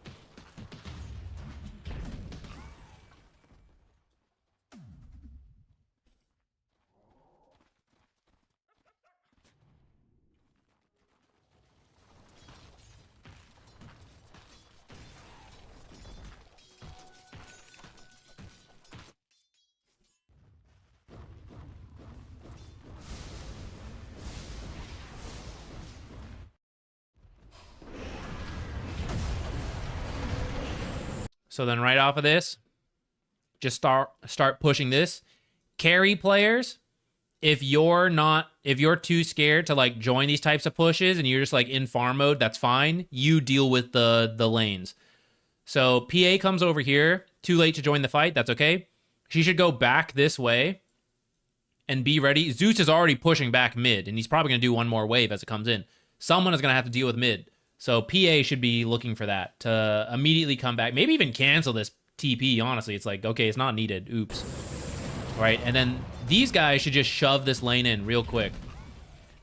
So then right off of this, just start pushing this. Carry players, if you're too scared to like join these types of pushes and you're just like in farm mode, that's fine. You deal with the lanes. So PA comes over here, too late to join the fight, that's okay. She should go back this way and be ready. Zeus is already pushing back mid, and he's probably going to do one more wave as it comes in. Someone is going to have to deal with mid. So PA should be looking for that to immediately come back. Maybe even cancel this TP, honestly. It's like, okay, it's not needed. Oops. All right, and then these guys should just shove this lane in real quick.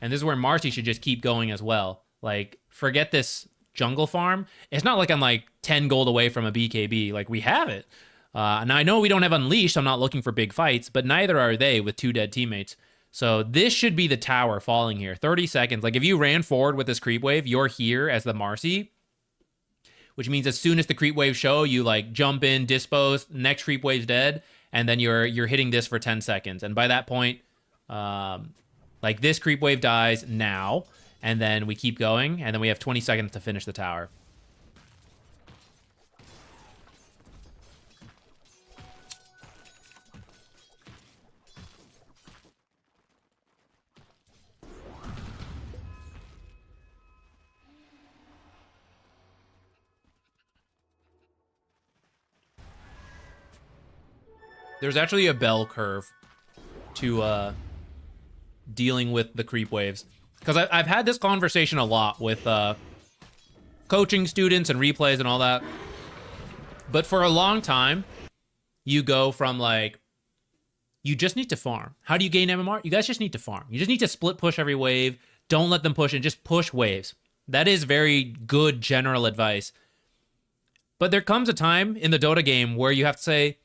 And this is where Marci should just keep going as well. Like, forget this jungle farm. It's not like I'm like 10 gold away from a BKB. Like, we have it. And I know we don't have Unleashed. I'm not looking for big fights, but neither are they with 2 dead teammates. So this should be the tower falling here. 30 seconds. Like, if you ran forward with this creep wave, you're here as the Marci, which means as soon as the creep waves show, you like jump in, dispose, next creep wave's dead, and then you're hitting this for 10 seconds. And by that point, like this creep wave dies now, and then we keep going, and then we have 20 seconds to finish the tower. There's actually a bell curve to dealing with the creep waves. Because I've had this conversation a lot with coaching students and replays and all that. But for a long time, you go from like, you just need to farm. How do you gain MMR? You guys just need to farm. You just need to split push every wave. Don't let them push and just push waves. That is very good general advice. But there comes a time in the Dota game where you have to say,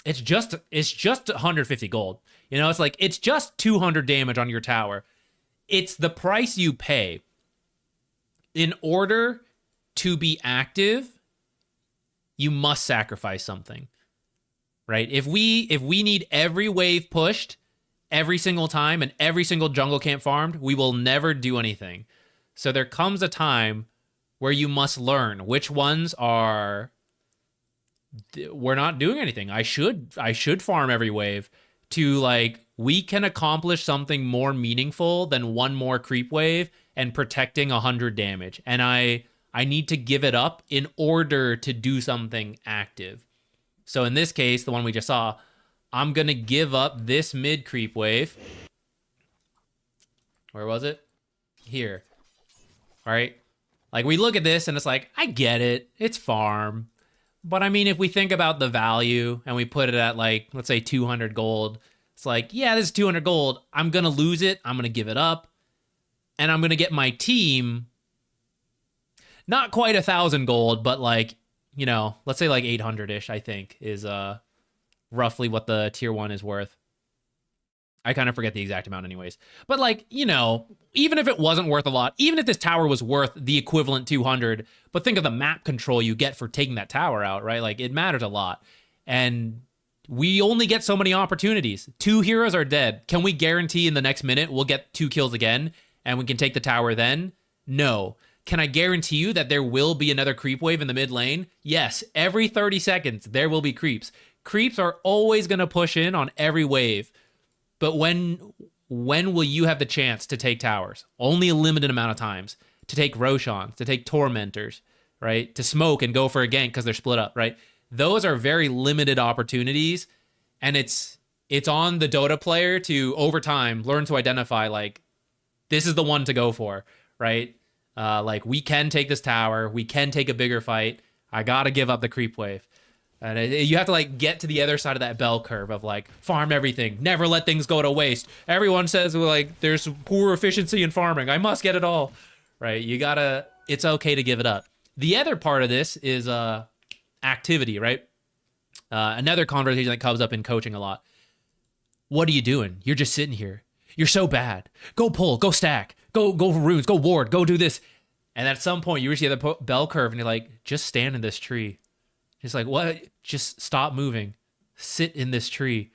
it's just 150 gold. You know, it's like, it's just 200 damage on your tower. It's the price you pay in order to be active. You must sacrifice something, right? If we need every wave pushed every single time and every single jungle camp farmed, we will never do anything. So there comes a time where you must learn which ones are, we're not doing anything. I should farm every wave to like, we can accomplish something more meaningful than one more creep wave and protecting 100 damage. And I need to give it up in order to do something active. So in this case, the one we just saw, I'm going to give up this mid creep wave. Where was it? Here. All right. Like, we look at this and it's like, I get it. It's farm. But I mean, if we think about the value and we put it at like, let's say 200 gold, it's like, yeah, this is 200 gold. I'm going to lose it. I'm going to give it up. And I'm going to get my team not quite 1,000 gold, but like, you know, let's say like 800-ish, I think, is roughly what the tier 1 is worth. I kind of forget the exact amount anyways. But like, you know, even if it wasn't worth a lot, even if this tower was worth the equivalent 200, but think of the map control you get for taking that tower out, right? Like, it matters a lot. And we only get so many opportunities. 2 heroes are dead. Can we guarantee in the next minute we'll get 2 kills again and we can take the tower then? No. Can I guarantee you that there will be another creep wave in the mid lane? Yes. Every 30 seconds, there will be creeps. Creeps are always going to push in on every wave. But when will you have the chance to take towers? Only a limited amount of times. To take Roshans, to take Tormentors, right? To smoke and go for a gank because they're split up, right? Those are very limited opportunities. And it's on the Dota player to, over time, learn to identify, like, this is the one to go for, right? Like, we can take this tower. We can take a bigger fight. I got to give up the creep wave. And you have to like get to the other side of that bell curve of like, farm everything, never let things go to waste. Everyone says like there's poor efficiency in farming. I must get it all, right? You gotta, it's okay to give it up. The other part of this is activity, right? Another conversation that comes up in coaching a lot. What are you doing? You're just sitting here. You're so bad. Go pull, go stack, go for runes, go ward, go do this. And at some point you reach the other bell curve and you're like, just stand in this tree. It's like, what? Just stop moving. Sit in this tree.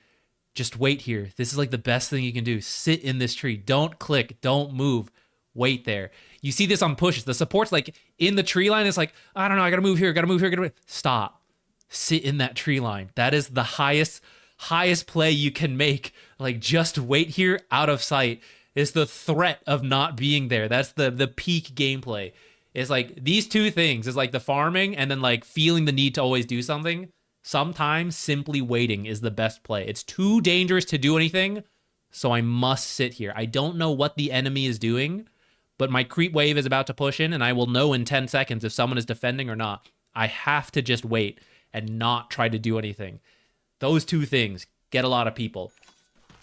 Just wait here. This is like the best thing you can do. Sit in this tree. Don't click. Don't move. Wait there. You see this on pushes. The support's like in the tree line. It's like, I don't know. I got to move here. Got to move here. Gotta move. Stop. Sit in that tree line. That is the highest play you can make. Like, just wait here out of sight. Is the threat of not being there. That's the peak gameplay. It's like these two things is like the farming and then like feeling the need to always do something. Sometimes simply waiting is the best play. It's too dangerous to do anything, so I must sit here. I don't know what the enemy is doing, but my creep wave is about to push in and I will know in 10 seconds if someone is defending or not. I have to just wait and not try to do anything. Those two things get a lot of people.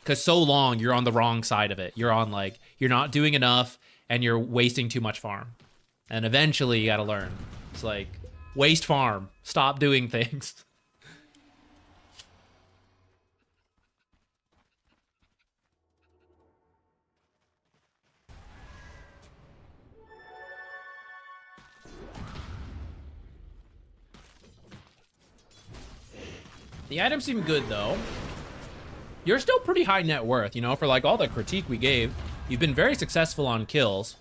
Because so long, you're on the wrong side of it. You're on, like, you're not doing enough, and you're wasting too much farm. And eventually, you gotta learn. It's like, waste farm. Stop doing things. The items seem good, though. You're still pretty high net worth, you know, for like all the critique we gave. You've been very successful on kills.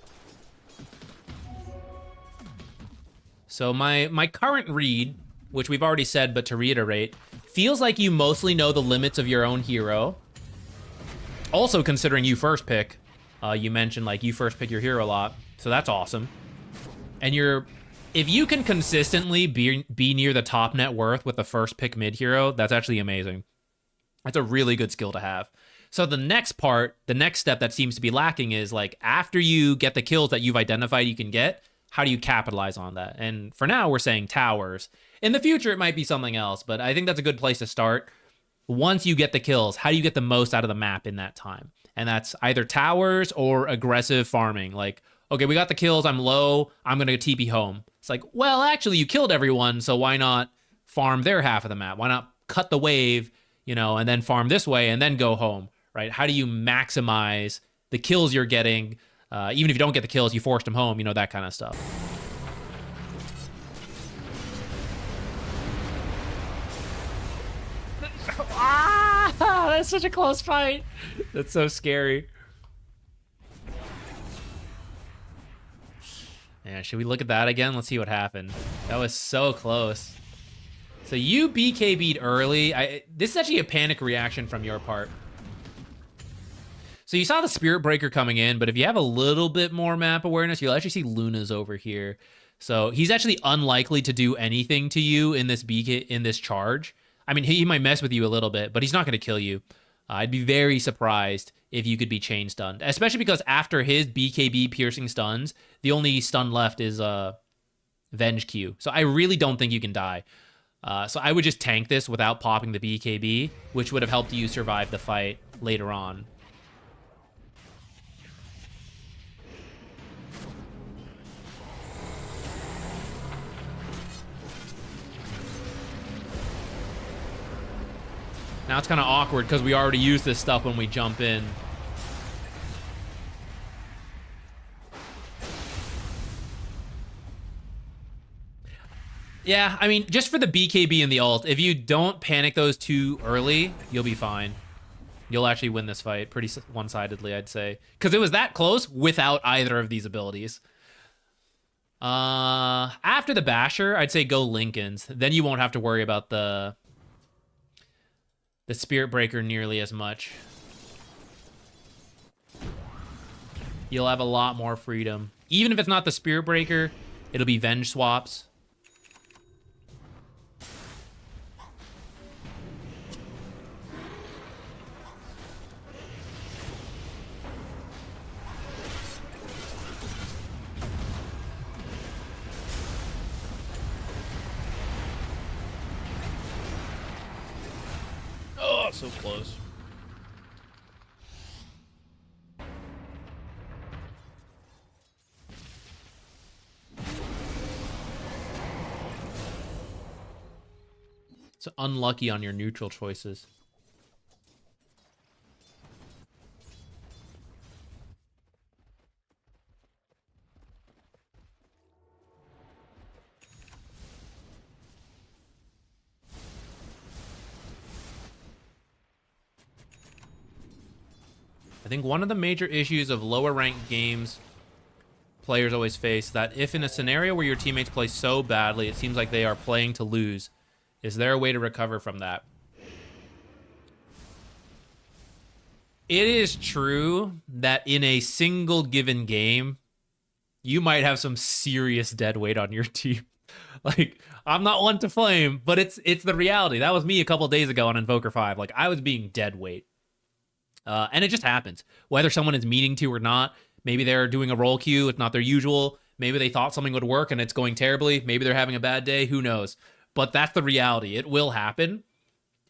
So my current read, which we've already said, but to reiterate, feels like you mostly know the limits of your own hero. Also, considering you first pick, you mentioned like you first pick your hero a lot, so that's awesome. And if you can consistently be near the top net worth with the first pick mid hero, that's actually amazing. That's a really good skill to have. So the next part, the next step that seems to be lacking is like after you get the kills that you've identified you can get, how do you capitalize on that? And for now, we're saying towers. In the future, it might be something else, but I think that's a good place to start. Once you get the kills, how do you get the most out of the map in that time? And that's either towers or aggressive farming. Like, okay, we got the kills, I'm low, I'm going to TP home. It's like, well, actually, you killed everyone, so why not farm their half of the map? Why not cut the wave, you know, and then farm this way and then go home, right? How do you maximize the kills you're getting? Even if you don't get the kills, you forced them home, you know, that kind of stuff. Ah, that's such a close fight. That's so scary. Yeah, should we look at that again? Let's see what happened. That was so close. So you BKB'd early. This is actually a panic reaction from your part. So you saw the Spirit Breaker coming in, but if you have a little bit more map awareness, you'll actually see Luna's over here. So he's actually unlikely to do anything to you in this charge. I mean, he might mess with you a little bit, but he's not going to kill you. I'd be very surprised if you could be chain stunned, especially because after his BKB piercing stuns, the only stun left is Venge Q. So I really don't think you can die. So I would just tank this without popping the BKB, which would have helped you survive the fight later on. Now it's kind of awkward because we already used this stuff when we jump in. Yeah, I mean, just for the BKB and the ult, if you don't panic those too early, you'll be fine. You'll actually win this fight pretty one-sidedly, I'd say. Because it was that close without either of these abilities. After the Basher, I'd say go Lincoln's. Then you won't have to worry about the Spirit Breaker nearly as much. You'll have a lot more freedom. Even if it's not the Spirit Breaker, it'll be Venge swaps. Oh, so close. It's unlucky on your neutral choices. I think one of the major issues of lower ranked games players always face that if in a scenario where your teammates play so badly, it seems like they are playing to lose. Is there a way to recover from that? It is true that in a single given game, you might have some serious dead weight on your team. Like, I'm not one to flame, but it's the reality. That was me a couple days ago on Invoker 5. Like, I was being dead weight. And it just happens. Whether someone is meaning to or not, maybe they're doing a roll queue, it's not their usual. Maybe they thought something would work and it's going terribly. Maybe they're having a bad day, who knows? But that's the reality. It will happen,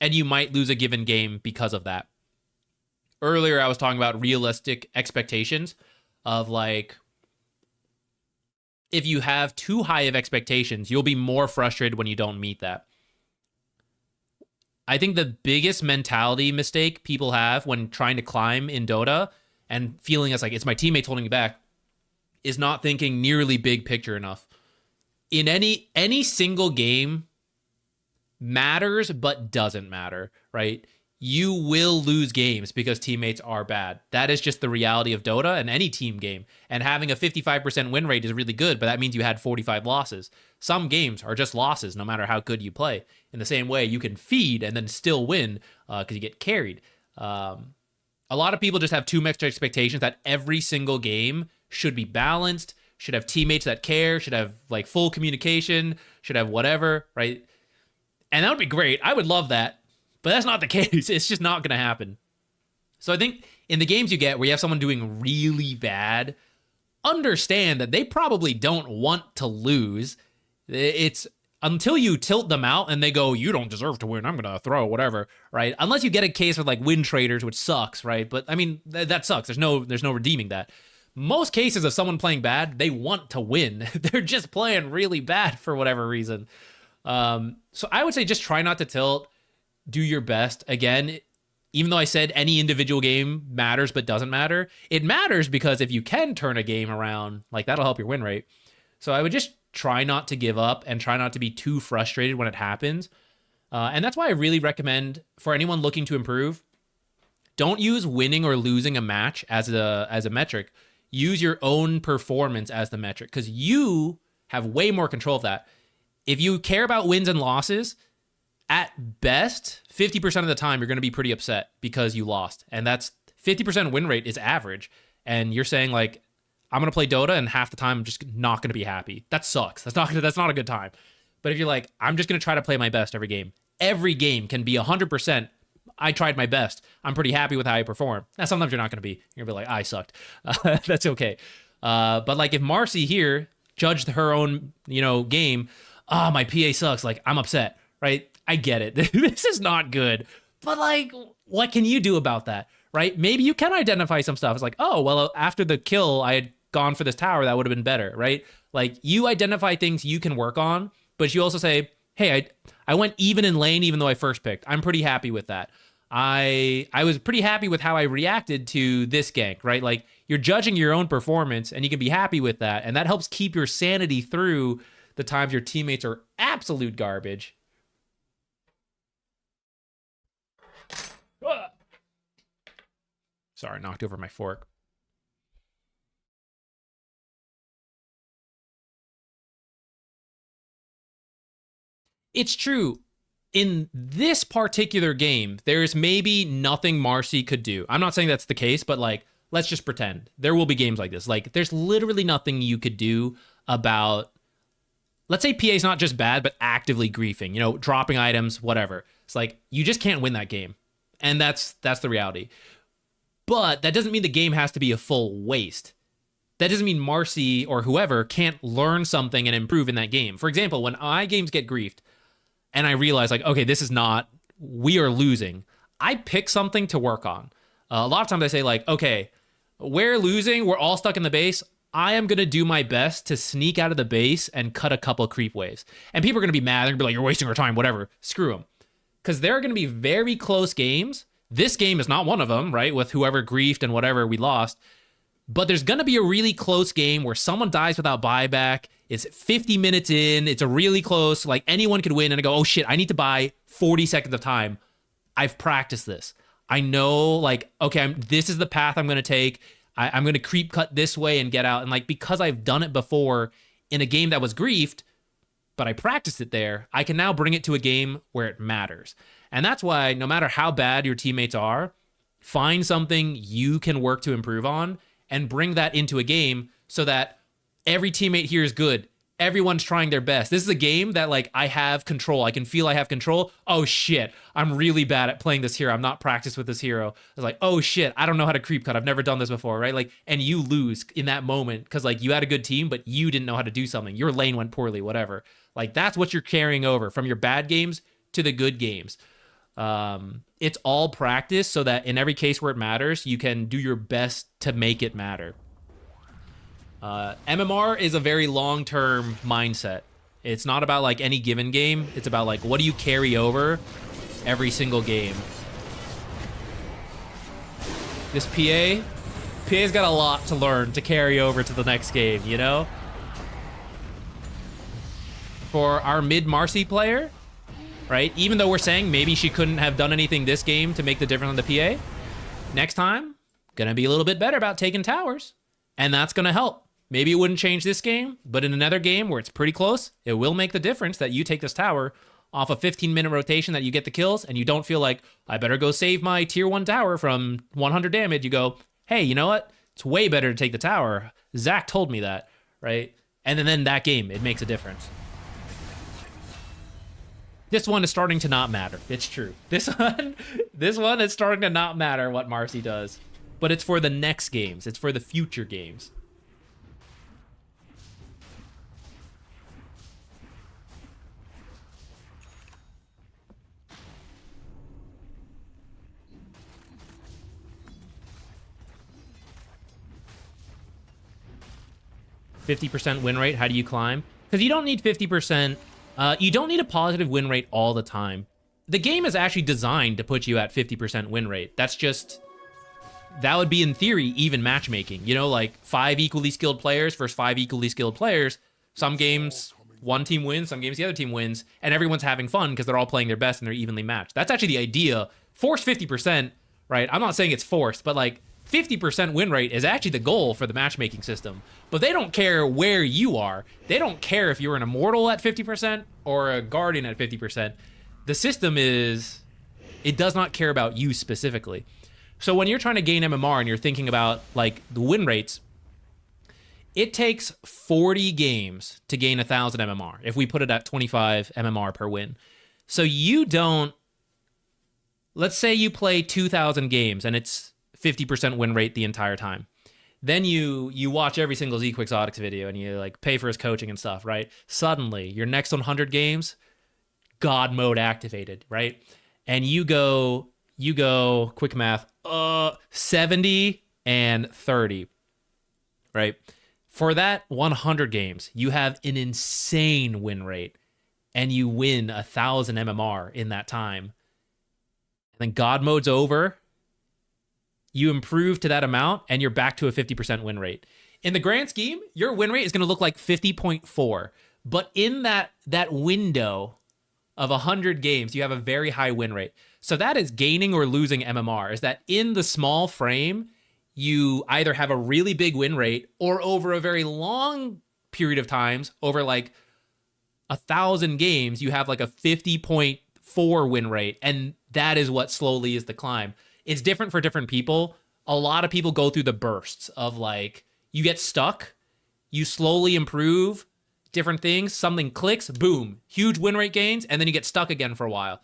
and you might lose a given game because of that. earlier I was talking about realistic expectations of like, if you have too high of expectations, you'll be more frustrated when you don't meet that. I think the biggest mentality mistake people have when trying to climb in Dota and feeling it's like it's my teammates holding you back is not thinking nearly big picture enough. In any single game matters but doesn't matter, right? You will lose games because teammates are bad. That is just the reality of Dota and any team game. And having a 55% win rate is really good, but that means you had 45 losses. Some games are just losses no matter how good you play. In the same way, you can feed and then still win because you get carried. A lot of people just have too much expectations that every single game should be balanced, should have teammates that care, should have like full communication, should have whatever, right? And that would be great. I would love that. But that's not the case. It's just not going to happen. So I think in the games you get where you have someone doing really bad, understand that they probably don't want to lose. It's until you tilt them out and they go, you don't deserve to win, I'm going to throw whatever, right? Unless you get a case with like win traders, which sucks, right? But I mean, that sucks. There's no redeeming that. Most cases of someone playing bad, they want to win. They're just playing really bad for whatever reason. So I would say just try not to tilt. Do your best. Again, even though I said any individual game matters but doesn't matter, it matters because if you can turn a game around, like that'll help your win rate. So I would just try not to give up and try not to be too frustrated when it happens. And that's why I really recommend for anyone looking to improve, don't use winning or losing a match as a metric. Use your own performance as the metric because you have way more control of that. If you care about wins and losses, at best, 50% of the time, you're going to be pretty upset because you lost. And that's 50% win rate is average. And you're saying like, I'm going to play Dota and half the time I'm just not going to be happy. That sucks. That's not a good time. But if you're like, I'm just going to try to play my best every game can be 100%. I tried my best. I'm pretty happy with how I perform. Now, sometimes you're not going to be. You're going to be like, I sucked. That's okay. But like if Marci here judged her own, game, my PA sucks. Like I'm upset, right? I get it. This is not good. But like, what can you do about that, right? Maybe you can identify some stuff. It's like, oh, well, after the kill, I had gone for this tower. That would have been better, right? Like you identify things you can work on, but you also say, hey, I went even in lane, even though I first picked. I'm pretty happy with that. I was pretty happy with how I reacted to this gank, right? Like you're judging your own performance and you can be happy with that. And that helps keep your sanity through the times your teammates are absolute garbage. Sorry, knocked over my fork. It's true. In this particular game, there's maybe nothing Marci could do. I'm not saying that's the case, but like, let's just pretend. There will be games like this. Like, there's literally nothing you could do about, let's say PA's not just bad, but actively griefing, dropping items, whatever. It's like, you just can't win that game. And that's the reality. But that doesn't mean the game has to be a full waste. That doesn't mean Marci or whoever can't learn something and improve in that game. For example, when games get griefed and I realize like, okay, we are losing, I pick something to work on. A lot of times I say like, okay, we're losing, we're all stuck in the base. I am going to do my best to sneak out of the base and cut a couple creep waves. And people are going to be mad. They're going to be like, you're wasting our time, whatever. Screw them. Because there are going to be very close games. This game is not one of them, right? With whoever griefed and whatever we lost. But there's going to be a really close game where someone dies without buyback. It's 50 minutes in. It's a really close, like anyone could win. And I go, oh shit, I need to buy 40 seconds of time. I've practiced this. I know like, okay, this is the path I'm going to take. I'm going to creep cut this way and get out. And like, because I've done it before in a game that was griefed, but I practiced it there, I can now bring it to a game where it matters. And that's why no matter how bad your teammates are, find something you can work to improve on and bring that into a game so that every teammate here is good. Everyone's trying their best. This is a game that like I have control. I can feel I have control. Oh shit, I'm really bad at playing this hero. I'm not practiced with this hero. I was like, oh shit, I don't know how to creep cut. I've never done this before, right? Like, and you lose in that moment because like you had a good team, but you didn't know how to do something. Your lane went poorly, whatever. Like that's what you're carrying over from your bad games to the good games. It's all practice so that in every case where it matters, you can do your best to make it matter. MMR is a very long-term mindset. It's not about like any given game. It's about like, what do you carry over every single game? This PA's got a lot to learn to carry over to the next game, you know? For our mid Marci player, right? Even though we're saying maybe she couldn't have done anything this game to make the difference on the PA, next time, gonna be a little bit better about taking towers. And that's gonna help. Maybe it wouldn't change this game, but in another game where it's pretty close, it will make the difference that you take this tower off a 15-minute rotation, that you get the kills, and you don't feel like, I better go save my tier 1 tower from 100 damage. You go, hey, you know what? It's way better to take the tower. Zach told me that, right? And then that game, it makes a difference. This one is starting to not matter. It's true. This one is starting to not matter what Marci does. But it's for the next games. It's for the future games. %50 win rate. How do you climb? Because you don't need 50%. You don't need a positive win rate all the time. The game is actually designed to put you at 50% win rate. That's just... That would be, in theory, even matchmaking. You know, like 5 equally skilled players versus 5 equally skilled players. Some games, one team wins, some games the other team wins, and everyone's having fun because they're all playing their best and they're evenly matched. That's actually the idea. Force 50%, right? I'm not saying it's forced, but like 50% win rate is actually the goal for the matchmaking system. But they don't care where you are. They don't care if you're an immortal at 50% or a guardian at 50%. The system is... It does not care about you specifically. So when you're trying to gain MMR and you're thinking about like the win rates, it takes 40 games to gain 1,000 MMR if we put it at 25 MMR per win. So you don't... Let's say you play 2,000 games and it's 50% win rate the entire time. Then you watch every single ZQuixotix video and you like pay for his coaching and stuff, right? Suddenly, your next 100 games, God mode activated, right? And you go quick math, 70 and 30, right? For that 100 games, you have an insane win rate and you win 1,000 MMR in that time. And then God mode's over. You improve to that amount, and you're back to a 50% win rate. In the grand scheme, your win rate is going to look like 50.4. But in that window of 100 games, you have a very high win rate. So that is gaining or losing MMR, is that in the small frame, you either have a really big win rate, or over a very long period of times, over like 1,000 games, you have like a 50.4 win rate. And that is what slowly is the climb. It's different for different people. A lot of people go through the bursts of like, you get stuck, you slowly improve different things, something clicks, boom, huge win rate gains, and then you get stuck again for a while.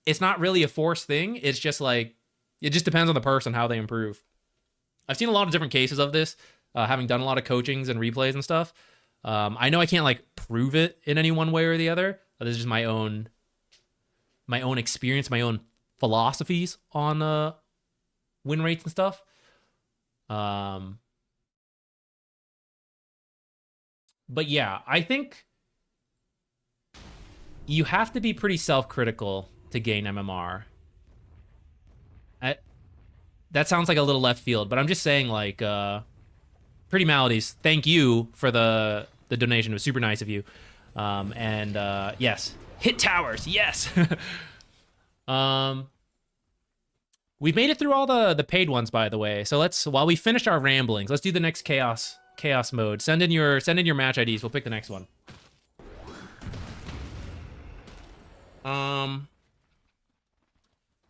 It's not really a forced thing. It's just like, it just depends on the person, how they improve. I've seen a lot of different cases of this, having done a lot of coachings and replays and stuff. I know I can't like prove it in any one way or the other. This is just my own experience, my own philosophies on win rates and stuff. But yeah, I think you have to be pretty self-critical to gain MMR. That sounds like a little left field, but I'm just saying, like, Pretty Maladies, thank you for the donation. It was super nice of you. Yes, hit towers, yes. We've made it through all the paid ones, by the way. So while we finish our ramblings, let's do the next chaos mode. Send in your match IDs. We'll pick the next one. I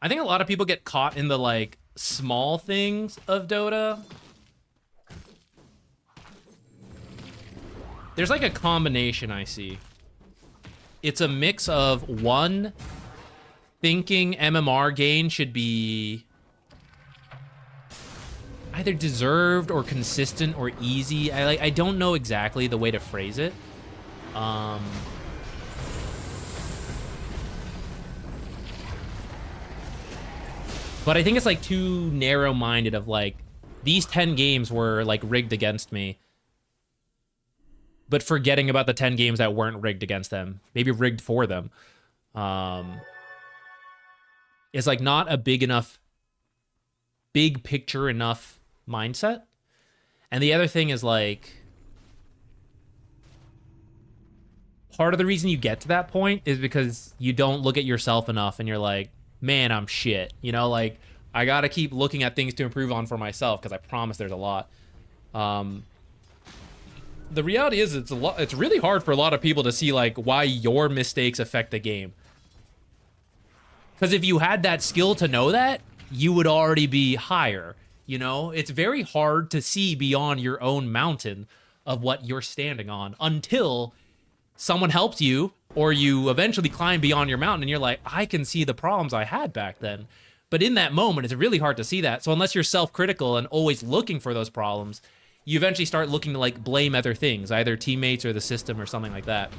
think a lot of people get caught in the like small things of Dota. There's like a combination I see. It's a mix of one, thinking MMR gain should be either deserved or consistent or easy. I don't know exactly the way to phrase it. But I think it's like too narrow-minded of like, these 10 games were like rigged against me, but forgetting about the 10 games that weren't rigged against them, maybe rigged for them. It's like not a big picture enough mindset. And the other thing is like, part of the reason you get to that point is because you don't look at yourself enough and you're like, man, I'm shit. You know, like, I got to keep looking at things to improve on for myself because I promise there's a lot. The reality is it's really hard for a lot of people to see like why your mistakes affect the game. Because if you had that skill to know that, you would already be higher. You know, it's very hard to see beyond your own mountain of what you're standing on until someone helps you, or you eventually climb beyond your mountain and you're like, I can see the problems I had back then. But in that moment, it's really hard to see that. So unless you're self-critical and always looking for those problems, you eventually start looking to like blame other things, either teammates or the system or something like that.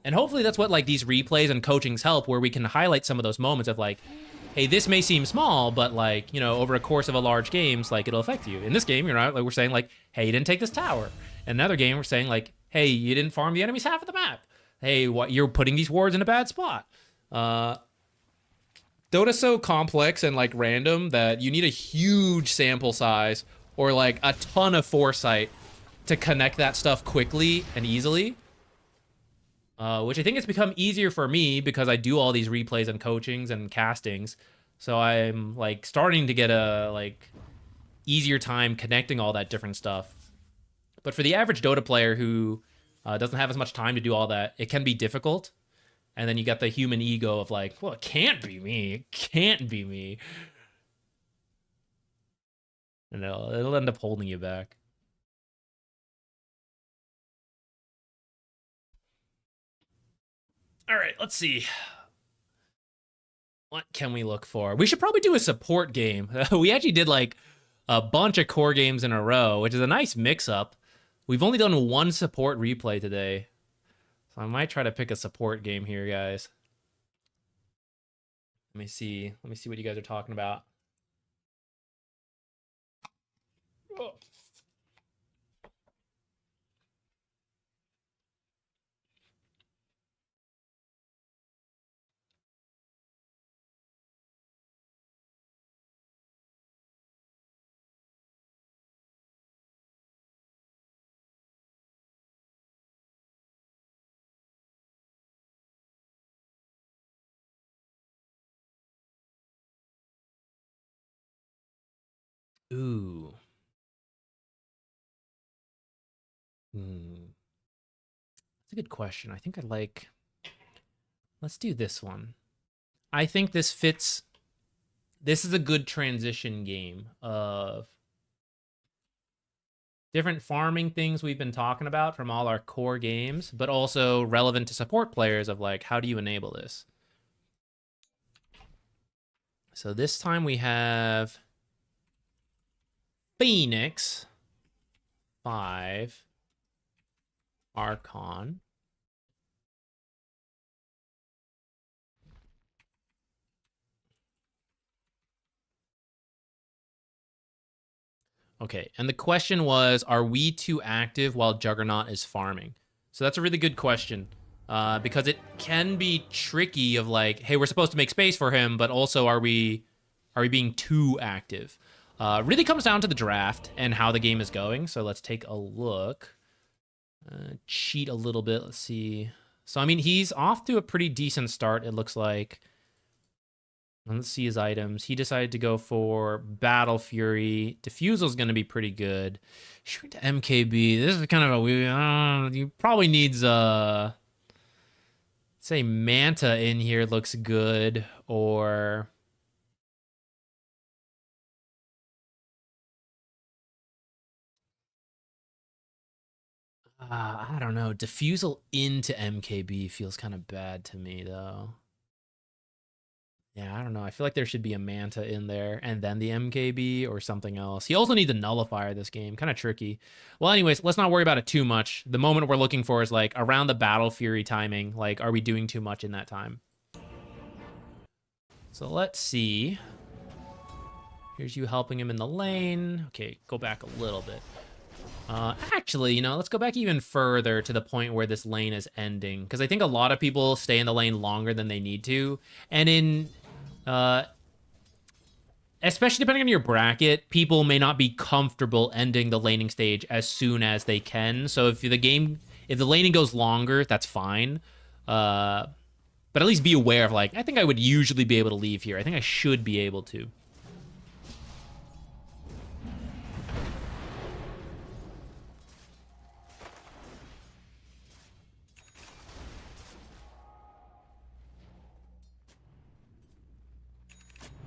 And hopefully that's what like these replays and coachings help, where we can highlight some of those moments of like, hey, this may seem small, but like, you know, over a course of a large games, like it'll affect you. In this game, you're not like, we're saying like, hey, you didn't take this tower. In another game, we're saying like, hey, you didn't farm the enemy's half of the map. Hey, what, you're putting these wards in a bad spot. Dota's so complex and like random that you need a huge sample size or like a ton of foresight to connect that stuff quickly and easily. Which I think it's become easier for me because I do all these replays and coachings and castings. So I'm like starting to get a like easier time connecting all that different stuff. But for the average Dota player who doesn't have as much time to do all that, it can be difficult. And then you got the human ego of like, well, it can't be me. It can't be me. And it'll end up holding you back. All right, let's see. What can we look for? We should probably do a support game. We actually did like a bunch of core games in a row, which is a nice mix-up. We've only done one support replay today. So I might try to pick a support game here, guys. Let me see what you guys are talking about. Oh. Ooh. That's a good question. I think I'd like... Let's do this one. I think this fits... This is a good transition game of different farming things we've been talking about from all our core games, but also relevant to support players of like, how do you enable this? So this time we have Phoenix, 5, Archon. Okay, and the question was, are we too active while Juggernaut is farming? So that's a really good question, because it can be tricky of like, hey, we're supposed to make space for him, but also are we being too active? Really comes down to the draft and how the game is going. So let's take a look. Cheat a little bit. Let's see. So, I mean, he's off to a pretty decent start, it looks like. And let's see his items. He decided to go for Battle Fury. Diffusal's going to be pretty good. Shoot to MKB. This is kind of a weird... he probably needs, say, Manta in here looks good. Or... I don't know. Diffusal into MKB feels kind of bad to me, though. Yeah, I don't know. I feel like there should be a Manta in there and then the MKB or something else. He also needs a Nullifier this game. Kind of tricky. Well, anyways, let's not worry about it too much. The moment we're looking for is like around the Battle Fury timing. Like, are we doing too much in that time? So let's see. Here's you helping him in the lane. Okay, go back a little bit. Actually, you know, let's go back even further to the point where this lane is ending. Because I think a lot of people stay in the lane longer than they need to. And in... especially depending on your bracket, people may not be comfortable ending the laning stage as soon as they can. So if the laning goes longer, that's fine. But at least be aware of, like, I think I would usually be able to leave here. I think I should be able to.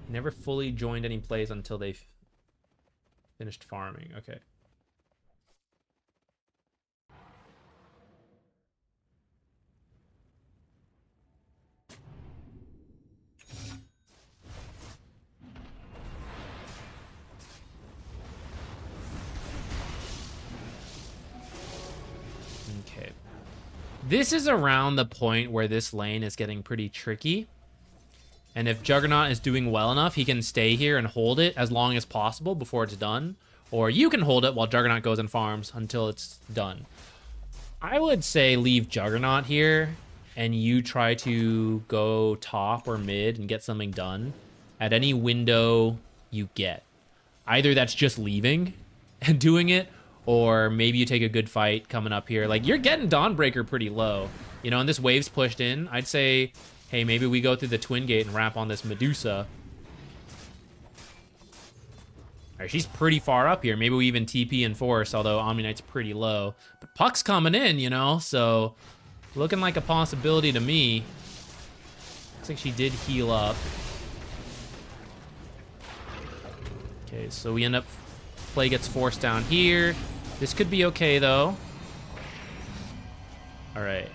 Never fully joined any plays until they finished farming. Okay. Okay. This is around the point where this lane is getting pretty tricky. And if Juggernaut is doing well enough, he can stay here and hold it as long as possible before it's done. Or you can hold it while Juggernaut goes and farms until it's done. I would say leave Juggernaut here, and you try to go top or mid and get something done at any window you get. Either that's just leaving and doing it, or maybe you take a good fight coming up here. Like, you're getting Dawnbreaker pretty low, you know, and this wave's pushed in. I'd say... hey, maybe we go through the Twin Gate and wrap on this Medusa. All right, she's pretty far up here. Maybe we even TP and force, although Omni Knight's pretty low. But Puck's coming in, you know, so looking like a possibility to me. Looks like she did heal up. Okay, so we end up... play gets forced down here. This could be okay, though. All right.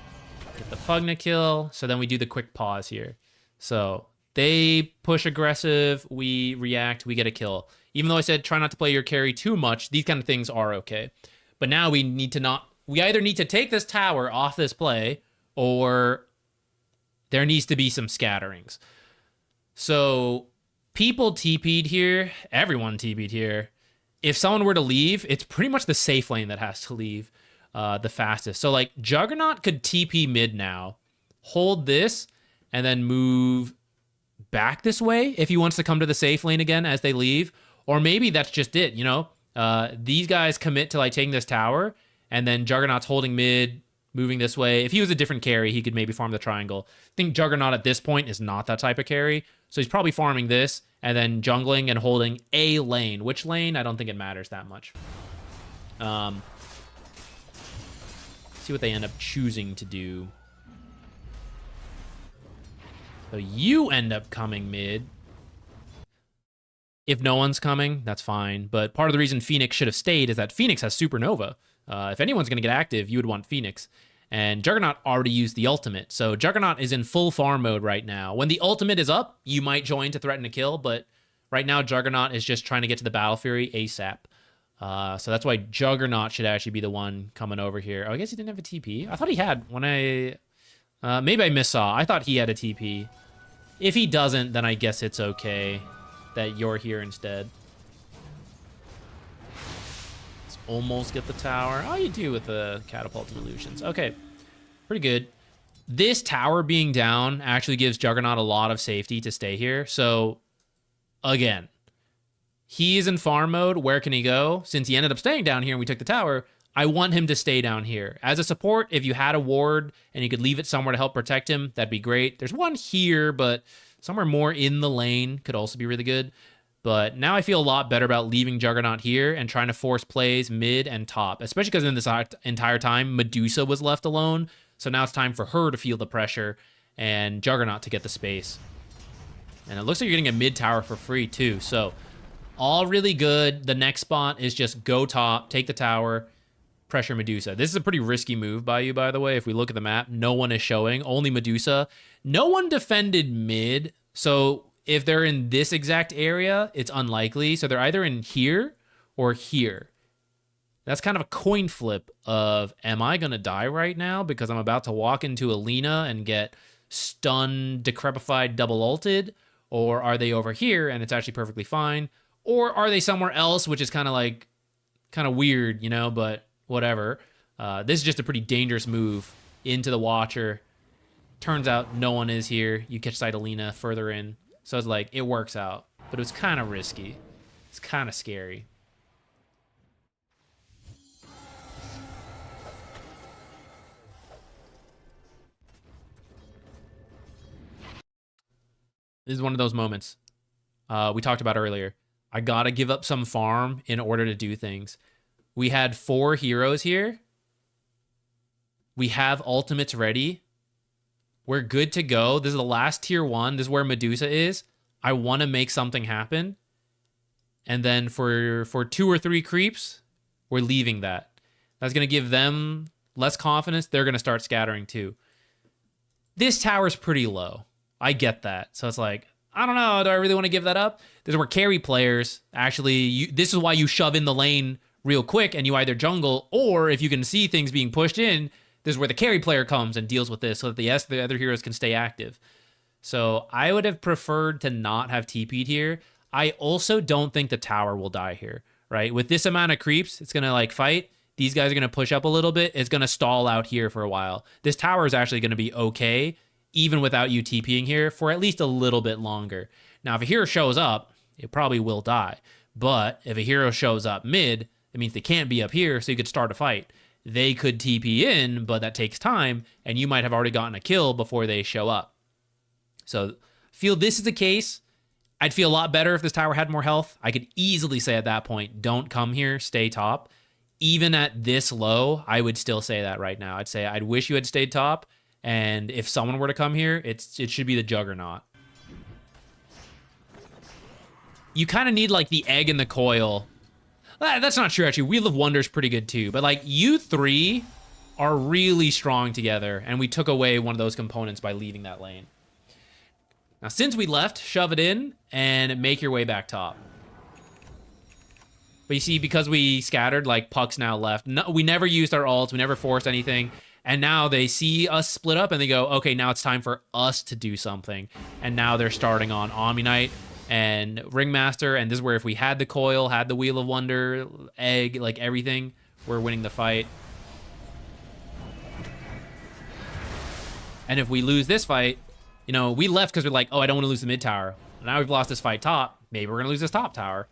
Get the Pugna kill, so then we do the quick pause here. So they push aggressive, we react, we get a kill. Even though I said try not to play your carry too much, these kind of things are okay. But now we need to not... we either need to take this tower off this play, or there needs to be some scatterings. So people TP'd here, everyone TP'd here. If someone were to leave, it's pretty much the safe lane that has to leave. The fastest. So like Juggernaut could TP mid now, hold this, and then move back this way if he wants to come to the safe lane again as they leave. Or maybe that's just it, you know? These guys commit to like taking this tower, and then Juggernaut's holding mid, moving this way. If he was a different carry, he could maybe farm the triangle. I think Juggernaut at this point is not that type of carry, so he's probably farming this, and then jungling and holding a lane. Which lane? I don't think it matters that much. See what they end up choosing to do. So you end up coming mid. If no one's coming, that's fine. But part of the reason Phoenix should have stayed is that Phoenix has Supernova. If anyone's going to get active, you would want Phoenix. And Juggernaut already used the ultimate. So Juggernaut is in full farm mode right now. When the ultimate is up, you might join to threaten a kill. But right now, Juggernaut is just trying to get to the Battle Fury ASAP. So that's why Juggernaut should actually be the one coming over here. Oh, I guess he didn't have a TP. I thought he had when I... maybe I missaw. I thought he had a TP. If he doesn't, then I guess it's okay that you're here instead. Let's almost get the tower. Oh, you do with the Catapult and Illusions. Okay, pretty good. This tower being down actually gives Juggernaut a lot of safety to stay here. So, again... he is in farm mode. Where can he go? Since he ended up staying down here and we took the tower, I want him to stay down here. As a support, if you had a ward and you could leave it somewhere to help protect him, that'd be great. There's one here, but somewhere more in the lane could also be really good. But now I feel a lot better about leaving Juggernaut here and trying to force plays mid and top, especially because in this entire time, Medusa was left alone. So now it's time for her to feel the pressure and Juggernaut to get the space. And it looks like you're getting a mid tower for free too. So all really good. The next spot is just go top, take the tower, pressure Medusa. This is a pretty risky move by you, by the way. If we look at the map, no one is showing, only Medusa. No one defended mid, so if they're in this exact area, it's unlikely. So they're either in here or here. That's kind of a coin flip of, am I going to die right now because I'm about to walk into Alina and get stunned, decrepified, double ulted? Or are they over here and it's actually perfectly fine? Or are they somewhere else, which is kind of weird, you know, but whatever. This is just a pretty dangerous move into the Watcher. Turns out no one is here. You catch Cytalina further in. So it's like, it works out. But it was kind of risky. It's kind of scary. This is one of those moments we talked about earlier. I gotta give up some farm in order to do things. We had 4 heroes here. We have ultimates ready. We're good to go. This is the last tier 1. This is where Medusa is. I want to make something happen. And then for 2 or 3 creeps, we're leaving that. That's going to give them less confidence. They're going to start scattering too. This tower's pretty low. I get that. So it's like, I don't know. Do I really want to give that up? This is where carry players actually, this is why you shove in the lane real quick and you either jungle, or if you can see things being pushed in, this is where the carry player comes and deals with this so that the other heroes can stay active. So I would have preferred to not have TP'd here. I also don't think the tower will die here, right? With this amount of creeps, it's going to like fight. These guys are going to push up a little bit. It's going to stall out here for a while. This tower is actually going to be okay, even without you TPing here for at least a little bit longer. Now, if a hero shows up, it probably will die. But if a hero shows up mid, it means they can't be up here, so you could start a fight. They could TP in, but that takes time, and you might have already gotten a kill before they show up. So, feel this is the case. I'd feel a lot better if this tower had more health. I could easily say at that point, don't come here, stay top. Even at this low, I would still say that right now. I'd say I'd wish you had stayed top, and if someone were to come here, it should be the Juggernaut. You kind of need like the egg in the coil. That's not true, actually. Wheel of Wonder's pretty good too, but like you 3 are really strong together, and we took away one of those components by leaving that lane. Now, since we left, shove it in and make your way back top. But you see, because we scattered, like, Puck's now left. No, we never used our ults. We never forced anything. And now they see us split up, and they go, okay, now it's time for us to do something. And now they're starting on Omni Knight and Ringmaster. And this is where if we had the coil, had the Wheel of Wonder, egg, like everything, we're winning the fight. And if we lose this fight, you know, we left because we're like, oh, I don't want to lose the mid tower. Now we've lost this fight top. Maybe we're going to lose this top tower.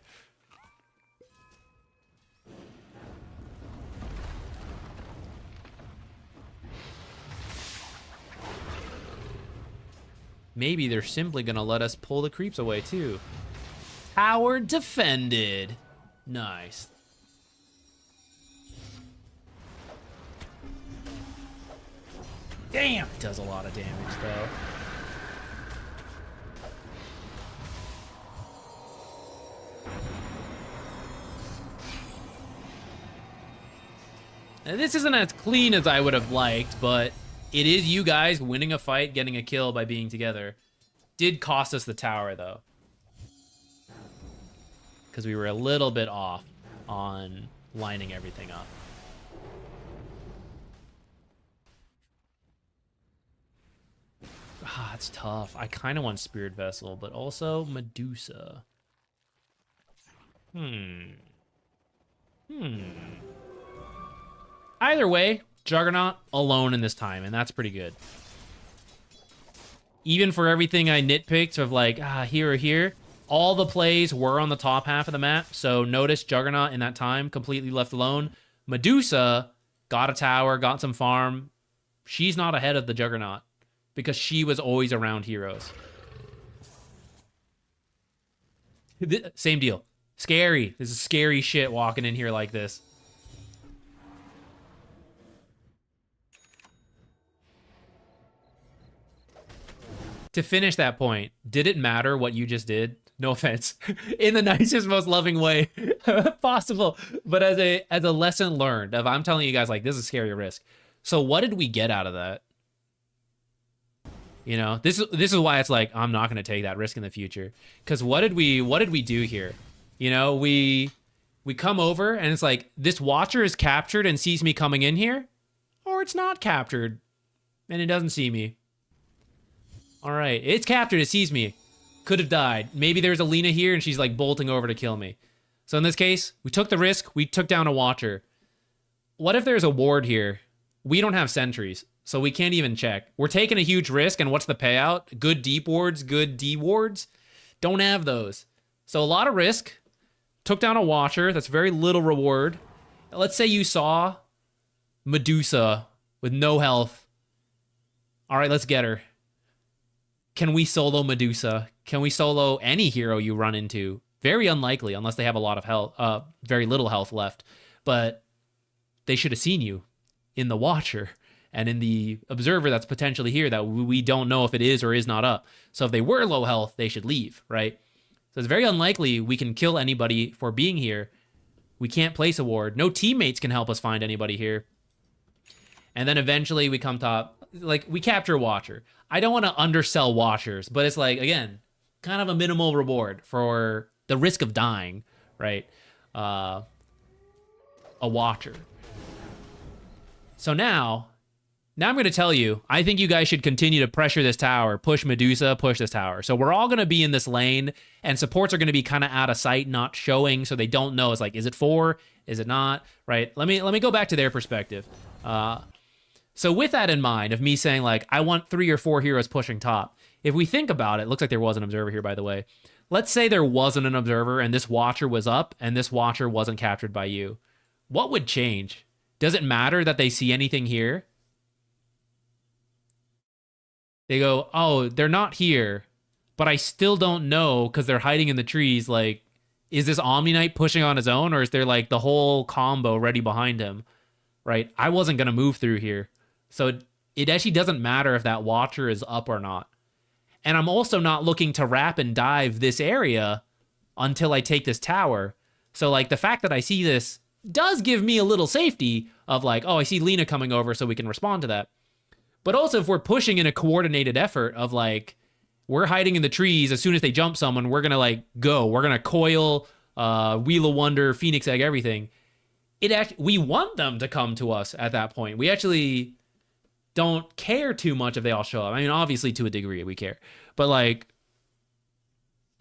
Maybe they're simply going to let us pull the creeps away, too. Tower defended. Nice. Damn, it does a lot of damage, though. Now, this isn't as clean as I would have liked, but it is you guys winning a fight, getting a kill by being together. Did cost us the tower, though. Because we were a little bit off on lining everything up. Ah, it's tough. I kind of want Spirit Vessel, but also Medusa. Either way, Juggernaut alone in this time, and that's pretty good. Even for everything I nitpicked of like, here or here, all the plays were on the top half of the map, so notice Juggernaut in that time, completely left alone. Medusa got a tower, got some farm. She's not ahead of the Juggernaut, because she was always around heroes. Same deal. Scary. This is scary shit walking in here like this. To finish that point, did it matter what you just did? No offense. In the nicest, most loving way possible. But as a lesson learned of, I'm telling you guys, like, this is a scary risk. So what did we get out of that? You know, this is why it's like, I'm not going to take that risk in the future. Because what did we do here? You know, we come over and it's like, this Watcher is captured and sees me coming in here, or it's not captured and it doesn't see me. All right, it's captured, it sees me. Could have died. Maybe there's a Lina here and she's like bolting over to kill me. So in this case, we took the risk. We took down a Watcher. What if there's a ward here? We don't have sentries, so we can't even check. We're taking a huge risk, and what's the payout? Good deep wards, good D wards? Don't have those. So a lot of risk. Took down a Watcher. That's very little reward. Let's say you saw Medusa with no health. All right, let's get her. Can we solo Medusa? Can we solo any hero you run into? Very unlikely, unless they have a lot of health, very little health left. But they should have seen you in the Watcher and in the Observer that's potentially here that we don't know if it is or is not up. So if they were low health, they should leave, right? So it's very unlikely we can kill anybody for being here. We can't place a ward. No teammates can help us find anybody here. And then eventually we come top, like we capture a Watcher. I don't want to undersell Watchers, but it's like, again, kind of a minimal reward for the risk of dying, right? A Watcher. So now I'm going to tell you, I think you guys should continue to pressure this tower, push Medusa, push this tower. So we're all going to be in this lane, and supports are going to be kind of out of sight, not showing, so they don't know. It's like, is it 4? Is it not? Right? Let me go back to their perspective. So with that in mind, of me saying, like, I want 3 or 4 heroes pushing top, if we think about it, looks like there was an Observer here, by the way. Let's say there wasn't an Observer, and this Watcher was up, and this Watcher wasn't captured by you. What would change? Does it matter that they see anything here? They go, oh, they're not here, but I still don't know because they're hiding in the trees. Like, is this Omni Knight pushing on his own, or is there like the whole combo ready behind him? Right? I wasn't going to move through here. So it actually doesn't matter if that Watcher is up or not. And I'm also not looking to wrap and dive this area until I take this tower. So like the fact that I see this does give me a little safety of like, oh, I see Lina coming over so we can respond to that. But also if we're pushing in a coordinated effort of like, we're hiding in the trees, as soon as they jump someone, we're going to like go. We're going to coil, Wheel of Wonder, Phoenix Egg, everything. We want them to come to us at that point. We actually don't care too much if they all show up. I mean, obviously to a degree we care. But like,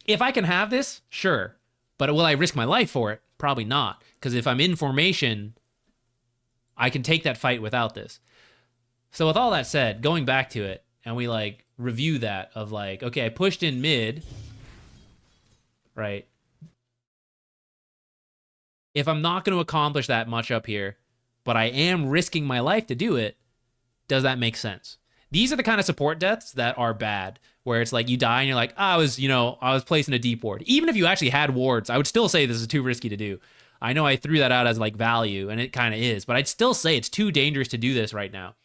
if I can have this, sure. But will I risk my life for it? Probably not. Because if I'm in formation, I can take that fight without this. So with all that said, going back to it, and we like review that of like, okay, I pushed in mid, right? If I'm not going to accomplish that much up here, but I am risking my life to do it, does that make sense? These are the kind of support deaths that are bad, where it's like you die and you're like, I was placing a deep ward. Even if you actually had wards, I would still say this is too risky to do. I know I threw that out as like value, and it kind of is, but I'd still say it's too dangerous to do this right now.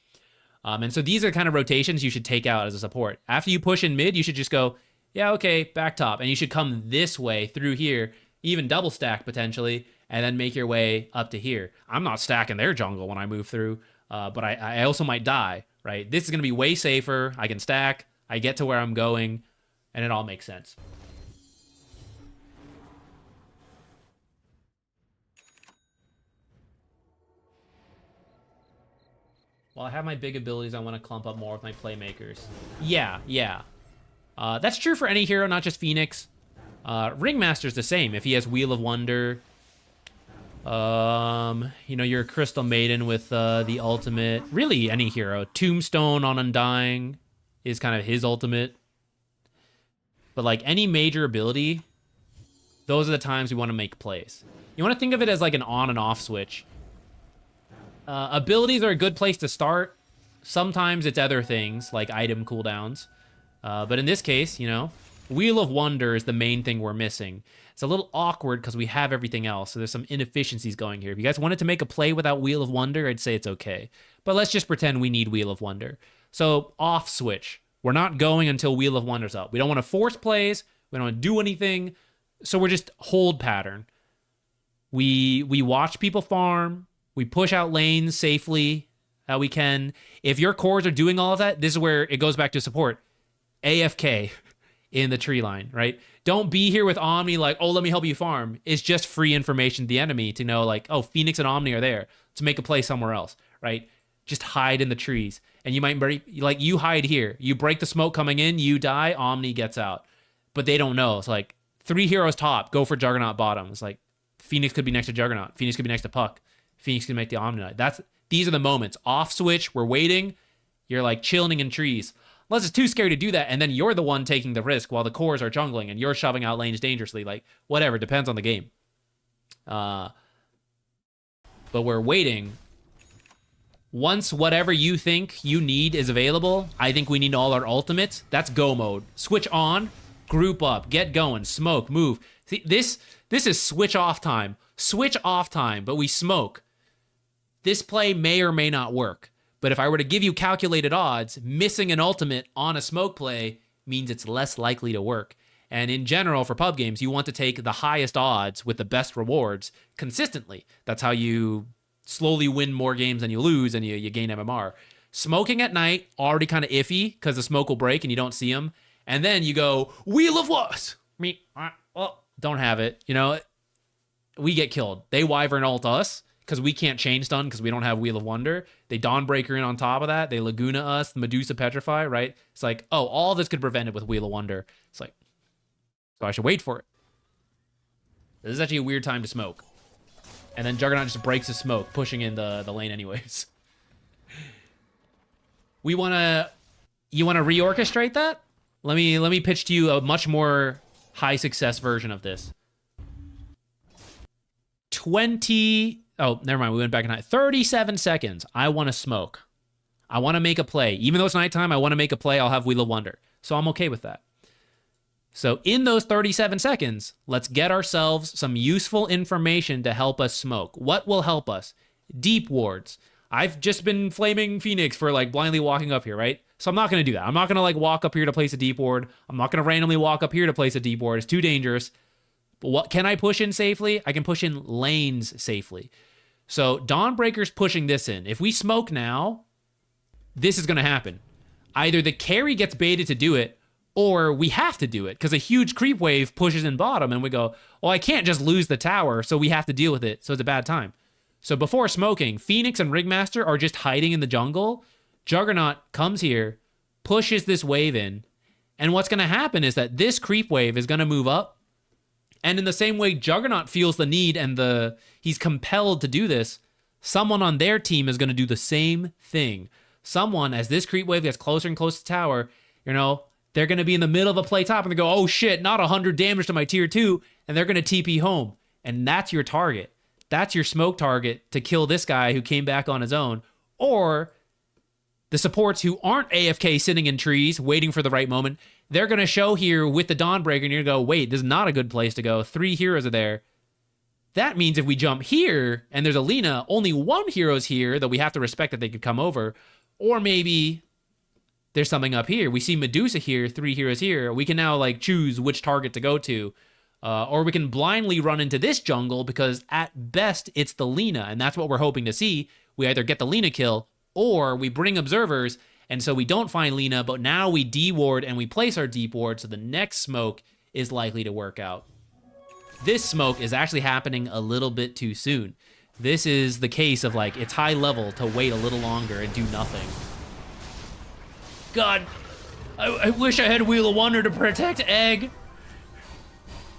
And so these are kind of rotations you should take out as a support. After you push in mid, you should just go, yeah, okay, back top. And you should come this way through here, even double stack potentially, and then make your way up to here. I'm not stacking their jungle when I move through, but I also might die, right? This is going to be way safer. I can stack, I get to where I'm going, and it all makes sense. Well, I have my big abilities, I want to clump up more with my playmakers. Yeah. That's true for any hero, not just Phoenix. Ringmaster's the same. If he has Wheel of Wonder, you're a Crystal Maiden with the ultimate. Really, any hero. Tombstone on Undying is kind of his ultimate. But like any major ability, those are the times we want to make plays. You want to think of it as like an on and off switch. Abilities are a good place to start. Sometimes it's other things like item cooldowns. But in this case, Wheel of Wonder is the main thing we're missing. It's a little awkward because we have everything else, so there's some inefficiencies going here. If you guys wanted to make a play without Wheel of Wonder, I'd say it's okay. But let's just pretend we need Wheel of Wonder. So off switch. We're not going until Wheel of Wonder's up. We don't want to force plays. We don't want to do anything. So we're just hold pattern. We watch people farm. We push out lanes safely that we can. If your cores are doing all of that, this is where it goes back to support. AFK in the tree line, right? Don't be here with Omni like, oh, let me help you farm. It's just free information to the enemy to know like, oh, Phoenix and Omni are there to make a play somewhere else, right? Just hide in the trees. And you might break, like you hide here. You break the smoke coming in, you die, Omni gets out. but they don't know. It's like 3 heroes top, go for Juggernaut bottom. It's like Phoenix could be next to Juggernaut. Phoenix could be next to Puck. Phoenix can make the Omni-Knight. These are the moments. Off switch, we're waiting. You're like chilling in trees. Unless it's too scary to do that, and then you're the one taking the risk while the cores are jungling and you're shoving out lanes dangerously. Like, whatever, depends on the game. But we're waiting. Once whatever you think you need is available, I think we need all our ultimates. That's go mode. Switch on, group up, get going, smoke, move. See, this is switch off time. Switch off time, but we smoke. This play may or may not work. But if I were to give you calculated odds, missing an ultimate on a smoke play means it's less likely to work. And in general, for pub games, you want to take the highest odds with the best rewards consistently. That's how you slowly win more games than you lose, and you gain MMR. Smoking at night, already kind of iffy because the smoke will break and you don't see them. And then you go, Wheel of what? Well, don't have it. You know, we get killed. They Wyvern ult us because we can't chain stun because we don't have Wheel of Wonder. They Dawnbreaker in on top of that. They Laguna us, Medusa Petrify, right? It's like, oh, all this could prevent it with Wheel of Wonder. It's like, so I should wait for it. This is actually a weird time to smoke. And then Juggernaut just breaks the smoke, pushing in the lane anyways. You want to reorchestrate that? Let me pitch to you a much more high success version of this. 37 seconds. I want to smoke. I want to make a play. Even though it's nighttime, I want to make a play. I'll have Wheel of Wonder. So I'm okay with that. So in those 37 seconds, let's get ourselves some useful information to help us smoke. What will help us? Deep wards. I've just been flaming Phoenix for like blindly walking up here, right? So I'm not going to do that. I'm not going to like walk up here to place a deep ward. I'm not going to randomly walk up here to place a deep ward. It's too dangerous. But what can I push in safely? I can push in lanes safely. So Dawnbreaker's pushing this in. If we smoke now, this is going to happen. Either the carry gets baited to do it, or we have to do it because a huge creep wave pushes in bottom and we go, well, I can't just lose the tower, so we have to deal with it. So it's a bad time. So before smoking, Phoenix and Ringmaster are just hiding in the jungle. Juggernaut comes here, pushes this wave in, and what's going to happen is that this creep wave is going to move up. And in the same way Juggernaut feels the need and he's compelled to do this, someone on their team is going to do the same thing. Someone, as this creep wave gets closer and closer to tower, you know, they're going to be in the middle of a play top and they go, oh shit, not 100 damage to my tier 2, and they're going to TP home. And that's your target. That's your smoke target to kill this guy who came back on his own. Or the supports who aren't AFK sitting in trees waiting for the right moment, they're going to show here with the Dawnbreaker and you're going to go, wait, this is not a good place to go. 3 heroes are there. That means if we jump here and there's a Lina, only 1 hero's here, though we have to respect that they could come over. Or maybe there's something up here. We see Medusa here, 3 heroes here. We can now like choose which target to go to. Or we can blindly run into this jungle because at best it's the Lina, and that's what we're hoping to see. We either get the Lina kill or we bring observers, and so we don't find Lina, but now we D-ward and we place our deep ward, so the next smoke is likely to work out. This smoke is actually happening a little bit too soon. This is the case of like, it's high level to wait a little longer and do nothing. God, I wish I had Wheel of Wonder to protect Egg.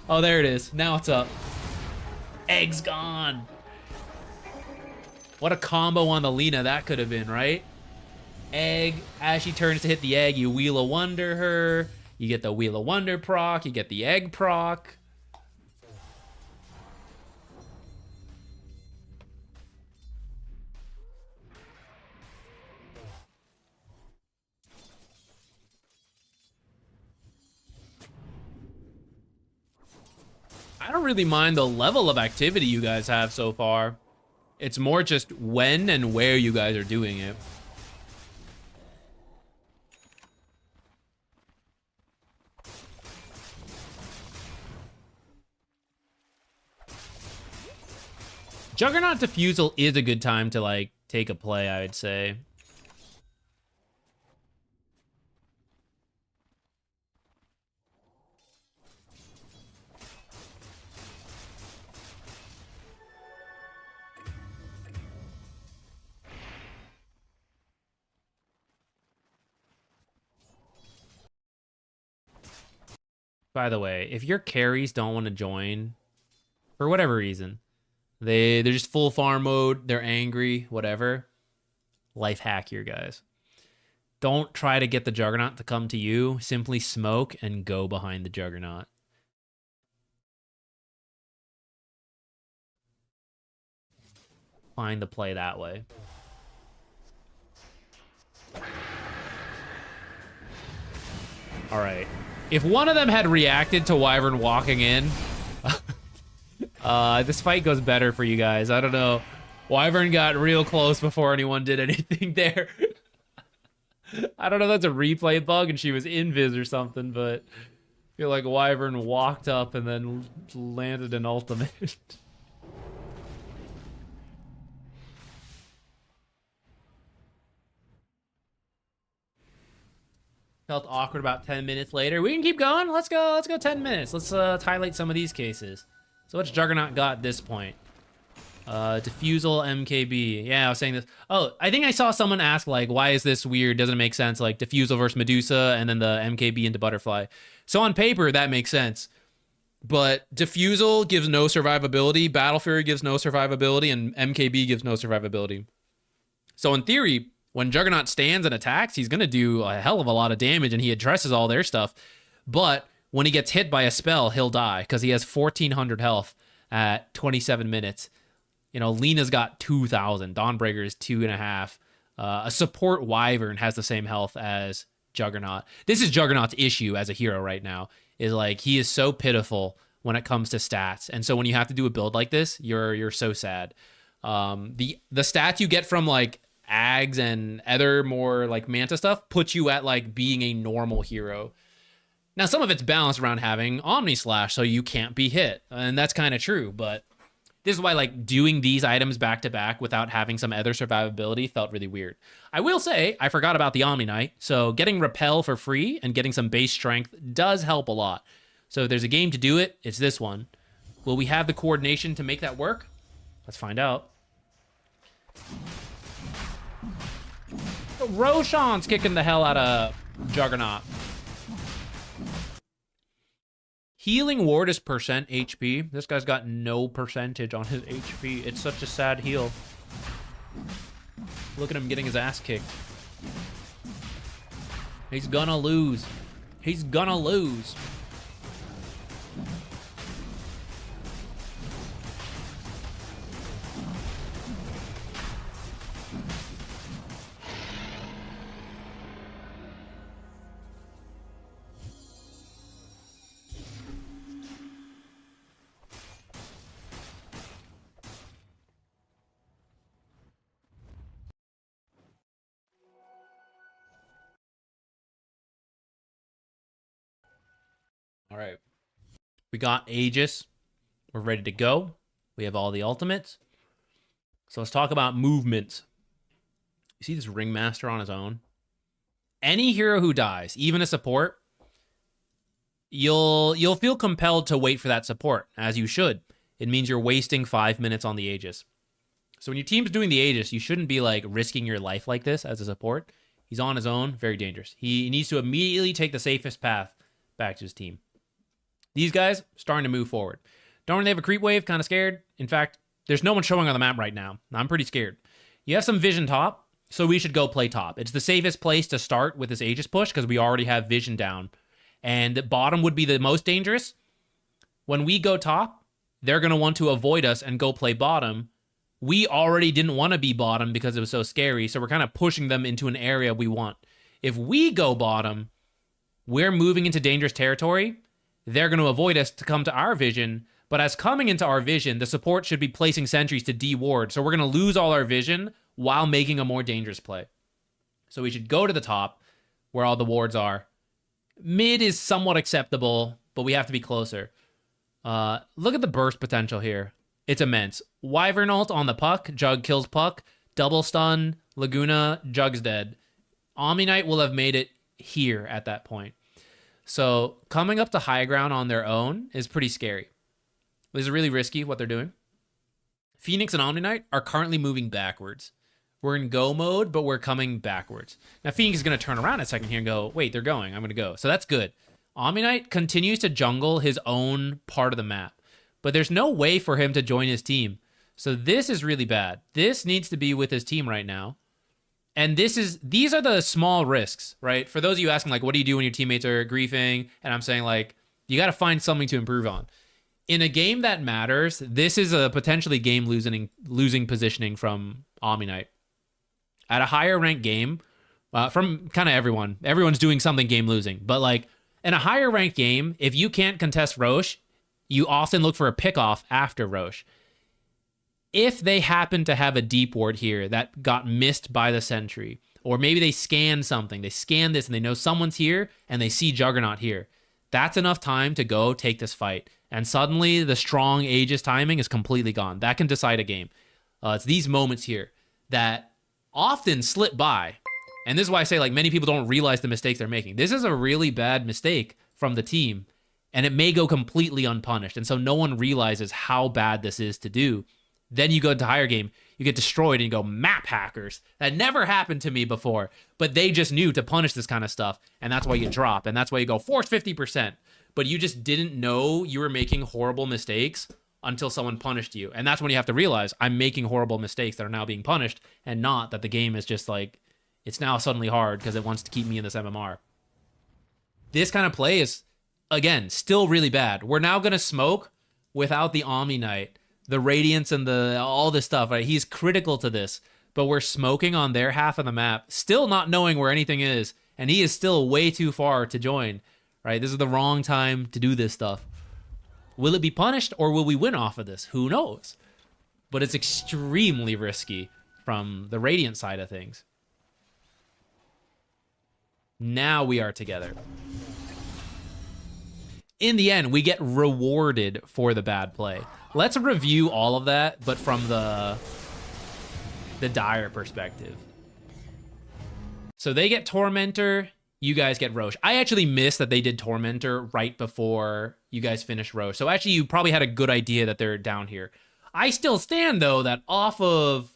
Oh, there it is. Now it's up. Egg's gone. What a combo on the Lina that could have been, right? Egg, as she turns to hit the Egg, you Wheel of Wonder her. You get the Wheel of Wonder proc. You get the Egg proc. I don't really mind the level of activity you guys have so far. It's more just when and where you guys are doing it. Juggernaut Diffusal is a good time to like take a play, I would say. By the way, if your carries don't want to join, for whatever reason, they're just full farm mode, they're angry, whatever. Life hack here, guys. Don't try to get the Juggernaut to come to you. Simply smoke and go behind the Juggernaut. Find the play that way. All right. If one of them had reacted to Wyvern walking in, this fight goes better for you guys. I don't know. Wyvern got real close before anyone did anything there. I don't know if that's a replay bug and she was invis or something, but I feel like Wyvern walked up and then landed an ultimate. Felt awkward about 10 minutes later. We can keep going. Let's go 10 minutes. Let's highlight some of these cases. So what's Juggernaut got at this point? Diffusal MKB. Yeah, I was saying this. Oh, I think I saw someone ask, like, why is this weird? Doesn't it make sense? Like, Diffusal versus Medusa and then the MKB into Butterfly. So on paper, that makes sense. But Diffusal gives no survivability, Battle Fury gives no survivability, and MKB gives no survivability. So in theory, when Juggernaut stands and attacks, he's going to do a hell of a lot of damage, and he addresses all their stuff. But when he gets hit by a spell, he'll die, because he has 1,400 health at 27 minutes. You know, Lena's got 2,000. Dawnbreaker is 2.5. A support Wyvern has the same health as Juggernaut. This is Juggernaut's issue as a hero right now, is like, he is so pitiful when it comes to stats. And so when you have to do a build like this, you're so sad. The stats you get from, like, Ags and other more like Manta stuff puts you at like being a normal hero. Now some of it's balanced around having Omni Slash, so you can't be hit, and that's kind of true. But this is why like doing these items back to back without having some other survivability felt really weird. I will say I forgot about the Omni Knight, so getting Repel for free and getting some base strength does help a lot. So if there's a game to do it, it's this one. Will we have the coordination to make that work? Let's find out. Roshan's kicking the hell out of Juggernaut. Healing ward is percent HP. This guy's got no percentage on his HP. It's such a sad heal. Look at him getting his ass kicked. He's gonna lose. He's gonna lose. All right. We got Aegis. We're ready to go. We have all the ultimates. So let's talk about movement. You see this Ringmaster on his own? Any hero who dies, even a support, you'll feel compelled to wait for that support, as you should. It means you're wasting 5 minutes on the Aegis. So when your team's doing the Aegis, you shouldn't be like risking your life like this as a support. He's on his own, very dangerous. He needs to immediately take the safest path back to his team. These guys starting to move forward. Don't really have a creep wave, kind of scared. In fact, there's no one showing on the map right now. I'm pretty scared. You have some vision top, so we should go play top. It's the safest place to start with this Aegis push because we already have vision down. And bottom would be the most dangerous. When we go top, they're going to want to avoid us and go play bottom. We already didn't want to be bottom because it was so scary, so we're kind of pushing them into an area we want. If we go bottom, we're moving into dangerous territory. They're going to avoid us to come to our vision, but as coming into our vision, the support should be placing sentries to de-ward, so we're going to lose all our vision while making a more dangerous play. So we should go to the top, where all the wards are. Mid is somewhat acceptable, but we have to be closer. Look at the burst potential here. It's immense. Wyvern ult on the Puck, Jug kills Puck, double stun, Laguna, Jug's dead. Omni Knight will have made it here at that point. So coming up to high ground on their own is pretty scary. This is really risky what they're doing. Phoenix and Omni Knight are currently moving backwards. We're in go mode, but we're coming backwards. Now Phoenix is going to turn around a second here and go, wait, they're going. I'm going to go. So that's good. Omni continues to jungle his own part of the map, but there's no way for him to join his team. So this is really bad. This needs to be with his team right now. And these are the small risks, right? For those of you asking, like, what do you do when your teammates are griefing? And I'm saying, like, you got to find something to improve on. In a game that matters, this is a potentially game losing positioning from Omni. At a higher ranked game, from kind of everyone's doing something game losing. But like in a higher ranked game, if you can't contest Roche, you often look for a pickoff after Roche. If they happen to have a deep ward here that got missed by the sentry, or maybe they scan something, they scan this and they know someone's here and they see Juggernaut here, that's enough time to go take this fight. And suddenly the strong Aegis timing is completely gone. That can decide a game. It's these moments here that often slip by. And this is why I say, like, many people don't realize the mistakes they're making. This is a really bad mistake from the team, and it may go completely unpunished. And so no one realizes how bad this is to do. Then you go into higher game, you get destroyed, and you go, map hackers. That never happened to me before, but they just knew to punish this kind of stuff, and that's why you drop, and that's why you go force 50%. But you just didn't know you were making horrible mistakes until someone punished you. And that's when you have to realize, I'm making horrible mistakes that are now being punished, and not that the game is just like, it's now suddenly hard because it wants to keep me in this MMR. This kind of play is, again, still really bad. We're now going to smoke without the Omni Knight, the Radiance and all this stuff, right? He's critical to this, but we're smoking on their half of the map, still not knowing where anything is, and he is still way too far to join, right? This is the wrong time to do this stuff. Will it be punished or will we win off of this? Who knows? But it's extremely risky from the Radiant side of things. Now we are together. In the end, we get rewarded for the bad play. Let's review all of that, but from the dire perspective. So they get Tormentor, you guys get Roche. I actually missed that they did Tormentor right before you guys finished Roche. So actually you probably had a good idea that they're down here. I still stand though that off of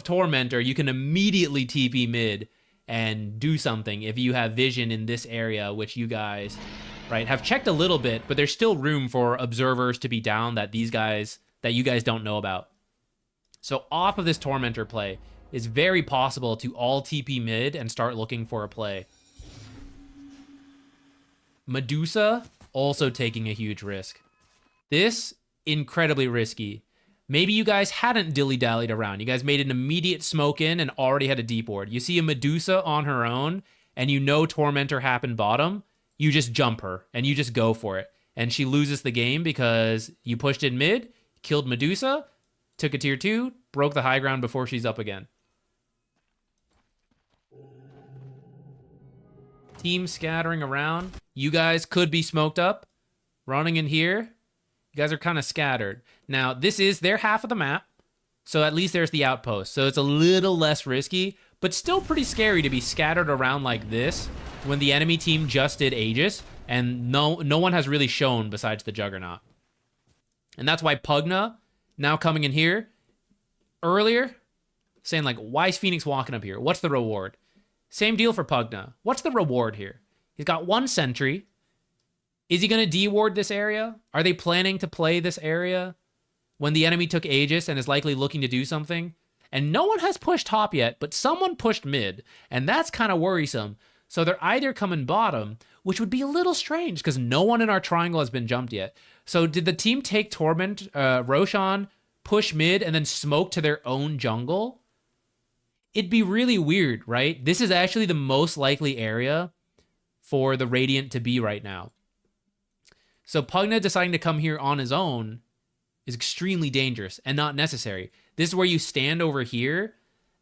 Tormentor, you can immediately TP mid and do something if you have vision in this area, which you guys, right, have checked a little bit, but there's still room for observers to be down that you guys don't know about. So off of this Tormentor play, it's very possible to all TP mid and start looking for a play. Medusa also taking a huge risk. This, incredibly risky. Maybe you guys hadn't dilly-dallied around. You guys made an immediate smoke in and already had a deep ward. You see a Medusa on her own, and you know Tormentor happened bottom. You just jump her, and you just go for it. And she loses the game because you pushed in mid, killed Medusa, took a tier 2, broke the high ground before she's up again. Team scattering around. You guys could be smoked up. Running in here. You guys are kind of scattered. Now, this is their half of the map, so at least there's the outpost. So it's a little less risky, but still pretty scary to be scattered around like this when the enemy team just did Aegis, and no one has really shown besides the Juggernaut. And that's why Pugna, now coming in here, earlier, saying like, why is Phoenix walking up here? What's the reward? Same deal for Pugna. What's the reward here? He's got one sentry. Is he going to deward this area? Are they planning to play this area when the enemy took Aegis and is likely looking to do something? And no one has pushed top yet, but someone pushed mid, and that's kind of worrisome. So they're either coming bottom, which would be a little strange because no one in our triangle has been jumped yet. So did the team take Torment, Roshan, push mid, and then smoke to their own jungle? It'd be really weird, right? This is actually the most likely area for the Radiant to be right now. So Pugna deciding to come here on his own is extremely dangerous and not necessary. This is where you stand over here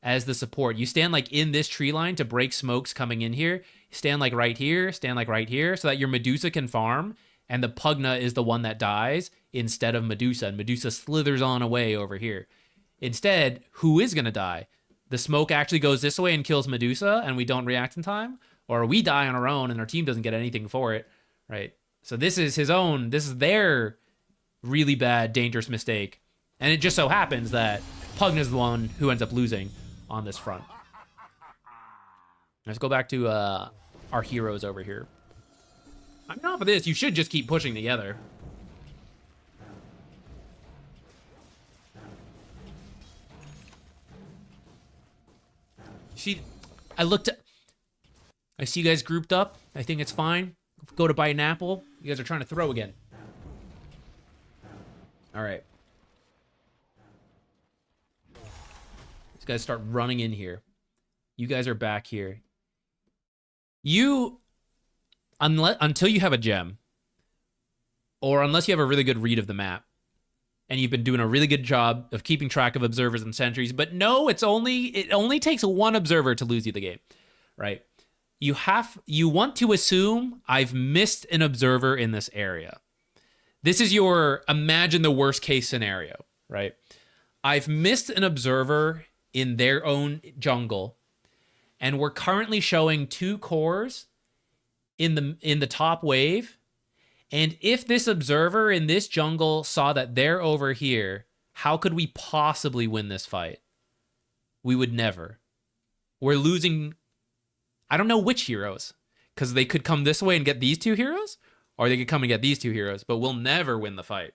as the support. You stand like in this tree line to break smokes coming in here. Stand like right here, stand like right here, so that your Medusa can farm, and the Pugna is the one that dies instead of Medusa, and Medusa slithers on away over here. Instead, who is going to die? The smoke actually goes this way and kills Medusa, and we don't react in time? Or we die on our own and our team doesn't get anything for it, right? So this is their really bad, dangerous mistake. And it just so happens that Pugna is the one who ends up losing on this front. Let's go back to our heroes over here. I mean, off of this, you should just keep pushing together. See, I see you guys grouped up. I think it's fine. Go to buy an apple. You guys are trying to throw again. All right. These guys start running in here. You guys are back here. Until you have a gem, or unless you have a really good read of the map, and you've been doing a really good job of keeping track of observers and sentries, but no, it only takes one observer to lose you the game, right? You want to assume I've missed an observer in this area. This is your imagine the worst case scenario, right? I've missed an observer in their own jungle, and we're currently showing 2 cores in the top wave. And if this observer in this jungle saw that they're over here, how could we possibly win this fight? We would never. We're losing, I don't know which heroes, because they could come this way and get these 2 heroes, or they could come and get these 2 heroes, but we'll never win the fight.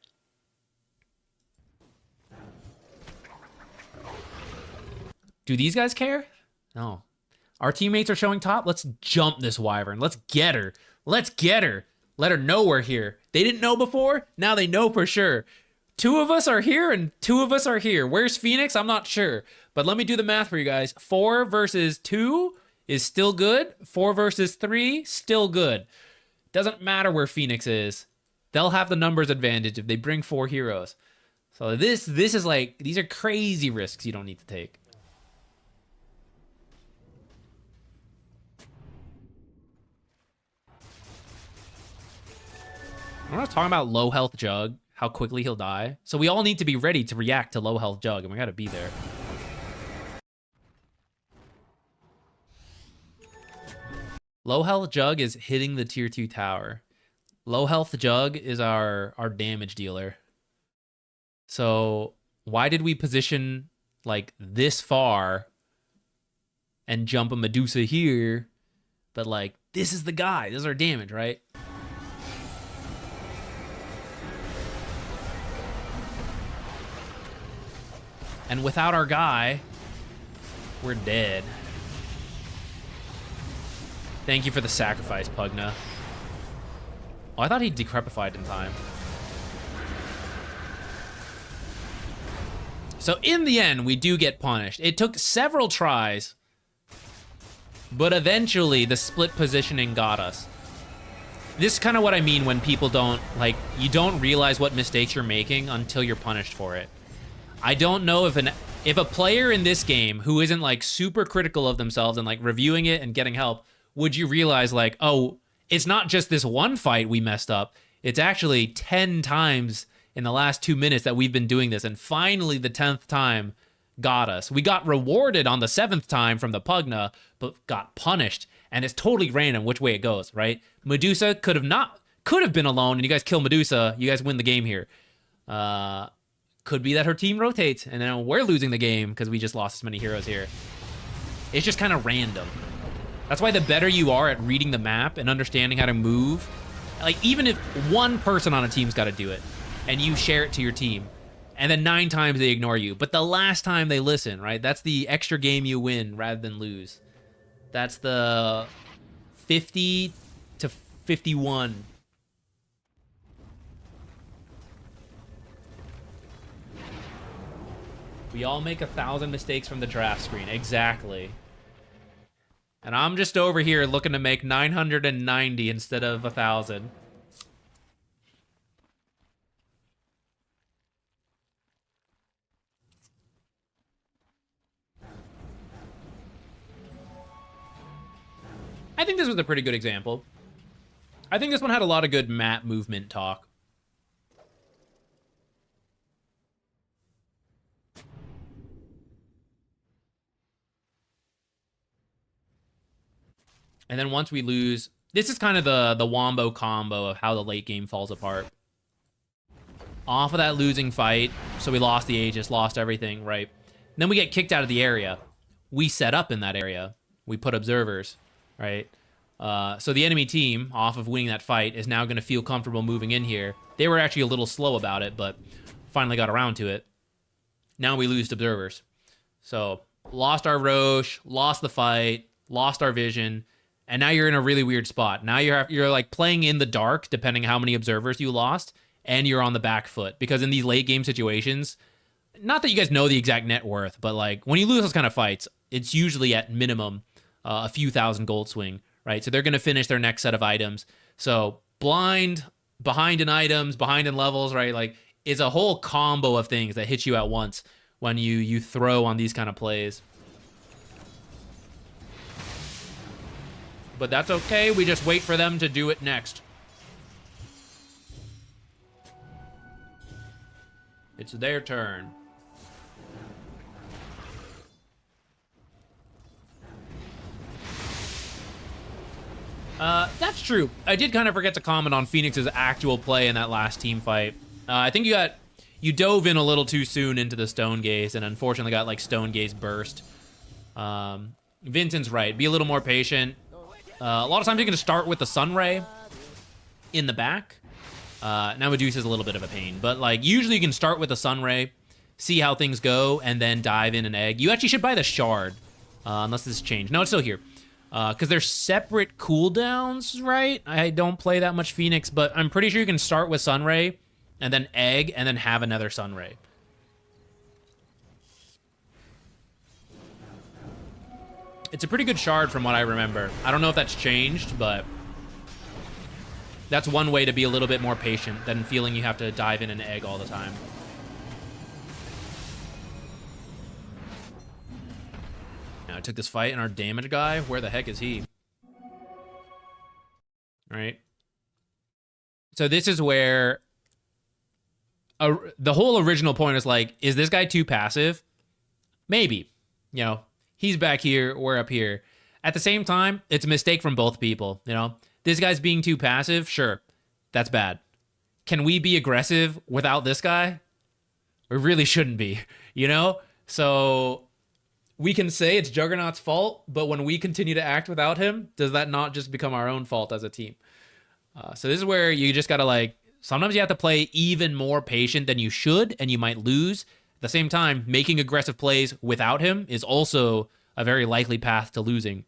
Do these guys care? No. Our teammates are showing top. Let's jump this wyvern. Let's get her. Let's get her. Let her know we're here. They didn't know before. Now they know for sure. 2 of us are here and 2 of us are here. Where's Phoenix? I'm not sure. But let me do the math for you guys. 4 versus 2 is still good. 4 versus 3, still good. Doesn't matter where Phoenix is. They'll have the numbers advantage if they bring 4 heroes. So this is like, these are crazy risks you don't need to take. We're not talking about low health Jug, how quickly he'll die. So we all need to be ready to react to low health Jug, and we gotta be there. Low health Jug is hitting the tier 2 tower. Low health Jug is our damage dealer. So why did we position like this far and jump a Medusa here? But like, this is the guy, this is our damage, right? And without our guy, we're dead. Thank you for the sacrifice, Pugna. Oh, I thought he decrepified in time. So in the end, we do get punished. It took several tries, but eventually the split positioning got us. This is kind of what I mean when people don't, like, you don't realize what mistakes you're making until you're punished for it. I don't know if a player in this game who isn't like super critical of themselves and like reviewing it and getting help, would you realize like, oh, it's not just this one fight we messed up. It's actually 10 times in the last 2 minutes that we've been doing this. And finally the 10th time got us. We got rewarded on the 7th time from the Pugna, but got punished. And it's totally random which way it goes, right? Medusa could have been alone and you guys kill Medusa. You guys win the game here. Could be that her team rotates, and then we're losing the game because we just lost as many heroes here. It's just kind of random. That's why the better you are at reading the map and understanding how to move, like even if one person on a team's got to do it, and you share it to your team, and then 9 times they ignore you, but the last time they listen, right? That's the extra game you win rather than lose. That's the 50 to 51. We all make 1,000 mistakes from the draft screen. Exactly. And I'm just over here looking to make 990 instead of 1,000. I think this was a pretty good example. I think this one had a lot of good map movement talk. And then once we lose, this is kind of the wombo combo of how the late game falls apart. Off of that losing fight, so we lost the Aegis, lost everything, right? Then we get kicked out of the area. We set up in that area. We put observers, right? So the enemy team, off of winning that fight, is now going to feel comfortable moving in here. They were actually a little slow about it, but finally got around to it. Now we lose observers. So lost our Roche, lost the fight, lost our vision, and now you're in a really weird spot. Now you're like playing in the dark, depending how many observers you lost, and you're on the back foot. Because in these late game situations, not that you guys know the exact net worth, but like when you lose those kind of fights, it's usually at minimum a few thousand gold swing, right? So they're going to finish their next set of items. So blind, behind in items, behind in levels, right? Like it's a whole combo of things that hit you at once when you throw on these kind of plays. But that's okay. We just wait for them to do it next. It's their turn. That's true. I did kind of forget to comment on Phoenix's actual play in that last team fight. I think you dove in a little too soon into the Stone Gaze and unfortunately got like Stone Gaze burst. Vincent's right. Be a little more patient. A lot of times you're going to start with the Sunray in the back. Now Medusa is a little bit of a pain, but like usually you can start with the Sunray, see how things go, and then dive in an egg. You actually should buy the Shard, unless this changed. No, it's still here. Because they're separate cooldowns, right? I don't play that much Phoenix, but I'm pretty sure you can start with Sunray, and then Egg, and then have another Sunray. It's a pretty good Shard from what I remember. I don't know if that's changed, but that's one way to be a little bit more patient than feeling you have to dive in an Egg all the time. I took this fight and our damage guy, where the heck is he? All right. So this is where the whole original point is like, is this guy too passive? Maybe. You know, he's back here, we're up here. At the same time, it's a mistake from both people, you know? This guy's being too passive, sure. That's bad. Can we be aggressive without this guy? We really shouldn't be, you know? So we can say it's Juggernaut's fault, but when we continue to act without him, does that not just become our own fault as a team? So this is where you just gotta like, sometimes you have to play even more patient than you should, and you might lose. At the same time, making aggressive plays without him is also a very likely path to losing.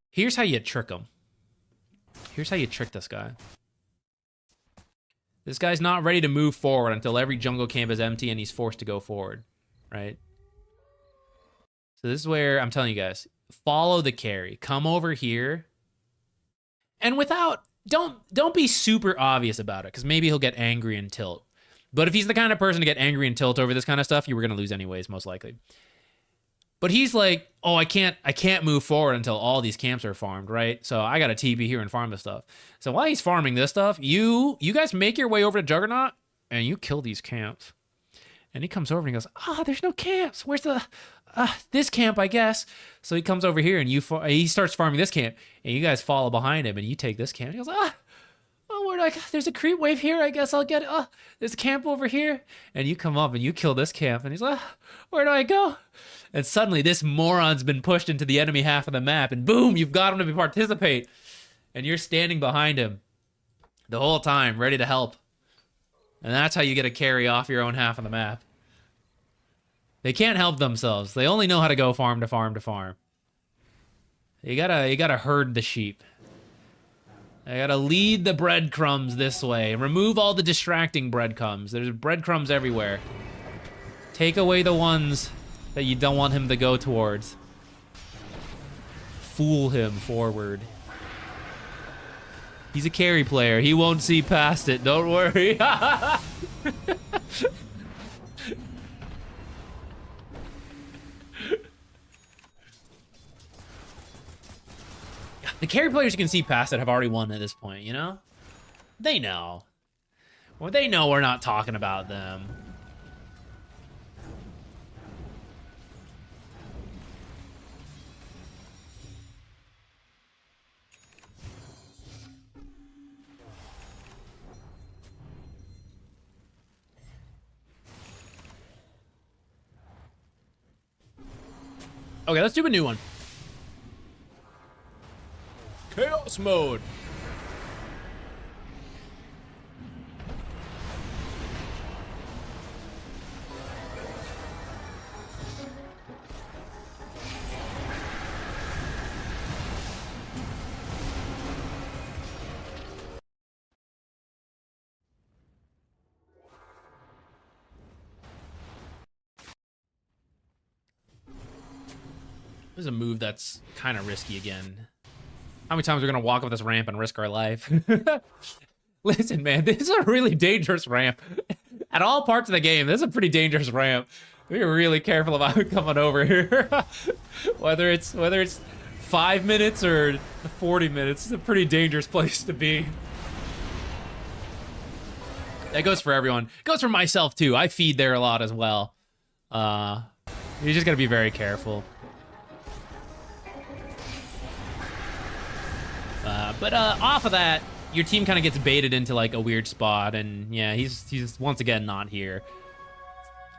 Here's how you trick him. Here's how you trick this guy. This guy's not ready to move forward until every jungle camp is empty and he's forced to go forward, right? So this is where I'm telling you guys, follow the carry. Come over here. And without, don't be super obvious about it, because maybe he'll get angry and tilt. But if he's the kind of person to get angry and tilt over this kind of stuff, you were going to lose anyways, most likely. But he's like, oh, I can't move forward until all these camps are farmed, right? So I got to TP here and farm this stuff. So while he's farming this stuff, you guys make your way over to Juggernaut and you kill these camps. And he comes over and he goes, there's no camps. Where's the this camp, I guess. So he comes over here and he starts farming this camp, and you guys follow behind him and you take this camp. He goes, where do I go? There's a creep wave here. I guess I'll get it. There's a camp over here. And you come up and you kill this camp. And he's like, where do I go? And suddenly this moron's been pushed into the enemy half of the map. And boom, you've got him to participate. And you're standing behind him the whole time, ready to help. And that's how you get a carry off your own half of the map. They can't help themselves. They only know how to go farm to farm to farm. You gotta herd the sheep. I gotta lead the breadcrumbs this way. Remove all the distracting breadcrumbs. There's breadcrumbs everywhere. Take away the ones that you don't want him to go towards. Fool him forward. He's a carry player. He won't see past it. Don't worry. The carry players who can see past it have already won at this point, you know? They know. Well, they know we're not talking about them. Okay, let's do a new one. Boss mode. This is a move that's kind of risky again. How many times are we gonna walk up this ramp and risk our life? Listen, man, this is a really dangerous ramp. At all parts of the game, this is a pretty dangerous ramp. Be really careful about coming over here. whether it's 5 minutes or 40 minutes, it's a pretty dangerous place to be. That goes for everyone. Goes for myself too. I feed there a lot as well. You just gotta be very careful. But off of that, your team kind of gets baited into like a weird spot, and yeah, he's once again not here.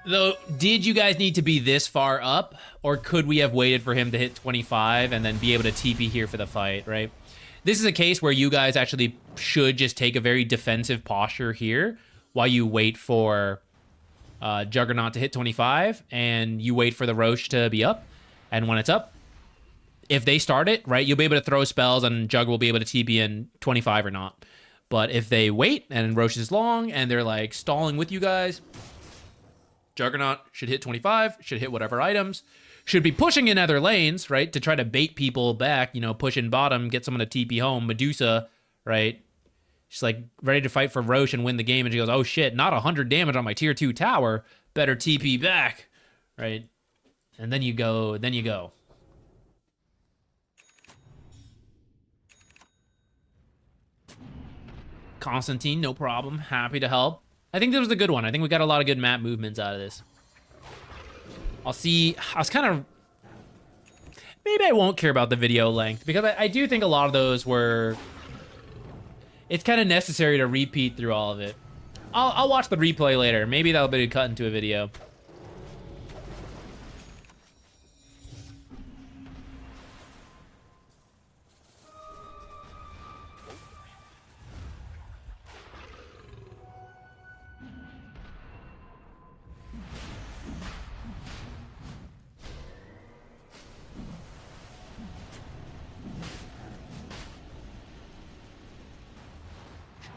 Though, did you guys need to be this far up, or could we have waited for him to hit 25 and then be able to TP here for the fight, right? This is a case where you guys actually should just take a very defensive posture here while you wait for Juggernaut to hit 25, and you wait for the Roche to be up, and when it's up, if they start it, right, you'll be able to throw spells and Jug will be able to TP in 25 or not. But if they wait and Roche is long and they're like stalling with you guys, Juggernaut should hit 25, should hit whatever items, should be pushing in other lanes, right, to try to bait people back, you know, push in bottom, get someone to TP home. Medusa, right, she's like ready to fight for Roche and win the game, and she goes, oh shit, not 100 damage on my tier 2 tower, better TP back, right? And then you go. Constantine, no problem. Happy to help. I think this was a good one. I think we got a lot of good map movements out of this. I was kind of... Maybe I won't care about the video length, because I do think a lot of those were... It's kind of necessary to repeat through all of it. I'll watch the replay later. Maybe that'll be cut into a video.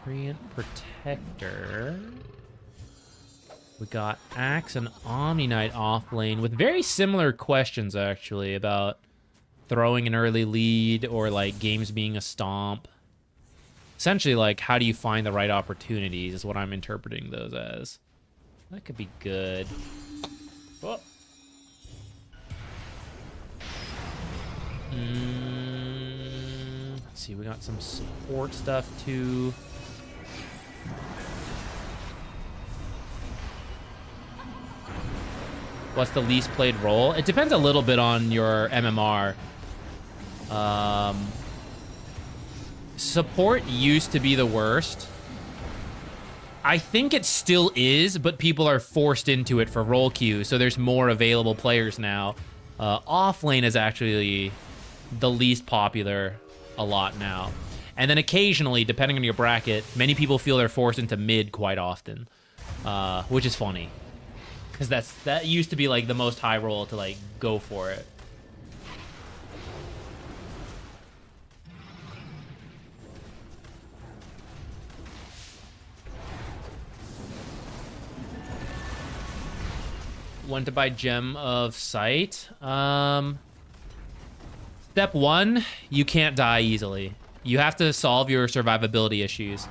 Treant Protector. We got Axe and Omni Knight off lane with very similar questions, actually, about throwing an early lead or, like, games being a stomp. Essentially, like, how do you find the right opportunities is what I'm interpreting those as. That could be good. Oh. Let's see, we got some support stuff, too. What's the least played role? It depends a little bit on your MMR. Support used to be the worst. I think it still is, but people are forced into it for role queue, so there's more available players now. Off lane is actually the least popular a lot now. And then occasionally, depending on your bracket, many people feel they're forced into mid quite often, which is funny. Because that used to be like the most high roll to like go for it. When to buy Gem of Sight. Step 1, you can't die easily. You have to solve your survivability issues.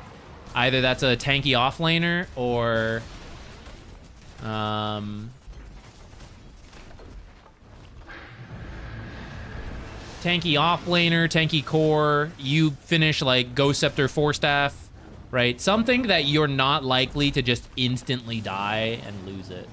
Either that's a tanky offlaner or tanky offlaner, tanky core, you finish like Ghost Scepter 4-staff, right? Something that you're not likely to just instantly die and lose it.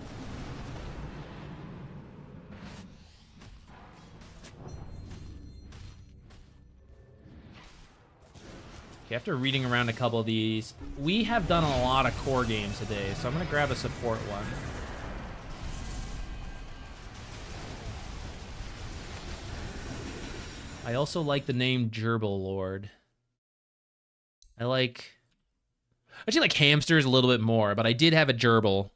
Okay, after reading around a couple of these, we have done a lot of core games today, so I'm going to grab a support one. I also like the name Gerbil Lord. I actually like hamsters a little bit more, but I did have a gerbil.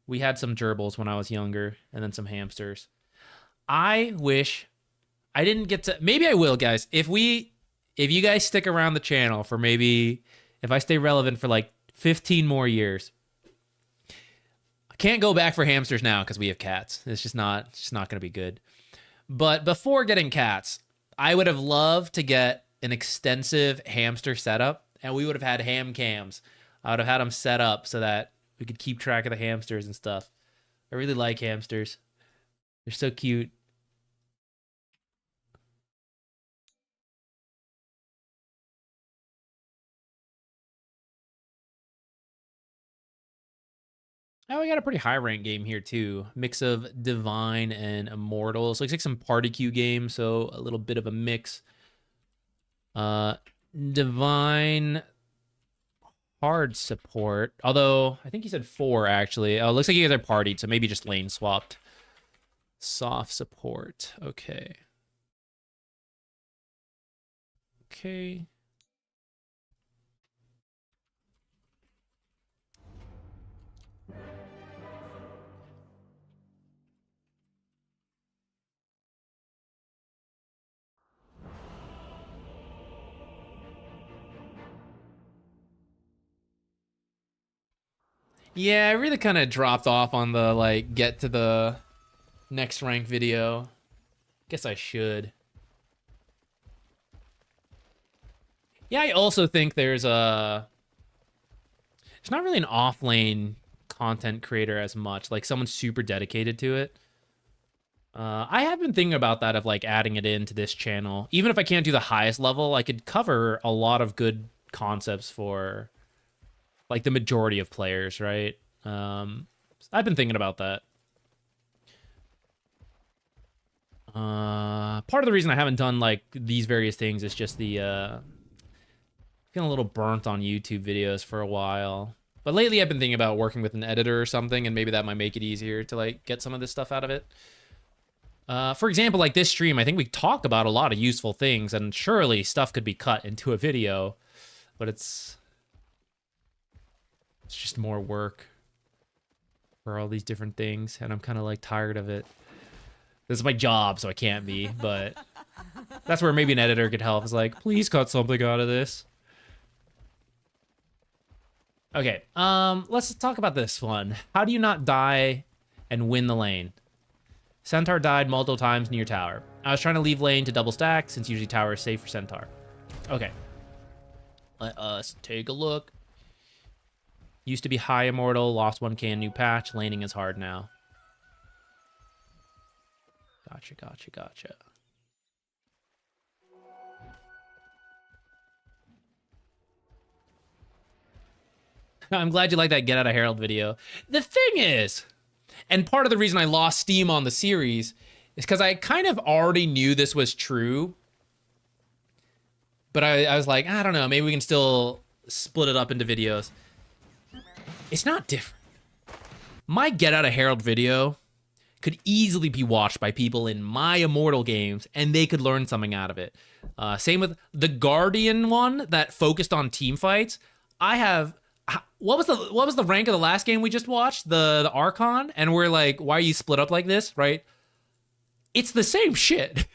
We had some gerbils when I was younger, and then some hamsters. I wish I didn't get to. Maybe I will, guys. If you guys stick around the channel for maybe, if I stay relevant for like 15 more years, I can't go back for hamsters now because we have cats. It's just not going to be good. But before getting cats, I would have loved to get an extensive hamster setup, and we would have had ham cams. I would have had them set up so that we could keep track of the hamsters and stuff. I really like hamsters. They're so cute. Oh, we got a pretty high rank game here too. Mix of Divine and Immortal. So looks like some party queue game, so a little bit of a mix. Divine hard support. Although I think he said 4 actually. Oh, looks like you guys are partied, so maybe just lane swapped. Soft support. Okay. Okay. Yeah, I really kind of dropped off on the, like, get to the next rank video. Guess I should. Yeah, I also think there's not really an off-lane content creator as much, like someone super dedicated to it. I have been thinking about that, of like adding it into this channel. Even if I can't do the highest level, I could cover a lot of good concepts for like the majority of players, right? I've been thinking about that. Part of the reason I haven't done like these various things is just the feeling a little burnt on YouTube videos for a while. But lately I've been thinking about working with an editor or something, and maybe that might make it easier to like get some of this stuff out of it. For example, like this stream, I think we talked about a lot of useful things, and surely stuff could be cut into a video, but it's just more work for all these different things, and I'm kind of like tired of it. This is my job, so I can't be, but that's where maybe an editor could help. It's like, please cut something out of this. Okay, let's talk about this one. How do you not die and win the lane? Centaur died multiple times near tower. I was trying to leave lane to double stack, since usually tower is safe for Centaur. Okay. Let us take a look. Used to be high immortal, lost 1k in new patch. Laning is hard now. Gotcha. I'm glad you like that Get Out of Herald video. The thing is, and part of the reason I lost steam on the series is because I kind of already knew this was true. But I was like, I don't know, maybe we can still split it up into videos. It's not different. My Get Out of Herald video could easily be watched by people in my Immortal games, and they could learn something out of it. Same with the Guardian one that focused on team fights. I have... What was the rank of the last game we just watched? The Archon? And we're like, why are you split up like this, right? It's the same shit.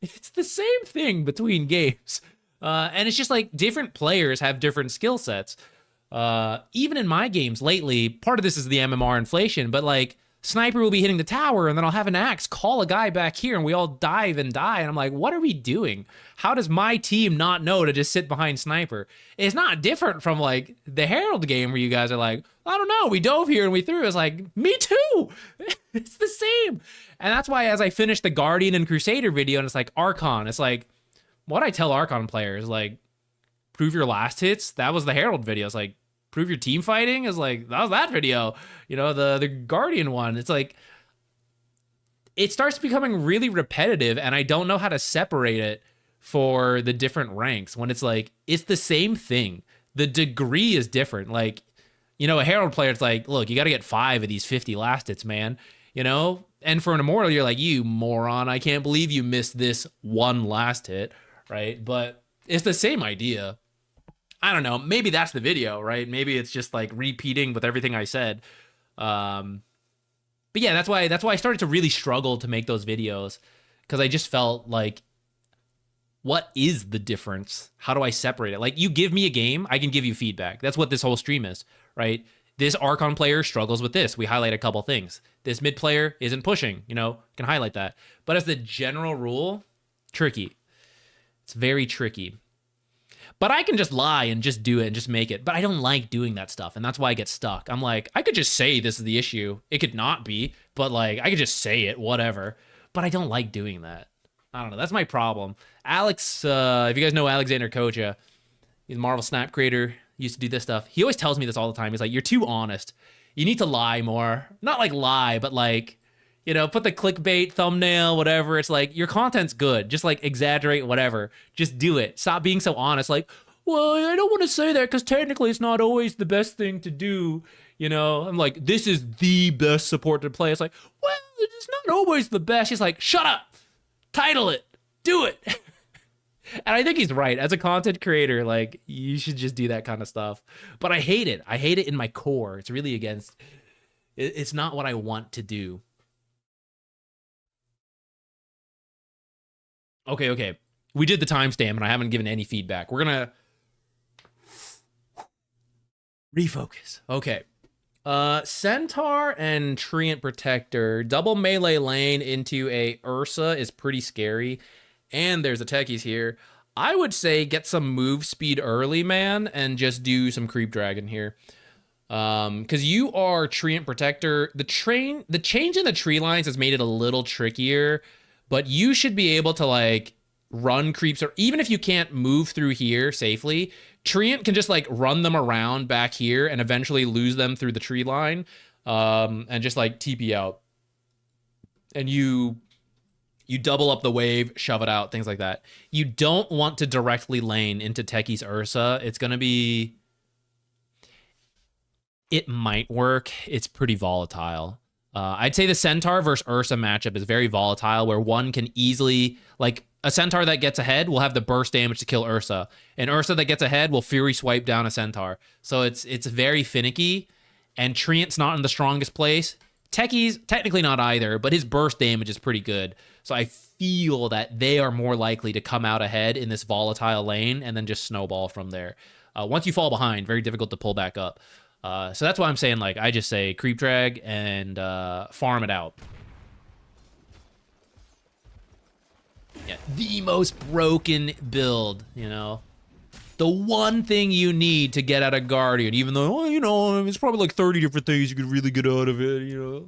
It's the same thing between games. And it's just like different players have different skill sets. Even in my games lately, part of this is the MMR inflation, but like Sniper will be hitting the tower and then I'll have an axe call a guy back here and we all dive and die. And I'm like, what are we doing? How does my team not know to just sit behind Sniper? It's not different from like the Herald game where you guys are like, I don't know, we dove here and we threw. It's like, me too. It's the same. And that's why as I finished the Guardian and Crusader video and it's like Archon, it's like, what I tell Archon players, like, prove your last hits. That was the Herald video. It's like, prove your team fighting is like, that was that video. You know, the Guardian one. It's like, it starts becoming really repetitive and I don't know how to separate it for the different ranks when it's like, it's the same thing. The degree is different. Like, you know, a Herald player, it's like, look, you got to get 5 of these 50 last hits, man. You know? And for an Immortal, you're like, you moron, I can't believe you missed this one last hit, right? But it's the same idea. I don't know. Maybe that's the video, right? Maybe it's just like repeating with everything I said. But yeah, that's why I started to really struggle to make those videos, because I just felt like, what is the difference? How do I separate it? Like, you give me a game, I can give you feedback. That's what this whole stream is, right? This Archon player struggles with this. We highlight a couple things. This mid player isn't pushing, you know, can highlight that. But as the general rule, tricky. It's very tricky. But I can just lie and just do it and just make it. But I don't like doing that stuff, and that's why I get stuck. I'm like, I could just say this is the issue. It could not be, but like, I could just say it, whatever. But I don't like doing that. I don't know. That's my problem. Alex, if you guys know Alexander Koja, he's a Marvel Snap creator, used to do this stuff. He always tells me this all the time. He's like, you're too honest. You need to lie more. Not like lie, but like, you know, put the clickbait thumbnail, whatever. It's like, your content's good. Just like exaggerate whatever. Just do it. Stop being so honest. Like, well, I don't want to say that because technically it's not always the best thing to do. You know, I'm like, this is the best support to play. It's like, well, it's not always the best. He's like, shut up. Title it. Do it. And I think he's right. As a content creator, like, you should just do that kind of stuff. But I hate it. I hate it in my core. It's really against... It's not what I want to do. Okay. We did the timestamp, and I haven't given any feedback. We're gonna... refocus. Okay. Centaur and Treant Protector. Double melee lane into a Ursa is pretty scary. And there's the techies here. I would say get some move speed early, man, and just do some creep dragon here. Because you are Treant Protector. The change in the tree lines has made it a little trickier, but you should be able to like run creeps, or even if you can't move through here safely, Treant can just like run them around back here and eventually lose them through the tree line, and just like TP out. And you double up the wave, shove it out, things like that. You don't want to directly lane into Techie's Ursa. It's going to be... It might work. It's pretty volatile. I'd say the Centaur versus Ursa matchup is very volatile, where one can easily... Like, a Centaur that gets ahead will have the burst damage to kill Ursa. An Ursa that gets ahead will Fury Swipe down a Centaur. So it's very finicky, and Treant's not in the strongest place. Techie's technically not either, but his burst damage is pretty good. So I feel that they are more likely to come out ahead in this volatile lane and then just snowball from there. Once you fall behind, very difficult to pull back up. So that's why I'm saying, like, I just say creep drag and farm it out. Yeah, the most broken build, you know. The one thing you need to get out of Guardian, even though, well, you know, it's probably like 30 different things you could really get out of it, you know.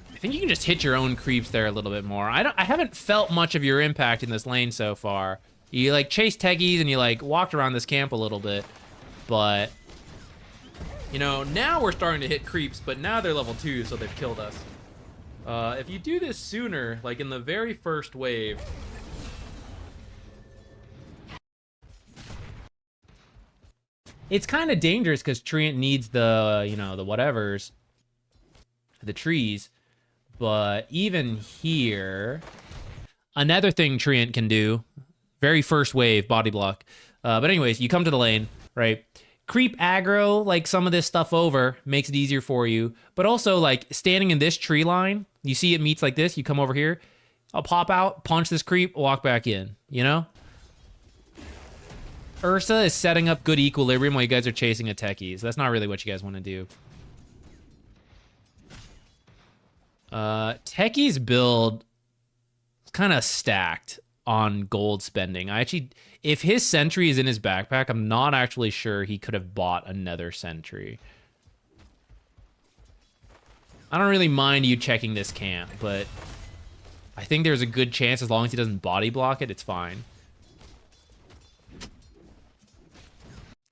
I think you can just hit your own creeps there a little bit more. I haven't felt much of your impact in this lane so far. You like chased Techies and you like walked around this camp a little bit, but you know, now we're starting to hit creeps, but now they're level 2, so they've killed us. If you do this sooner, like in the very first wave, it's kind of dangerous because Treant needs the, you know, the whatevers, the trees. But even here, another thing Treant can do, very first wave, body block. But anyways, you come to the lane, right? Creep aggro, like some of this stuff over, makes it easier for you. But also, like, standing in this tree line, you see it meets like this, you come over here, I'll pop out, punch this creep, walk back in, you know? Ursa is setting up good equilibrium while you guys are chasing a Techies. That's not really what you guys want to do. Techie's build is kind of stacked on gold spending. If his sentry is in his backpack, I'm not actually sure he could have bought another sentry. I don't really mind you checking this camp, but I think there's a good chance as long as he doesn't body block it, it's fine.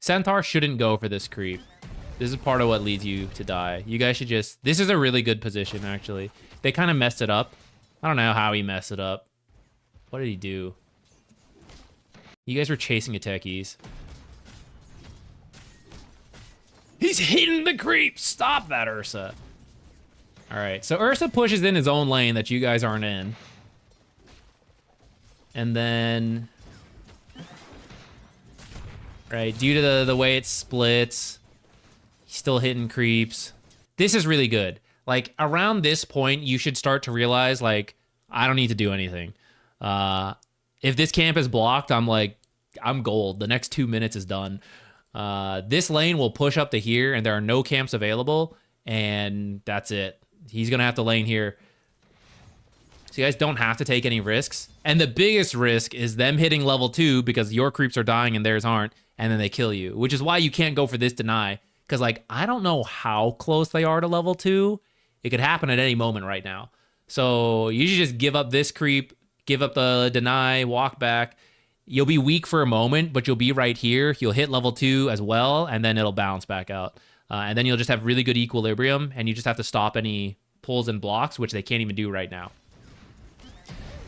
Centaur shouldn't go for this creep. This is part of what leads you to die. You guys should just... This is a really good position, actually. They kind of messed it up. I don't know how he messed it up. What did he do? You guys were chasing a techies. He's hitting the creep. Stop that, Ursa. All right, so Ursa pushes in his own lane that you guys aren't in. And then... Right, due to the way it splits, he's still hitting creeps. This is really good. Like, around this point, you should start to realize, like, I don't need to do anything. If this camp is blocked, I'm gold. The next 2 minutes is done. This lane will push up to here, and there are no camps available, and that's it. He's going to have to lane here. So you guys don't have to take any risks. And the biggest risk is them hitting level 2 because your creeps are dying and theirs aren't, and then they kill you, which is why you can't go for this deny. Because, like, I don't know how close they are to level 2. It could happen at any moment right now. So you should just give up this creep, give up the deny, walk back. You'll be weak for a moment, but you'll be right here. You'll hit level 2 as well, and then it'll bounce back out. And then you'll just have really good equilibrium, and you just have to stop any pulls and blocks, which they can't even do right now.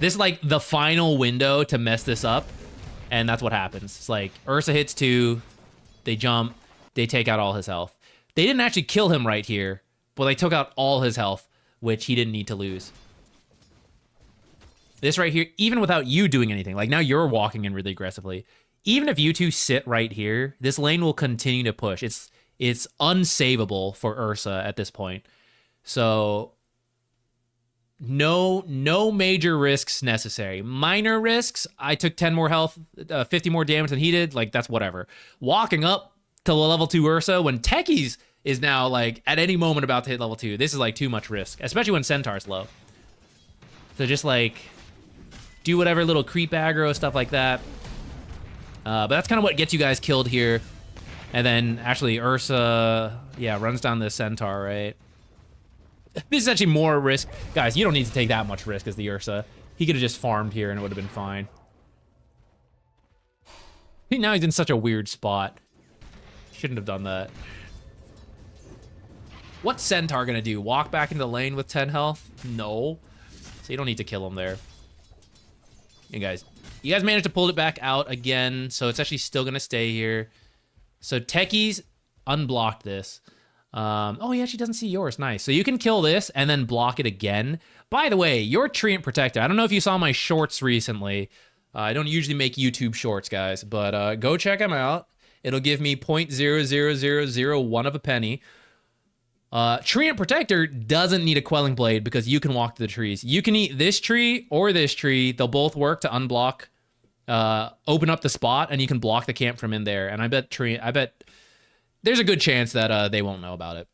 This is like the final window to mess this up, and that's what happens. It's like Ursa hits 2, they jump, they take out all his health. They didn't actually kill him right here, but they took out all his health, which he didn't need to lose. This right here, even without you doing anything, like now you're walking in really aggressively. Even if you two sit right here, this lane will continue to push. It's unsavable for Ursa at this point. So no major risks necessary. Minor risks, I took 10 more health, 50 more damage than he did. Like, that's whatever. Walking up to level 2 Ursa when Techies is now, like, at any moment about to hit level 2. This is, like, too much risk, especially when Centaur's low. So just, like, do whatever little creep aggro, stuff like that. But that's kind of what gets you guys killed here. And then, actually, Ursa, yeah, runs down the Centaur, right? This is actually more risk. Guys, you don't need to take that much risk as the Ursa. He could have just farmed here and it would have been fine. Now he's in such a weird spot. Shouldn't have done that. What's Centaur gonna do? Walk back into the lane with 10 health? No. So you don't need to kill him there. Hey guys, you guys managed to pull it back out again, so it's actually still gonna stay here. So Techies unblocked this. Oh, he actually doesn't see yours. Nice. So you can kill this and then block it again. By the way, your Treant Protector. I don't know if you saw my shorts recently. I don't usually make YouTube shorts, guys, but go check them out. It'll give me 0.00001 of a penny. Treant Protector doesn't need a Quelling Blade because you can walk to the trees. You can eat this tree or this tree. They'll both work to unblock, open up the spot, and you can block the camp from in there. And I bet there's a good chance that they won't know about it.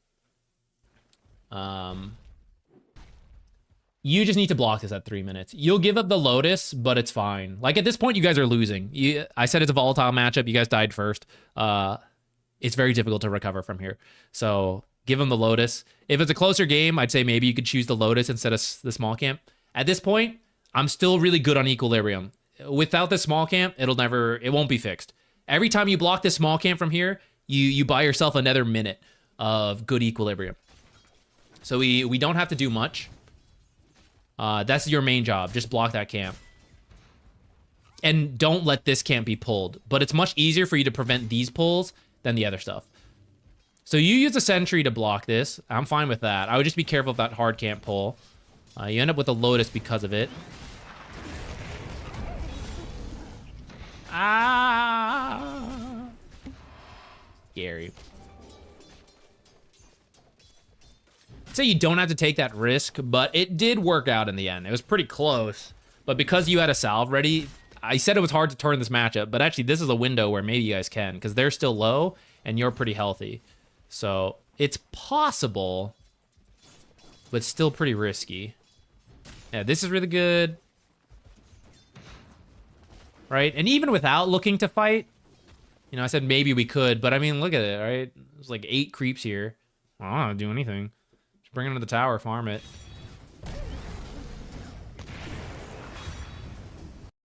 You just need to block this at 3 minutes. You'll give up the Lotus, but it's fine. Like, at this point, you guys are losing. I said it's a volatile matchup. You guys died first. It's very difficult to recover from here. So give them the Lotus. If it's a closer game, I'd say maybe you could choose the Lotus instead of the small camp. At this point, I'm still really good on equilibrium. Without the small camp, it won't be fixed. Every time you block this small camp from here, you buy yourself another minute of good equilibrium. So we don't have to do much. That's your main job. Just block that camp. And don't let this camp be pulled. But it's much easier for you to prevent these pulls than the other stuff. So you use a sentry to block this. I'm fine with that. I would just be careful of that hard camp pull. You end up with a Lotus because of it. Ah! Scary. Say you don't have to take that risk, but it did work out in the end. It was pretty close, but because you had a salve ready, I said it was hard to turn this matchup, but actually this is a window where maybe you guys can, because they're still low and you're pretty healthy. So it's possible, but still pretty risky. Yeah, this is really good. Right? And even without looking to fight, you know, I said maybe we could, but I mean, look at it, right? There's like 8 creeps here. I don't want to do anything. Just bring them to the tower, farm it.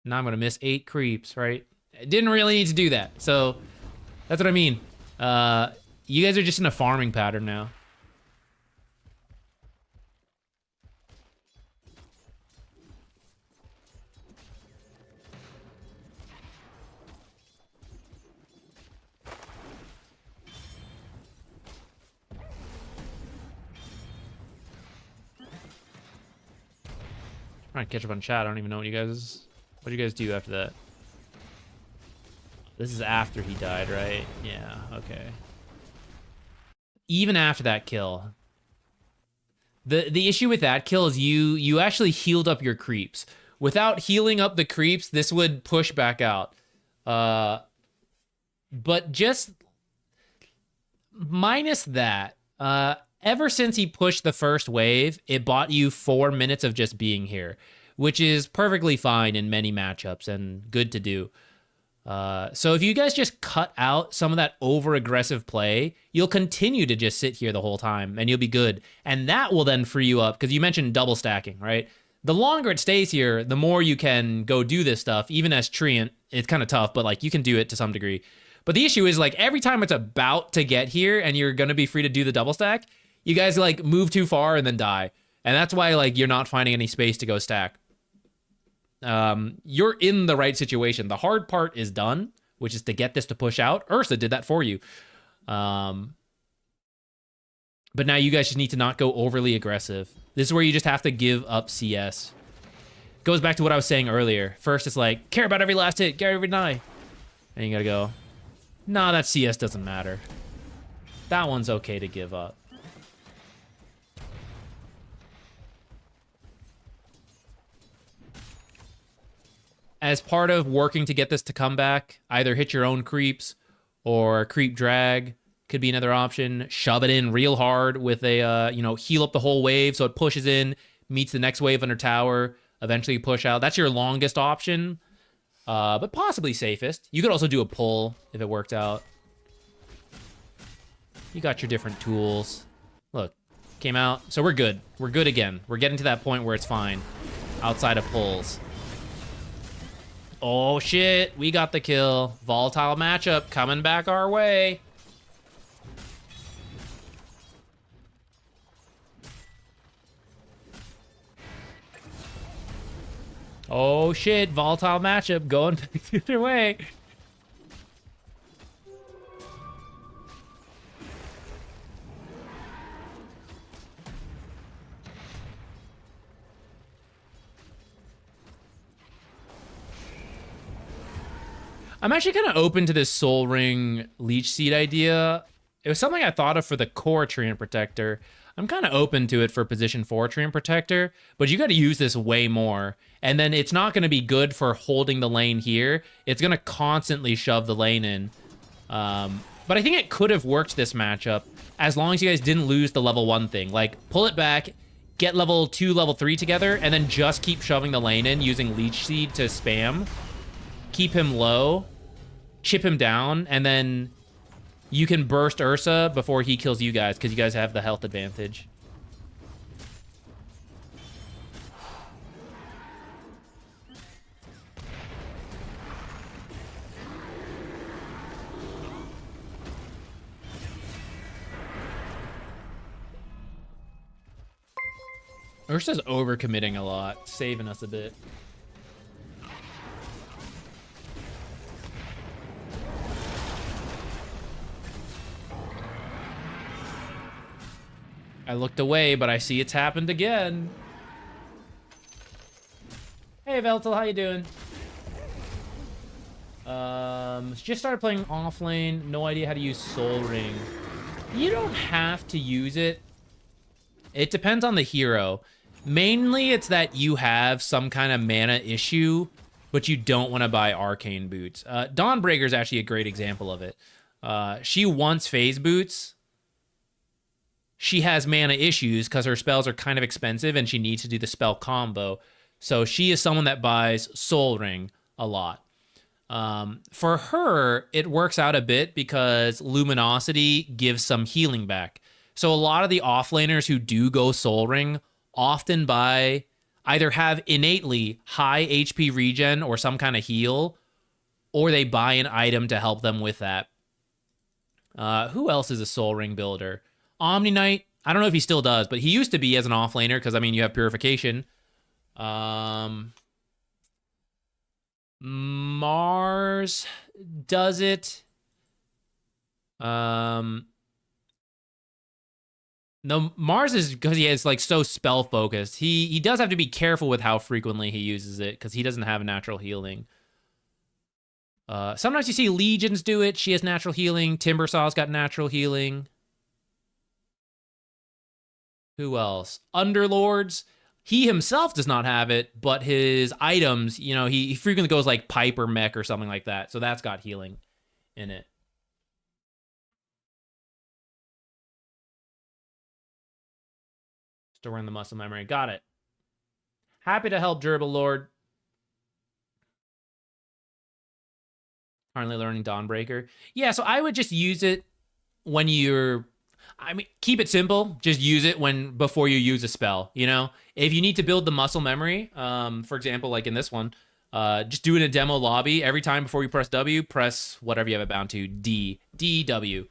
Now I'm going to miss 8 creeps, right? I didn't really need to do that. So that's what I mean. You guys are just in a farming pattern now. Trying to catch up on chat. I don't even know what you guys do after that. This is after he died, right? Yeah, okay. Even after that kill. The issue with that kill is you actually healed up your creeps. Without healing up the creeps, this would push back out. But just minus that, ever since he pushed the first wave, it bought you 4 minutes of just being here, which is perfectly fine in many matchups and good to do. So if you guys just cut out some of that over-aggressive play, you'll continue to just sit here the whole time, and you'll be good. And that will then free you up, because you mentioned double stacking, right? The longer it stays here, the more you can go do this stuff, even as Treant. It's kind of tough, but like you can do it to some degree. But the issue is like every time it's about to get here and you're going to be free to do the double stack, you guys like move too far and then die. And that's why like you're not finding any space to go stack. You're in the right situation. The hard part is done, which is to get this to push out. Ursa did that for you. But now you guys just need to not go overly aggressive. This is where you just have to give up CS. Goes back to what I was saying earlier. First, it's like, care about every last hit, care every die. And you gotta go, nah, that CS doesn't matter. That one's okay to give up. As part of working to get this to come back, either hit your own creeps or creep drag could be another option. Shove it in real hard with a, heal up the whole wave so it pushes in, meets the next wave under tower, eventually push out. That's your longest option, but possibly safest. You could also do a pull if it worked out. You got your different tools. Look, came out. So we're good. We're good again. We're getting to that point where it's fine outside of pulls. Oh, shit. We got the kill. Volatile matchup coming back our way. Oh, shit. Volatile matchup going back the other way. I'm actually kind of open to this Soul Ring Leech Seed idea. It was something I thought of for the core Treant Protector. I'm kind of open to it for position 4 Treant Protector, but you got to use this way more. And then it's not going to be good for holding the lane here. It's going to constantly shove the lane in. But I think it could have worked this matchup as long as you guys didn't lose the level 1 thing. Like, pull it back, get level 2, level 3 together, and then just keep shoving the lane in using Leech Seed to spam. Keep him low. Chip him down, and then you can burst Ursa before he kills you guys, because you guys have the health advantage. Ursa's overcommitting a lot, saving us a bit. I looked away, but I see it's happened again. Hey, Veltel, how you doing? Just started playing offlane. No idea how to use Soul Ring. You don't have to use it. It depends on the hero. Mainly, it's that you have some kind of mana issue, but you don't want to buy Arcane Boots. Dawnbreaker is actually a great example of it. She wants Phase Boots. She has mana issues because her spells are kind of expensive and she needs to do the spell combo. So she is someone that buys Soul Ring a lot. For her, it works out a bit because Luminosity gives some healing back. So a lot of the offlaners who do go Soul Ring often buy, either have innately high HP regen or some kind of heal, or they buy an item to help them with that. Who else is a Soul Ring builder? Omni Knight, I don't know if he still does, but he used to be as an offlaner because, I mean, you have Purification. Mars does it. No, Mars is because he is like so spell focused. He does have to be careful with how frequently he uses it because he doesn't have natural healing. Sometimes you see legions do it. She has natural healing. Timbersaw's got natural healing. Who else? Underlords. He himself does not have it, but his items, you know, he frequently goes like pipe or mech or something like that. So that's got healing in it. Storing the muscle memory. Got it. Happy to help, Gerbil Lord. Currently learning Dawnbreaker. Yeah, so I would just use it when you're... I mean, keep it simple. Just use it before you use a spell, you know? If you need to build the muscle memory, for example, like in this one, just do it in a demo lobby. Every time before you press W, press whatever you have it bound to, D, W,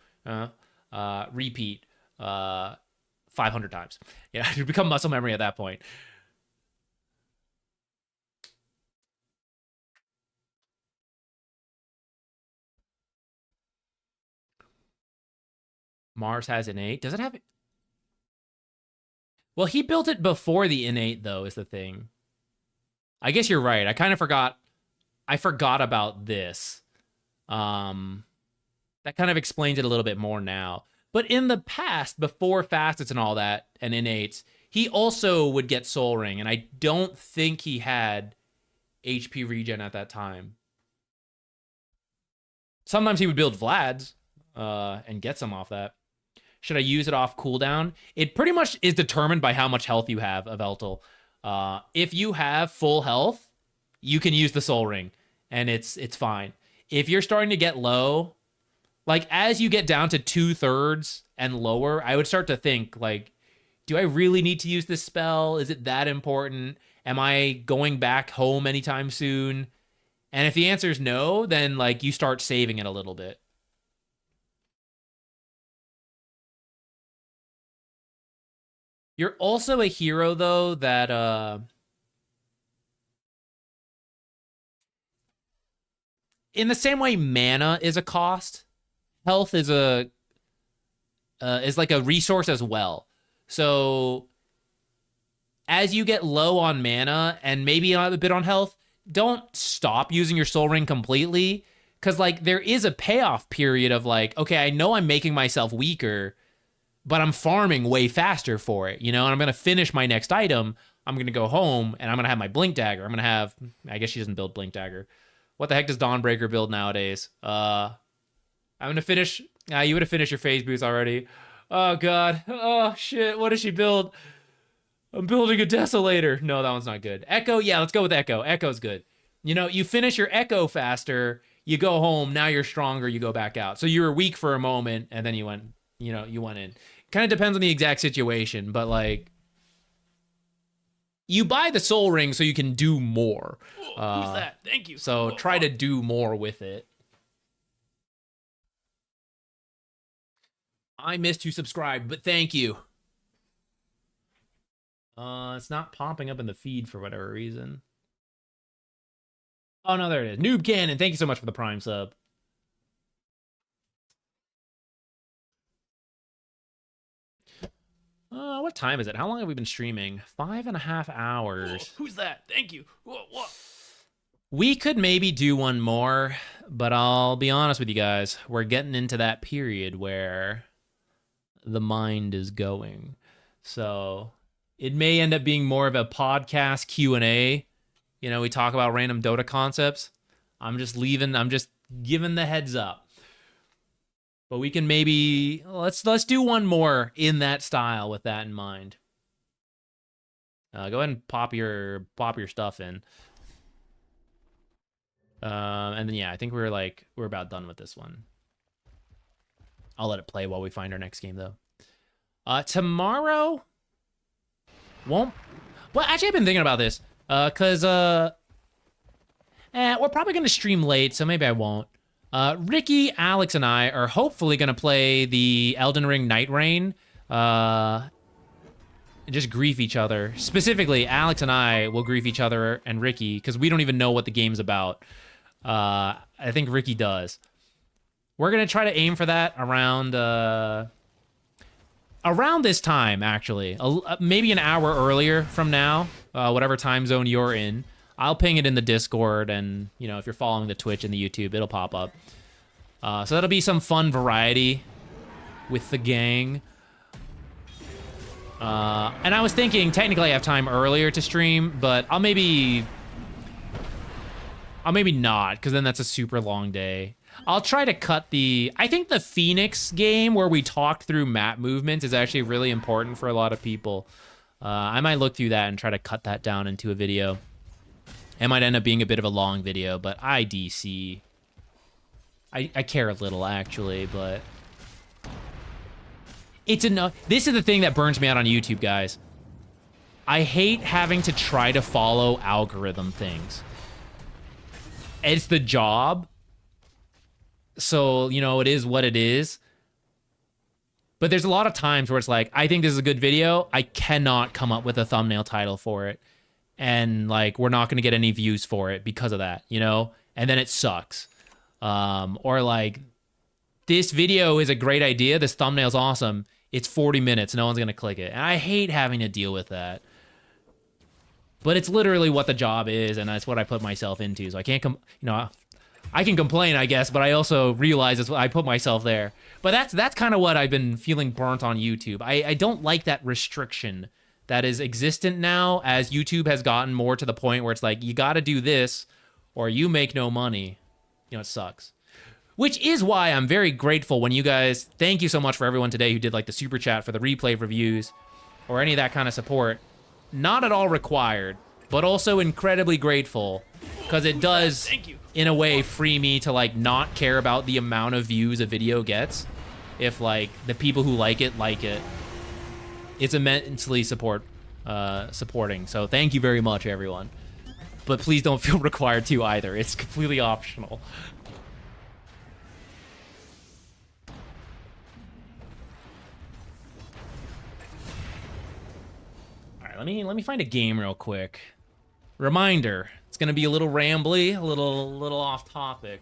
repeat 500 times. Yeah, you become muscle memory at that point. Mars has innate. Does it have... Well, he built it before the innate, though, is the thing. I guess you're right. I kind of forgot. I forgot about this. That kind of explains it a little bit more now. But in the past, before facets and all that, and innates, he also would get Soul Ring, and I don't think he had HP regen at that time. Sometimes he would build Vlad's and get some off that. Should I use it off cooldown? It pretty much is determined by how much health you have of Eltel. If you have full health, you can use the Soul Ring, and it's fine. If you're starting to get low, like as you get down to 2/3 and lower, I would start to think like, do I really need to use this spell? Is it that important? Am I going back home anytime soon? And if the answer is no, then like you start saving it a little bit. You're also a hero, though, that in the same way mana is a cost, health is like a resource as well. So as you get low on mana and maybe a bit on health, don't stop using your Soul Ring completely, because like there is a payoff period of like, okay, I know I'm making myself weaker, but I'm farming way faster for it, you know, and I'm going to finish my next item. I'm going to go home, and I'm going to have my Blink Dagger. I'm going to have... I guess she doesn't build Blink Dagger. What the heck does Dawnbreaker build nowadays? I'm going to finish... you would have finished your phase boost already. Oh, God. Oh, shit. What does she build? I'm building a Desolator. No, that one's not good. Echo? Yeah, let's go with Echo. Echo's good. You know, you finish your Echo faster, you go home, now you're stronger, you go back out. So you were weak for a moment, and then you went... You know, you went in. Kind of depends on the exact situation, but like, you buy the Soul Ring so you can do more. Who's that? Thank you. So try to do more with it. I missed you subscribe, but thank you. It's not popping up in the feed for whatever reason. Oh no, there it is. Noob Cannon, thank you so much for the Prime sub. What time is it? How long have we been streaming? 5.5 hours. Whoa, who's that? Thank you. Whoa. We could maybe do one more, but I'll be honest with you guys. We're getting into that period where the mind is going. So it may end up being more of a podcast Q&A. You know, we talk about random Dota concepts. I'm just giving the heads up. But we can maybe let's do one more in that style with that in mind. Go ahead and pop your stuff in. And then yeah, I think we're about done with this one. I'll let it play while we find our next game though. Tomorrow won't. Well, actually, I've been thinking about this. Cause we're probably gonna stream late, so maybe I won't. Ricky, Alex, and I are hopefully going to play the Elden Ring Night Rain. And just grief each other. Specifically, Alex and I will grief each other and Ricky, because we don't even know what the game's about. I think Ricky does. We're going to try to aim for that around around this time, actually, maybe an hour earlier from now, whatever time zone you're in, I'll ping it in the Discord, and, you know, if you're following the Twitch and the YouTube, it'll pop up. So that'll be some fun variety with the gang. And I was thinking, technically I have time earlier to stream, but I'll maybe not, because then that's a super long day. I'll try to cut I think the Phoenix game where we talked through map movements is actually really important for a lot of people. I might look through that and try to cut that down into a video. It might end up being a bit of a long video, but IDC. I care a little, actually, but... It's enough. This is the thing that burns me out on YouTube, guys. I hate having to try to follow algorithm things. It's the job. So, you know, it is what it is. But there's a lot of times where it's like, I think this is a good video. I cannot come up with a thumbnail title for it. And, like, we're not going to get any views for it because of that, you know? And then it sucks. Or, like, this video is a great idea. This thumbnail's awesome. It's 40 minutes. No one's going to click it. And I hate having to deal with that. But it's literally what the job is, and that's what I put myself into. So I can't I can complain, I guess, but I also realize it's what I put myself there. But that's kind of what I've been feeling burnt on YouTube. I don't like that restriction that is existent now, as YouTube has gotten more to the point where it's like, you got to do this or you make no money. You know, it sucks. Which is why I'm very grateful when you guys, thank you so much for everyone today who did like the super chat for the replay reviews or any of that kind of support. Not at all required, but also incredibly grateful, because it does, in a way, free me to like not care about the amount of views a video gets. If like the people who like it, it's immensely supporting. So thank you very much, everyone. But please don't feel required to either. It's completely optional. Let me find a game real quick. Reminder, it's gonna be a little rambly, a little off topic.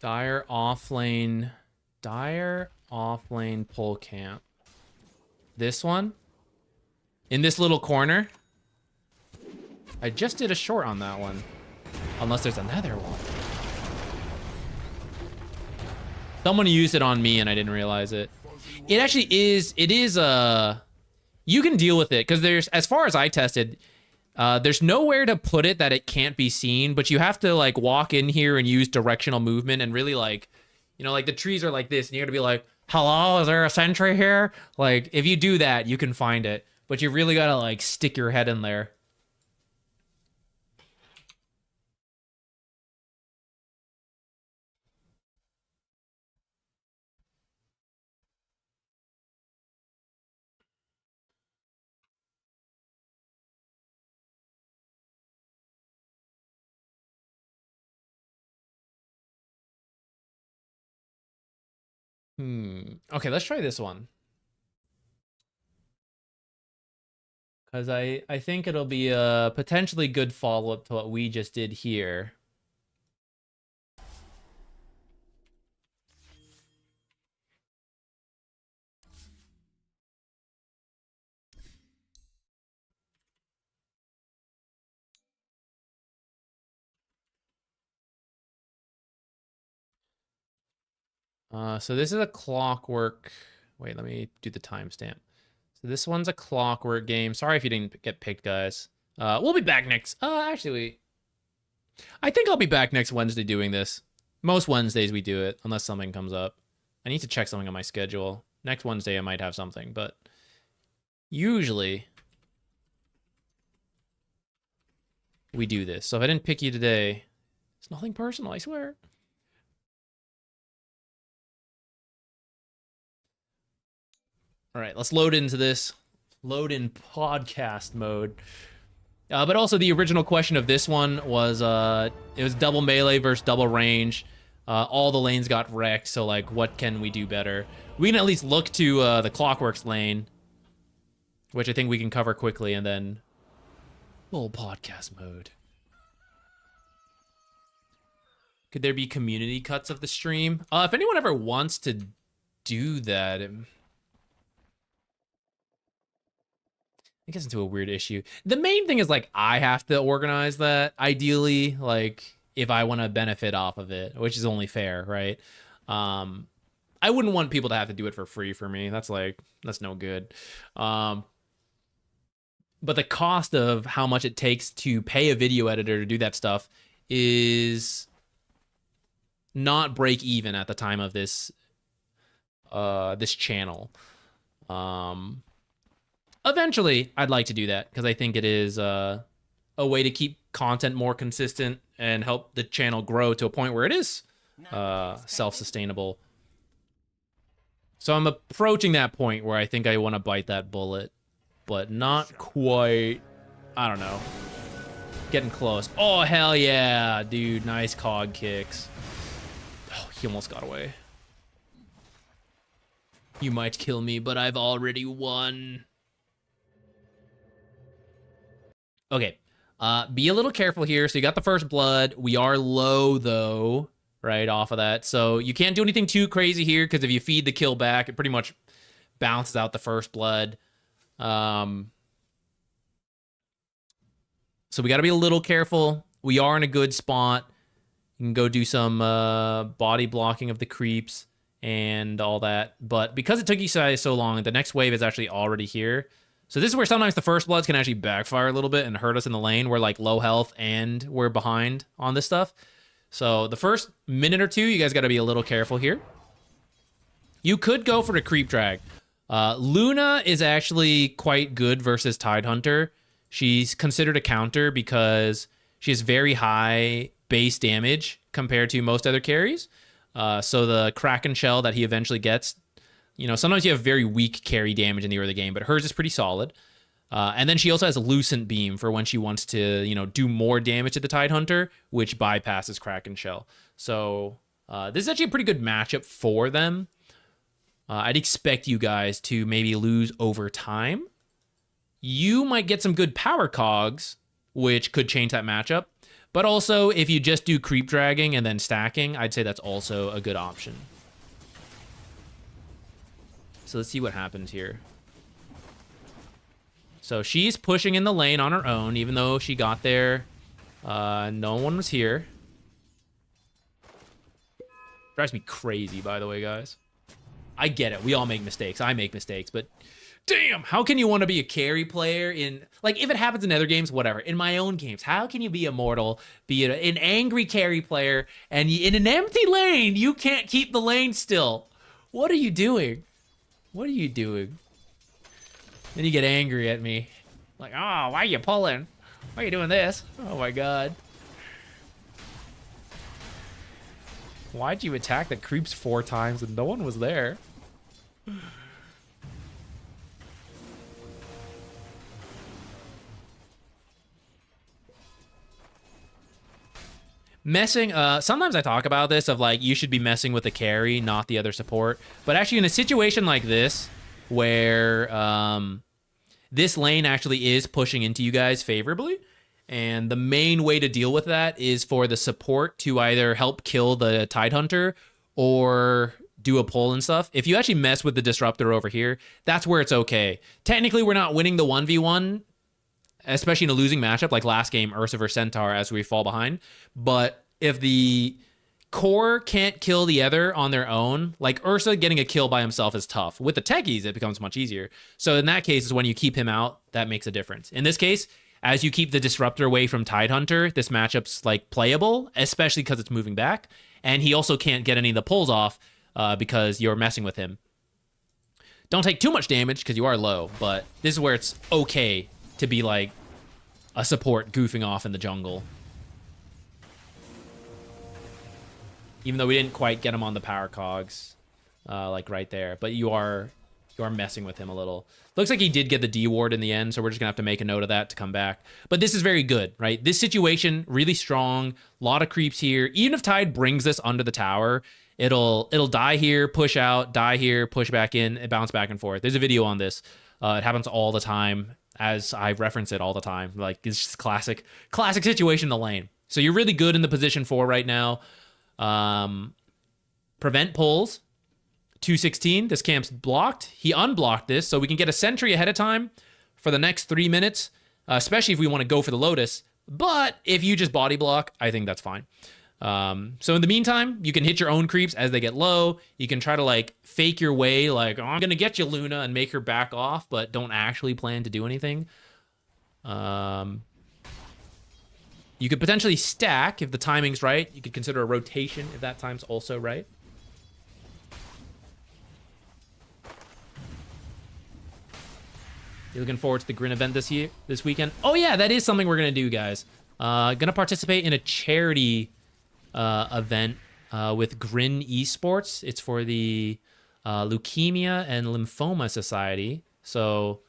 Dire offlane pole camp. This one? In this little corner? I just did a short on that one. Unless there's another one. Someone used it on me and I didn't realize it. It actually is, you can deal with it, because there's, as far as I tested, there's nowhere to put it that it can't be seen, but you have to like walk in here and use directional movement and really like, you know, like the trees are like this and you're gonna be like, hello, is there a sentry here? Like if you do that, you can find it, but you really gotta like stick your head in there. Okay, let's try this one. Because I think it'll be a potentially good follow-up to what we just did here. So this is a Clockwerk. Wait, let me do the timestamp. So this one's a Clockwerk game. Sorry if you didn't get picked, guys. We'll be back next. Actually, I think I'll be back next Wednesday doing this. Most Wednesdays we do it, unless something comes up. I need to check something on my schedule. Next Wednesday I might have something, but usually we do this. So if I didn't pick you today, it's nothing personal, I swear. All right, let's load into this. Load in podcast mode. But also the original question of this one was, it was double melee versus double range. All the lanes got wrecked, so like, what can we do better? We can at least look to the Clockwerk's lane, which I think we can cover quickly, and then full podcast mode. Could there be community cuts of the stream? If anyone ever wants to do that, it gets into a weird issue. The main thing is like I have to organize that ideally, like if I want to benefit off of it, which is only fair, right? I wouldn't want people to have to do it for free for me. That's no good. But the cost of how much it takes to pay a video editor to do that stuff is not break even at the time of this this channel. Eventually, I'd like to do that because I think it is a way to keep content more consistent and help the channel grow to a point where it is self-sustainable. So I'm approaching that point where I think I want to bite that bullet, but not quite. I don't know. Getting close. Oh, hell yeah, dude. Nice cog kicks. Oh, he almost got away. You might kill me, but I've already won. Okay, be a little careful here. So you got the first blood. We are low, though, right off of that. So you can't do anything too crazy here, because if you feed the kill back, it pretty much bounces out the first blood. So we got to be a little careful. We are in a good spot. You can go do some body blocking of the creeps and all that. But because it took you guys so long, the next wave is actually already here. So this is where sometimes the first bloods can actually backfire a little bit and hurt us in the lane. We're like low health and we're behind on this stuff. So the first minute or two, you guys got to be a little careful here. You could go for the creep drag. Luna is actually quite good versus Tidehunter. She's considered a counter because she has very high base damage compared to most other carries. So the Kraken Shell that he eventually gets, you know, sometimes you have very weak carry damage in the early game, but hers is pretty solid. And then she also has a Lucent Beam for when she wants to, you know, do more damage to the Tidehunter, which bypasses Kraken Shell. So this is actually a pretty good matchup for them. I'd expect you guys to maybe lose over time. You might get some good power cogs, which could change that matchup. But also, if you just do creep dragging and then stacking, I'd say that's also a good option. So let's see what happens here. So she's pushing in the lane on her own, even though she got there. No one was here. Drives me crazy, by the way, guys. I get it. We all make mistakes. I make mistakes, but damn, how can you want to be a carry player in, like, if it happens in other games, whatever. In my own games, how can you be immortal, be an angry carry player, and in an empty lane, you can't keep the lane still? What are you doing? What are you doing? Then you get angry at me. Like, oh, why are you pulling? Why are you doing this? Oh my god. Why'd you attack the creeps 4 times and no one was there? Messing, sometimes I talk about this of like, you should be messing with the carry, not the other support. But actually in a situation like this, where this lane actually is pushing into you guys favorably, and the main way to deal with that is for the support to either help kill the Tidehunter or do a pull and stuff. If you actually mess with the Disruptor over here, that's where it's okay. Technically, we're not winning the 1v1, especially in a losing matchup like last game, Ursa vs Centaur, as we fall behind. But if the core can't kill the other on their own, like Ursa getting a kill by himself is tough. With the techies, it becomes much easier. So in that case is when you keep him out, that makes a difference. In this case, as you keep the Disruptor away from Tidehunter, this matchup's like playable, especially because it's moving back. And he also can't get any of the pulls off because you're messing with him. Don't take too much damage because you are low, but this is where it's okay to be like a support goofing off in the jungle. Even though we didn't quite get him on the power cogs, like right there, but you are messing with him a little. Looks like he did get the D ward in the end, so we're just gonna have to make a note of that to come back. But this is very good, right? This situation really strong. A lot of creeps here. Even if Tide brings this under the tower, it'll die here, push out, die here, push back in, and bounce back and forth. There's a video on this. It happens all the time, as I reference it all the time. Like, it's just classic situation in the lane. So you're really good in the position 4 right now. Prevent pulls. 216. This camp's blocked. He unblocked this, so we can get a sentry ahead of time for the next 3 minutes, especially if we want to go for the Lotus. But if you just body block, I think that's fine. So in the meantime, you can hit your own creeps as they get low. You can try to like fake your way, like, oh, I'm gonna get you, Luna, and make her back off, but don't actually plan to do anything. You could potentially stack if the timing's right. You could consider a rotation if that time's also right. You looking forward to the Grin event this weekend? Oh yeah, that is something we're gonna do, guys. Gonna participate in a charity event with Grin Esports. It's for the Leukemia and Lymphoma Society. So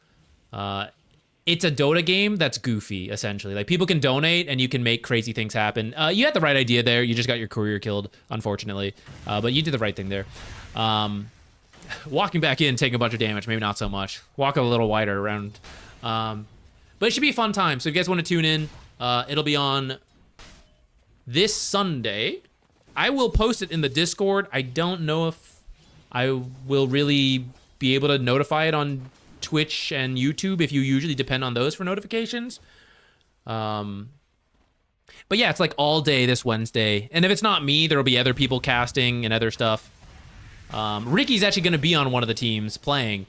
it's a Dota game that's goofy, essentially. Like, people can donate and you can make crazy things happen. You had the right idea there. You just got your career killed, unfortunately. But you did the right thing there. Walking back in, taking a bunch of damage, maybe not so much. Walk a little wider around. But it should be a fun time. So if you guys want to tune in, it'll be on this Sunday. I will post it in the Discord. I don't know if I will really be able to notify it on Twitch and YouTube, if you usually depend on those for notifications. But yeah, it's like all day this Wednesday. And if it's not me, there'll be other people casting and other stuff. Ricky's actually going to be on one of the teams playing.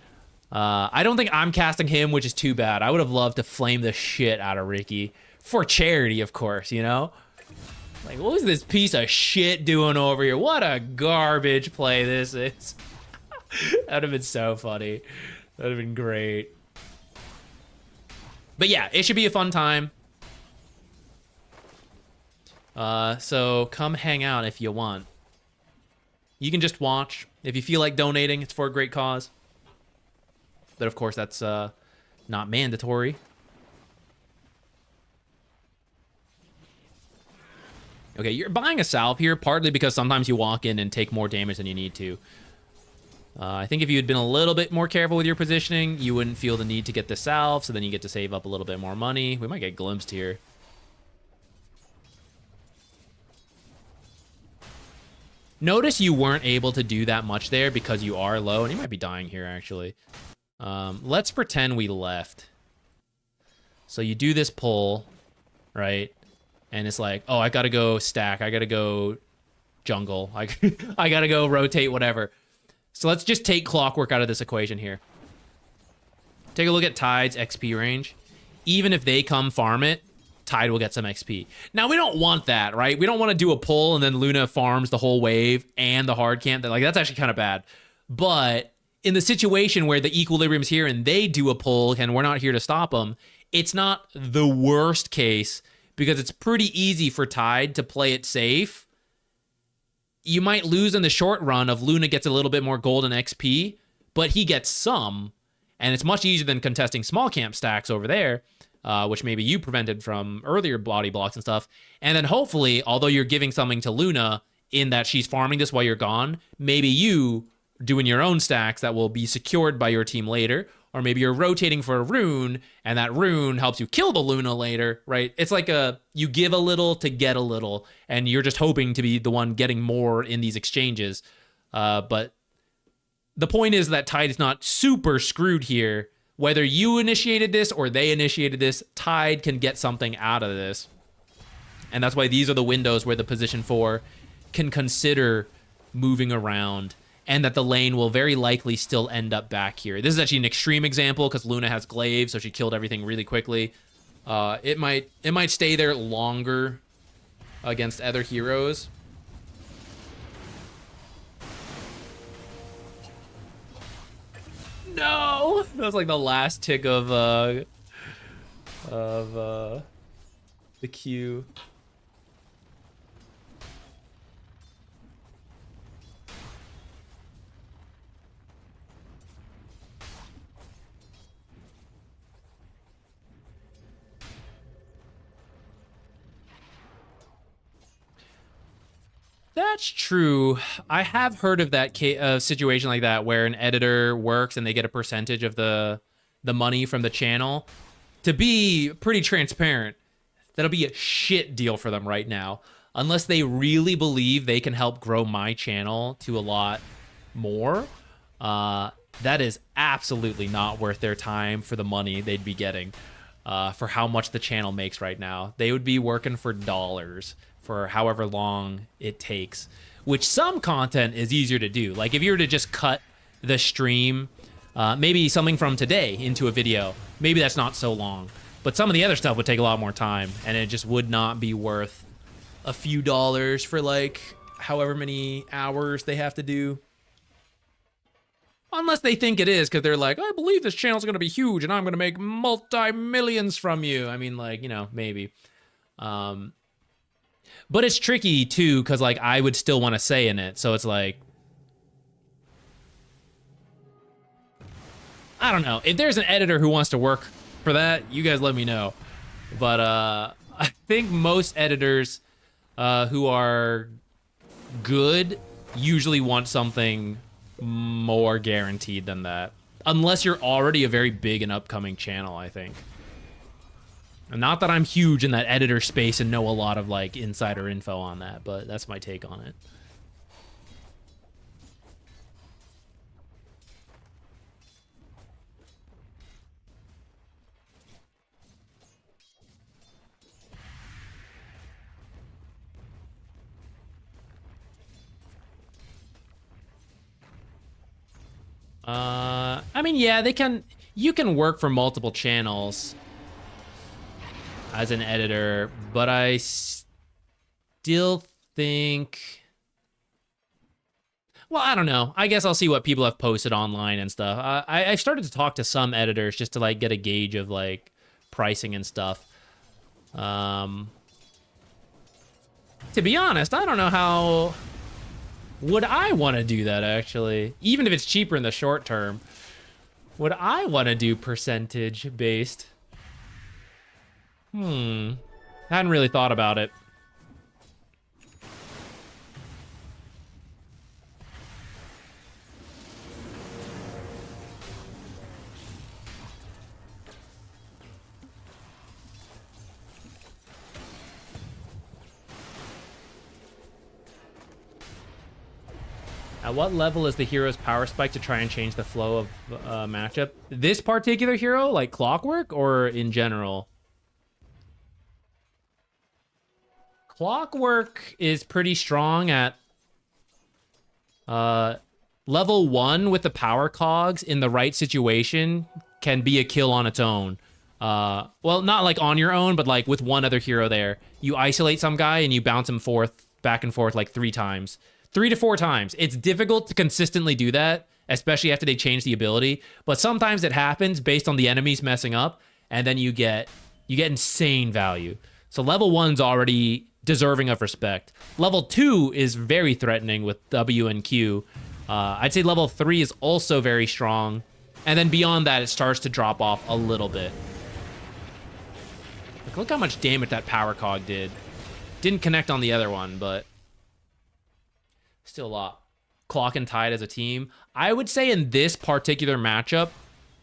I don't think I'm casting him, which is too bad. I would have loved to flame the shit out of Ricky. For charity, of course, you know? Like, what was this piece of shit doing over here? What a garbage play this is. That would have been so funny. That would have been great. But yeah, it should be a fun time. So come hang out if you want. You can just watch. If you feel like donating, it's for a great cause. But of course, that's not mandatory. Okay, you're buying a salve here, partly because sometimes you walk in and take more damage than you need to. I think if you had been a little bit more careful with your positioning, you wouldn't feel the need to get the salve, so then you get to save up a little bit more money. We might get glimpsed here. Notice you weren't able to do that much there because you are low, and you might be dying here, actually. Let's pretend we left. So you do this pull, right? And it's like, oh, I gotta go stack. I gotta go jungle. I gotta go rotate, whatever. So let's just take Clockwerk out of this equation here. Take a look at Tide's XP range. Even if they come farm it, Tide will get some XP. Now, we don't want that, right? We don't want to do a pull and then Luna farms the whole wave and the hard camp. Like, that's actually kind of bad. But in the situation where the equilibrium's here and they do a pull and we're not here to stop them, it's not the worst case because it's pretty easy for Tide to play it safe. You might lose in the short run if Luna gets a little bit more golden XP, but he gets some, and it's much easier than contesting small camp stacks over there. Which maybe you prevented from earlier body blocks and stuff. And then hopefully, although you're giving something to Luna in that she's farming this while you're gone, maybe you doing your own stacks that will be secured by your team later. Or maybe you're rotating for a rune, and that rune helps you kill the Luna later, right? It's like you give a little to get a little, and you're just hoping to be the one getting more in these exchanges. But the point is that Tide is not super screwed here. Whether you initiated this or they initiated this, Tide can get something out of this. And that's why these are the windows where the position 4 can consider moving around, and that the lane will very likely still end up back here. This is actually an extreme example because Luna has glaive, so she killed everything really quickly. It might stay there longer against other heroes. No! That was like the last tick of the Q. That's true. I have heard of that situation like that where an editor works and they get a percentage of the money from the channel. To be pretty transparent, that'll be a shit deal for them right now. Unless they really believe they can help grow my channel to a lot more, that is absolutely not worth their time for the money they'd be getting for how much the channel makes right now. They would be working for dollars for however long it takes, which some content is easier to do. Like if you were to just cut the stream, maybe something from today into a video, maybe that's not so long. But some of the other stuff would take a lot more time, and it just would not be worth a few dollars for like however many hours they have to do. Unless they think it is, because they're like, I believe this channel's going to be huge and I'm going to make multi-millions from you. I mean, like, you know, maybe. But it's tricky, too, because, like, I would still want to say in it. So it's like, I don't know. If there's an editor who wants to work for that, you guys let me know. But I think most editors who are good usually want something more guaranteed than that. Unless you're already a very big and upcoming channel, I think. And not that I'm huge in that editor space and know a lot of like insider info on that, but that's my take on it. I mean, yeah, you can work for multiple channels as an editor, but I still think, well, I don't know. I guess I'll see what people have posted online and stuff. I've started to talk to some editors just to like get a gauge of like pricing and stuff. To be honest, I don't know how would I want to do that actually, even if it's cheaper in the short term. Would I want to do percentage based? I hadn't really thought about it. At what level is the hero's power spike to try and change the flow of matchup? This particular hero, like Clockwerk, or in general? Clockwerk is pretty strong at level 1 with the power cogs in the right situation can be a kill on its own. Well, not like on your own, but like with one other hero there. You isolate some guy and you bounce him back and forth like 3 times. 3 to 4 times. It's difficult to consistently do that, especially after they change the ability. But sometimes it happens based on the enemies messing up, and then you get insane value. So level 1's already deserving of respect. Level 2 is very threatening with W and Q. I'd say level 3 is also very strong. And then beyond that, it starts to drop off a little bit. Like, look how much damage that power cog did. Didn't connect on the other one, but still a lot. Clock and Tide as a team. I would say in this particular matchup,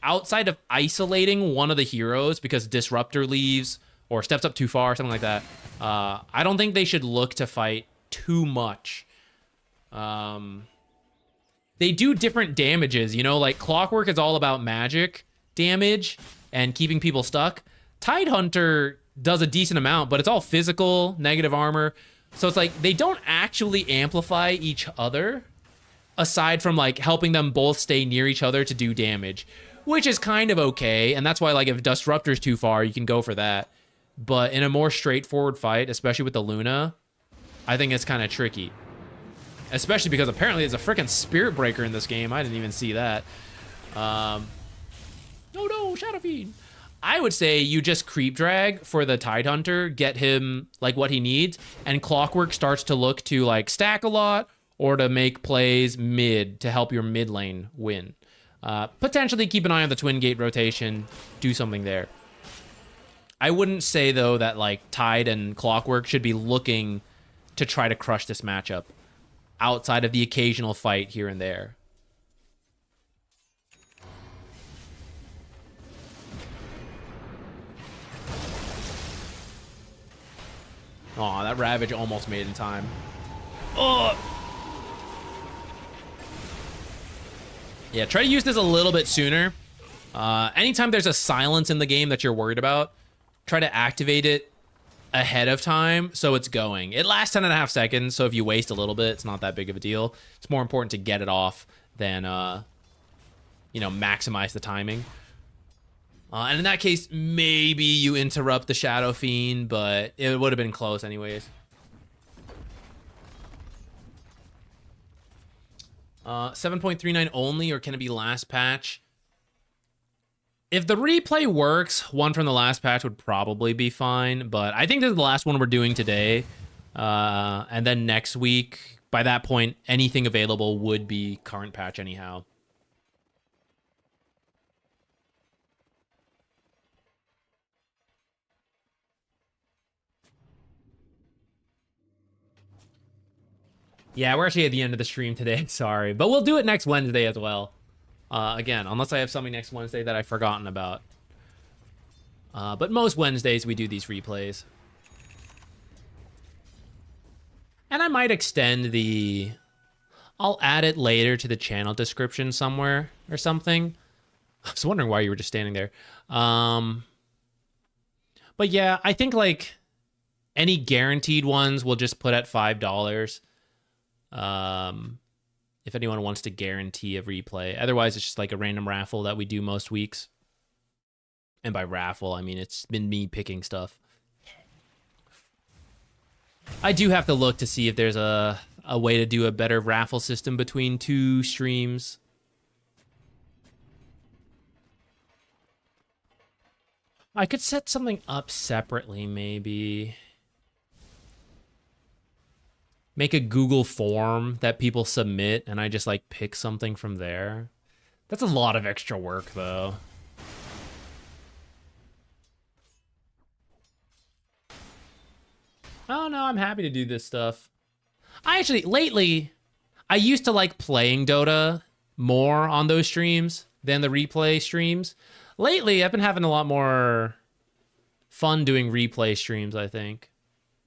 outside of isolating one of the heroes because Disruptor leaves or steps up too far, something like that, I don't think they should look to fight too much. They do different damages, you know, like Clockwerk is all about magic damage and keeping people stuck. Tidehunter does a decent amount, but it's all physical, negative armor. So it's like they don't actually amplify each other aside from like helping them both stay near each other to do damage, which is kind of okay. And that's why like if Disruptor's too far, you can go for that. But in a more straightforward fight, especially with the Luna, I think it's kind of tricky. Especially because apparently there's a freaking Spirit Breaker in this game. I didn't even see that. No, no, Shadow Fiend. I would say you just creep drag for the Tidehunter, get him like what he needs, and Clockwerk starts to look to like stack a lot or to make plays mid to help your mid lane win. Potentially keep an eye on the Twin Gate rotation, do something there. I wouldn't say though that like Tide and Clockwerk should be looking to try to crush this matchup outside of the occasional fight here and there. Aw, that Ravage almost made it in time. Oh! Yeah, try to use this a little bit sooner. Anytime there's a silence in the game that you're worried about, try to activate it ahead of time so it's going. It lasts 10.5 seconds, so if you waste a little bit, it's not that big of a deal. It's more important to get it off than, you know, maximize the timing. And in that case, maybe you interrupt the Shadow Fiend, but it would have been close anyways. 7.39 only, or can it be last patch? If the replay works, one from the last patch would probably be fine, but I think this is the last one we're doing today. And then next week, by that point, anything available would be current patch anyhow. Yeah, we're actually at the end of the stream today. Sorry. But we'll do it next Wednesday as well. Again, unless I have something next Wednesday that I've forgotten about. But most Wednesdays we do these replays. And I might extend the... I'll add it later to the channel description somewhere or something. I was wondering why you were just standing there. But yeah, I think like any guaranteed ones we'll just put at $5. If anyone wants to guarantee a replay. Otherwise, it's just like a random raffle that we do most weeks. And by raffle, I mean it's been me picking stuff. I do have to look to see if there's a way to do a better raffle system between two streams. I could set something up separately, maybe. Make a Google form that people submit, and I just, like, pick something from there. That's a lot of extra work, though. Oh, no, I'm happy to do this stuff. I actually, lately, I used to like playing Dota more on those streams than the replay streams. Lately, I've been having a lot more fun doing replay streams, I think.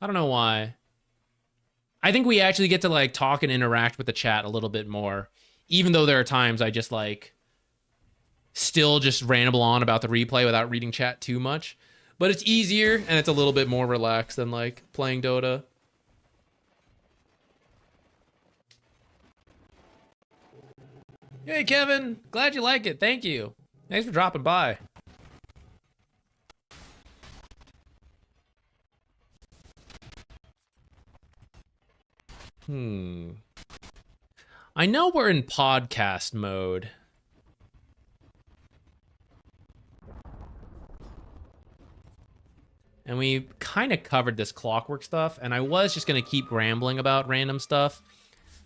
I don't know why. I think we actually get to like talk and interact with the chat a little bit more, even though there are times I just like still just ramble on about the replay without reading chat too much. But it's easier and it's a little bit more relaxed than like playing Dota. Hey Kevin, glad you like it. Thank you. Thanks for dropping by. I know we're in podcast mode. And we kind of covered this Clockwerk stuff, and I was just going to keep rambling about random stuff.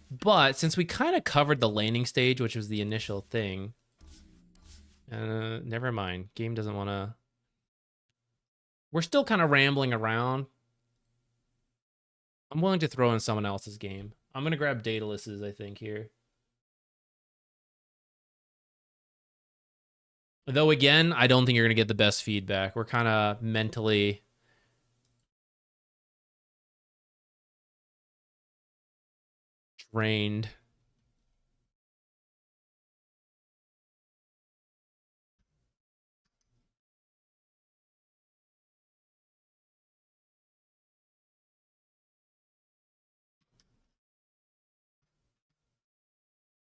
But since we kind of covered the laning stage, which was the initial thing, never mind. Game doesn't want to... We're still kind of rambling around. I'm willing to throw in someone else's game. I'm going to grab Daedalus's, I think, here. Though, again, I don't think you're going to get the best feedback. We're kind of mentally... drained.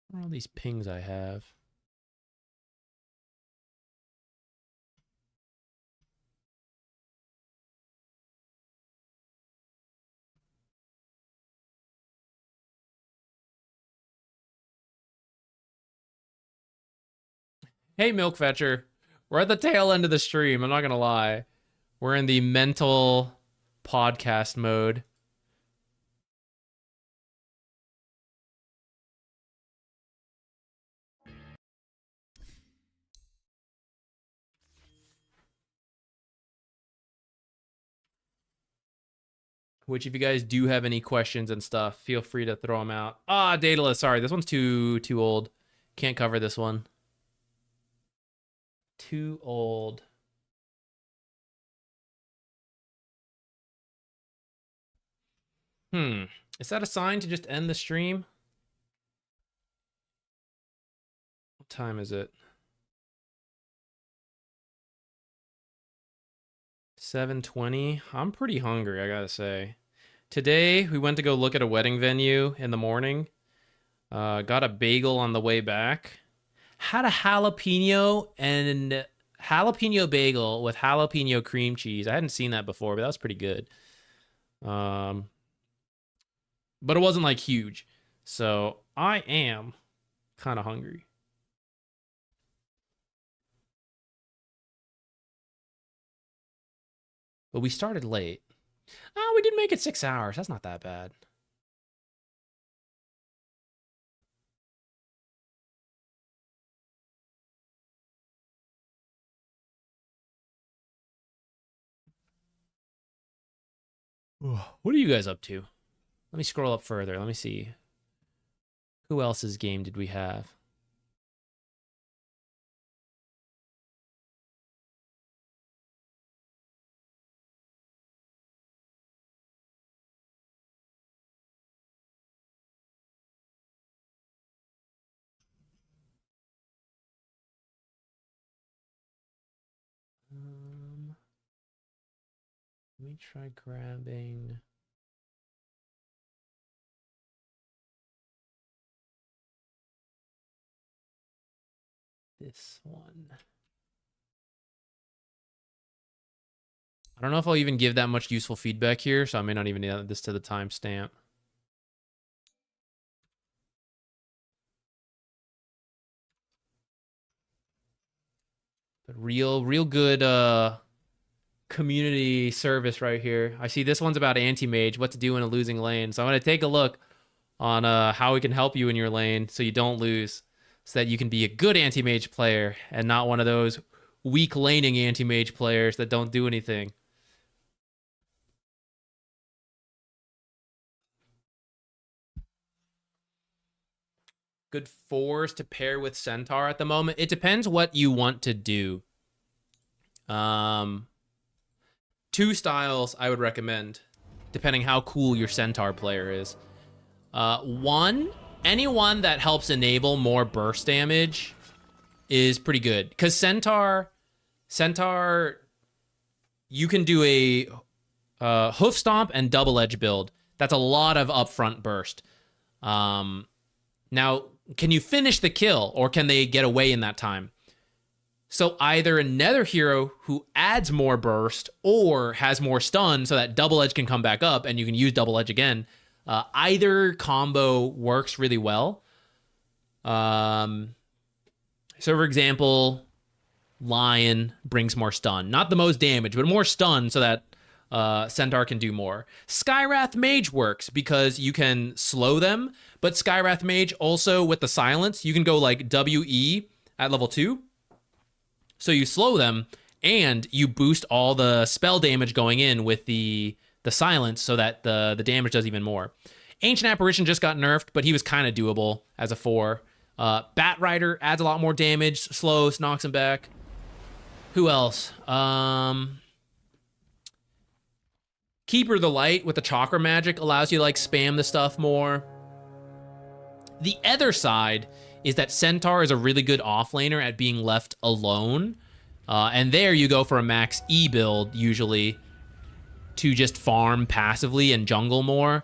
What are all these pings I have? I Hey, Milk Fetcher. We're at the tail end of the stream. I'm not going to lie. We're in the mental podcast mode. Which, if you guys do have any questions and stuff, feel free to throw them out. Ah, Daedalus. Sorry, this one's too old. Can't cover this one. Too old. Is that a sign to just end the stream? What time is it? 7:20. I'm pretty hungry, I gotta say. Today, we went to go look at a wedding venue in the morning. Got a bagel on the way back. Had a jalapeno bagel with jalapeno cream cheese. I hadn't seen that before, but that was pretty good. But it wasn't like huge. So I am kind of hungry. But we started late. Oh, we did make it 6 hours. That's not that bad. What are you guys up to? Let me scroll up further. Let me see. Who else's game did we have? Let me try grabbing this one. I don't know if I'll even give that much useful feedback here, so I may not even add this to the timestamp. But real good community service right here. I see this one's about Antimage, what to do in a losing lane. So I'm going to take a look on how we can help you in your lane so you don't lose, so that you can be a good Antimage player and not one of those weak laning Antimage players that don't do anything. Good fours to pair with Centaur at the moment. It depends what you want to do. Two styles I would recommend, depending how cool your Centaur player is. One, anyone that helps enable more burst damage is pretty good. Because Centaur, you can do a hoof stomp and double edge build. That's a lot of upfront burst. Now, can you finish the kill, or can they get away in that time? So either another hero who adds more burst or has more stun so that double edge can come back up and you can use double edge again. Either combo works really well. So for example, Lion brings more stun. Not the most damage, but more stun so that Centaur can do more. Skywrath Mage works because you can slow them, but Skywrath Mage also with the silence, you can go like WE at level 2. So you slow them, and you boost all the spell damage going in with the silence so that the damage does even more. Ancient Apparition just got nerfed, but he was kind of doable as a 4. Bat Rider adds a lot more damage, slows, knocks him back. Who else? Keeper of the Light with the Chakra Magic allows you to like spam the stuff more. The other side is that Centaur is a really good offlaner at being left alone. And there you go for a max E build, usually, to just farm passively and jungle more.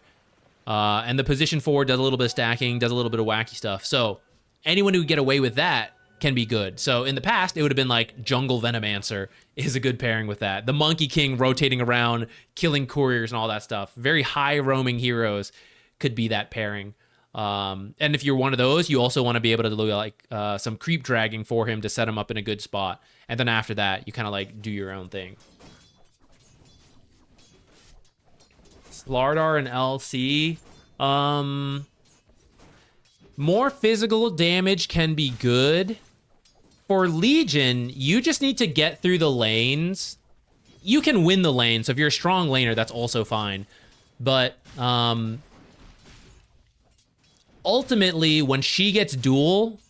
And the position 4 does a little bit of stacking, does a little bit of wacky stuff. So anyone who can get away with that can be good. So in the past, it would have been like Jungle Venomancer is a good pairing with that. The Monkey King rotating around, killing couriers and all that stuff. Very high roaming heroes could be that pairing. And if you're one of those, you also want to be able to do like some creep dragging for him to set him up in a good spot. And then after that, you kind of like do your own thing. Slardar and LC. More physical damage can be good. For Legion, you just need to get through the lanes. You can win the lane, so if you're a strong laner, that's also fine. But ultimately, when she gets duel,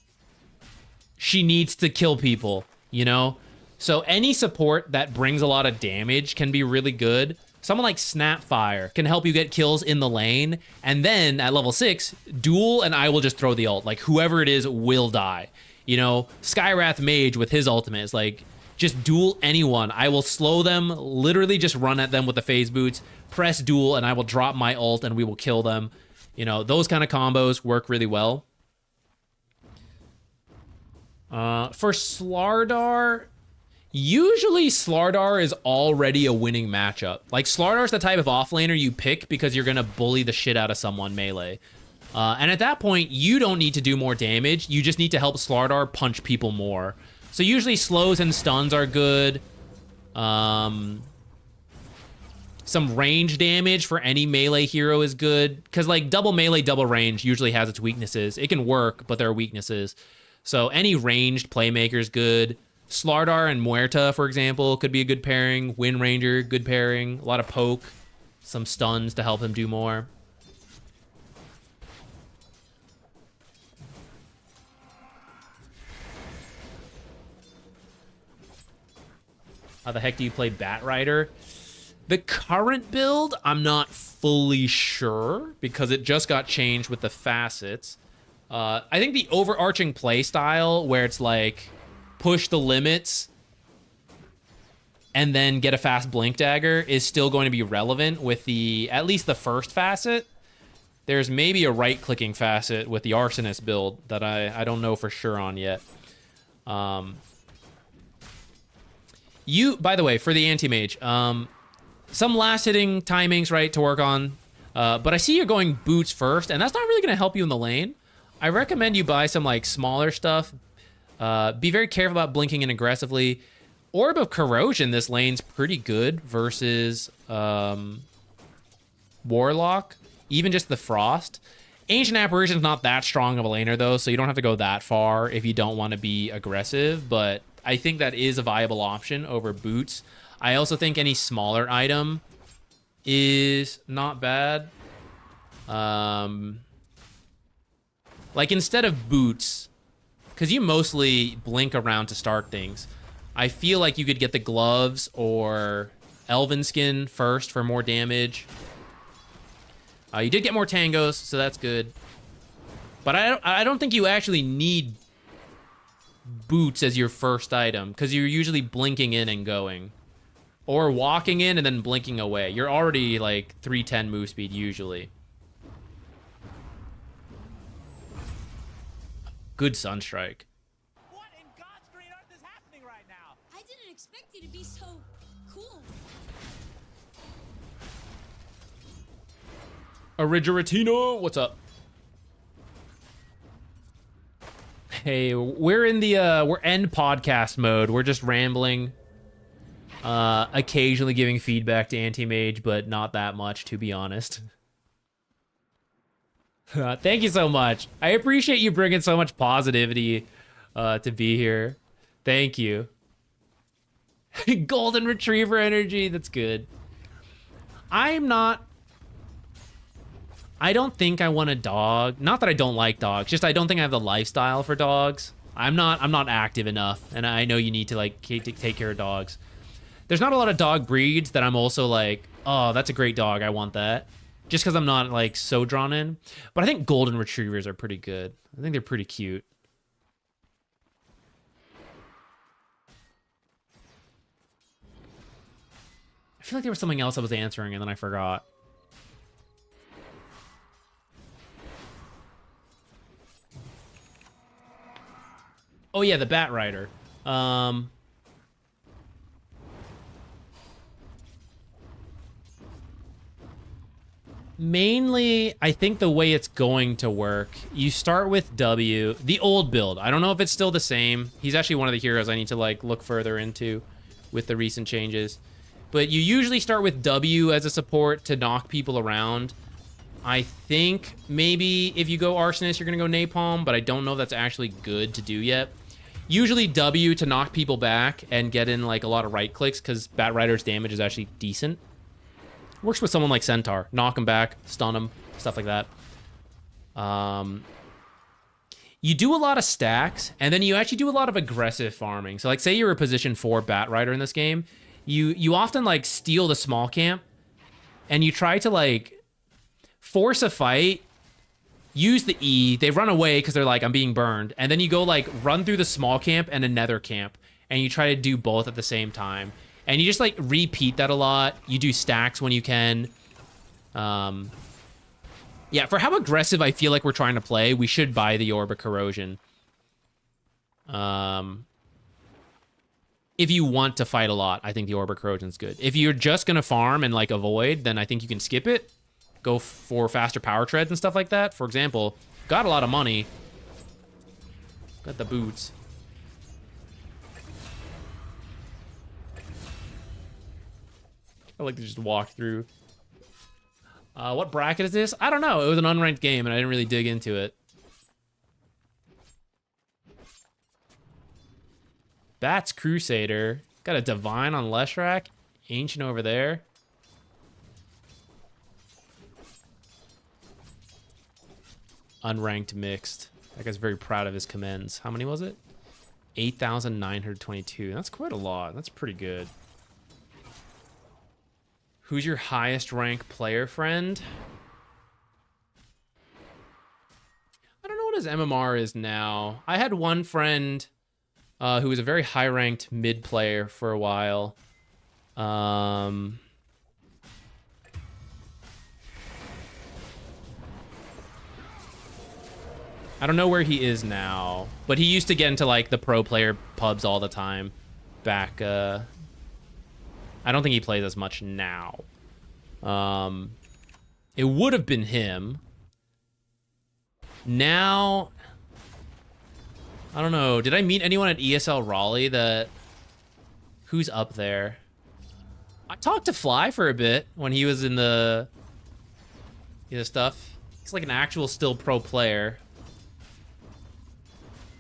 she needs to kill people, you know? So any support that brings a lot of damage can be really good. Someone like Snapfire can help you get kills in the lane, and then at level 6, duel and I will just throw the ult. Like, whoever it is will die. You know, Skywrath Mage with his ultimate is like, just duel anyone. I will slow them, literally just run at them with the phase boots, press duel, and I will drop my ult and we will kill them. You know, those kind of combos work really well. For Slardar, usually Slardar is already a winning matchup. Like, Slardar's the type of offlaner you pick because you're going to bully the shit out of someone melee. And at that point, you don't need to do more damage. You just need to help Slardar punch people more. So usually slows and stuns are good. Some range damage for any melee hero is good. Because, like, double melee, double range usually has its weaknesses. It can work, but there are weaknesses. So any ranged playmaker is good. Slardar and Muerta, for example, could be a good pairing. Wind Ranger, good pairing. A lot of poke. Some stuns to help him do more. How the heck do you play Batrider? The current build, I'm not fully sure because it just got changed with the facets. I think the overarching play style where it's like push the limits and then get a fast blink dagger is still going to be relevant with the at least the first facet. There's maybe a right-clicking facet with the Arsonist build that I don't know for sure on yet. By the way, for the Antimage, some last-hitting timings, right, to work on. But I see you're going boots first, and that's not really going to help you in the lane. I recommend you buy some, like, smaller stuff. Be very careful about blinking in aggressively. Orb of Corrosion, this lane's pretty good versus Warlock. Even just the Frost. Ancient Apparition's not that strong of a laner, though, so you don't have to go that far if you don't want to be aggressive, but I think that is a viable option over boots. I also think any smaller item is not bad. Like, instead of boots, because you mostly blink around to start things, I feel like you could get the gloves or Elven Skin first for more damage. You did get more tangos, so that's good. But I don't think you actually need boots as your first item, because you're usually blinking in and going. Or walking in and then blinking away. You're already, like, 310 move speed, usually. Good Sunstrike. What in God's green earth is happening right now? I didn't expect you to be so cool. Origiratino, what's up? Hey, we're in the we're end podcast mode. We're just rambling, occasionally giving feedback to Antimage, but not that much, to be honest. Thank you so much. I appreciate you bringing so much positivity to be here. Thank you. Golden Retriever energy, that's good. I don't think I want a dog. Not that I don't like dogs, just I don't think I have the lifestyle for dogs. I'm not active enough, and I know you need to, like, take care of dogs. There's not a lot of dog breeds that I'm also like, oh, that's a great dog, I want that. Just because I'm not, like, so drawn in. But I think Golden Retrievers are pretty good. I think they're pretty cute. I feel like there was something else I was answering and then I forgot. Oh yeah, the Batrider. Mainly, I think the way it's going to work, you start with W, the old build. I don't know if it's still the same. He's actually one of the heroes I need to like look further into with the recent changes. But you usually start with W as a support to knock people around. I think maybe if you go Arsonist, you're going to go Napalm, but I don't know if that's actually good to do yet. Usually W to knock people back and get in like a lot of right clicks because Bat Rider's damage is actually decent. Works with someone like Centaur. Knock him back, stun him, stuff like that. You do a lot of stacks, and then you actually do a lot of aggressive farming. So like say you're a position 4 Bat Rider in this game, you often like steal the small camp, and you try to like force a fight, use the E, they run away because they're like, I'm being burned, and then you go like run through the small camp and a nether camp, and you try to do both at the same time. And you just like repeat that a lot. You do stacks when you can. Yeah, for how aggressive I feel like we're trying to play, we should buy the Orb of Corrosion. If you want to fight a lot, I think the Orb of Corrosion's good. If you're just gonna farm and like avoid, then I think you can skip it. Go for faster power treads and stuff like that. For example, got a lot of money. Got the boots. I like to just walk through. What bracket is this? I don't know. It was an unranked game, and I didn't really dig into it. Bats Crusader. Got a Divine on Leshrac. Ancient over there. Unranked mixed. That guy's very proud of his commends. How many was it? 8,922. That's quite a lot. That's pretty good. Who's your highest rank player friend? I don't know what his MMR is now. I had one friend who was a very high ranked mid player for a while. I don't know where he is now, but he used to get into like the pro player pubs all the time back I don't think he plays as much now. It would have been him. Now, I don't know. Did I meet anyone at ESL Raleigh that... Who's up there? I talked to Fly for a bit when he was in the stuff. He's like an actual still pro player.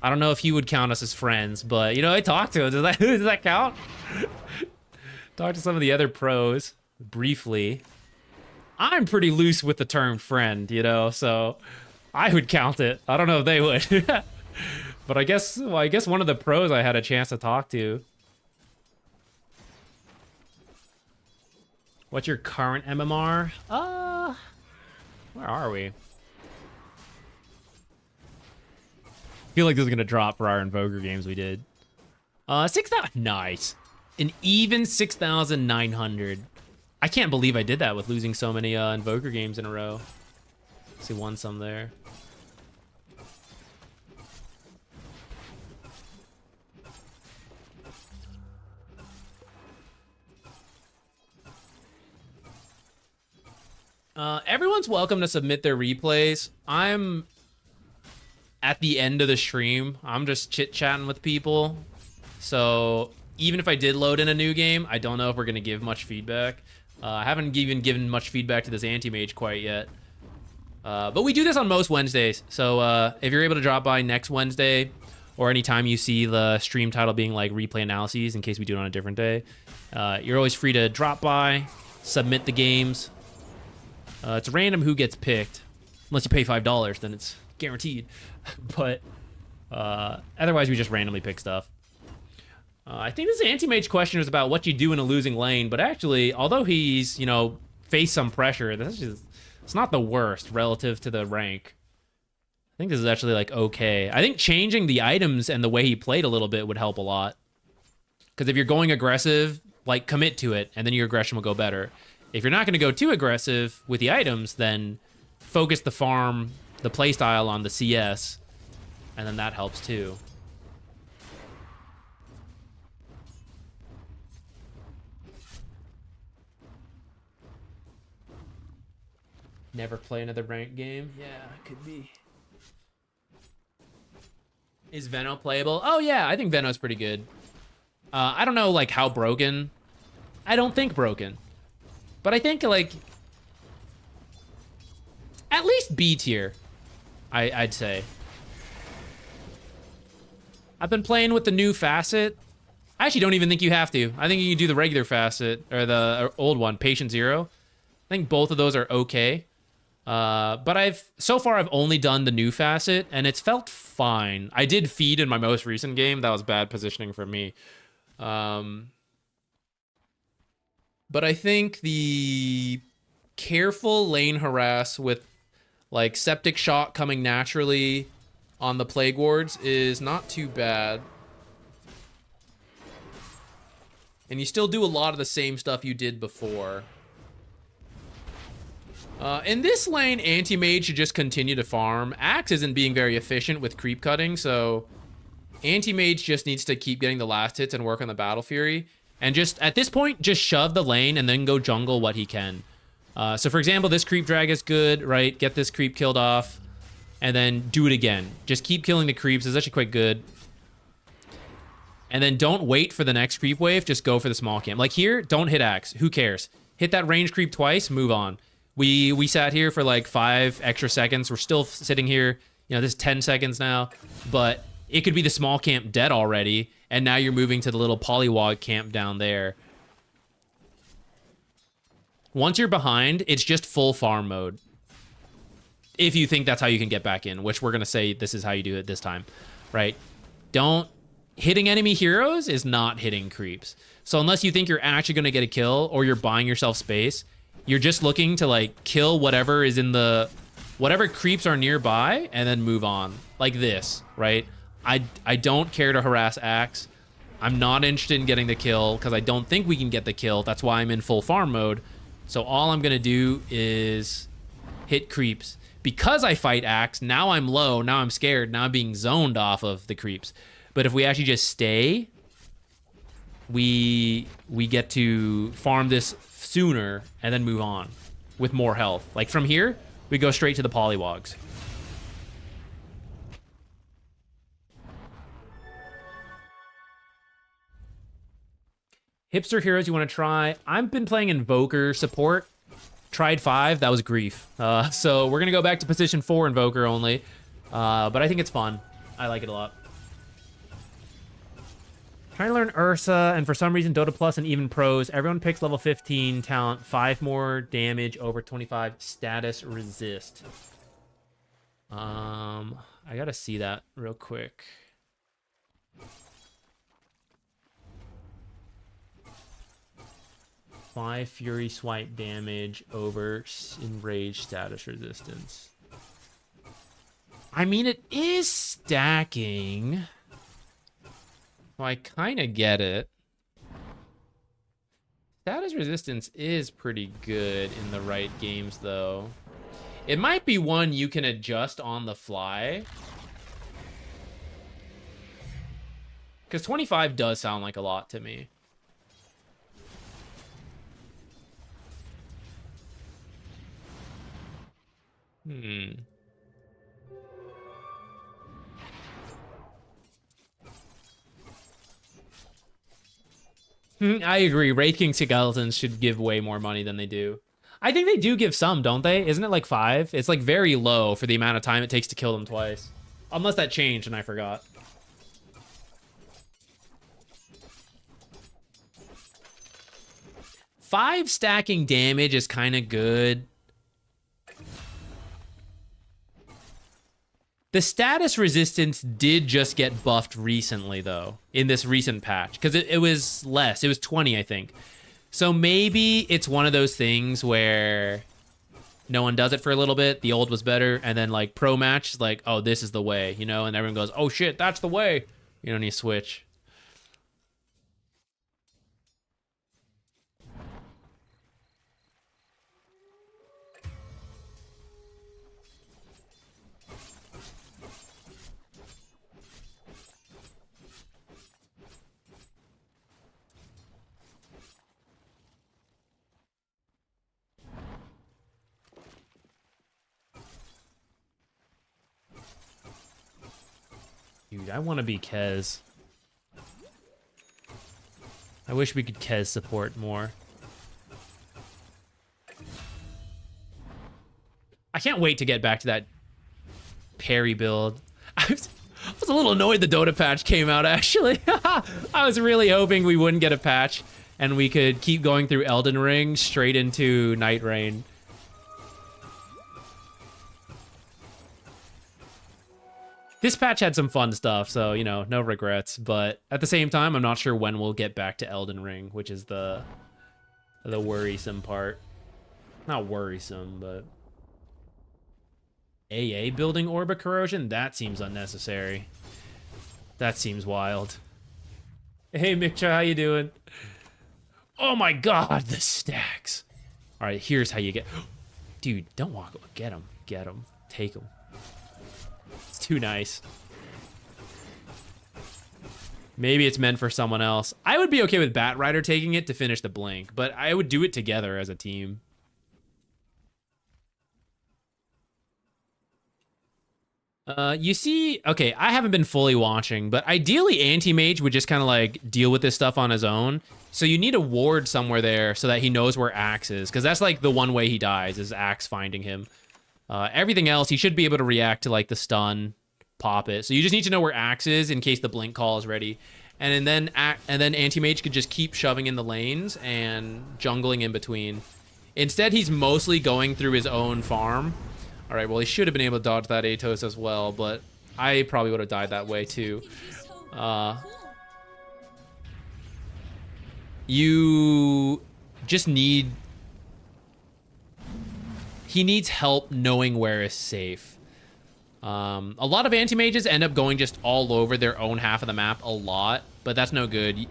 I don't know if he would count us as friends, but, you know, I talked to him. Does that count? Talk to some of the other pros briefly. I'm pretty loose with the term friend, you know, so I would count it. I don't know if they would. But I guess one of the pros I had a chance to talk to. What's your current MMR? Where are we? I feel like this is gonna drop for our Invoker games we did. 6,000. Nice. An even 6,900. I can't believe I did that with losing so many Invoker games in a row. See, won some there. Everyone's welcome to submit their replays. I'm at the end of the stream. I'm just chit-chatting with people. So even if I did load in a new game, I don't know if we're going to give much feedback. I haven't even given much feedback to this Antimage quite yet. But we do this on most Wednesdays. So if you're able to drop by next Wednesday, or anytime you see the stream title being like replay analyses, in case we do it on a different day, you're always free to drop by, submit the games. It's random who gets picked. Unless you pay $5, then it's guaranteed. But otherwise, we just randomly pick stuff. I think this Antimage question was about what you do in a losing lane, but actually, although he's, you know, faced some pressure, it's not the worst relative to the rank. I think this is actually, like, okay. I think changing the items and the way he played a little bit would help a lot. Because if you're going aggressive, like, commit to it, and then your aggression will go better. If you're not going to go too aggressive with the items, then focus the farm, the playstyle on the CS, and then that helps too. Never play another ranked game. Yeah, could be. Is Veno playable? Oh yeah, I think Veno's pretty good. I don't know like how broken. I don't think broken, but I think like at least B tier. I'd say. I've been playing with the new facet. I actually don't even think you have to. I think you can do the regular facet or the old one, Patient Zero. I think both of those are okay. But so far I've only done the new facet and it's felt fine. I did feed in my most recent game. That was bad positioning for me. But I think the careful lane harass with like Septic Shock coming naturally on the Plague Wards is not too bad. And you still do a lot of the same stuff you did before. In this lane, Antimage should just continue to farm. Axe isn't being very efficient with creep cutting, so Antimage just needs to keep getting the last hits and work on the Battle Fury. And just, at this point, just shove the lane and then go jungle what he can. So for example, this creep drag is good, right? Get this creep killed off, and then do it again. Just keep killing the creeps. It's actually quite good. And then don't wait for the next creep wave. Just go for the small camp. Like here, don't hit Axe. Who cares? Hit that range creep twice, move on. We sat here for like 5 extra seconds. We're still sitting here. You know, this is 10 seconds now. But it could be the small camp dead already. And now you're moving to the little polywog camp down there. Once you're behind, it's just full farm mode. If you think that's how you can get back in, which we're going to say this is how you do it this time, right? Hitting enemy heroes is not hitting creeps. So unless you think you're actually going to get a kill or you're buying yourself space, you're just looking to like kill whatever is in whatever creeps are nearby and then move on like this, right? I don't care to harass Axe. I'm not interested in getting the kill because I don't think we can get the kill. That's why I'm in full farm mode. So all I'm going to do is hit creeps. Because I fight Axe, now I'm low, now I'm scared, now I'm being zoned off of the creeps. But if we actually just stay, we get to farm this sooner and then move on with more health. Like from here, we go straight to the polywogs. Hipster heroes you want to try? I've been playing Invoker support. Tried 5, that was grief. So we're gonna go back to position 4 Invoker only. But I think it's fun. I like it a lot. Trying to learn Ursa, and for some reason Dota Plus and even pros, everyone picks level 15 talent, 5 more damage over 25 status resist. I gotta see that real quick. Five Fury Swipe damage over Enraged status resistance. I mean, it is stacking. So I kind of get it. Status resistance is pretty good in the right games, though. It might be one you can adjust on the fly. Because 25 does sound like a lot to me. I agree. Wraith King Skeletons should give way more money than they do. I think they do give some, don't they? Isn't it like 5? It's like very low for the amount of time it takes to kill them twice. Unless that changed and I forgot. Five stacking damage is kind of good. The status resistance did just get buffed recently, though, in this recent patch, because it was less. It was 20, I think. So maybe it's one of those things where no one does it for a little bit. The old was better, and then like pro match is like, oh, this is the way, you know, and everyone goes, oh shit, that's the way. You don't need to switch. Dude, I want to be Kez. I wish we could Kez support more. I can't wait to get back to that parry build. I was a little annoyed the Dota patch came out, actually. I was really hoping we wouldn't get a patch and we could keep going through Elden Ring straight into Night Rain. This patch had some fun stuff, so, you know, no regrets. But at the same time, I'm not sure when we'll get back to Elden Ring, which is the worrisome part. Not worrisome, but... AA building Orbit Corrosion? That seems unnecessary. That seems wild. Hey, Mikcha, how you doing? Oh my god, the stacks. All right, here's how you get... Dude, don't walk... Get him. Get him. Take him. It's too nice. Maybe it's meant for someone else. I would be okay with Bat Rider taking it to finish the Blink, but I would do it together as a team. You see, okay, I haven't been fully watching, but ideally Antimage would just kind of like deal with this stuff on his own. So you need a ward somewhere there so that he knows where Axe is, because that's like the one way he dies is Axe finding him. Everything else, he should be able to react to like the stun, pop it. So you just need to know where Axe is in case the blink call is ready. And then Antimage could just keep shoving in the lanes and jungling in between. Instead, he's mostly going through his own farm. All right, well, he should have been able to dodge that Atos as well, but I probably would have died that way too. You just need... He needs help knowing where is safe. A lot of anti-mages end up going just all over their own half of the map a lot, but that's no good.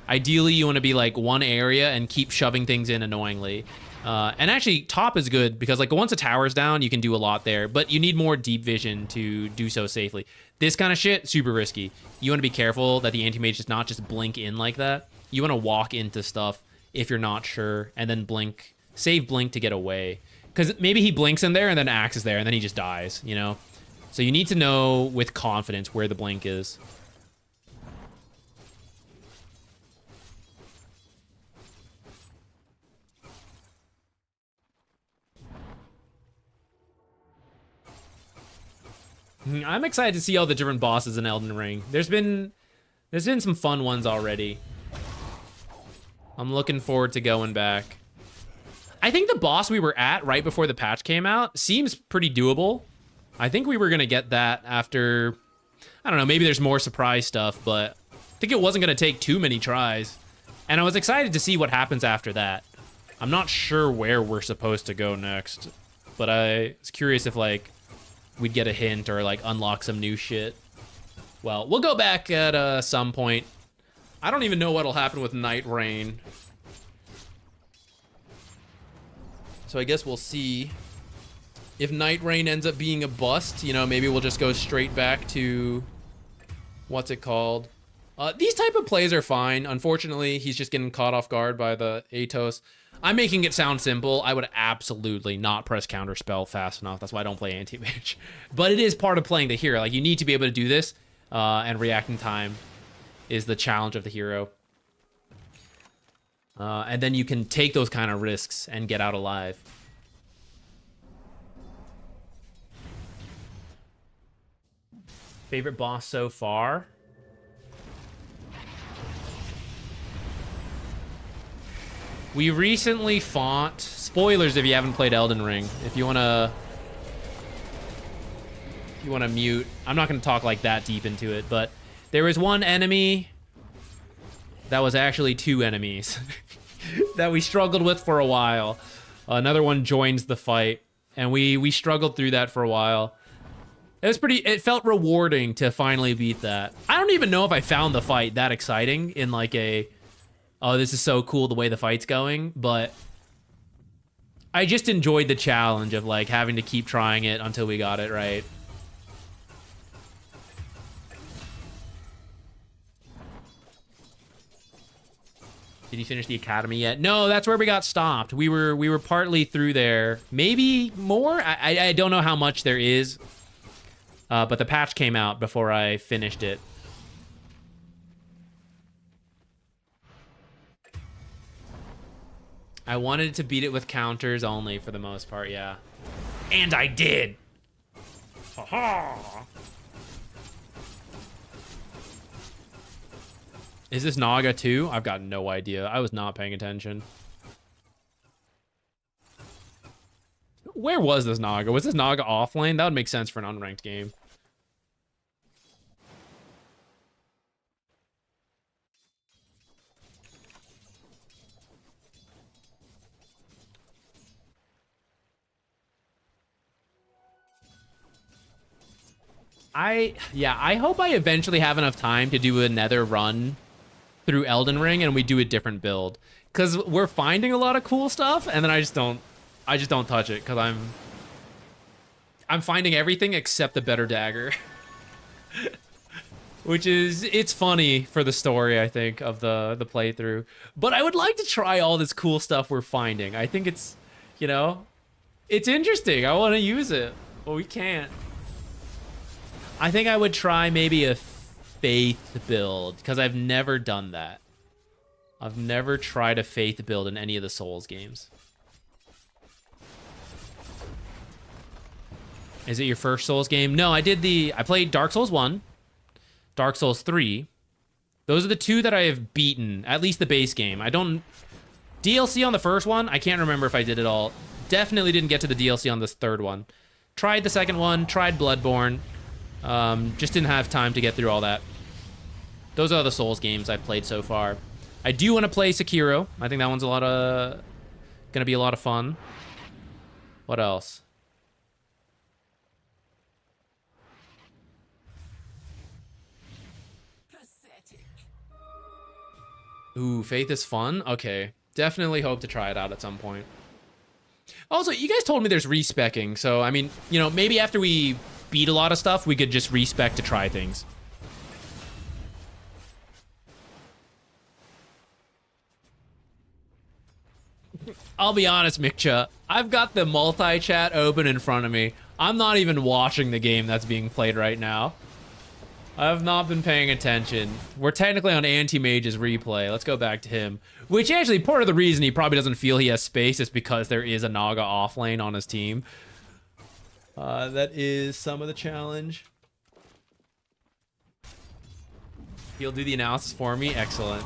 Ideally, you want to be like one area and keep shoving things in annoyingly. And actually, top is good because like once a tower's down, you can do a lot there, but you need more deep vision to do so safely. This kind of shit, super risky. You want to be careful that the anti-mage does not just blink in like that. You want to walk into stuff if you're not sure, and then blink, save blink to get away. Because maybe he blinks in there and then Axe is there and then he just dies, you know? So you need to know with confidence where the blink is. I'm excited to see all the different bosses in Elden Ring. There's been some fun ones already. I'm looking forward to going back. I think the boss we were at right before the patch came out seems pretty doable. I think we were gonna get that after, I don't know, maybe there's more surprise stuff, but I think it wasn't gonna take too many tries. And I was excited to see what happens after that. I'm not sure where we're supposed to go next, but I was curious if like we'd get a hint or like unlock some new shit. Well, we'll go back at some point. I don't even know what'll happen with Night Rain. So I guess we'll see if Night Rain ends up being a bust. You know, maybe we'll just go straight back to, what's it called? These type of plays are fine. Unfortunately, he's just getting caught off guard by the Atos. I'm making it sound simple. I would absolutely not press counterspell fast enough. That's why I don't play anti-mage. But it is part of playing the hero. Like, you need to be able to do this, and reacting time is the challenge of the hero. And then you can take those kind of risks and get out alive. Favorite boss so far? We recently fought... Spoilers if you haven't played Elden Ring. If you wanna mute. I'm not gonna talk like that deep into it, but there was one enemy that was actually two enemies that we struggled with for a while. Another one joins the fight, and we struggled through that for a while. It felt rewarding to finally beat that. I don't even know if I found the fight that exciting in like a, oh, this is so cool the way the fight's going, but I just enjoyed the challenge of like having to keep trying it until we got it right. Did you finish the academy yet? No, that's where we got stopped. We were partly through there. Maybe more? I don't know how much there is. But the patch came out before I finished it. I wanted to beat it with counters only for the most part, yeah. And I did! Ha-ha! Is this Naga too? I've got no idea. I was not paying attention. Where was this Naga? Was this Naga offlane? That would make sense for an unranked game. I hope I eventually have enough time to do another run through Elden Ring and we do a different build. Cause we're finding a lot of cool stuff and then I just don't touch it because I'm finding everything except the better dagger. Which is, it's funny for the story, I think, of the playthrough. But I would like to try all this cool stuff we're finding. I think it's, you know, it's interesting. I want to use it, but we can't. I think I would try maybe a faith build because I've never done that. I've never tried a faith build in any of the Souls games. Is it your first Souls game? No, I played Dark Souls 1, Dark Souls 3. Those are the two that I have beaten, at least the base game. DLC on the first one, I can't remember if I did it all. Definitely didn't get to the DLC on this third one. Tried the second one, tried Bloodborne. Just didn't have time to get through all that. Those are the Souls games I've played so far. I do want to play Sekiro. I think that one's gonna be a lot of fun. What else? Ooh, Faith is fun? Okay. Definitely hope to try it out at some point. Also, you guys told me there's respecking, so, I mean, you know, maybe after we beat a lot of stuff, we could just respec to try things. I'll be honest, Mikcha. I've got the multi-chat open in front of me. I'm not even watching the game that's being played right now. I have not been paying attention. We're technically on Antimage's replay. Let's go back to him. Which actually, part of the reason he probably doesn't feel he has space is because there is a Naga offlane on his team. That is some of the challenge. He'll do the analysis for me. Excellent.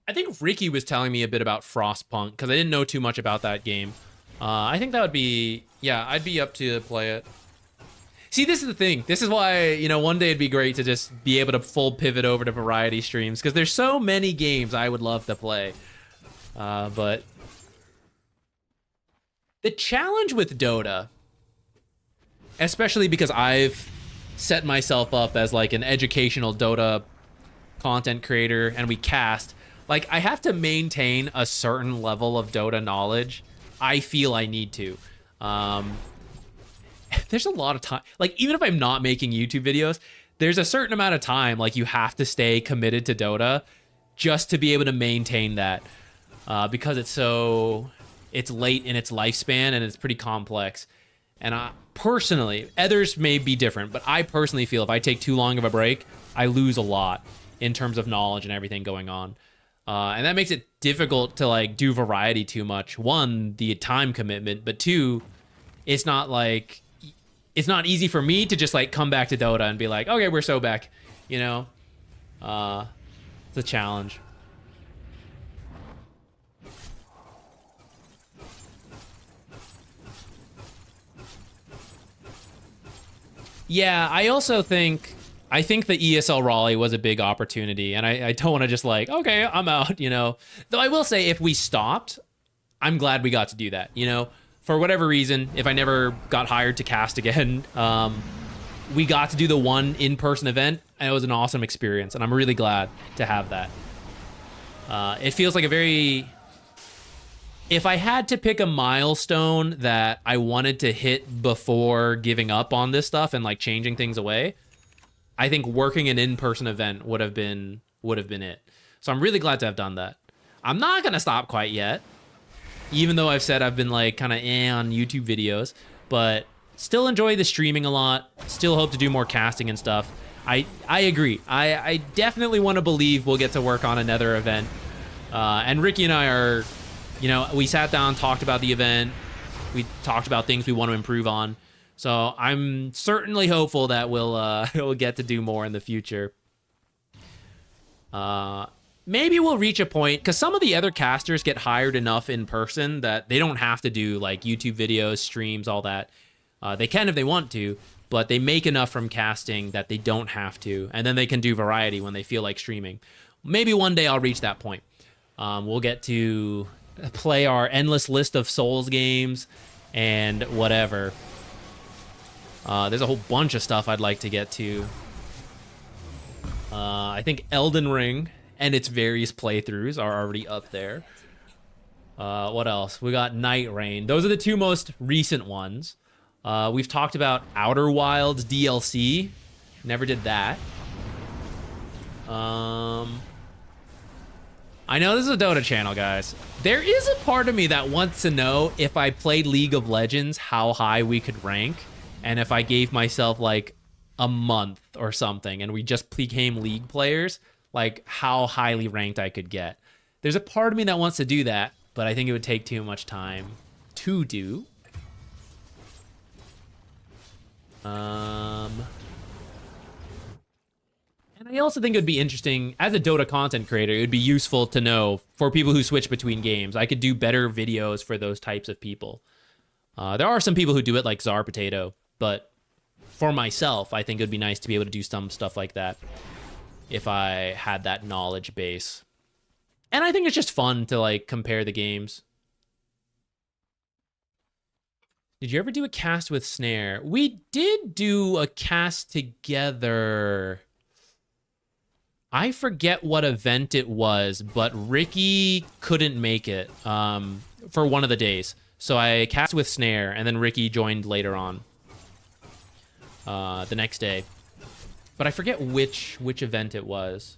I think Ricky was telling me a bit about Frostpunk because I didn't know too much about that game. I think that would be, yeah, I'd be up to play it. See, this is the thing. This is why, you know, one day it'd be great to just be able to full pivot over to variety streams because there's so many games I would love to play. But the challenge with Dota, especially because I've set myself up as like an educational Dota content creator and we cast, like I have to maintain a certain level of Dota knowledge. I feel I need to. There's a lot of time, like even if I'm not making YouTube videos, there's a certain amount of time like you have to stay committed to Dota just to be able to maintain that because it's late in its lifespan and it's pretty complex. And I personally, others may be different, but I personally feel if I take too long of a break, I lose a lot in terms of knowledge and everything going on. And that makes it difficult to like do variety too much. One, the time commitment, but two, it's not easy for me to just like come back to Dota and be like, okay, we're so back, you know? It's a challenge. Yeah, I think the ESL Raleigh was a big opportunity, and I don't want to just like, okay, I'm out, you know? Though I will say, if we stopped, I'm glad we got to do that, you know? For whatever reason, if I never got hired to cast again, we got to do the one in-person event, and it was an awesome experience, and I'm really glad to have that. It feels like a very... If I had to pick a milestone that I wanted to hit before giving up on this stuff and like changing things away, I think working an in-person event would have been it. So I'm really glad to have done that. I'm not gonna stop quite yet, even though I've said I've been like kind of on YouTube videos, but still enjoy the streaming a lot. Still hope to do more casting and stuff. I agree. I definitely want to believe we'll get to work on another event. And Ricky and I are, you know, we sat down, talked about the event. We talked about things we want to improve on. So I'm certainly hopeful that we'll get to do more in the future. Maybe we'll reach a point, because some of the other casters get hired enough in person that they don't have to do like YouTube videos, streams, all that. They can if they want to, but they make enough from casting that they don't have to, and then they can do variety when they feel like streaming. Maybe one day I'll reach that point. We'll get to play our endless list of Souls games and whatever. There's a whole bunch of stuff I'd like to get to. I think Elden Ring and its various playthroughs are already up there. What else? We got Night Rain. Those are the two most recent ones. We've talked about Outer Wilds DLC. Never did that. I know this is a Dota channel, guys. There is a part of me that wants to know if I played League of Legends, how high we could rank. And if I gave myself like a month or something and we just became League players, like how highly ranked I could get. There's a part of me that wants to do that, but I think it would take too much time to do. And I also think it would be interesting, as a Dota content creator, it would be useful to know for people who switch between games. I could do better videos for those types of people. There are some people who do it like Czar Potato, but for myself, I think it would be nice to be able to do some stuff like that if I had that knowledge base. And I think it's just fun to like compare the games. Did you ever do a cast with Snare? We did do a cast together. I forget what event it was, but Ricky couldn't make it for one of the days. So I cast with Snare, and then Ricky joined later on the next day. But I forget which event it was.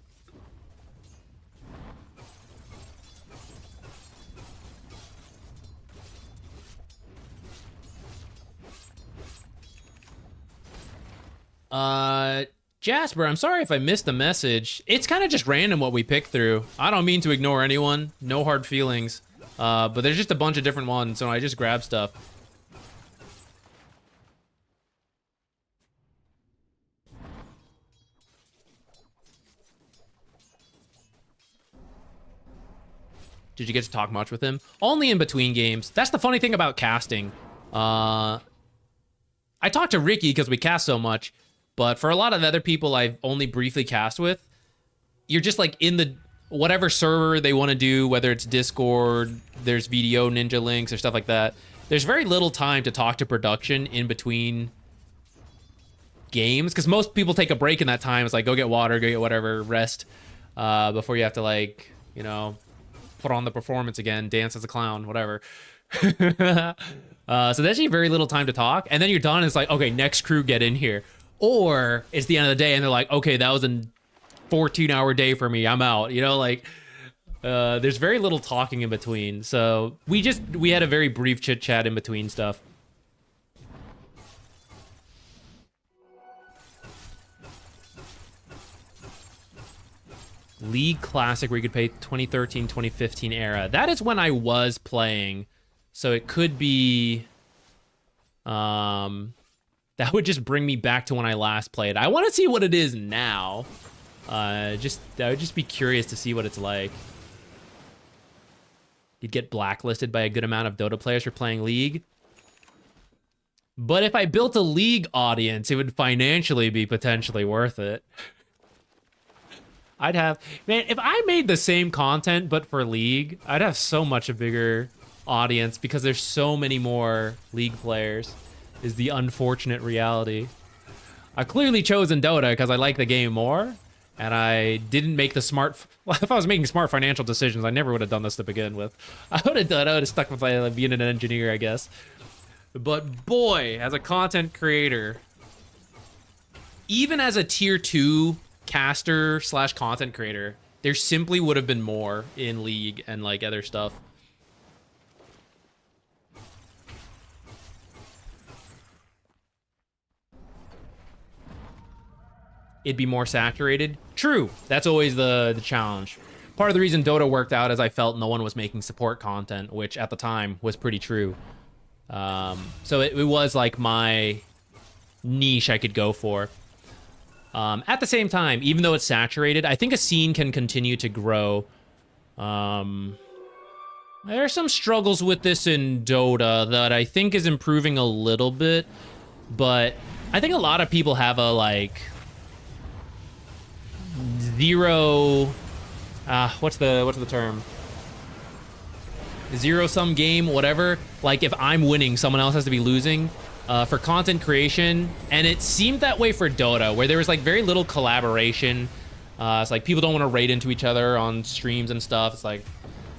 Jasper, I'm sorry if I missed the message. It's kind of just random what we picked through. I don't mean to ignore anyone. No hard feelings. But there's just a bunch of different ones, so I just grab stuff. Did you get to talk much with him? Only in between games. That's the funny thing about casting. I talked to Ricky because we cast so much, but for a lot of the other people I've only briefly cast with, you're just like in the whatever server they want to do, whether it's Discord, there's VDO Ninja links or stuff like that. There's very little time to talk to production in between games, because most people take a break in that time. It's like, go get water, go get whatever, rest, before you have to, like, you know, put on the performance again, dance as a clown, whatever. So there's actually very little time to talk, and then you're done. And it's like, okay, next crew, get in here. Or it's the end of the day and they're like, okay, that was a 14-hour day for me, I'm out. You know, like, there's very little talking in between. So we had a very brief chit chat in between stuff. League Classic, where you could pay 2013, 2015 era. That is when I was playing. So it could be, that would just bring me back to when I last played. I want to see what it is now. I would just be curious to see what it's like. You'd get blacklisted by a good amount of Dota players for playing League. But if I built a League audience, it would financially be potentially worth it. Man, if I made the same content but for League, I'd have so much a bigger audience because there's so many more League players, is the unfortunate reality. I clearly chosen Dota because I like the game more, and I didn't make the smart... Well, if I was making smart financial decisions, I never would have done this to begin with. I would have stuck with like, being an engineer, I guess. But boy, as a content creator, even as a tier 2 caster / content creator, There simply would have been more in League and like other stuff. It'd be more saturated. True. That's always the challenge. Part of the reason Dota worked out is I felt no one was making support content, which at the time was pretty true. So it was like my niche I could go for. At the same time, even though it's saturated, I think a scene can continue to grow. There are some struggles with this in Dota that I think is improving a little bit, but I think a lot of people have a like zero, what's the term? Zero-sum game, whatever. Like if I'm winning, someone else has to be losing. For content creation, and it seemed that way for Dota, where there was like very little collaboration. It's like people don't want to raid into each other on streams and stuff. It's like,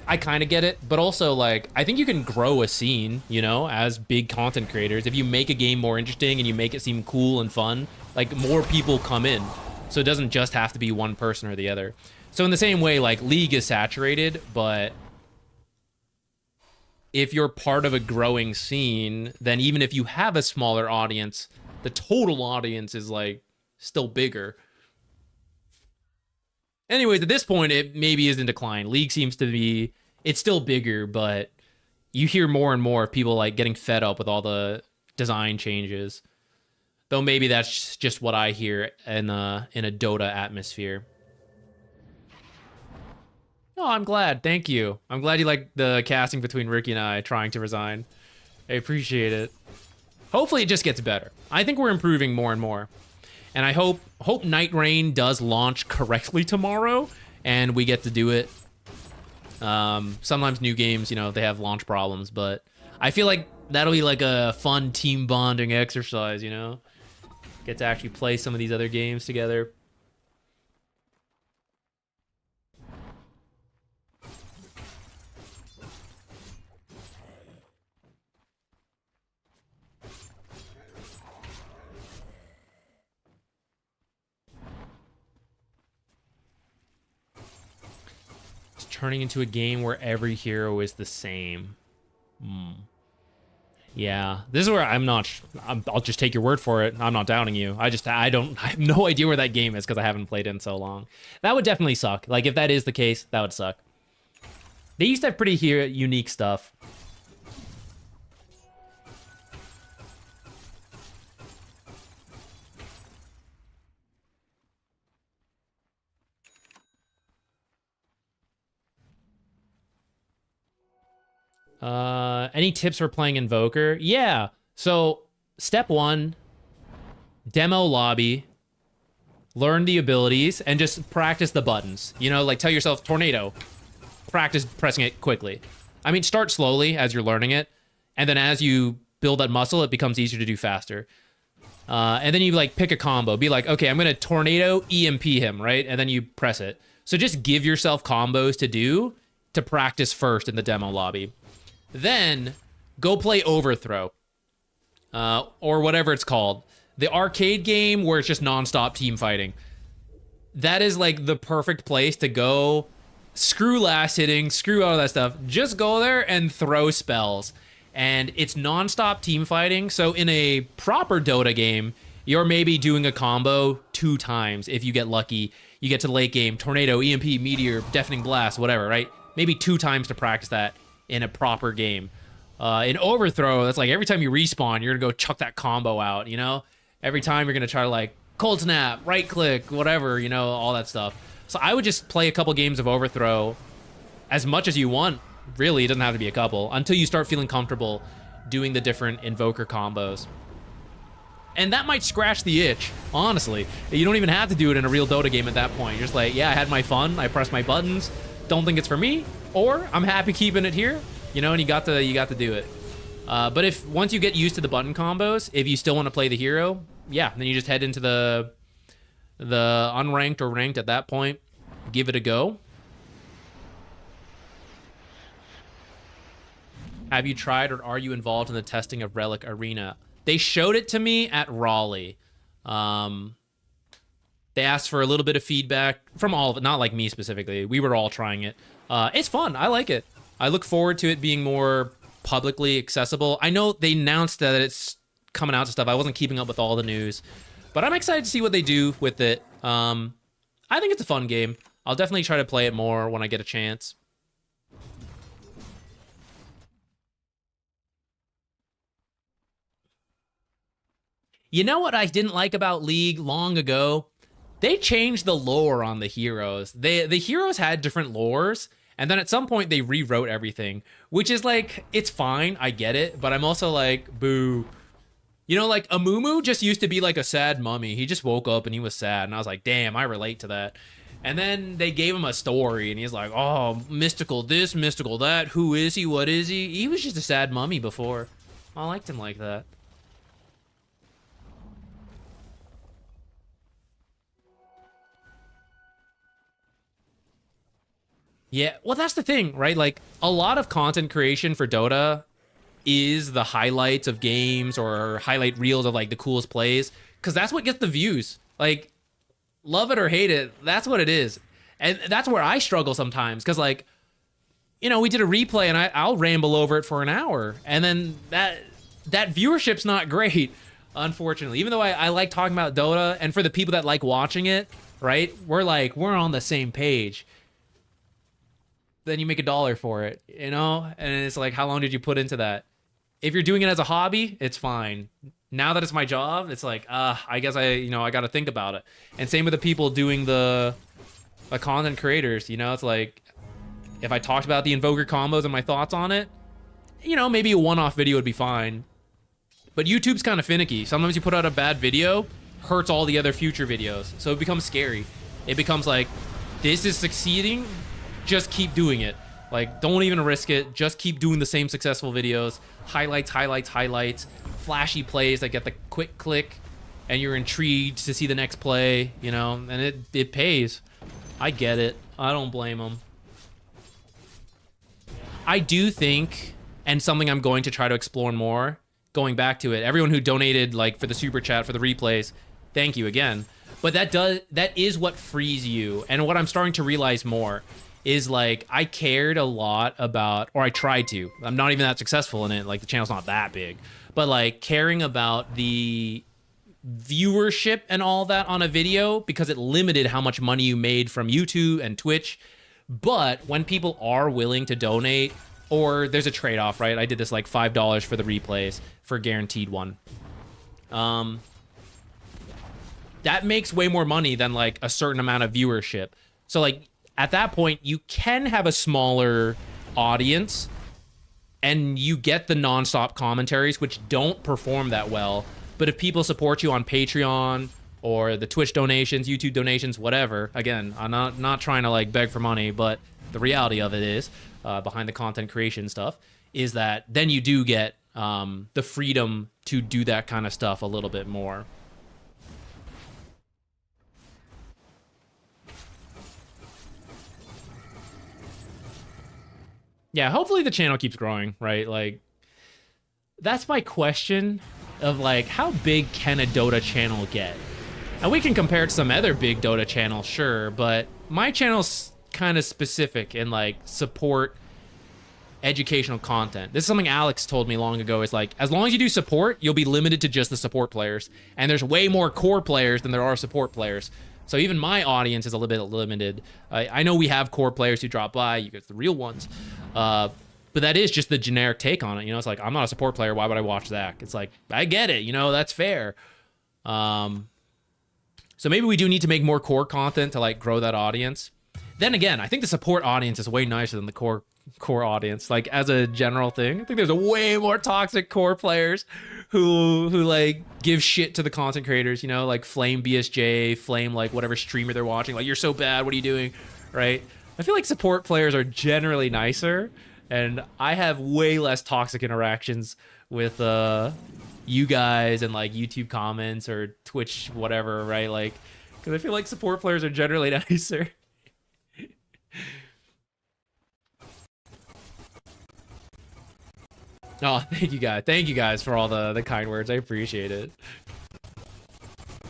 I kind of get it, but also like I think you can grow a scene, you know, as big content creators. If you make a game more interesting and you make it seem cool and fun, like more people come in. So it doesn't just have to be one person or the other. So in the same way, like League is saturated, but if you're part of a growing scene, then even if you have a smaller audience, the total audience is like still bigger. Anyways, at this point, it maybe is in decline. League seems to be, it's still bigger, but you hear more and more of people like getting fed up with all the design changes. Though maybe that's just what I hear in a Dota atmosphere. Oh, I'm glad. Thank you. I'm glad you like the casting between Ricky and I trying to resign. I appreciate it. Hopefully it just gets better. I think we're improving more and more. And I hope Night Rain does launch correctly tomorrow and we get to do it. Sometimes new games, you know, they have launch problems, but I feel like that'll be like a fun team bonding exercise, you know? Get to actually play some of these other games together. Turning into a game where every hero is the same. Yeah, this is where I'll just take your word for it. I'm not doubting you. I have no idea where that game is because I haven't played it in so long. That would definitely suck. Like if that is the case, that would suck. They used to have pretty unique stuff. Any tips for playing Invoker? Yeah. So step 1, demo lobby, learn the abilities, and just practice the buttons. You know, like tell yourself tornado. Practice pressing it quickly. I mean, start slowly as you're learning it, and then as you build that muscle, it becomes easier to do faster. And then you like pick a combo. Be like, okay, I'm gonna tornado EMP him, right? And then you press it. So just give yourself combos to do to practice first in the demo lobby. Then go play Overthrow, or whatever it's called. The arcade game where it's just nonstop team fighting. That is like the perfect place to go. Screw last hitting, screw all of that stuff. Just go there and throw spells. And it's nonstop team fighting. So in a proper Dota game, you're maybe doing a combo 2 times. If you get lucky, you get to the late game, tornado, EMP, meteor, deafening blast, whatever, right? Maybe 2 times to practice that in a proper game. In Overthrow, that's like every time you respawn, you're gonna go chuck that combo out, you know? Every time you're gonna try to like cold snap, right click, whatever, you know, all that stuff. So I would just play a couple games of Overthrow as much as you want. Really, it doesn't have to be a couple until you start feeling comfortable doing the different Invoker combos. And that might scratch the itch, honestly. You don't even have to do it in a real Dota game at that point. You're just like, yeah, I had my fun, I pressed my buttons, don't think it's for me, or I'm happy keeping it here, you know, and you got to do it. But if once you get used to the button combos, if you still want to play the hero, yeah, then you just head into the unranked or ranked at that point, give it a go. Have you tried or are you involved in the testing of Relic Arena? They showed it to me at Raleigh. They asked for a little bit of feedback from all of it, not like me specifically. We were all trying it. It's fun. I like it. I look forward to it being more publicly accessible. I know they announced that it's coming out to stuff. I wasn't keeping up with all the news, but I'm excited to see what they do with it. I think it's a fun game. I'll definitely try to play it more when I get a chance. You know what I didn't like about League long ago? They changed the lore on the heroes. The heroes had different lores, and then at some point they rewrote everything, which is like, it's fine, I get it, but I'm also like, boo. You know, like Amumu just used to be like a sad mummy. He just woke up and he was sad, and I was like, damn, I relate to that. And then they gave him a story, and he's like, oh, mystical this, mystical that, who is he, what is he? He was just a sad mummy before. I liked him like that. Yeah, well, that's the thing, right? Like, a lot of content creation for Dota is the highlights of games or highlight reels of, like, the coolest plays, because that's what gets the views. Like, love it or hate it, that's what it is. And that's where I struggle sometimes, because, like, you know, we did a replay, and I'll ramble over it for an hour, and then that viewership's not great, unfortunately. Even though I like talking about Dota, and for the people that like watching it, right, we're on the same page. Then you make $1 for it, you know? And it's like, how long did you put into that? If you're doing it as a hobby, it's fine. Now that it's my job, it's like, I guess I got to think about it. And same with the people doing the content creators, you know? It's like, if I talked about the Invoker combos and my thoughts on it, you know, maybe a one-off video would be fine. But YouTube's kind of finicky. Sometimes you put out a bad video, hurts all the other future videos. So it becomes scary. It becomes like, this is succeeding, just keep doing it. Like, don't even risk it. Just keep doing the same successful videos. Highlights, highlights, highlights. Flashy plays that get the quick click, and you're intrigued to see the next play, you know? And it pays. I get it. I don't blame them. I do think, and something I'm going to try to explore more, going back to it, everyone who donated, like, for the super chat, for the replays, thank you again. But that is what frees you. And what I'm starting to realize more is, like, I cared a lot about, or I tried to. I'm not even that successful in it. Like, the channel's not that big. But, like, caring about the viewership and all that on a video, because it limited how much money you made from YouTube and Twitch. But when people are willing to donate, or there's a trade-off, right? I did this, like, $5 for the replays for guaranteed one. That makes way more money than, like, a certain amount of viewership. So, like, at that point, you can have a smaller audience, and you get the non-stop commentaries, which don't perform that well. But if people support you on Patreon or the Twitch donations, YouTube donations, whatever, again, I'm not trying to, like, beg for money, but the reality of it is, behind the content creation stuff, is that then you do get the freedom to do that kind of stuff a little bit more. Yeah, hopefully the channel keeps growing, right? Like, that's my question of, like, how big can a Dota channel get? And we can compare it to some other big Dota channels, sure, but my channel's kind of specific in, like, support educational content. This is something Alex told me long ago, is like, as long as you do support, you'll be limited to just the support players. And there's way more core players than there are support players. So even my audience is a little bit limited. I know we have core players who drop by, you get the real ones. But that is just the generic take on it. You know, it's like, I'm not a support player, why would I watch Zach? It's like, I get it, you know, that's fair. So maybe we do need to make more core content to, like, grow that audience. Then again, I think the support audience is way nicer than the core audience. Like, as a general thing, I think there's a way more toxic core players who like give shit to the content creators, you know, like flame BSJ, flame, like, whatever streamer they're watching, like, you're so bad, what are you doing, right? I feel like support players are generally nicer, and I have way less toxic interactions with you guys and, like, YouTube comments or Twitch whatever, right? Like, because I feel like support players are generally nicer. Oh, thank you guys for all the kind words. I appreciate it.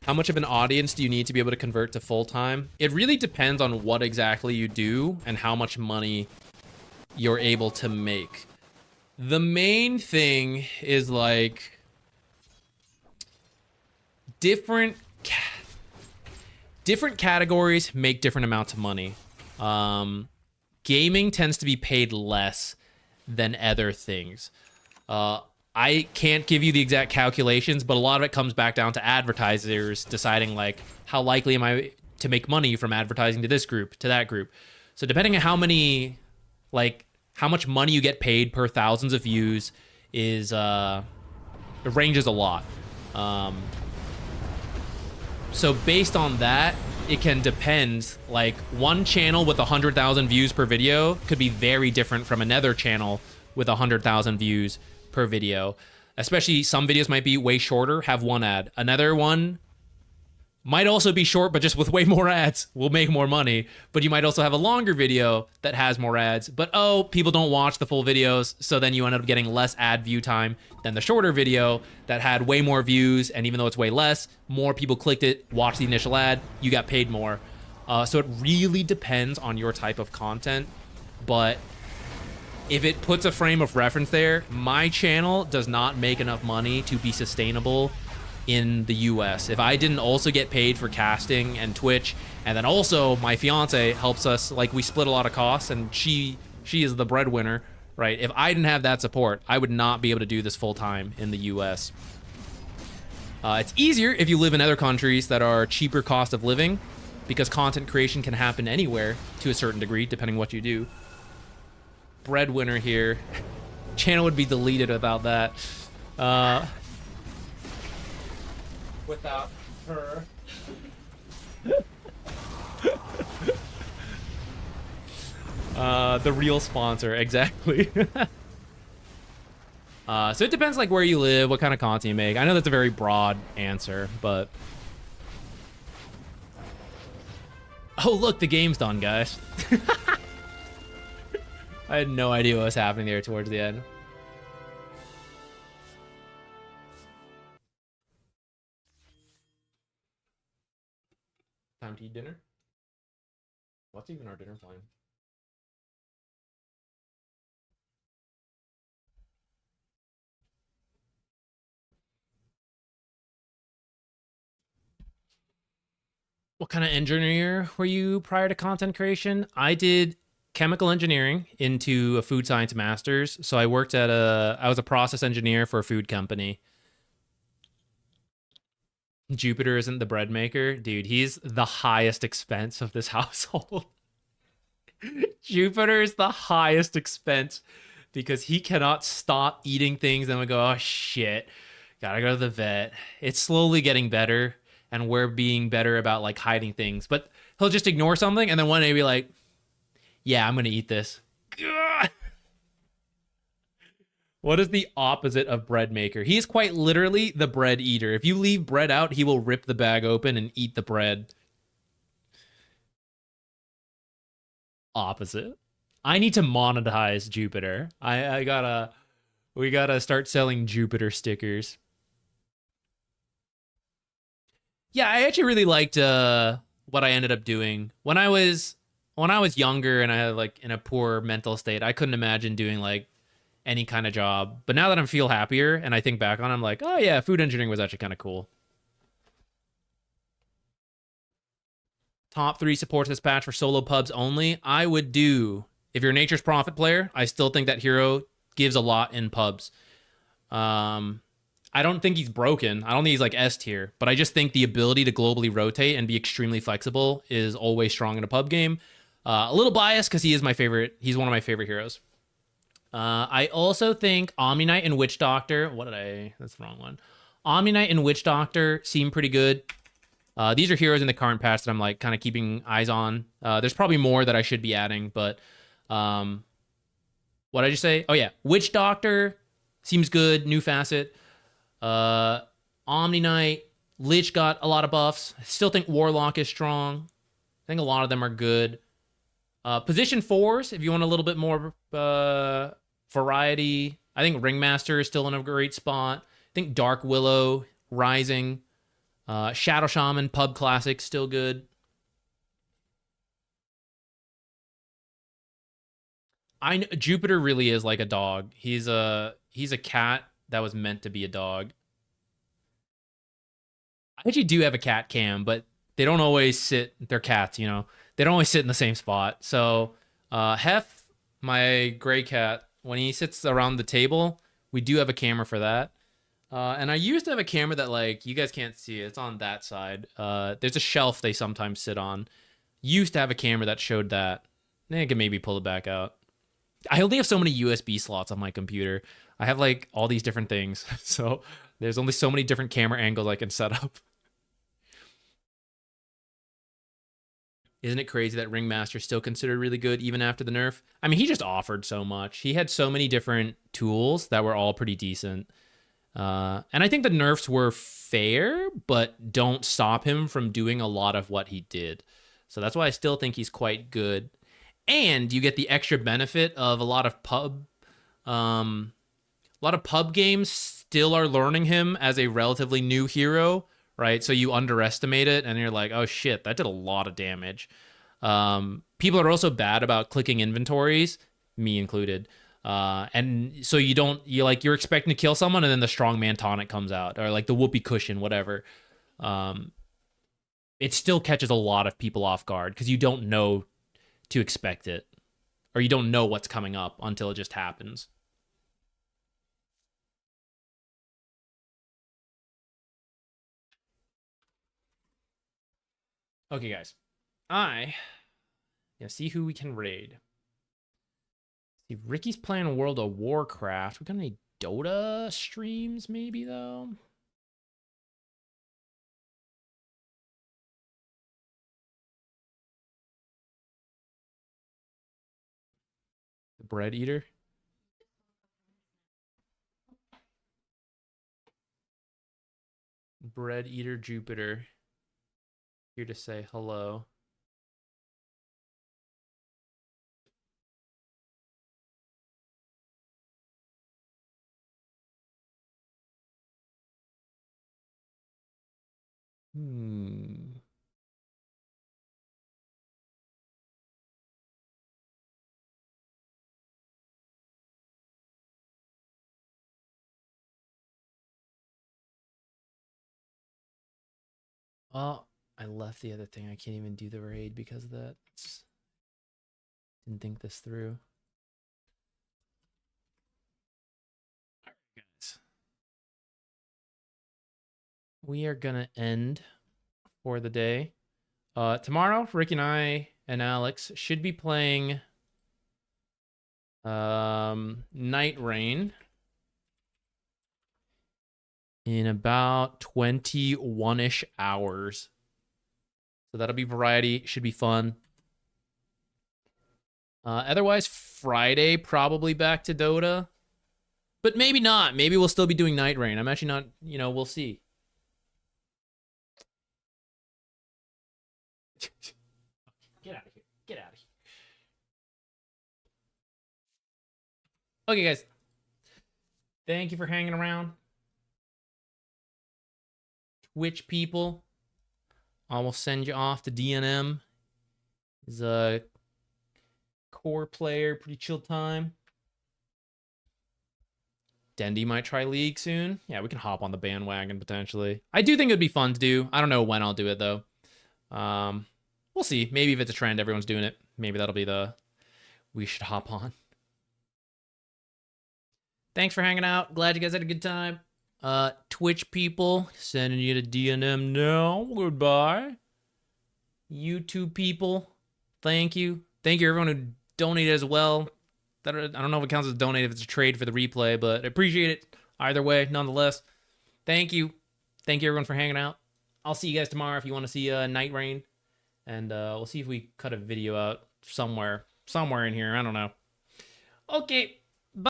How much of an audience do you need to be able to convert to full-time? It really depends on what exactly you do and how much money you're able to make. The main thing is like different categories make different amounts of money. Gaming tends to be paid less than other things. I can't give you the exact calculations, but a lot of it comes back down to advertisers deciding like how likely am I to make money from advertising to this group, to that group. So depending on how many, like how much money you get paid per thousands of views is, it ranges a lot. So based on that, it can depend. Like one channel with 100,000 views per video could be very different from another channel with 100,000 views per video. Especially some videos might be way shorter, have one ad. Another one might also be short, but just with way more ads will make more money. But you might also have a longer video that has more ads, but people don't watch the full videos, so then you end up getting less ad view time than the shorter video that had way more views, and even though it's way less, more people clicked it, watched the initial ad, you got paid more. So it really depends on your type of content, but if it puts a frame of reference there, my channel does not make enough money to be sustainable in the US. If I didn't also get paid for casting and Twitch, and then also my fiance helps us, like we split a lot of costs, and she is the breadwinner, right? If I didn't have that support, I would not be able to do this full time in the US. It's easier if you live in other countries that are cheaper cost of living, because content creation can happen anywhere to a certain degree, depending what you do. Breadwinner here. Channel would be deleted without that. Without her. The real sponsor, exactly. So it depends like where you live, what kind of content you make. I know that's a very broad answer, but... Oh, look, the game's done, guys. I had no idea what was happening there towards the end. Time to eat dinner? What's even our dinner plan? What kind of engineer were you prior to content creation? I did chemical engineering into a food science master's. So I worked at I was a process engineer for a food company. Jupiter isn't the bread maker. Dude, he's the highest expense of this household. Jupiter is the highest expense because he cannot stop eating things. And we go, oh shit, gotta go to the vet. It's slowly getting better, and we're being better about like hiding things. But he'll just ignore something, and then one day be like, yeah, I'm gonna eat this. Ugh. What is the opposite of bread maker? He is quite literally the bread eater. If you leave bread out, he will rip the bag open and eat the bread. Opposite. I need to monetize Jupiter. We gotta start selling Jupiter stickers. Yeah, I actually really liked what I ended up doing. When I was younger and I had like in a poor mental state, I couldn't imagine doing like any kind of job. But now that I feel happier and I think back on it, I'm like, oh yeah, food engineering was actually kind of cool. Top 3 supports this patch for solo pubs only. I would do, if you're a Nature's Prophet player, I still think that hero gives a lot in pubs. I don't think he's broken. I don't think he's like S tier, but I just think the ability to globally rotate and be extremely flexible is always strong in a pub game. A little biased because he is my favorite. He's one of my favorite heroes. I also think Omni Knight and Witch Doctor. That's the wrong one. Omni Knight and Witch Doctor seem pretty good. These are heroes in the current patch that I'm like kind of keeping eyes on. There's probably more that I should be adding, but what did I just say? Oh yeah, Witch Doctor seems good. New facet. Omni Knight, Lich got a lot of buffs. I still think Warlock is strong. I think a lot of them are good. Position 4s, if you want a little bit more variety. I think Ringmaster is still in a great spot. I think Dark Willow, Rising. Shadow Shaman, Pub Classic, still good. Jupiter really is like a dog. He's a cat that was meant to be a dog. I actually do have a cat cam, but they don't always sit. They're cats, you know. They don't always sit in the same spot. So, Hef, my gray cat, when he sits around the table, we do have a camera for that. And I used to have a camera that, like, you guys can't see it. It's on that side. There's a shelf they sometimes sit on. Used to have a camera that showed that. I can maybe pull it back out. I only have so many USB slots on my computer. I have, like, all these different things. So there's only so many different camera angles I can set up. Isn't it crazy that Ringmaster's still considered really good even after the nerf? I mean, he just offered so much. He had so many different tools that were all pretty decent. And I think the nerfs were fair, but don't stop him from doing a lot of what he did. So that's why I still think he's quite good. And you get the extra benefit of a lot of pub games still are learning him as a relatively new hero, right? So you underestimate it and you're like, oh shit, that did a lot of damage. People are also bad about clicking inventories, me included. And so you're expecting to kill someone and then the strongman tonic comes out, or like the whoopee cushion, whatever. It still catches a lot of people off guard because you don't know to expect it, or you don't know what's coming up until it just happens. Okay, guys. See who we can raid. See, Ricky's playing World of Warcraft. We got any Dota streams, maybe, though? The Bread Eater? Bread Eater Jupiter. Here to say hello. Oh, I left the other thing. I can't even do the raid because of that. Didn't think this through. All right, guys. We are gonna end for the day. Tomorrow, Rick and I and Alex should be playing Night Rain in about 21-ish hours. So that'll be variety. Should be fun. Otherwise, Friday, probably back to Dota. But maybe not. Maybe we'll still be doing Night Rain. I'm actually not, we'll see. Get out of here. Get out of here. Okay, guys. Thank you for hanging around. Twitch people, I will send you off to DNM. He's a core player, pretty chill time. Dendy might try League soon. Yeah, we can hop on the bandwagon potentially. I do think it'd be fun to do. I don't know when I'll do it though. We'll see. Maybe if it's a trend, everyone's doing it. Maybe that'll be we should hop on. Thanks for hanging out. Glad you guys had a good time. Twitch people, sending you to DNM now. Goodbye. YouTube people, thank you. Thank you everyone who donated as well. I don't know if it counts as a donate if it's a trade for the replay, but I appreciate it either way, nonetheless. Thank you. Thank you everyone for hanging out. I'll see you guys tomorrow if you want to see Night Rain. And we'll see if we cut a video out somewhere in here. I don't know. Okay.